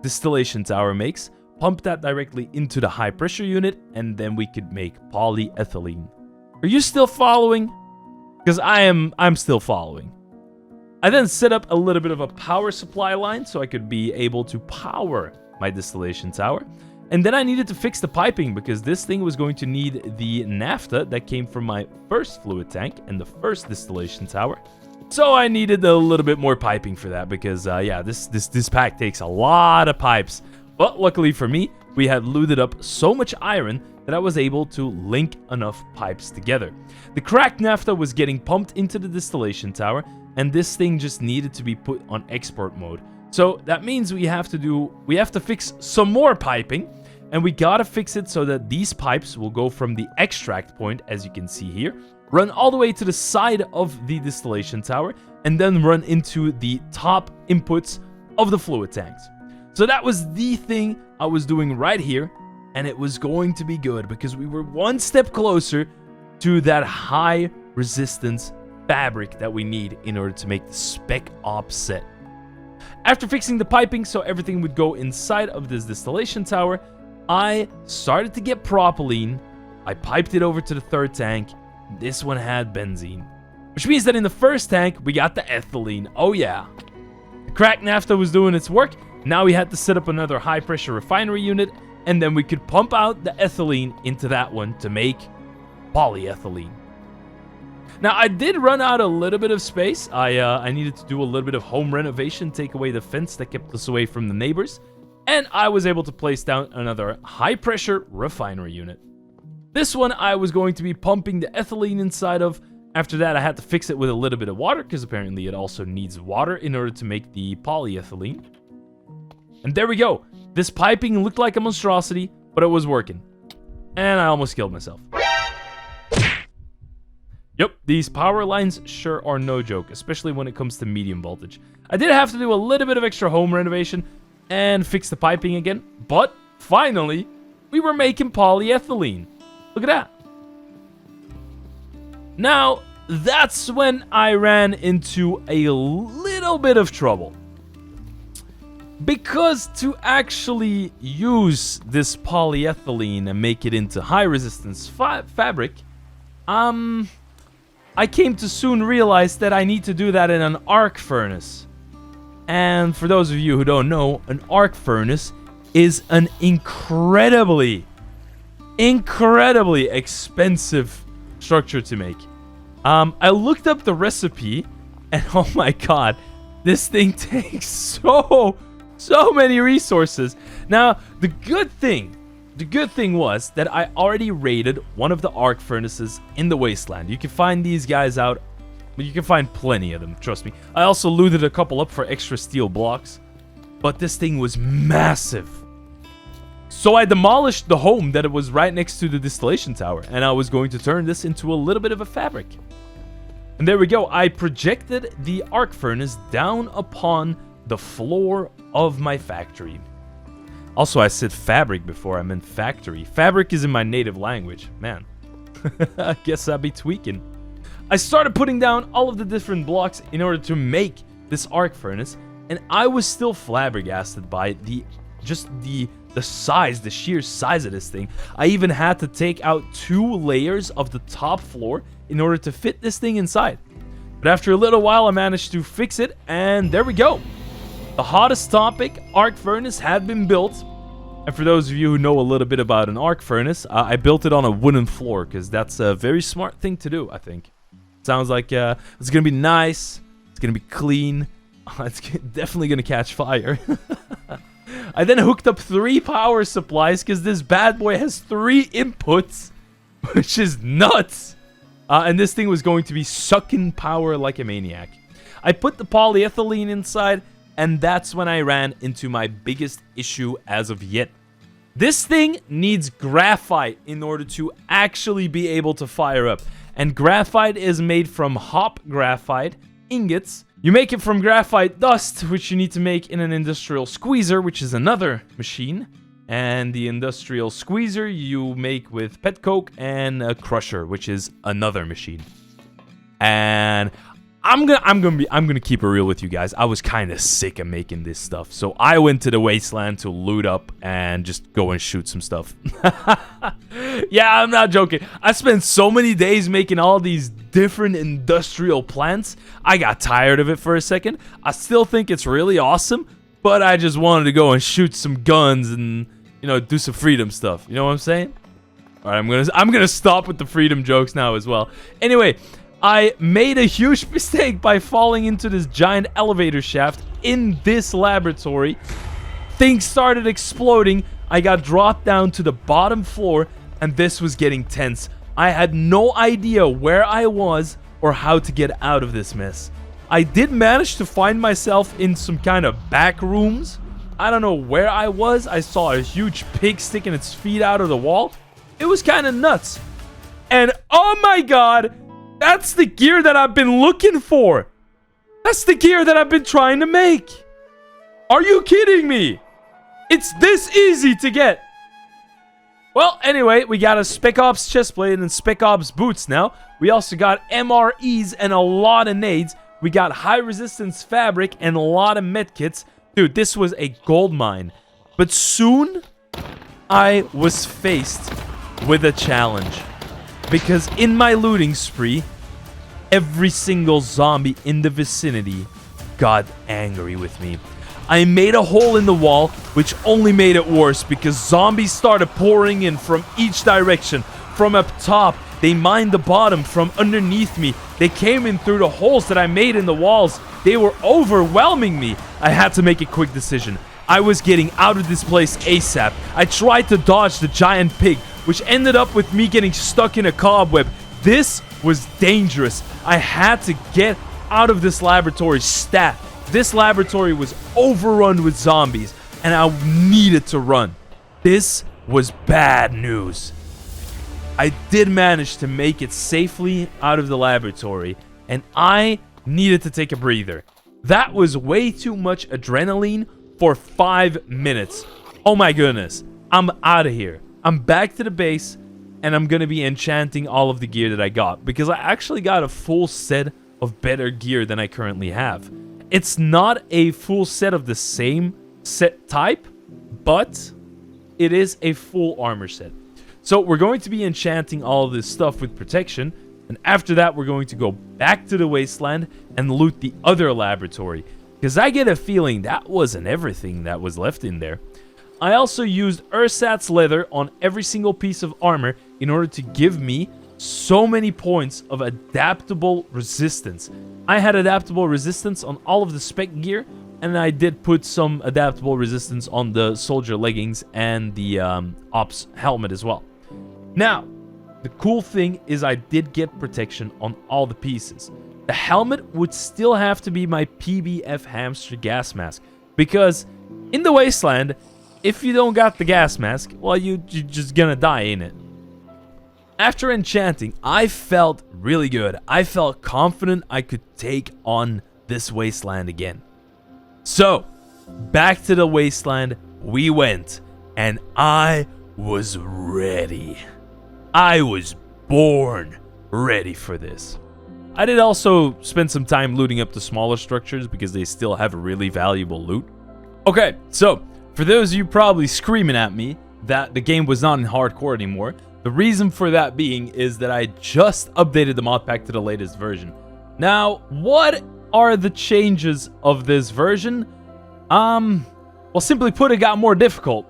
distillation tower makes. Pump that directly into the high-pressure unit, and then we could make polyethylene. Are you still following? Because I'm still following. I then set up a little bit of a power supply line so I could be able to power my distillation tower. And then I needed to fix the piping, because this thing was going to need the naphtha that came from my first fluid tank and the first distillation tower. So I needed a little bit more piping for that, because yeah, this pack takes a lot of pipes. But luckily for me, we had looted up so much iron that I was able to link enough pipes together. The cracked naphtha was getting pumped into the distillation tower, and this thing just needed to be put on export mode. So that means we have to fix some more piping, and we gotta fix it so that these pipes will go from the extract point, as you can see here, run all the way to the side of the distillation tower, and then run into the top inputs of the fluid tanks. So that was the thing I was doing right here, and it was going to be good, because we were one step closer to that high resistance fabric that we need in order to make the spec op set. After fixing the piping so everything would go inside of this distillation tower, I started to get propylene. I piped it over to the third tank. This one had benzene, which means that in the first tank we got the ethylene. Oh yeah, the cracked naphtha was doing its work. Now we had to set up another high pressure refinery unit, and then we could pump out the ethylene into that one to make polyethylene. Now, I did run out a little bit of space. I needed to do a little bit of home renovation, take away the fence that kept us away from the neighbors, and I was able to place down another high-pressure refinery unit. This one I was going to be pumping the ethylene inside of. After that, I had to fix it with a little bit of water, because apparently it also needs water in order to make the polyethylene. And there we go. This piping looked like a monstrosity, but it was working. And I almost killed myself. Yep, these power lines sure are no joke, especially when it comes to medium voltage. I did have to do a little bit of extra home renovation and fix the piping again, but finally, We were making polyethylene. Look at that. Now, that's when I ran into a little bit of trouble. Because to actually use this polyethylene and make it into high resistance fabric, I came to soon realize that I need to do that in an arc furnace. And for those of you who don't know, an arc furnace is an incredibly expensive structure to make. I looked up the recipe, and oh my god, this thing takes so many resources. Now, the good thing was that I already raided one of the arc furnaces in the Wasteland. You can find these guys out. You can find plenty of them, trust me. I also looted a couple up for extra steel blocks. But this thing was massive. So I demolished the home that it was right next to the distillation tower. And I was going to turn this into a little bit of a fabric. And there we go. I projected the arc furnace down upon the floor of my factory. Also, I said fabric before I meant factory. Fabric is in my native language. Man, I guess I'd be tweaking. I started putting down all of the different blocks in order to make this arc furnace, and I was still flabbergasted by the size, the sheer size of this thing. I even had to take out 2 layers of the top floor in order to fit this thing inside. But after a little while, I managed to fix it, and there we go. The hottest topic, arc furnace, had been built. And for those of you who know a little bit about an arc furnace, I built it on a wooden floor because that's a very smart thing to do, I think. Sounds like it's going to be nice. It's going to be clean. It's definitely going to catch fire. I then hooked up 3 power supplies because this bad boy has 3 inputs, which is nuts. And this thing was going to be sucking power like a maniac. I put the polyethylene inside, and that's when I ran into my biggest issue as of yet. This thing needs graphite in order to actually be able to fire up. And graphite is made from hop graphite ingots. You make it from graphite dust, which you need to make in an industrial squeezer, which is another machine. And the industrial squeezer you make with pet coke and a crusher, which is another machine. And I'm gonna keep it real with you guys. I was kind of sick of making this stuff, so I went to the Wasteland to loot up and just go and shoot some stuff. Yeah, I'm not joking. I spent so many days making all these different industrial plants. I got tired of it for a second. I still think it's really awesome, but I just wanted to go and shoot some guns and, you know, do some freedom stuff. You know what I'm saying? All right, I'm gonna stop with the freedom jokes now as well. Anyway, I made a huge mistake by falling into this giant elevator shaft in this laboratory. Things started exploding. I got dropped down to the bottom floor, and this was getting tense. I had no idea where I was or how to get out of this mess. I did manage to find myself in some kind of back rooms. I don't know where I was. I saw a huge pig sticking its feet out of the wall. It was kind of nuts. And oh my god, that's the gear that I've been looking for. That's the gear that I've been trying to make. Are you kidding me? It's this easy to get. Well, anyway, we got a Spec Ops chestplate and Spec Ops boots now. We also got MREs and a lot of nades. We got high resistance fabric and a lot of medkits. Dude, this was a gold mine. But soon, I was faced with a challenge. Because in my looting spree, every single zombie in the vicinity got angry with me. I made a hole in the wall, which only made it worse because zombies started pouring in from each direction. From up top, they mined the bottom. From underneath me, they came in through the holes that I made in the walls. They were overwhelming me. I had to make a quick decision. I was getting out of this place ASAP. I tried to dodge the giant pig, which ended up with me getting stuck in a cobweb. This was dangerous. I had to get out of this laboratory stat. This laboratory was overrun with zombies, and I needed to run. This was bad news. I did manage to make it safely out of the laboratory, and I needed to take a breather. That was way too much adrenaline for 5 minutes. Oh my goodness. I'm out of here. I'm back to the base, and I'm gonna be enchanting all of the gear that I got, because I actually got a full set of better gear than I currently have. It's not a full set of the same set type, but it is a full armor set. So we're going to be enchanting all of this stuff with protection, and after that we're going to go back to the Wasteland and loot the other laboratory, because I get a feeling that wasn't everything that was left in there. I also used ersatz leather on every single piece of armor in order to give me so many points of adaptable resistance. I had adaptable resistance on all of the spec gear, and I did put some adaptable resistance on the soldier leggings and the ops helmet as well. Now, the cool thing is I did get protection on all the pieces. The helmet would still have to be my PBF hamster gas mask, because in the Wasteland, if you don't got the gas mask, well, you're just gonna die, ain't it? After enchanting, I felt really good. I felt confident I could take on this Wasteland again. So, back to the Wasteland we went, and I was ready. I was born ready for this. I did also spend some time looting up the smaller structures because they still have really valuable loot. Okay, so for those of you probably screaming at me that the game was not in hardcore anymore, the reason for that being is that I just updated the mod pack to the latest version. Now, what are the changes of this version? Well, simply put, it got more difficult.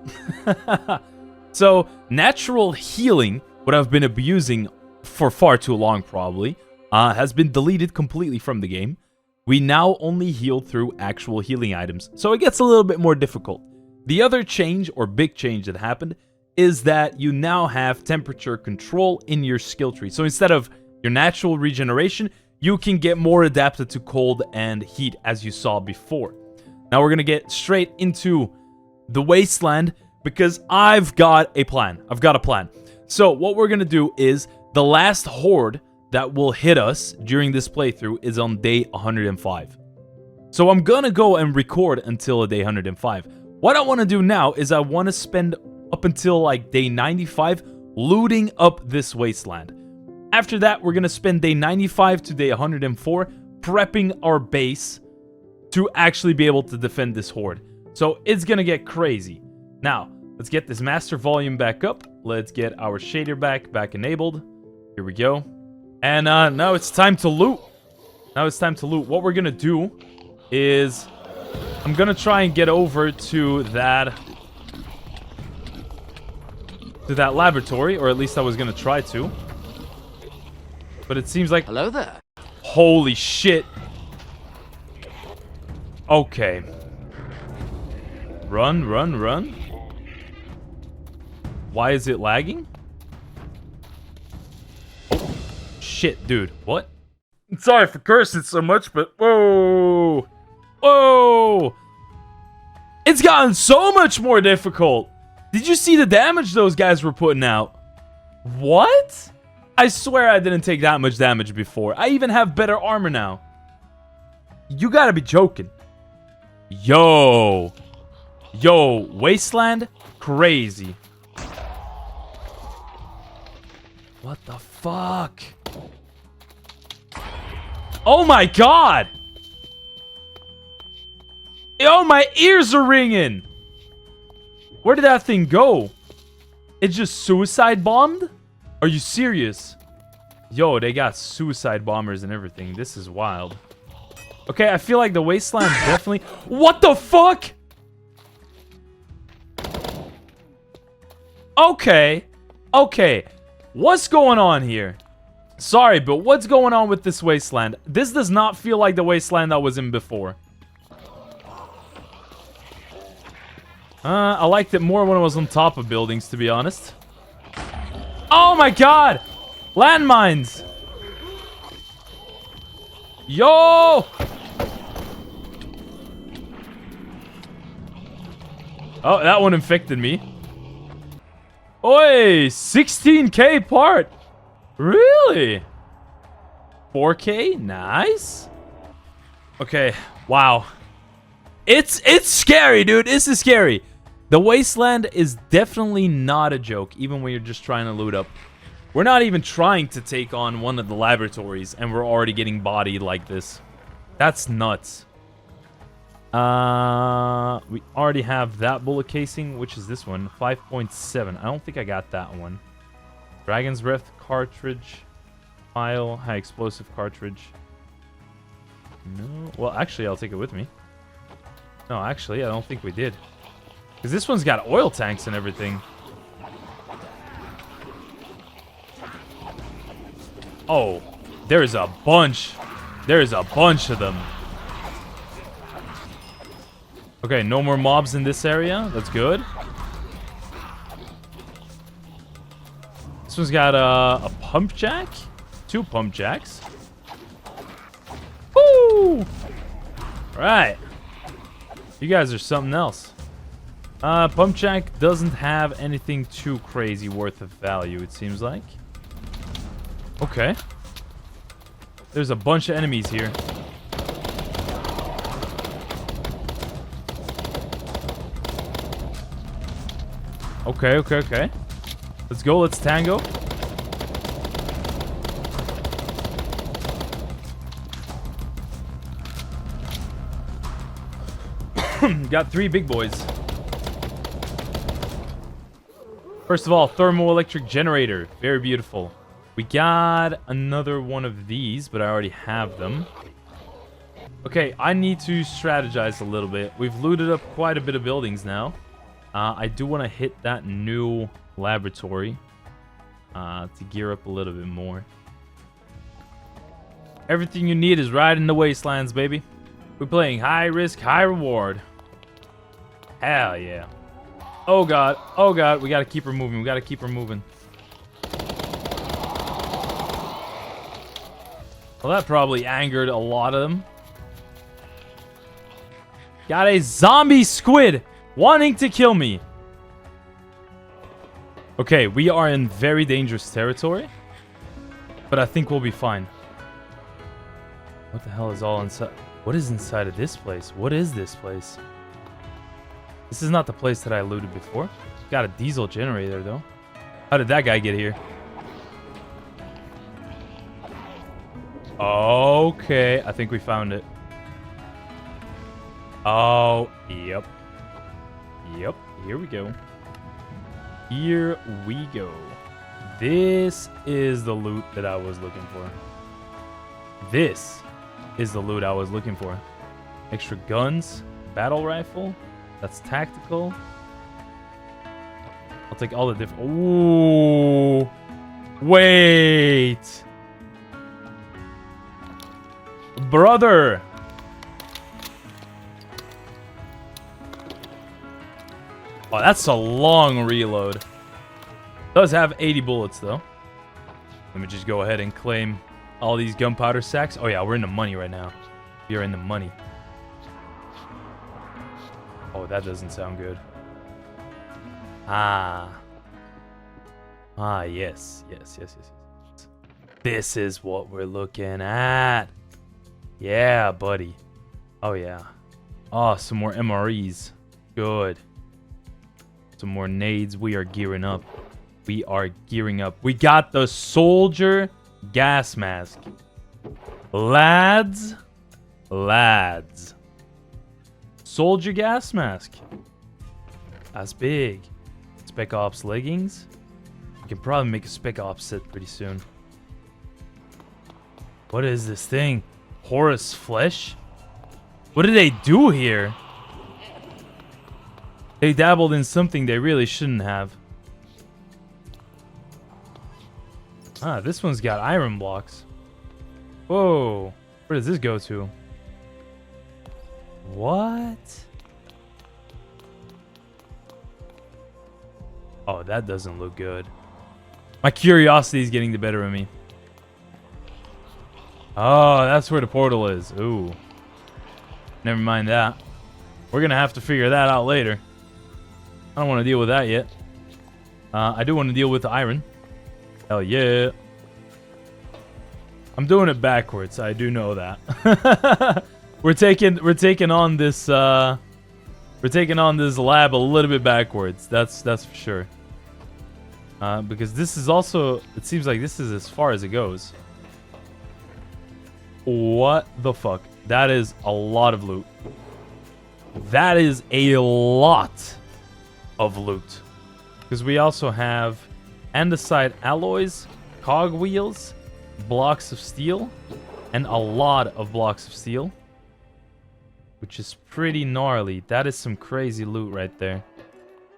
So, natural healing, what I've been abusing for far too long probably, has been deleted completely from the game. We now only heal through actual healing items, so it gets a little bit more difficult. The other change, or big change that happened, is that you now have temperature control in your skill tree. So instead of your natural regeneration, you can get more adapted to cold and heat, as you saw before. Now we're going to get straight into the Wasteland, because I've got a plan. So what we're going to do is, the last Horde that will hit us during this playthrough is on day 105. So I'm going to go and record until day 105. What I want to do now is I want to spend up until like day 95 looting up this Wasteland. After that, we're going to spend day 95 to day 104 prepping our base to actually be able to defend this Horde. So it's going to get crazy. Now, let's get this master volume back up. Let's get our shader back enabled. Here we go. And now it's time to loot. What we're going to do is I'm going to try and get over to that laboratory, or at least I was going to try to. But it seems like... Hello there. Holy shit. Okay. Run. Why is it lagging? Oh, shit, dude. What? Sorry for cursing so much, but... Whoa! It's gotten so much more difficult! Did you see the damage those guys were putting out? What? I swear I didn't take that much damage before. I even have better armor now. You gotta be joking. Yo, Wasteland? Crazy. What the fuck? Oh my god! Yo, my ears are ringing! Where did that thing go? It just suicide bombed? Are you serious? Yo, they got suicide bombers and everything. This is wild. Okay, I feel like the Wasteland definitely... What the fuck? Okay. What's going on here? Sorry, but what's going on with this Wasteland? This does not feel like the Wasteland I was in before. I liked it more when I was on top of buildings, to be honest. Oh my god! Landmines! Yo! Oh, that one infected me. Oi! 16k part! Really? 4k? Nice. Okay, wow. It's scary, dude. This is scary. The Wasteland is definitely not a joke, even when you're just trying to loot up. We're not even trying to take on one of the laboratories, and we're already getting bodied like this. That's nuts. We already have that bullet casing, which is this one, 5.7. I don't think I got that one. Dragon's Breath cartridge. File, high explosive cartridge. No. Well, actually, I'll take it with me. No, actually, I don't think we did. Because this one's got oil tanks and everything. Oh, there's a bunch. There's a bunch of them. Okay, no more mobs in this area. That's good. This one's got a pump jack. 2 pump jacks. Woo! Right. You guys are something else. Pump jack doesn't have anything too crazy worth of value, it seems like. Okay. There's a bunch of enemies here. Okay, okay, okay. Let's go, let's tango. Got 3 big boys. First of all, thermoelectric generator. Very beautiful. We got another one of these, but I already have them. Okay, I need to strategize a little bit. We've looted up quite a bit of buildings now. I do want to hit that new laboratory to gear up a little bit more. Everything you need is right in the Wastelands, baby. We're playing high risk, high reward. Hell yeah. Oh god, we gotta keep her moving, we gotta keep her moving. Well, that probably angered a lot of them. Got a zombie squid wanting to kill me. Okay, we are in very dangerous territory, but I think we'll be fine. What the hell is all inside? What is inside of this place? What is this place? This is not the place that I looted before. Got a diesel generator, though. How did that guy get here? Okay, I think we found it. Oh, yep. Yep, here we go. Here we go. This is the loot that I was looking for. This is the loot I was looking for. Extra guns, battle rifle. That's tactical. I'll take all the different... Ooh. Wait. Brother. Oh, that's a long reload. Does have 80 bullets, though. Let me just go ahead and claim all these gunpowder sacks. Oh, yeah, we're in the money right now. We are in the money. Oh, that doesn't sound good. Ah, yes. This is what we're looking at. Yeah, buddy. Oh, yeah. Oh, some more MREs. Good. Some more nades. We are gearing up. We are gearing up. We got the soldier gas mask. Lads. Soldier gas mask. That's big. Spec Ops leggings. We can probably make a Spec Ops set pretty soon. What is this thing? Horus flesh? What did they do here? They dabbled in something they really shouldn't have. Ah, this one's got iron blocks. Whoa. Where does this go to? What? Oh, that doesn't look good. My curiosity is getting the better of me. Oh, that's where the portal is. Ooh. Never mind that. We're gonna have to figure that out later. I don't want to deal with that yet. I do want to deal with the iron. Hell yeah. I'm doing it backwards. I do know that. We're taking on this We're taking on this lab a little bit backwards. That's for sure. Because this is also... It seems like this is as far as it goes. What the fuck? That is a lot of loot. That is a lot of loot. Because we also have andesite alloys, cog wheels, blocks of steel, and a lot of blocks of steel. Which is pretty gnarly. That is some crazy loot right there.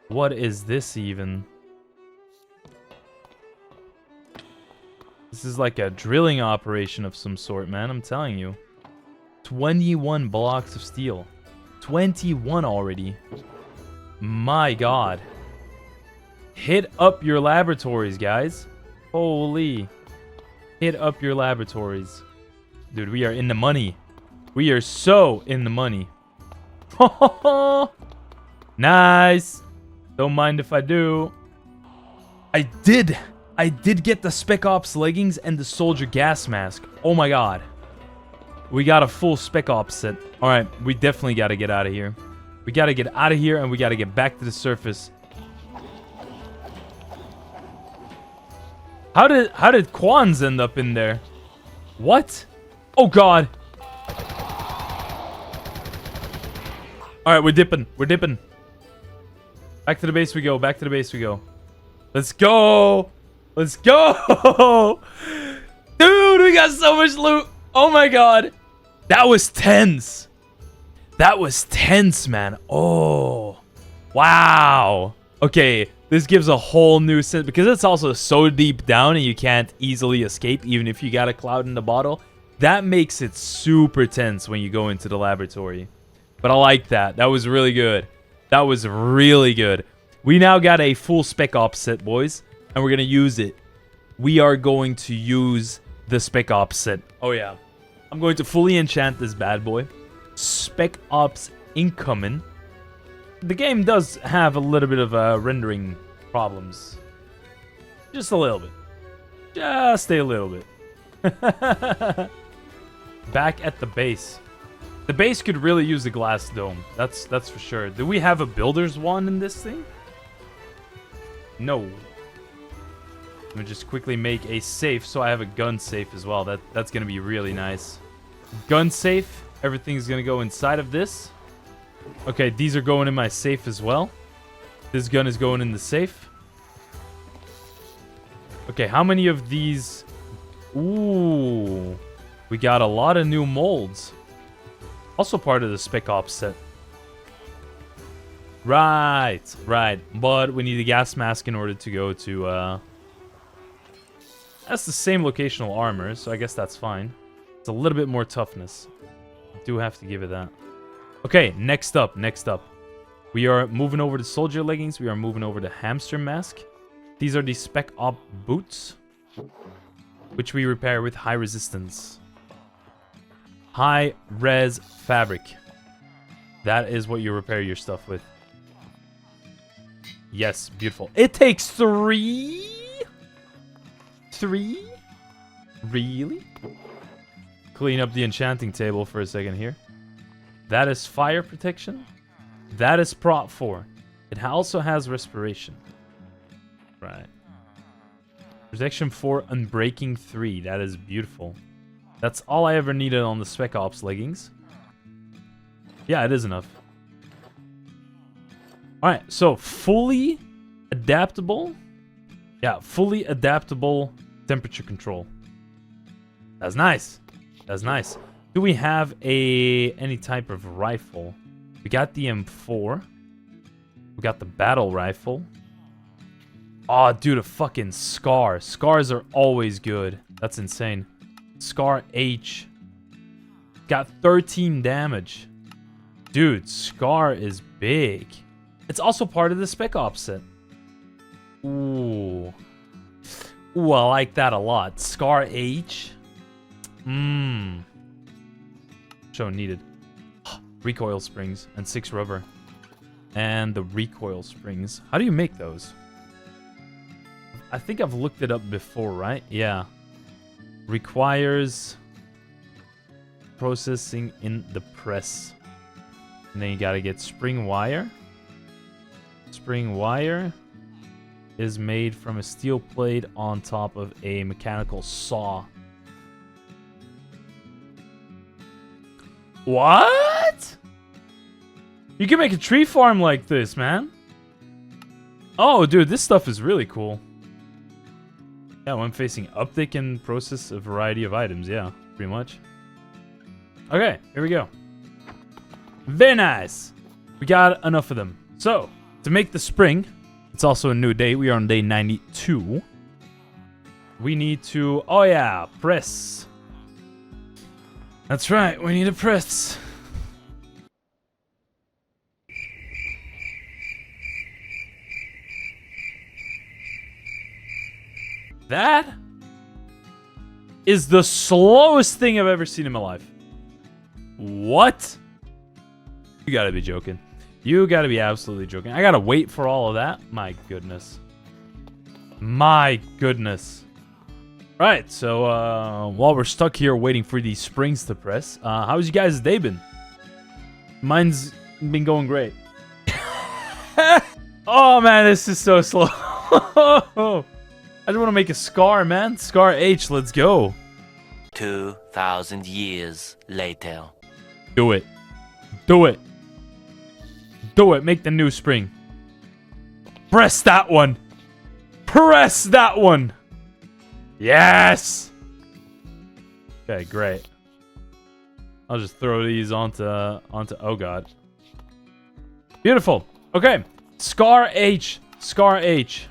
What is this even? This is like a drilling operation of some sort, man. I'm telling you. 21 blocks of steel. 21 already. My god. Hit up your laboratories, guys. Holy. Hit up your laboratories. Dude, we are in the money. We are so in the money. Nice. Don't mind if I do. I did get the Spec Ops leggings and the Soldier gas mask. Oh my god. We got a full Spec Ops set. Alright, we definitely gotta get out of here. We gotta get out of here and we gotta get back to the surface. How did Quans end up in there? What? Oh god. Alright, we're dipping. We're dipping. Back to the base we go. Back to the base we go. Let's go. Let's go. Dude, we got so much loot. Oh my god. That was tense. That was tense, man. Oh. Wow. Okay, this gives a whole new sense. Because it's also so deep down and you can't easily escape even if you got a cloud in the bottle. That makes it super tense when you go into the laboratory. But I like that. That was really good. That was really good. We now got a full Spec Ops set, boys. And we're going to use it. We are going to use the Spec Ops set. Oh, yeah. I'm going to fully enchant this bad boy. Spec Ops incoming. The game does have a little bit of rendering problems. Just a little bit. Just a little bit. Back at the base. The base could really use a glass dome. That's for sure. Do we have a builder's wand in this thing? No. Let me just quickly make a safe so I have a gun safe as well. That's going to be really nice. Gun safe. Everything's going to go inside of this. Okay, these are going in my safe as well. This gun is going in the safe. Okay, how many of these... Ooh. We got a lot of new molds. Also part of the Spec Ops set. Right. But we need a gas mask in order to go to... That's the same locational armor, so I guess that's fine. It's a little bit more toughness. I do have to give it that. Okay, next up. We are moving over to soldier leggings. We are moving over to hamster mask. These are the Spec Op boots, which we repair with high resistance. High res fabric. That is what you repair your stuff with. Yes, beautiful. It takes 3? 3? Really? Clean up the enchanting table for a second here. That is fire protection. That is prop 4. It also has respiration. Right. Protection 4, unbreaking 3. That is beautiful. That's all I ever needed on the Spec Ops leggings. Yeah, it is enough. Alright, so fully adaptable. Yeah, fully adaptable temperature control. That's nice. That's nice. Do we have any type of rifle? We got the M4. We got the battle rifle. Oh, dude, a fucking Scar. Scars are always good. That's insane. Scar H. Got 13 damage. Dude, Scar is big. It's also part of the Spec Ops set. Ooh. Ooh, I like that a lot. Scar H. Show needed. Recoil springs and 6 rubber. And the recoil springs. How do you make those? I think I've looked it up before, right? Yeah. Requires processing in the press. And then you gotta get spring wire. Spring wire is made from a steel plate on top of a mechanical saw. What? You can make a tree farm like this, man. Oh, dude, this stuff is really cool. Yeah, when facing up, they can process a variety of items. Yeah, pretty much. Okay, here we go. Very nice. We got enough of them. So, to make the spring, it's also a new day. We are on day 92. We need to, oh yeah, press. That's right, we need to press. That is the slowest thing I've ever seen in my life. What? You gotta be joking. You gotta be absolutely joking. I gotta wait for all of that? My goodness. My goodness. Right, so while we're stuck here waiting for these springs to press, how's you guys' day been? Mine's been going great. Oh man, this is so slow. I just want to make a scar, man. Scar H, let's go. 2,000 years later. Do it. Do it. Do it. Make the new spring. Press that one. Press that one. Yes. Okay, great. I'll just throw these onto oh god. Beautiful. Okay. Scar H. Scar H.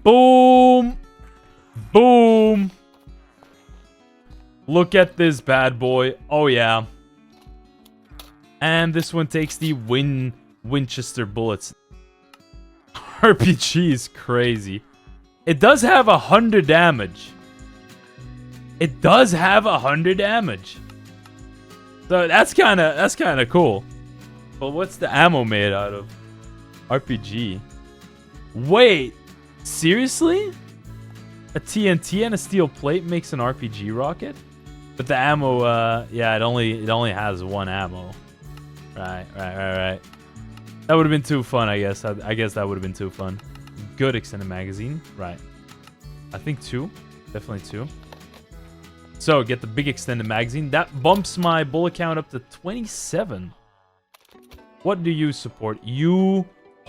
Boom. Boom. Look at this bad boy. Oh yeah. And this one takes the Winchester bullets. RPG is crazy. It does have 100 damage. It does have 100 damage. So that's kind of cool. But what's the ammo made out of? RPG. Wait, seriously? A TNT and a steel plate makes an RPG rocket? But the ammo, yeah, it only has one ammo. Right. That would have been too fun, I guess. I guess that would have been too fun. Good extended magazine. Right. I think 2. Definitely 2. So, get the big extended magazine. That bumps my bullet count up to 27. What do you support?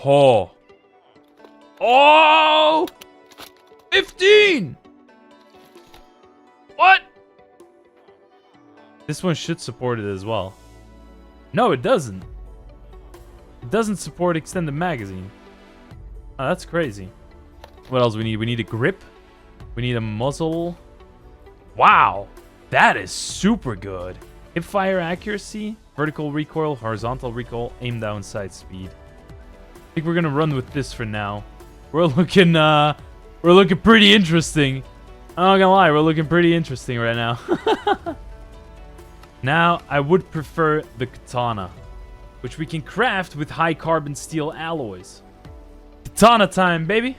Oh! 15! What? This one should support it as well. No, it doesn't. It doesn't support extended magazine. Oh, that's crazy. What else we need? We need a grip. We need a muzzle. Wow. That is super good. Hip fire accuracy, vertical recoil, horizontal recoil, aim down sight speed. I think we're gonna run with this for now. We're looking pretty interesting. I'm not gonna lie, we're looking pretty interesting right now. Now, I would prefer the katana, which we can craft with high carbon steel alloys. Katana time, baby.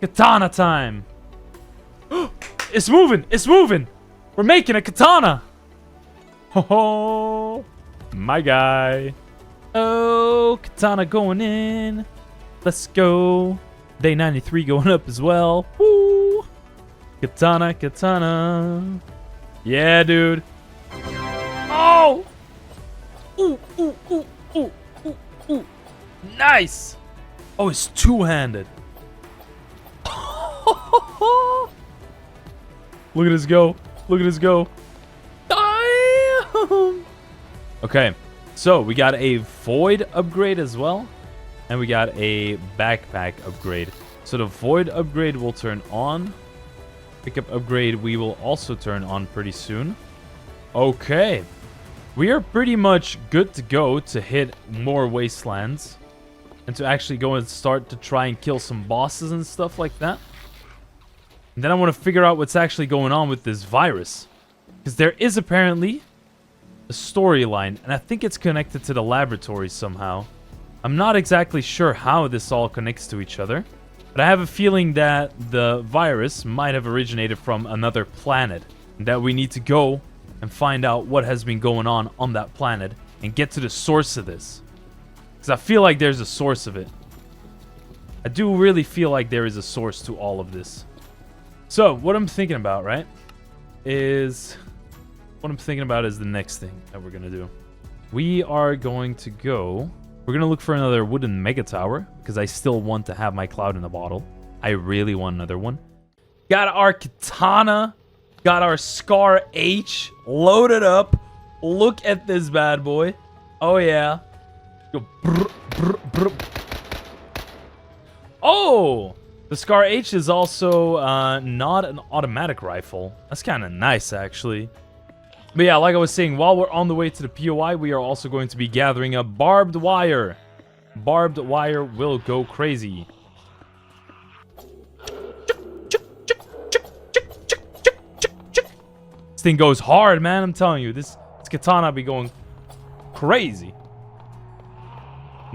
Katana time. It's moving. It's moving. We're making a katana. Oh, my guy. Oh, katana going in. Let's go. Day 93 going up as well. Woo. Katana, katana. Yeah, dude. Oh. Ooh, ooh, ooh, ooh, ooh, ooh. Nice. Oh, it's two-handed. Look at us go. Look at us go. Damn. Okay. So, we got a void upgrade as well. And we got a backpack upgrade. So, the void upgrade will turn on. Pickup upgrade we will also turn on pretty soon. Okay. We are pretty much good to go to hit more wastelands. And to actually go and start to try and kill some bosses and stuff like that. And then I want to figure out what's actually going on with this virus. Because there is apparently a storyline. And I think it's connected to the laboratory somehow. I'm not exactly sure how this all connects to each other. But I have a feeling that the virus might have originated from another planet. And that we need to go and find out what has been going on that planet. and get to the source of this. Because I feel like there's a source of it. I do really feel like there is a source to all of this. So, what I'm thinking about, right, is... What I'm thinking about is the next thing that we're going to do. We are going to go... We're going to look for another wooden mega tower, because I still want to have my cloud in a bottle. I really want another one. Got our katana. Got our Scar H loaded up. Look at this bad boy. Oh, yeah. Go brr, brr, brr. Oh! The Scar H is also not an automatic rifle. That's kind of nice, actually. But yeah, like I was saying, while we're on the way to the POI, we are also going to be gathering up barbed wire. Barbed wire will go crazy. This thing goes hard, man. I'm telling you, this katana be going crazy.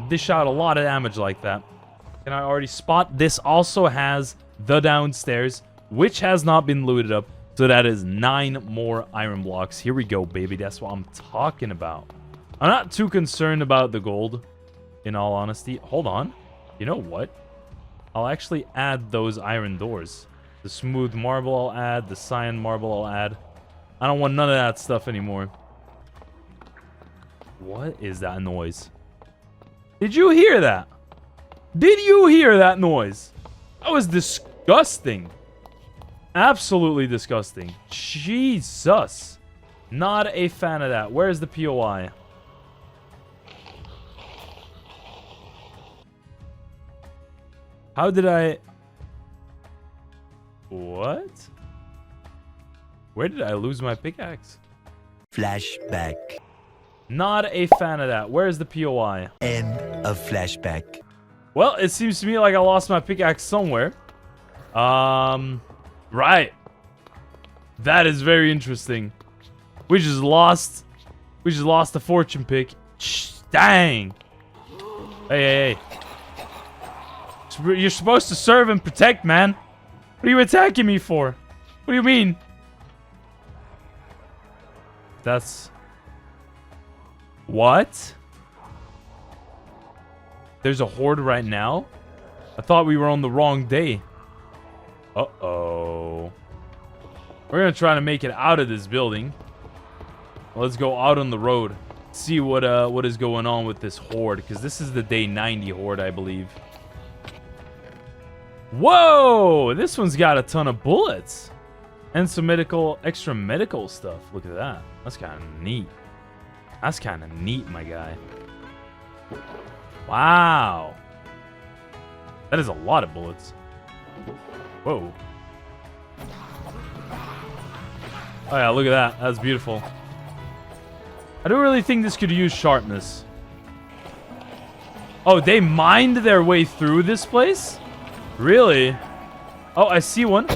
Dish out a lot of damage like that. Can I already spot? This also has the downstairs, which has not been looted up. So that is 9 more iron blocks. Here we go, baby. That's what I'm talking about. I'm not too concerned about the gold, in all honesty. Hold on. You know what? I'll actually add those iron doors. The smooth marble I'll add. The cyan marble I'll add. I don't want none of that stuff anymore. What is that noise? Did you hear that? Did you hear that noise? That was disgusting. Absolutely disgusting. Jesus. Not a fan of that. Where's the POI? How did I... What? Where did I lose my pickaxe? Flashback. Not a fan of that. Where's the POI? End of flashback. Well, it seems to me like I lost my pickaxe somewhere. Right. That is very interesting. We just lost a fortune pick. Shh, dang. Hey. You're supposed to serve and protect, man. What are you attacking me for? What do you mean? That's... What? There's a horde right now? I thought we were on the wrong day. Uh-oh. We're gonna try to make it out of this building. Let's go out on the road. See what is going on with this horde. Because this is the day 90 horde, I believe. Whoa! This one's got a ton of bullets. And some extra medical stuff. Look at that. That's kind of neat. That's kind of neat, my guy. Wow. That is a lot of bullets. Whoa. Oh yeah, look at that. That's beautiful. I don't really think this could use sharpness. Oh, they mined their way through this place? Really? Oh, I see one.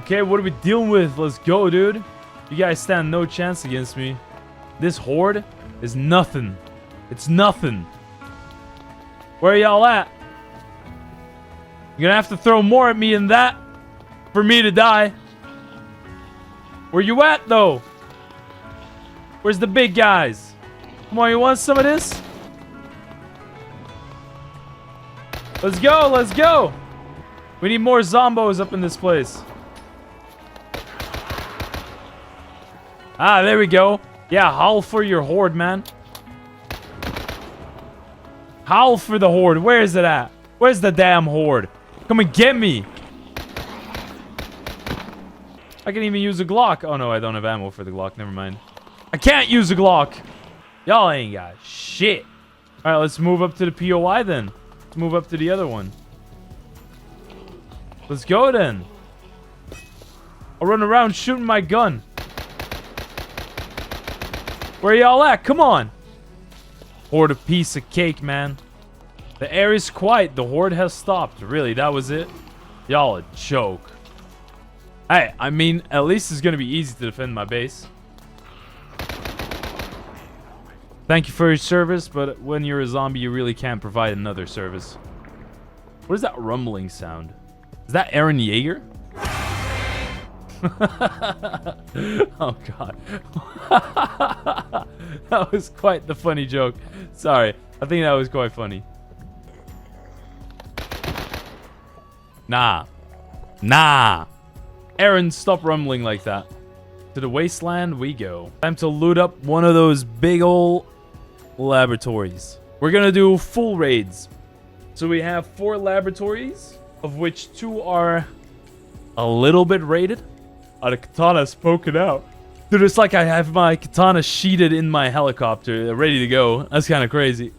Okay, what are we dealing with? Let's go, dude. You guys stand no chance against me. This horde is nothing. It's nothing. Where are y'all at? You're gonna have to throw more at me than that for me to die. Where you at, though? Where's the big guys? Come on, you want some of this? Let's go, let's go. We need more zombos up in this place. Ah, there we go. Yeah, howl for your horde, man. Howl for the horde. Where is it at? Where's the damn horde? Come and get me. I can even use a Glock. Oh, no, I don't have ammo for the Glock. Never mind. I can't use a Glock. Y'all ain't got shit. All right, let's move up to the POI then. Let's move up to the other one. Let's go then. I'll run around shooting my gun. Where y'all at? Come on. Horde a piece of cake, man. The air is quiet. The horde has stopped. Really, that was it? Y'all a joke. Hey, I mean, at least it's going to be easy to defend my base. Thank you for your service, but when you're a zombie, you really can't provide another service. What is that rumbling sound? Is that Aaron Yeager? Oh god. That was quite the funny joke. Sorry. I think that was quite funny. Nah. Nah. Aaron, stop rumbling like that. To the Wasteland we go. Time to loot up one of those big ol' laboratories. We're gonna do full raids. So we have 4 laboratories, of which 2 are a little bit raided. Oh, the katana's poking out. Dude, it's like I have my katana sheeted in my helicopter, ready to go. That's kind of crazy.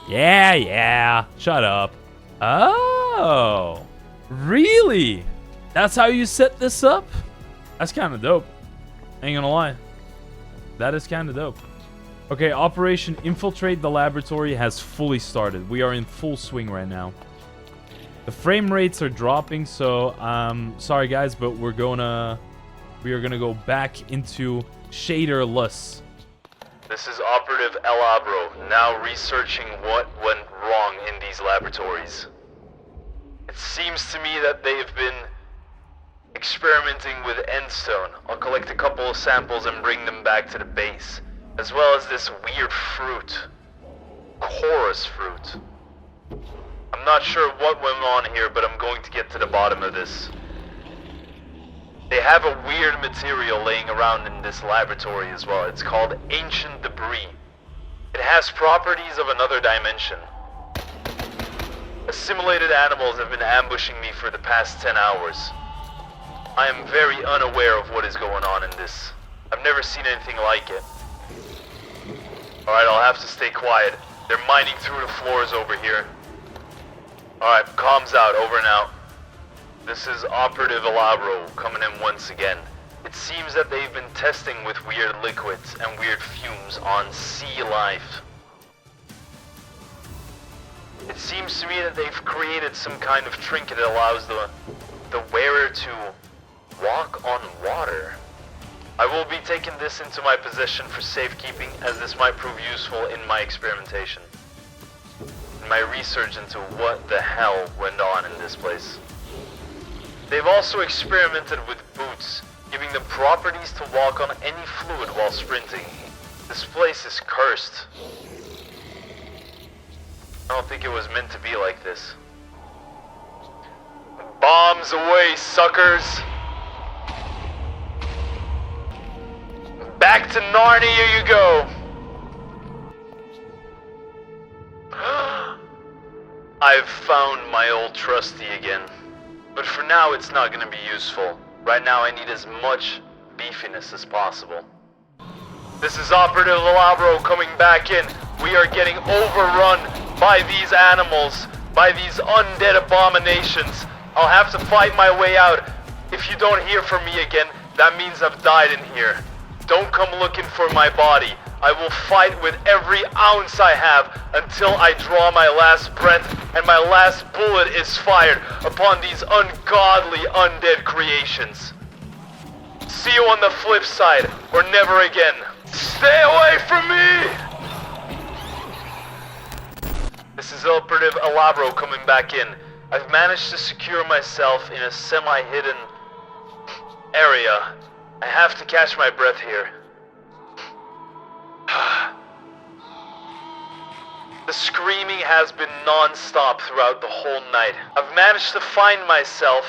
Yeah. Shut up. Oh. Really? That's how you set this up? That's kind of dope. Ain't gonna lie. That is kind of dope. Okay, Operation Infiltrate the Laboratory has fully started. We are in full swing right now. The frame rates are dropping, so sorry guys, but we are gonna go back into shaderless. This is Operative Elabro, now researching what went wrong in these laboratories. It seems to me that they've been experimenting with endstone. I'll collect a couple of samples and bring them back to the base, as well as this weird fruit. Chorus fruit. I'm not sure what went on here, but I'm going to get to the bottom of this. They have a weird material laying around in this laboratory as well. It's called ancient debris. It has properties of another dimension. Assimilated animals have been ambushing me for the past 10 hours. I am very unaware of what is going on in this. I've never seen anything like it. Alright, I'll have to stay quiet. They're mining through the floors over here. Alright, comms out, over and out. This is Operative Elabro coming in once again. It seems that they've been testing with weird liquids and weird fumes on sea life. It seems to me that they've created some kind of trinket that allows the wearer to walk on water. I will be taking this into my possession for safekeeping, as this might prove useful in my experimentation. In my research into what the hell went on in this place. They've also experimented with boots, giving them properties to walk on any fluid while sprinting. This place is cursed. I don't think it was meant to be like this. Bombs away, suckers! Back to Narnia you go! I've found my old trusty again. But for now it's not gonna be useful. Right now I need as much beefiness as possible. This is Operative Elabro coming back in. We are getting overrun by these animals, by these undead abominations. I'll have to fight my way out. If you don't hear from me again, that means I've died in here. Don't come looking for my body. I will fight with every ounce I have until I draw my last breath and my last bullet is fired upon these ungodly undead creations. See you on the flip side, or never again. Stay away from me! This is Operative Elabro coming back in. I've managed to secure myself in a semi-hidden area. I have to catch my breath here. The screaming has been non-stop throughout the whole night. I've managed to find myself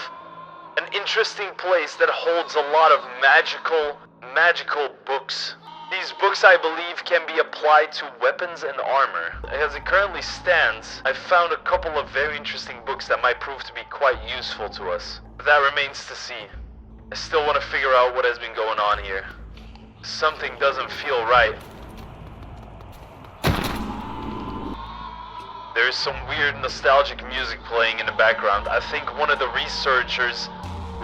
an interesting place that holds a lot of magical books. These books, I believe, can be applied to weapons and armor. As it currently stands, I've found a couple of very interesting books that might prove to be quite useful to us. But that remains to see. I still want to figure out what has been going on here. Something doesn't feel right. There is some weird nostalgic music playing in the background. I think one of the researchers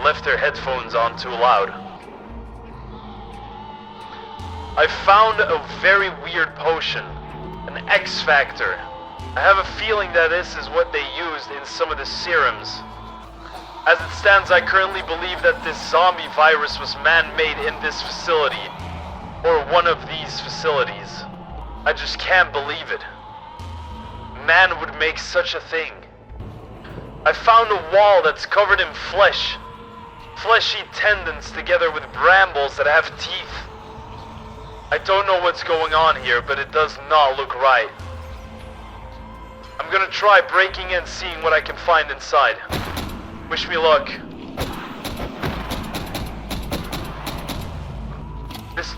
left their headphones on too loud. I found a very weird potion, an X Factor. I have a feeling that this is what they used in some of the serums. As it stands, I currently believe that this zombie virus was man-made in this facility, or one of these facilities. I just can't believe it. Man would make such a thing. I found a wall that's covered in flesh. Fleshy tendons together with brambles that have teeth. I don't know what's going on here, but it does not look right. I'm gonna try breaking in, seeing what I can find inside. Wish me luck.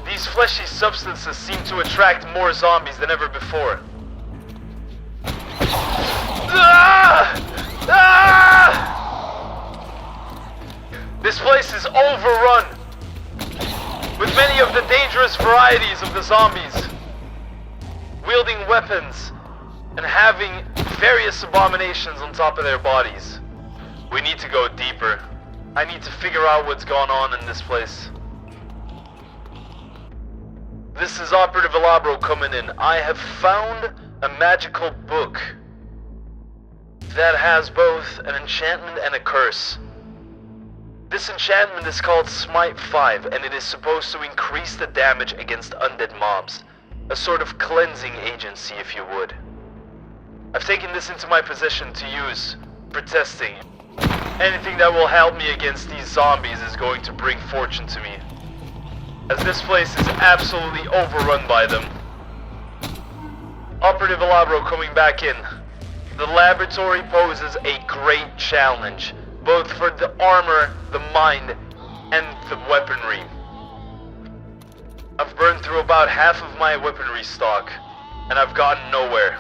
These fleshy substances seem to attract more zombies than ever before. Ah! Ah! This place is overrun with many of the dangerous varieties of the zombies, wielding weapons and having various abominations on top of their bodies. We need to go deeper. I need to figure out what's going on in this place. This is Operative Elabro coming in. I have found a magical book that has both an enchantment and a curse. This enchantment is called Smite 5, and it is supposed to increase the damage against undead mobs. A sort of cleansing agency, if you would. I've taken this into my possession to use for testing. Anything that will help me against these zombies is going to bring fortune to me, as this place is absolutely overrun by them. Operative Elabro coming back in. The laboratory poses a great challenge, both for the armor, the mind, and the weaponry. I've burned through about half of my weaponry stock, and I've gotten nowhere.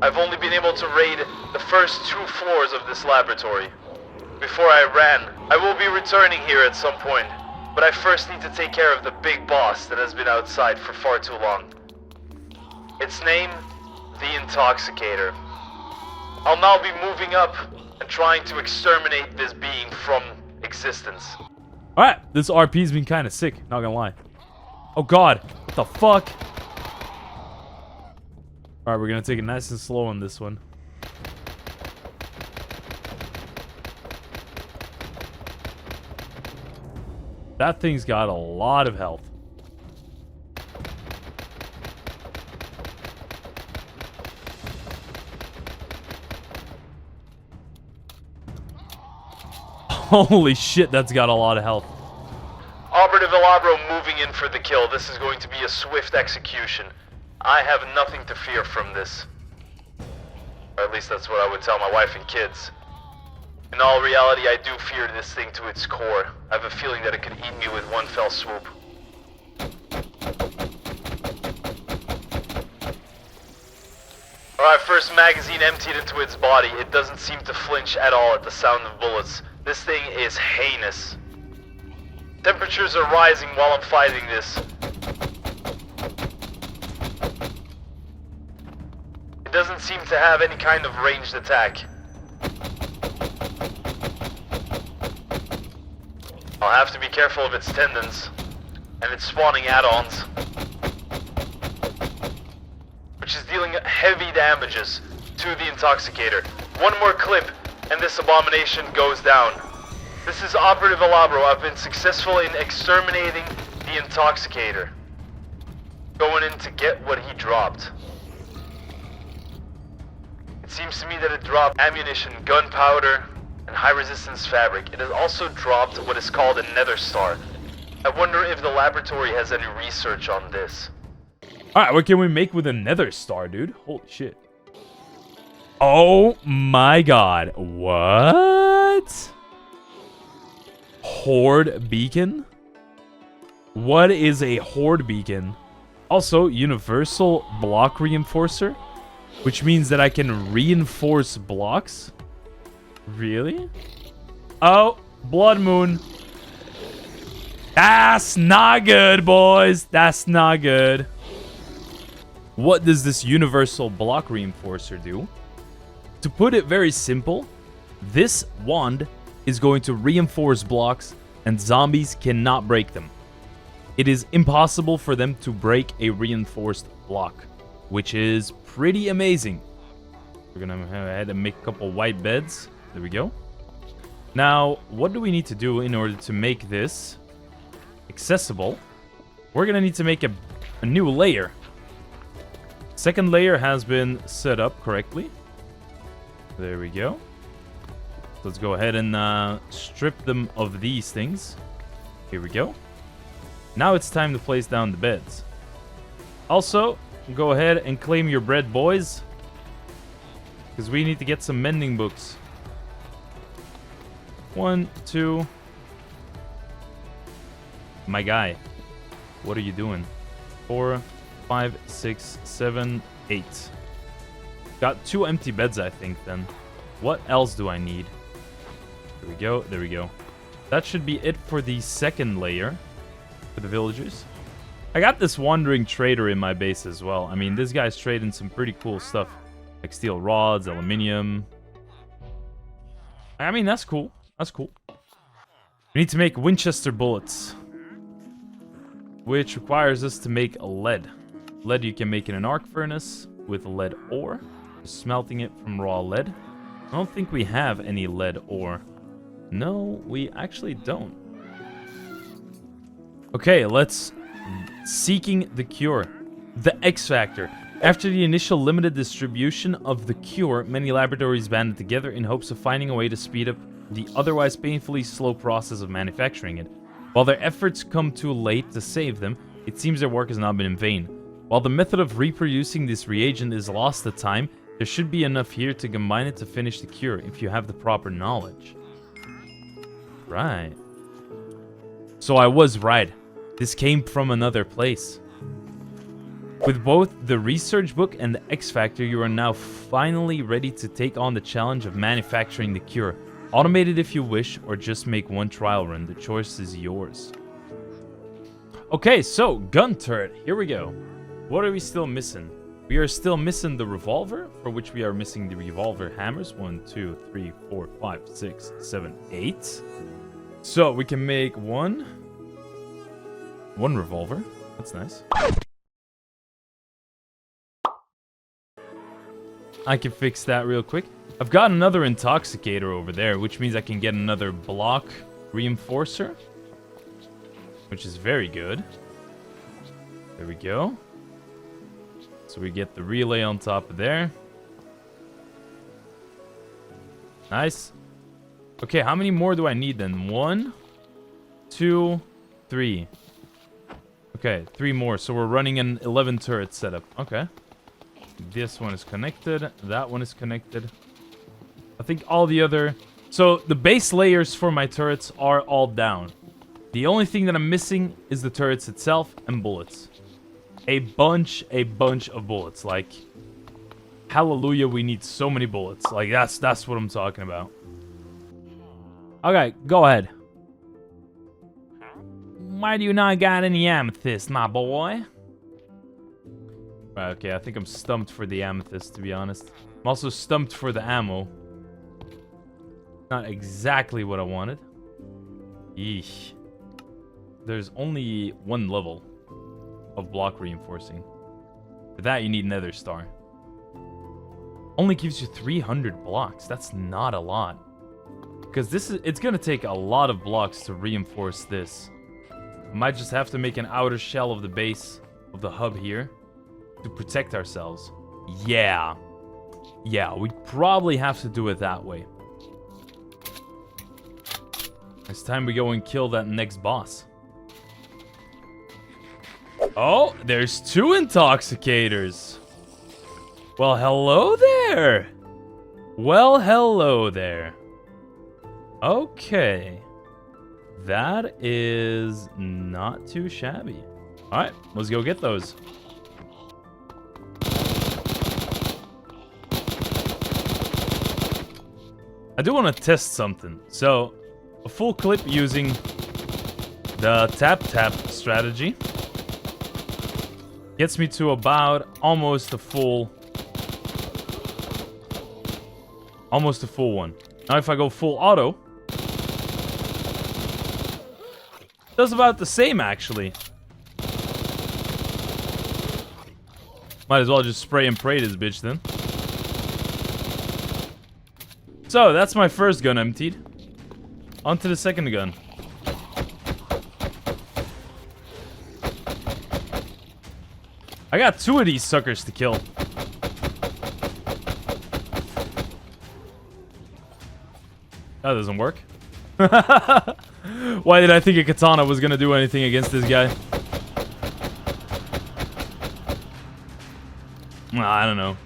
I've only been able to raid the first 2 floors of this laboratory. Before I ran, I will be returning here at some point, but I first need to take care of the big boss that has been outside for far too long. Its name, the Intoxicator. I'll now be moving up and trying to exterminate this being from existence. Alright, this RP's been kind of sick, not gonna lie. Oh god, what the fuck? Alright, we're gonna take it nice and slow on this one. That thing's got a lot of health. Holy shit, that's got a lot of health. Operative Elabro moving in for the kill. This is going to be a swift execution. I have nothing to fear from this. Or at least that's what I would tell my wife and kids. In all reality, I do fear this thing to its core. I have a feeling that it could eat me with one fell swoop. Alright, first magazine emptied into its body. It doesn't seem to flinch at all at the sound of bullets. This thing is heinous. Temperatures are rising while I'm fighting this. It doesn't seem to have any kind of ranged attack. I'll have to be careful of its tendons and its spawning add-ons, which is dealing heavy damages to the Intoxicator. One more clip and this abomination goes down. This is Operative Elabro. I've been successful in exterminating the Intoxicator. Going in to get what he dropped. It seems to me that it dropped ammunition, gunpowder, and high-resistance fabric. It has also dropped what is called a nether star. I wonder if the laboratory has any research on this. Alright, what can we make with a nether star, dude? Holy shit. Oh my god. What? Horde beacon? What is a Horde beacon? Also, universal block reinforcer, which means that I can reinforce blocks. Really? Oh, blood moon. That's not good, boys. That's not good. What does this universal block reinforcer do? To put it very simple, this wand is going to reinforce blocks and zombies cannot break them. It is impossible for them to break a reinforced block, which is pretty amazing. We're gonna go ahead and make a couple white beds. There we go. Now, what do we need to do in order to make this accessible? We're gonna need to make a new layer. Second layer has been set up correctly. There we go. Let's go ahead and strip them of these things. Here we go. Now it's time to place down the beds. Also, go ahead and claim your bread, boys. Because we need to get some mending books. 1, 2. My guy. What are you doing? 4, 5, 6, 7, 8. Got 2 empty beds, I think, then. What else do I need? There we go. There we go. That should be it for the second layer. For the villagers. I got this wandering trader in my base as well. I mean, this guy's trading some pretty cool stuff. Like steel rods, aluminium. I mean, that's cool. That's cool. We need to make Winchester bullets. Which requires us to make lead. Lead you can make in an arc furnace with lead ore. Just smelting it from raw lead. I don't think we have any lead ore. No, we actually don't. Okay, let's... Seeking the cure. The X Factor. After the initial limited distribution of the cure, many laboratories banded together in hopes of finding a way to speed up the otherwise painfully slow process of manufacturing it. While their efforts come too late to save them, it seems their work has not been in vain. While the method of reproducing this reagent is lost to time, there should be enough here to combine it to finish the cure if you have the proper knowledge. Right. So I was right. This came from another place. With both the research book and the X Factor, you are now finally ready to take on the challenge of manufacturing the cure. Automate it if you wish, or just make one trial run. The choice is yours. Okay, so, gun turret. Here we go. What are we still missing? We are still missing the revolver, for which we are missing the revolver hammers. 1, 2, 3, 4, 5, 6, 7, 8. So, we can make one revolver. That's nice. I can fix that real quick. I've got another intoxicator over there, which means I can get another block reinforcer, which is very good. There we go. So we get the relay on top of there. Nice. Okay, how many more do I need then? 1, 2, 3. Okay, 3 more. So we're running an 11 turret setup. Okay. This one is connected. That one is connected. I think all the other... So, the base layers for my turrets are all down. The only thing that I'm missing is the turrets itself and bullets. A bunch of bullets. Like, hallelujah, we need so many bullets. Like, that's what I'm talking about. Okay, go ahead. Why do you not got any amethyst, my boy? Right, okay, I think I'm stumped for the amethyst, to be honest. I'm also stumped for the ammo. Not exactly what I wanted. Yeesh. There's only 1 level of block reinforcing. For that, you need Nether Star. Only gives you 300 blocks. That's not a lot. Because it's gonna take a lot of blocks to reinforce this. I might just have to make an outer shell of the base of the hub here to protect ourselves. Yeah, we probably have to do it that way. It's time we go and kill that next boss. Oh, there's 2 intoxicators. Well, hello there. Well, hello there. Okay. That is not too shabby. Alright, let's go get those. I do want to test something. So, a full clip using the tap-tap strategy gets me to about almost a full one. Now if I go full auto, does about the same actually. Might as well just spray and pray this bitch then. So, that's my first gun emptied. On to the second gun. I got 2 of these suckers to kill. That doesn't work. Why did I think a katana was gonna do anything against this guy? I don't know.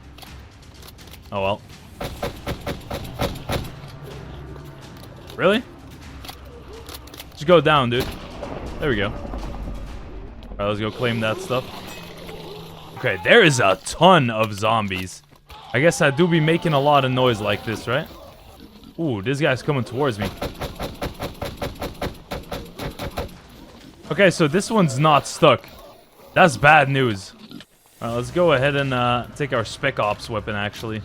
Oh well. Really? Just go down, dude. There we go. Alright, let's go claim that stuff. Okay, there is a ton of zombies. I guess I do be making a lot of noise like this, right? Ooh, this guy's coming towards me. Okay, so this one's not stuck. That's bad news. Alright, let's go ahead and take our Spec Ops weapon, actually.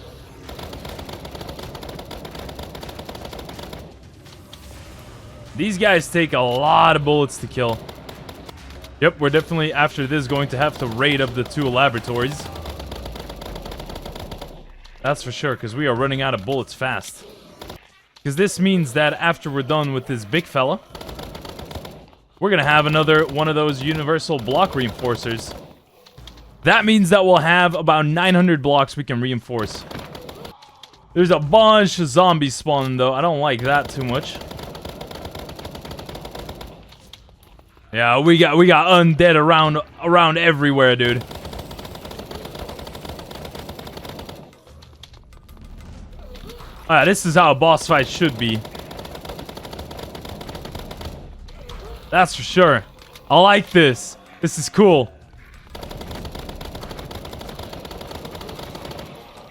These guys take a lot of bullets to kill. Yep, we're definitely, after this, going to have to raid up the 2 laboratories. That's for sure, because we are running out of bullets fast. Because this means that after we're done with this big fella, we're going to have another one of those universal block reinforcers. That means that we'll have about 900 blocks we can reinforce. There's a bunch of zombies spawning, though. I don't like that too much. Yeah, we got undead around everywhere, dude. This is how a boss fight should be. That's for sure. I like this. This is cool.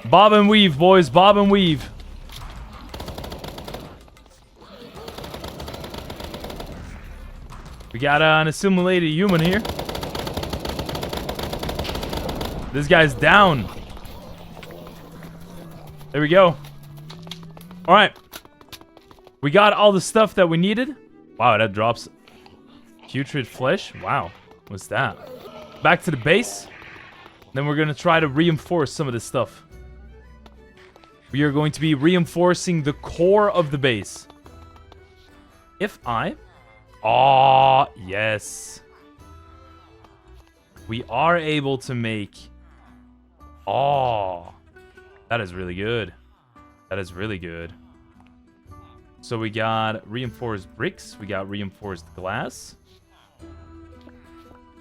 Bob and weave, boys. Bob and weave. We got an assimilated human here. This guy's down. There we go. Alright. We got all the stuff that we needed. Wow, that drops putrid flesh. Wow. What's that? Back to the base. Then we're going to try to reinforce some of this stuff. We are going to be reinforcing the core of the base. Oh, yes. We are able to make... Oh. That is really good. That is really good. So we got reinforced bricks. We got reinforced glass.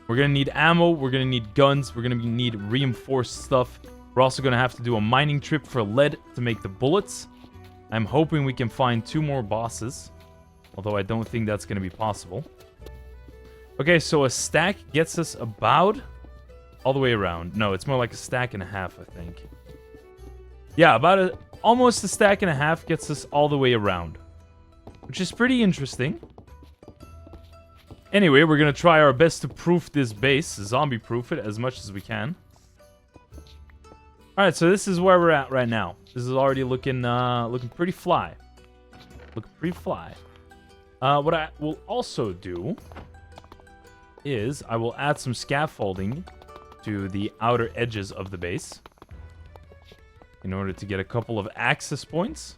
We're going to need ammo. We're going to need guns. We're going to need reinforced stuff. We're also going to have to do a mining trip for lead to make the bullets. I'm hoping we can find 2 more bosses. Although I don't think that's going to be possible. Okay, so a stack gets us about all the way around. No, it's more like a stack and a half, I think. Yeah, almost a stack and a half gets us all the way around. Which is pretty interesting. Anyway, we're going to try our best to proof this base. Zombie-proof it as much as we can. Alright, so this is where we're at right now. This is already looking pretty fly. Looking pretty fly. What I will also do is I will add some scaffolding to the outer edges of the base in order to get a couple of access points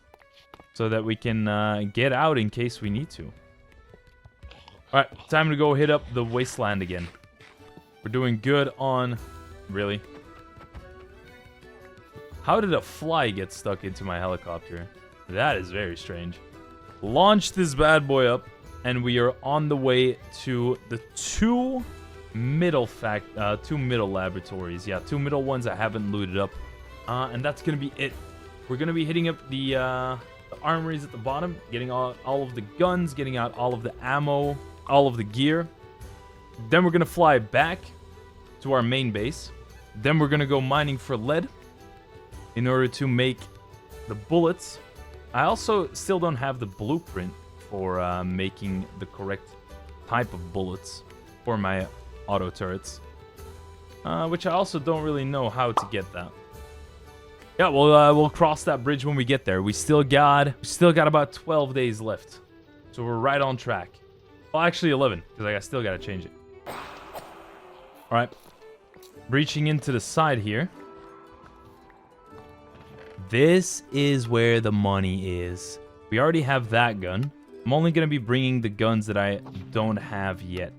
so that we can get out in case we need to. Alright, time to go hit up the Wasteland again. We're doing good on... Really? How did a fly get stuck into my helicopter? That is very strange. Launch this bad boy up, and we are on the way to the 2 middle laboratories. Yeah, 2 middle ones I haven't looted up. And that's going to be it. We're going to be hitting up the armories at the bottom, getting all of the guns, getting out all of the ammo, all of the gear. Then we're going to fly back to our main base. Then we're going to go mining for lead in order to make the bullets. I also still don't have the blueprint for making the correct type of bullets for my auto turrets. Which I also don't really know how to get that. Yeah, we'll cross that bridge when we get there. We still got about 12 days left. So we're right on track. Well, actually 11, because I still got to change it. Alright. Breaching into the side here. This is where the money is. We already have that gun. I'm only going to be bringing the guns that I don't have yet.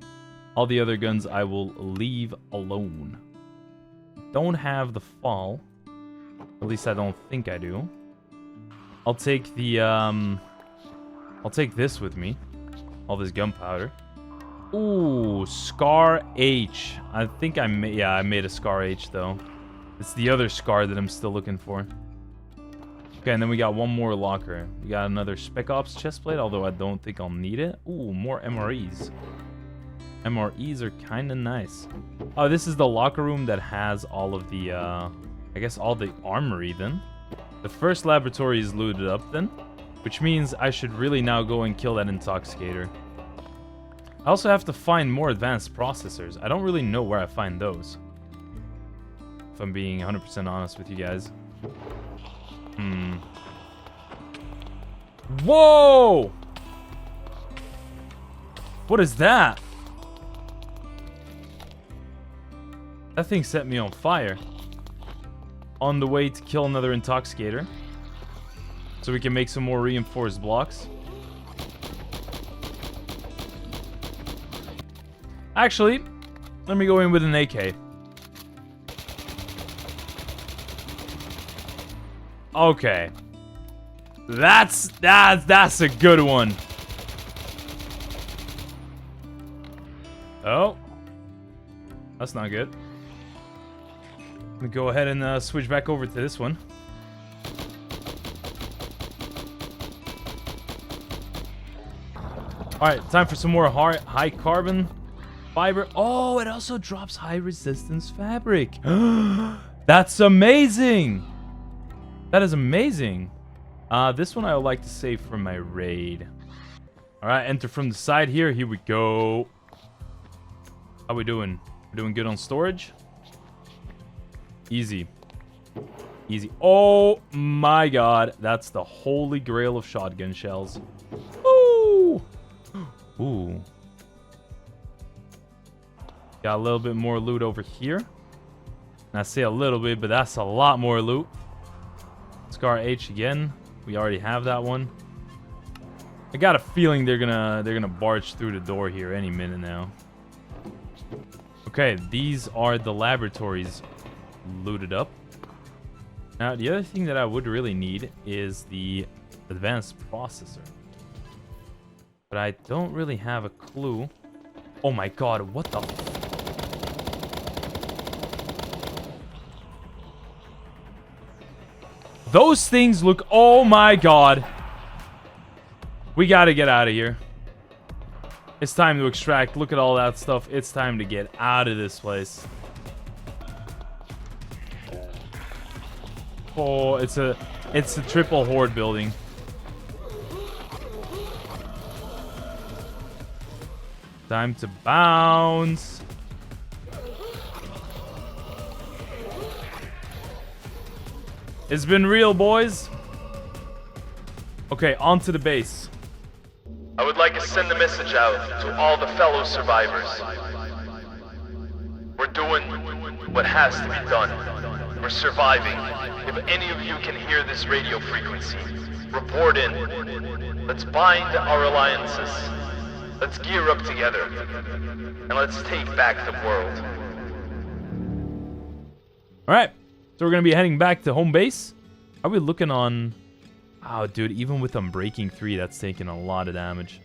All the other guns I will leave alone. Don't have the fall. At least I don't think I do. I'll take the I'll take this with me. All this gunpowder. Ooh, Scar H. I think I made a Scar H though. It's the other Scar that I'm still looking for. Okay, and then we got one more locker. We got another Spec Ops chestplate, although I don't think I'll need it. Ooh, more MREs. MREs are kind of nice. Oh, this is the locker room that has all of the, I guess all the armory then. The first laboratory is looted up then, which means I should really now go and kill that Intoxicator. I also have to find more advanced processors. I don't really know where I find those, if I'm being 100% honest with you guys. Whoa! What is that? That thing set me on fire. On the way to kill another Intoxicator, so we can make some more reinforced blocks. Actually, let me go in with an AK. Okay. That's a good one. Oh. That's not good. Let me go ahead and switch back over to this one. Alright, time for some more high carbon fiber. Oh, it also drops high resistance fabric. That's amazing. That is amazing. This one I would like to save for my raid. Alright, enter from the side here. Here we go. How we doing? We're doing good on storage. Easy. Easy. Oh my god. That's the holy grail of shotgun shells. Ooh. Ooh. Got a little bit more loot over here. And I say a little bit, but that's a lot more loot. Scar H again. We already have that one. I got a feeling they're gonna barge through the door here any minute now. Okay, these are the laboratories looted up. Now, the other thing that I would really need is the advanced processor. But I don't really have a clue. Oh my god, what the Those things look... Oh my god. We gotta get out of here. It's time to extract. Look at all that stuff. It's time to get out of this place. Oh, it's a triple Horde building. Time to bounce. It's been real, boys. Okay, on to the base. I would like to send a message out to all the fellow survivors. We're doing what has to be done. We're surviving. If any of you can hear this radio frequency, report in. Let's bind our alliances. Let's gear up together. And let's take back the world. Alright. So we're going to be heading back to home base. Are we looking on... Oh, dude, even with Unbreaking 3, that's taking a lot of damage.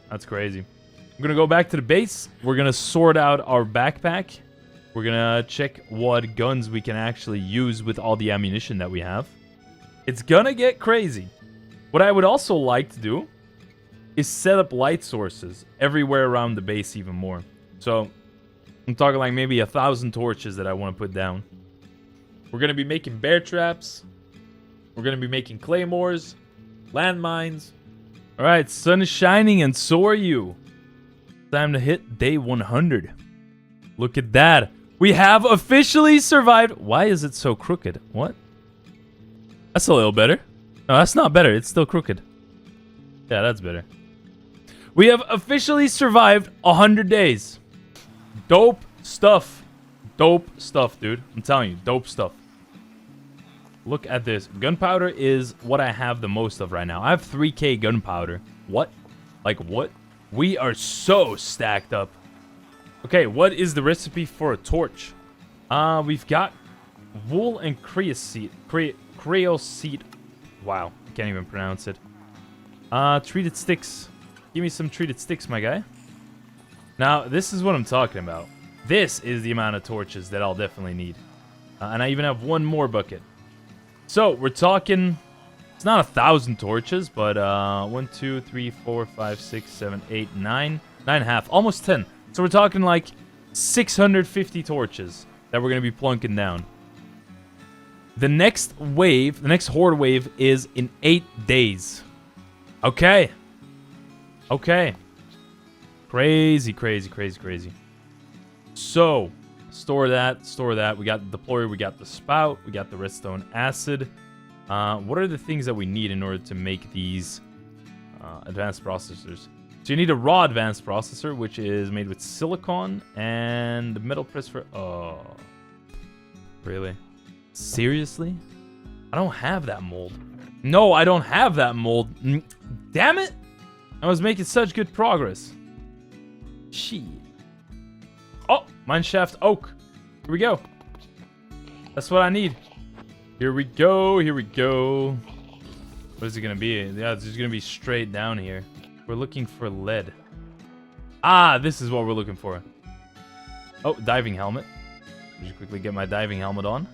That's crazy. I'm going to go back to the base. We're going to sort out our backpack. We're going to check what guns we can actually use with all the ammunition that we have. It's going to get crazy. What I would also like to do is set up light sources everywhere around the base even more. So I'm talking like maybe 1,000 torches that I want to put down. We're going to be making bear traps. We're going to be making claymores, landmines. All right, sun is shining and so are you. Time to hit day 100. Look at that. We have officially survived. Why is it so crooked? What? That's a little better. No, that's not better. It's still crooked. Yeah, that's better. We have officially survived 100 days. Dope stuff. Dope stuff, dude. I'm telling you, dope stuff. Look at this. Gunpowder is what I have the most of right now. I have 3k gunpowder. What? Like, what? We are so stacked up. Okay, what is the recipe for a torch? We've got wool and creosote. Creosote. Wow, I can't even pronounce it. Treated sticks. Give me some treated sticks, my guy. Now, this is what I'm talking about. This is the amount of torches that I'll definitely need. And I even have one more bucket. So, we're talking... It's not 1,000 torches, but 1, 2, 3, 4, 5, 6, 7, 8, 9. 9.5. Almost 10. So we're talking like 650 torches that we're going to be plunking down. The next wave, the next Horde wave is in 8 days. Okay. Okay. Crazy, crazy, crazy, crazy. So, store that, store that. We got the deployer, we got the spout, we got the redstone acid. What are the things that we need in order to make these advanced processors? So you need a raw advanced processor, which is made with silicon and the metal press for... Oh. Really? Seriously? I don't have that mold. No, I don't have that mold. Damn it! I was making such good progress. Shit. Oh, mineshaft oak. Here we go. That's what I need. Here we go, here we go. What is it gonna be? Yeah, it's just gonna be straight down here. We're looking for lead. Ah, this is what we're looking for. Oh, diving helmet. Just quickly get my diving helmet on.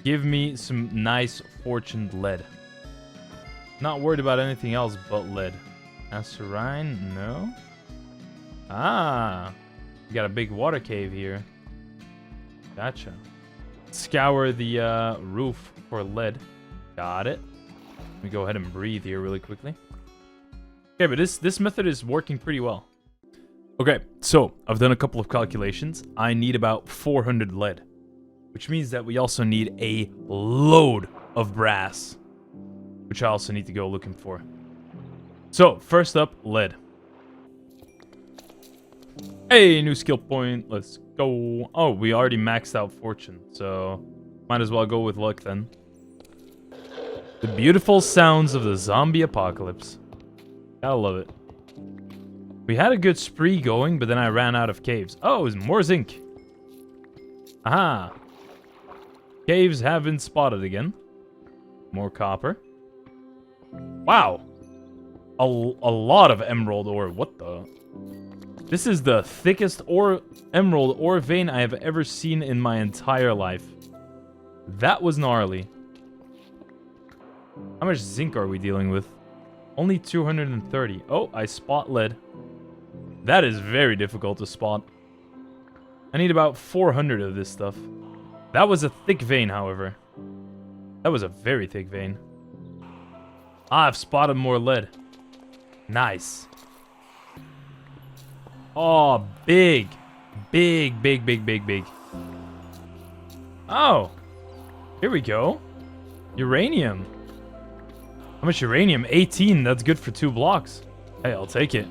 Give me some nice fortuned lead. Not worried about anything else but lead. Acerine, no. Ah, we got a big water cave here. Gotcha. Scour the roof for lead. Got it. Let me go ahead and breathe here really quickly. Okay, but this method is working pretty well. Okay, so I've done a couple of calculations. I need about 400 lead, which means that we also need a load of brass, which I also need to go looking for. So, first up, lead. Hey, new skill point. Let's go. Oh, we already maxed out fortune, so might as well go with luck then. The beautiful sounds of the zombie apocalypse. Gotta love it. We had a good spree going, but then I ran out of caves. Oh, it's more zinc. Aha. Caves have been spotted again. More copper. Wow. A lot of emerald ore. What the... This is the thickest emerald ore vein I have ever seen in my entire life. That was gnarly. How much zinc are we dealing with? Only 230. Oh, I spot lead. That is very difficult to spot. I need about 400 of this stuff. That was a thick vein, however. That was a very thick vein. Ah, I've spotted more lead. Nice. Oh, big. Big, big, big, big, big. Oh. Here we go. Uranium. How much uranium? 18. That's good for 2 blocks. Hey, I'll take it.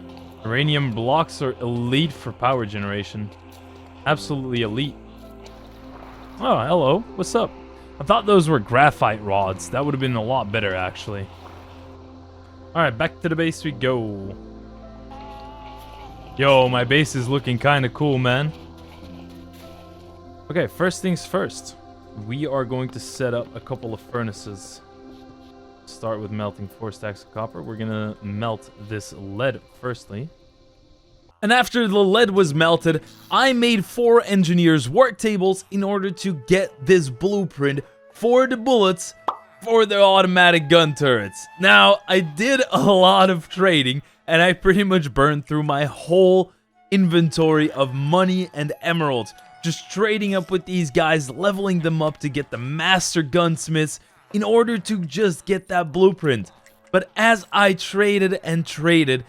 Uranium blocks are elite for power generation. Absolutely elite. Oh, hello. What's up? I thought those were graphite rods. That would have been a lot better, actually. Alright, back to the base we go. Yo, my base is looking kind of cool, man. Okay, first things first. We are going to set up a couple of furnaces. Start with melting 4 stacks of copper. We're gonna melt this lead firstly. And after the lead was melted, I made 4 engineers' work tables in order to get this blueprint for the bullets for the automatic gun turrets. Now, I did a lot of trading, and I pretty much burned through my whole inventory of money and emeralds. Just trading up with these guys, leveling them up to get the master gunsmiths in order to just get that blueprint. But as I traded and traded,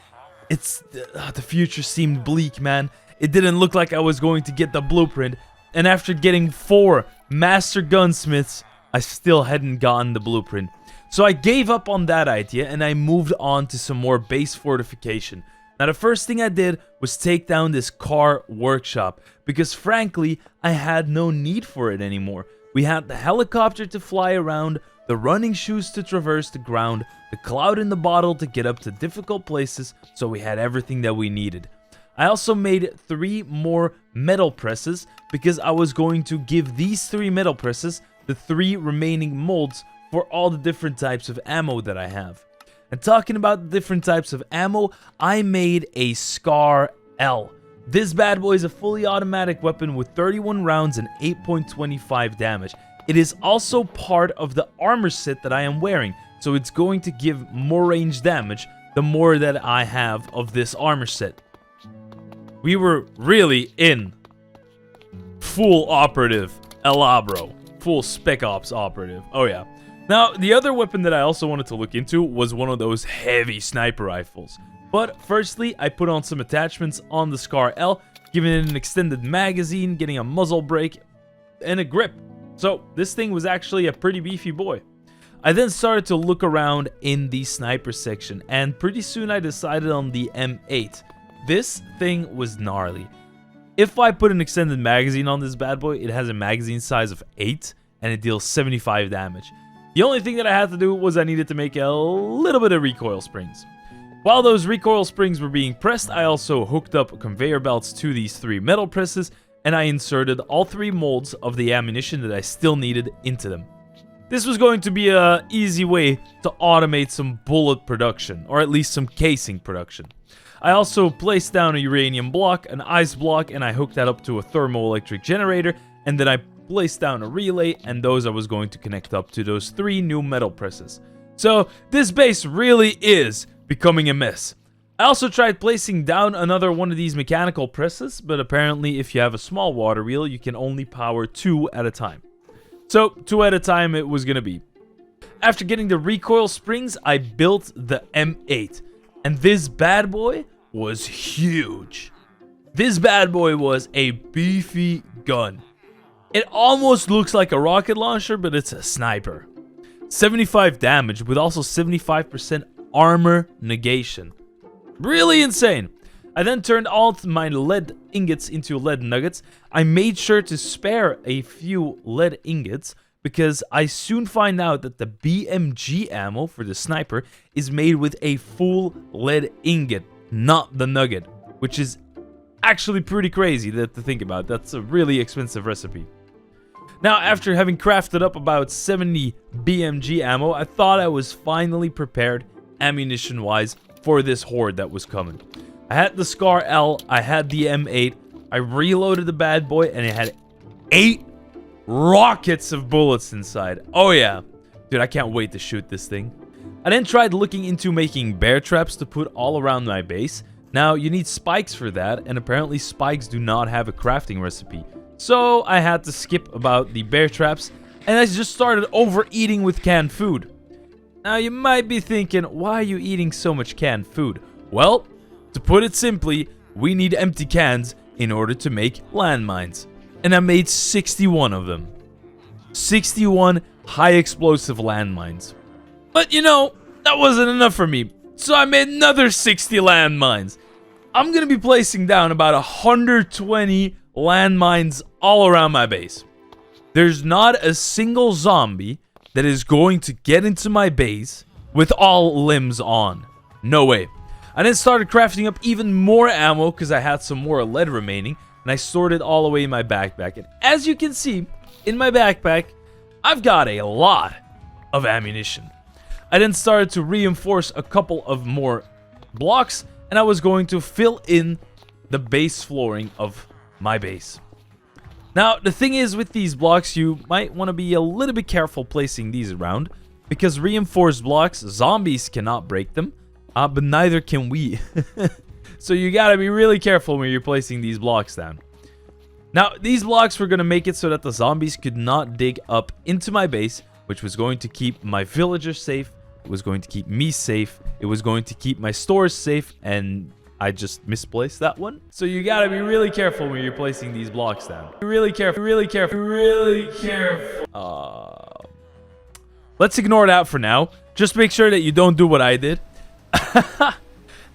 the future seemed bleak, man. It didn't look like I was going to get the blueprint. And after getting 4 master gunsmiths, I still hadn't gotten the blueprint. So I gave up on that idea and I moved on to some more base fortification. Now the first thing I did was take down this car workshop because frankly, I had no need for it anymore. We had the helicopter to fly around, the running shoes to traverse the ground, the cloud in the bottle to get up to difficult places, so we had everything that we needed. I also made 3 more metal presses because I was going to give these 3 metal presses the 3 remaining molds for all the different types of ammo that I have. And talking about the different types of ammo, I made a Scar L. This bad boy is a fully automatic weapon with 31 rounds and 8.25 damage. It is also part of the armor set that I am wearing, so it's going to give more range damage the more that I have of this armor set. We were really in full operative Elabro. Full Spec Ops operative. Oh yeah. Now, the other weapon that I also wanted to look into was one of those heavy sniper rifles. But firstly, I put on some attachments on the Scar L, giving it an extended magazine, getting a muzzle brake, and a grip. So this thing was actually a pretty beefy boy. I then started to look around in the sniper section, and pretty soon I decided on the M8. This thing was gnarly. If I put an extended magazine on this bad boy, it has a magazine size of 8, and it deals 75 damage. The only thing that I had to do was I needed to make a little bit of recoil springs. While those recoil springs were being pressed, I also hooked up conveyor belts to these 3 metal presses, and I inserted all 3 molds of the ammunition that I still needed into them. This was going to be an easy way to automate some bullet production, or at least some casing production. I also placed down a uranium block, an ice block, and I hooked that up to a thermoelectric generator, and then I placed down a relay, and those I was going to connect up to those 3 new metal presses. So this base really is becoming a mess. I also tried placing down another one of these mechanical presses, but apparently if you have a small water wheel, you can only power 2 at a time. So 2 at a time it was gonna be. After getting the recoil springs, I built the M8. And this bad boy was huge. This bad boy was a beefy gun. It almost looks like a rocket launcher, but it's a sniper. 75 damage with also 75% armor negation. Really insane. I then turned all my lead ingots into lead nuggets. I made sure to spare a few lead ingots, because I soon find out that the BMG ammo for the sniper is made with a full lead ingot, not the nugget, which is actually pretty crazy to think about. That's a really expensive recipe. Now, after having crafted up about 70 BMG ammo, I thought I was finally prepared ammunition-wise for this horde that was coming. I had the Scar L, I had the M8, I reloaded the bad boy, and it had 8 rockets of bullets inside. Oh yeah. Dude, I can't wait to shoot this thing. I then tried looking into making bear traps to put all around my base. Now, you need spikes for that, and apparently spikes do not have a crafting recipe. So, I had to skip about the bear traps, and I just started overeating with canned food. Now, you might be thinking, why are you eating so much canned food? Well, to put it simply, we need empty cans in order to make landmines. And I made 61 of them. 61 high explosive landmines. But you know, that wasn't enough for me. So I made another 60 landmines. I'm gonna be placing down about 120 landmines all around my base. There's not a single zombie that is going to get into my base with all limbs on. No way. I then started crafting up even more ammo because I had some more lead remaining. And I stored it all away in my backpack. And as you can see, in my backpack, I've got a lot of ammunition. I then started to reinforce a couple of more blocks, and I was going to fill in the base flooring of my base. Now, the thing is with these blocks, you might want to be a little bit careful placing these around, because reinforced blocks, zombies cannot break them, but neither can we. So you gotta be really careful when you're placing these blocks down. Now, these blocks were gonna make it so that the zombies could not dig up into my base, which was going to keep my villagers safe, it was going to keep me safe, it was going to keep my stores safe, and I just misplaced that one. So you gotta be really careful when you're placing these blocks down. Really careful, really careful, really careful. Let's ignore that for now. Just make sure that you don't do what I did.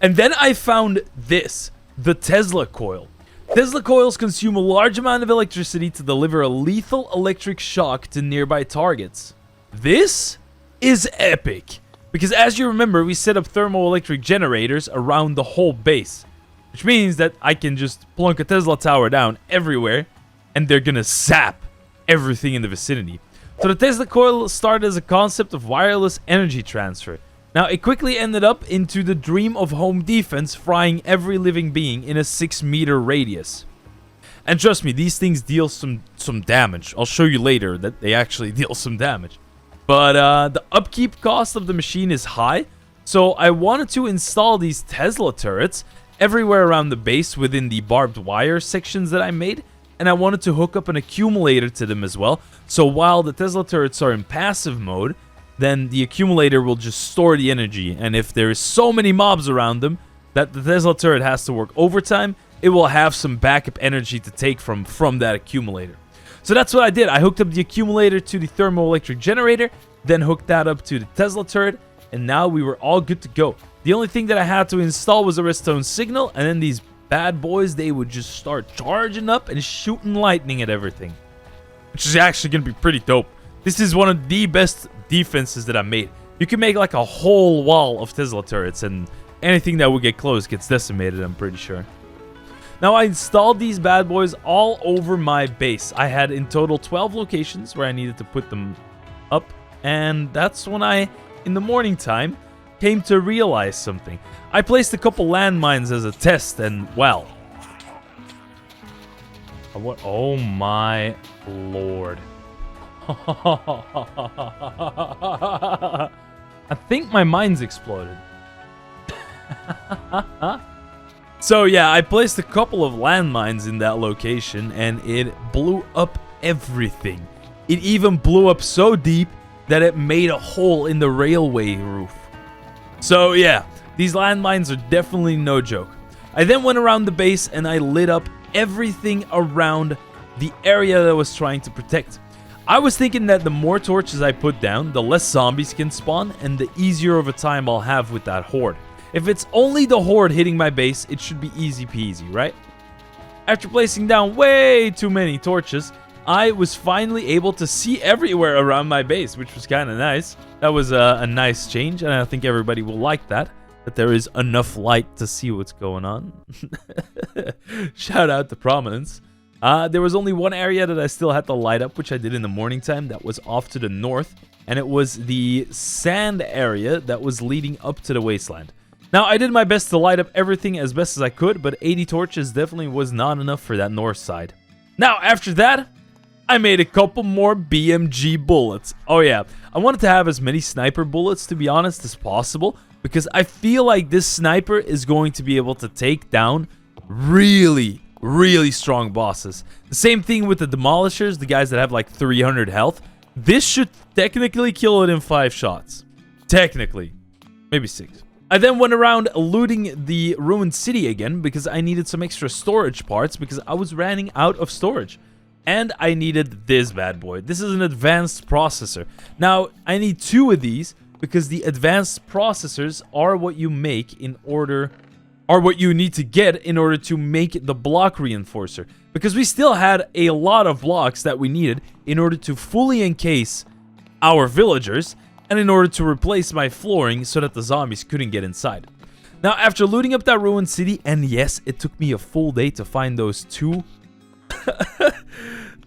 And then I found this, the Tesla coil. Tesla coils consume a large amount of electricity to deliver a lethal electric shock to nearby targets. This is epic, because as you remember, we set up thermoelectric generators around the whole base, which means that I can just plunk a Tesla tower down everywhere, and they're gonna zap everything in the vicinity. So the Tesla coil started as a concept of wireless energy transfer. Now, it quickly ended up into the dream of home defense, frying every living being in a 6-meter radius. And trust me, these things deal some damage. I'll show you later that they actually deal some damage. But the upkeep cost of the machine is high, so I wanted to install these Tesla turrets everywhere around the base within the barbed wire sections that I made, and I wanted to hook up an accumulator to them as well, so while the Tesla turrets are in passive mode, then the accumulator will just store the energy, and if there is so many mobs around them that the Tesla turret has to work overtime, it will have some backup energy to take from that accumulator. So that's what I did. I hooked up the accumulator to the thermoelectric generator, then hooked that up to the Tesla turret, and now we were all good to go. The only thing that I had to install was a redstone signal, and then these bad boys, they would just start charging up and shooting lightning at everything, which is actually going to be pretty dope. This is one of the best defenses that I made. You can make like a whole wall of Tesla turrets, and anything that would get close gets decimated, I'm pretty sure. Now, I installed these bad boys all over my base. I had in total 12 locations where I needed to put them up, and that's when I, in the morning time, came to realize something. I placed a couple landmines as a test, and well, what? Oh my lord. I think my mind's exploded. So yeah, I placed a couple of landmines in that location, and it blew up everything. It even blew up so deep that it made a hole in the railway roof. So yeah, these landmines are definitely no joke. I then went around the base and I lit up everything around the area that I was trying to protect. I was thinking that the more torches I put down, the less zombies can spawn, and the easier of a time I'll have with that horde. If it's only the horde hitting my base, it should be easy peasy, right? After placing down way too many torches, I was finally able to see everywhere around my base, which was kind of nice. That was a nice change, and I think everybody will like that there is enough light to see what's going on. Shout out to Prominence. There was only one area that I still had to light up, which I did in the morning time. That was off to the north, and it was the sand area that was leading up to the Wasteland. Now, I did my best to light up everything as best as I could, but 80 torches definitely was not enough for that north side. Now, after that, I made a couple more BMG bullets. Oh yeah, I wanted to have as many sniper bullets, to be honest, as possible, because I feel like this sniper is going to be able to take down really strong bosses. The same thing with the demolishers, the guys that have like 300 health. This should technically kill it in 5 shots. Technically. Maybe 6. I then went around looting the ruined city again because I needed some extra storage parts because I was running out of storage. And I needed this bad boy. This is an advanced processor. Now, I need 2 of these because the advanced processors are what you make in order... are what you need to get in order to make the block reinforcer. Because we still had a lot of blocks that we needed in order to fully encase our villagers and in order to replace my flooring so that the zombies couldn't get inside. Now, after looting up that ruined city, and yes, it took me a full day to find those 2...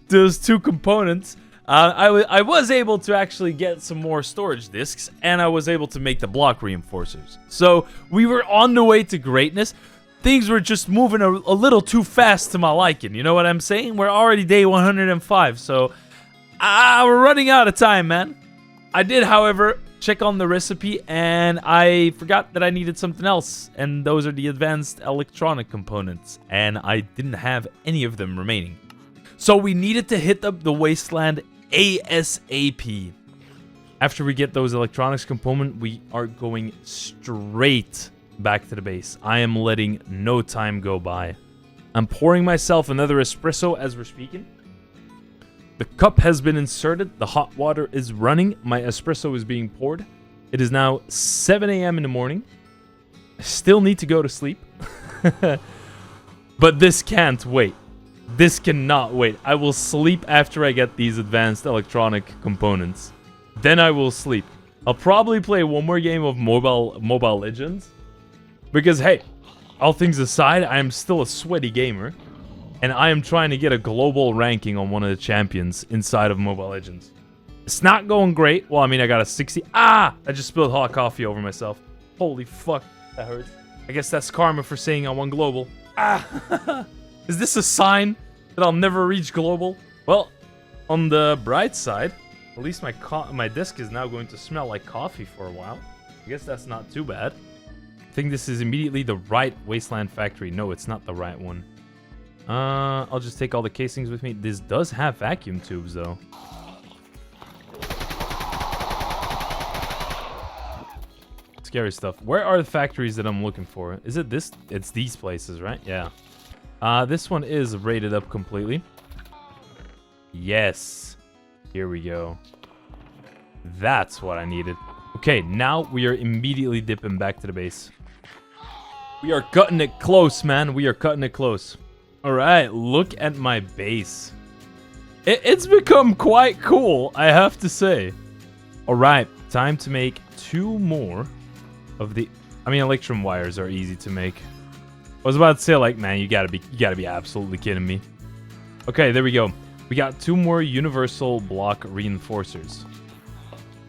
those 2 components, I was able to actually get some more storage disks, and I was able to make the block reinforcers. So we were on the way to greatness. Things were just moving a little too fast to my liking. You know what I'm saying? We're already day 105, so we're running out of time, man. I did, however, check on the recipe, and I forgot that I needed something else, and those are the advanced electronic components, and I didn't have any of them remaining. So we needed to hit up the Wasteland ASAP. After we get those electronics components, we are going straight back to the base. I am letting no time go by. I'm pouring myself another espresso as we're speaking. The cup has been inserted. The hot water is running. My espresso is being poured. It is now 7 a.m. in the morning. I still need to go to sleep. But this can't wait. This cannot wait. I will sleep after I get these advanced electronic components. Then I will sleep. I'll probably play one more game of Mobile Legends. Because, hey, all things aside, I am still a sweaty gamer. And I am trying to get a global ranking on one of the champions inside of Mobile Legends. It's not going great. Well, I mean, I got a 60. Ah! I just spilled hot coffee over myself. Holy fuck. That hurts. I guess that's karma for saying I won global. Ah! Is this a sign that I'll never reach global? Well, on the bright side, at least my desk is now going to smell like coffee for a while. I guess that's not too bad. I think this is immediately the right Wasteland factory. No, it's not the right one. I'll just take all the casings with me. This does have vacuum tubes, though. Scary stuff. Where are the factories that I'm looking for? Is it this? It's these places, right? Yeah. This one is rated up completely. Yes. Here we go. That's what I needed. Okay, now we are immediately dipping back to the base. We are cutting it close, man. We are cutting it close. All right, look at my base. It's become quite cool, I have to say. All right, time to make 2 more of the... I mean, electrum wires are easy to make. I was about to say, like, man, you gotta be absolutely kidding me. Okay, there we go. We got 2 more universal block reinforcers.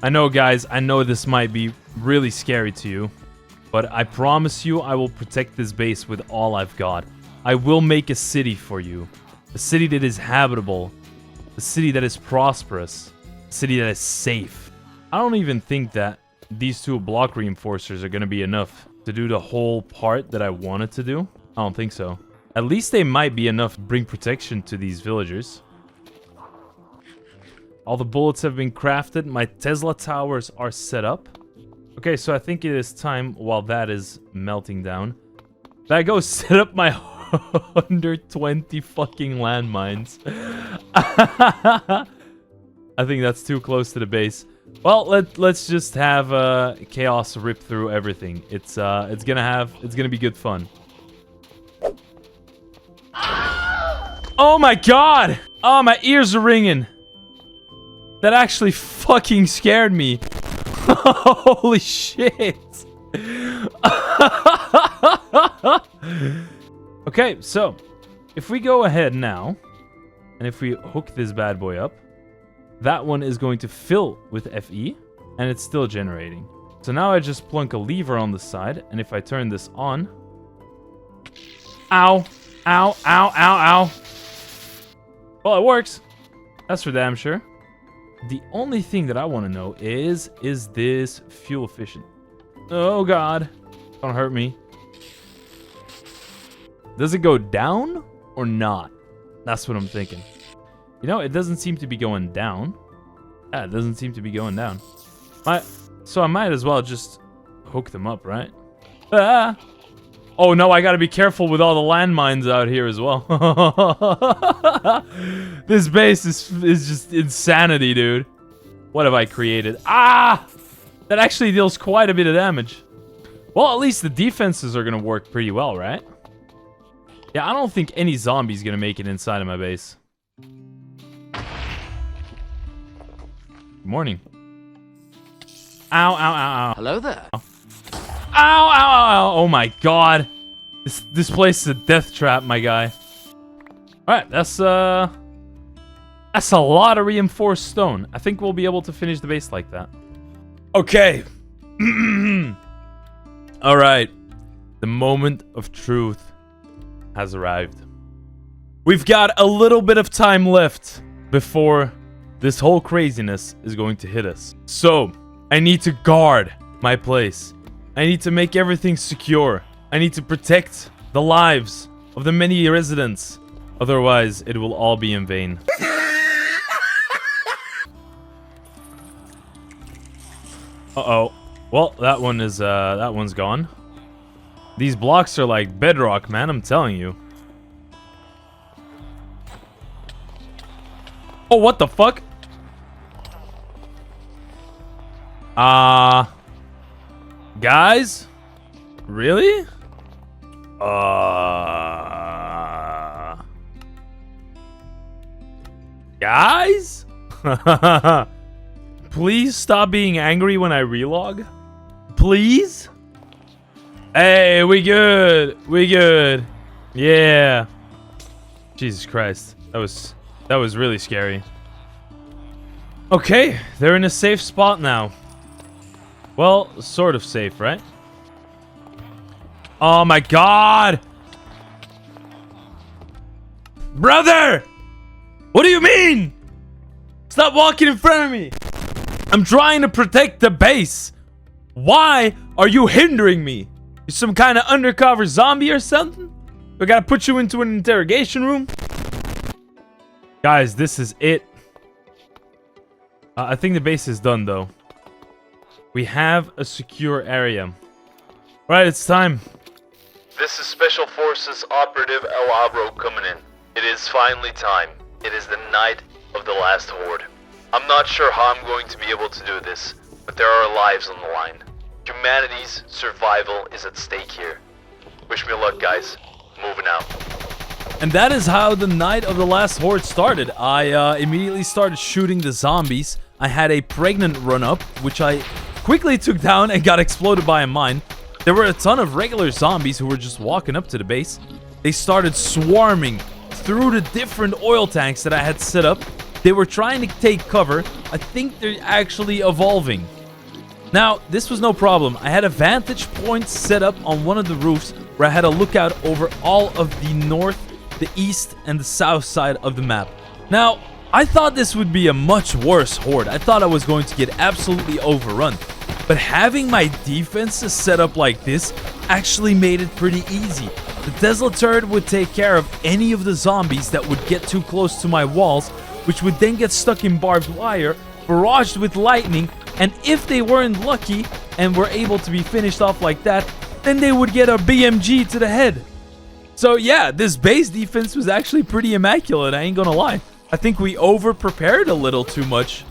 I know, guys, I know this might be really scary to you, but I promise you I will protect this base with all I've got. I will make a city for you. A city that is habitable. A city that is prosperous. A city that is safe. I don't even think that these 2 block reinforcers are going to be enough to do the whole part that I wanted to do. I don't think so. At least they might be enough to bring protection to these villagers. All the bullets have been crafted. My Tesla towers are set up. Okay, so I think it is time, while that is melting down, that I go set up my 120 fucking landmines. I think that's too close to the base. Well, let's just have chaos rip through everything. It's gonna be good fun. Oh my god! Oh, my ears are ringing. That actually fucking scared me. Holy shit. Okay, so if we go ahead now, and if we hook this bad boy up, that one is going to fill with FE, and it's still generating. So now I just plunk a lever on the side, and if I turn this on... Ow! Ow, ow, ow, ow! Well, it works. That's for damn sure. The only thing that I want to know is this fuel efficient? Oh god. Don't hurt me. Does it go down or not? That's what I'm thinking. You know, it doesn't seem to be going down. Yeah, it doesn't seem to be going down. So I might as well just hook them up, right? Ah! Oh no, I gotta be careful with all the landmines out here as well. This base is just insanity, dude. What have I created? Ah! That actually deals quite a bit of damage. Well, at least the defenses are gonna work pretty well, right? Yeah, I don't think any zombie's gonna make it inside of my base. Good morning. Ow, ow, ow, ow. Hello there. Ow, ow, ow, ow. Oh my god. This place is a death trap, my guy. Alright, that's a lot of reinforced stone. I think we'll be able to finish the base like that. Okay. Alright. The moment of truth has arrived. We've got a little bit of time left before this whole craziness is going to hit us. So, I need to guard my place. I need to make everything secure. I need to protect the lives of the many residents. Otherwise, it will all be in vain. Uh-oh. Well, that one's gone. These blocks are like bedrock, man, I'm telling you. Oh, what the fuck? Guys? Really? Guys? Please stop being angry when I relog. Please? Hey, we good. We good. Yeah. Jesus Christ. That was really scary. Okay, they're in a safe spot now. Well, sort of safe, right? Oh my god! Brother! What do you mean? Stop walking in front of me! I'm trying to protect the base. Why are you hindering me? You some kind of undercover zombie or something? We gotta put you into an interrogation room? Guys, this is it. I think the base is done, though. We have a secure area. Right, it's time. This is Special Forces Operative Elabro coming in. It is finally time. It is the night of the last Horde. I'm not sure how I'm going to be able to do this, but there are lives on the line. Humanity's survival is at stake here. Wish me luck, guys. Moving out. And that is how the night of the last Horde started. I immediately started shooting the zombies. I had a pregnant run-up, which I quickly took down and got exploded by a mine. There were a ton of regular zombies who were just walking up to the base. They started swarming through the different oil tanks that I had set up. They were trying to take cover. I think they're actually evolving. Now, this was no problem. I had a vantage point set up on one of the roofs where I had a lookout over all of the north, the east, and the south side of the map. Now, I thought this would be a much worse Horde. I thought I was going to get absolutely overrun. But having my defenses set up like this actually made it pretty easy. The Tesla turret would take care of any of the zombies that would get too close to my walls, which would then get stuck in barbed wire, barraged with lightning, and if they weren't lucky and were able to be finished off like that, then they would get a BMG to the head. So yeah, this base defense was actually pretty immaculate, I ain't gonna lie. I think we over-prepared a little too much.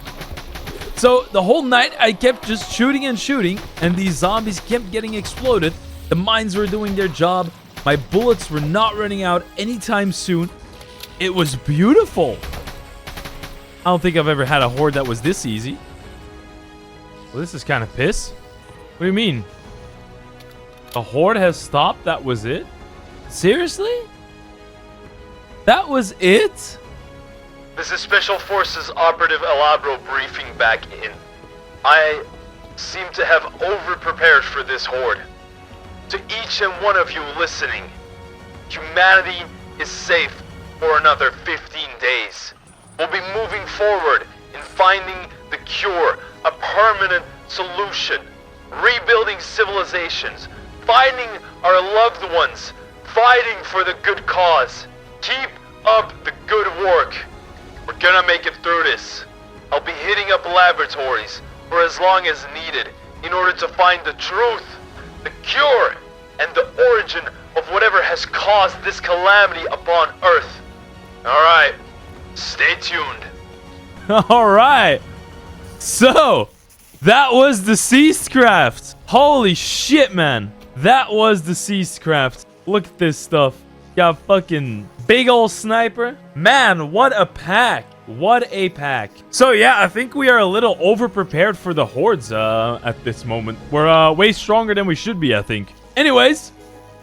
So the whole night I kept just shooting and shooting, and these zombies kept getting exploded. The mines were doing their job. My bullets were not running out anytime soon. It was beautiful. I don't think I've ever had a Horde that was this easy. Well, this is kind of piss. What do you mean? The Horde has stopped? That was it? Seriously? That was it? This is Special Forces Operative Elabro briefing back in. I seem to have over-prepared for this Horde. To each and one of you listening, humanity is safe for another 15 days. We'll be moving forward in finding the cure, a permanent solution, rebuilding civilizations, finding our loved ones, fighting for the good cause. Keep up the good work. We're gonna make it through this. I'll be hitting up laboratories for as long as needed in order to find the truth, the cure, and the origin of whatever has caused this calamity upon Earth. Alright, stay tuned. Alright. So, that was the Seastcraft. Holy shit, man. That was the Seastcraft. Look at this stuff. Got fucking big ol' sniper. Man, what a pack. What a pack. So yeah, I think we are a little over-prepared for the Hordes at this moment. We're way stronger than we should be, I think. Anyways,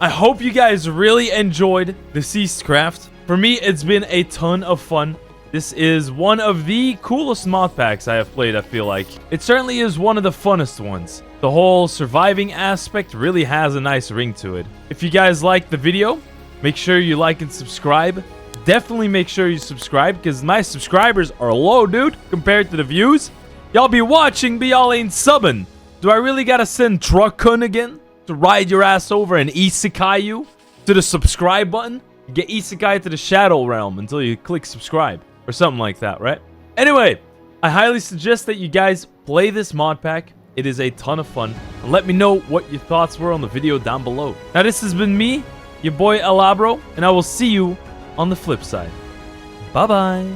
I hope you guys really enjoyed the Seastcraft. For me, it's been a ton of fun. This is one of the coolest mod packs I have played, I feel like. It certainly is one of the funnest ones. The whole surviving aspect really has a nice ring to it. If you guys liked the video, make sure you like and subscribe. Definitely make sure you subscribe, because my subscribers are low, dude, compared to the views. Y'all be watching, but y'all ain't subbing. Do I really gotta send Truckun again to ride your ass over and isekai you to the subscribe button? You get isekai to the Shadow Realm until you click subscribe. Or something like that, right? Anyway, I highly suggest that you guys play this mod pack. It is a ton of fun. And let me know what your thoughts were on the video down below. Now, this has been me, your boy Elabro, and I will see you on the flip side. Bye-bye.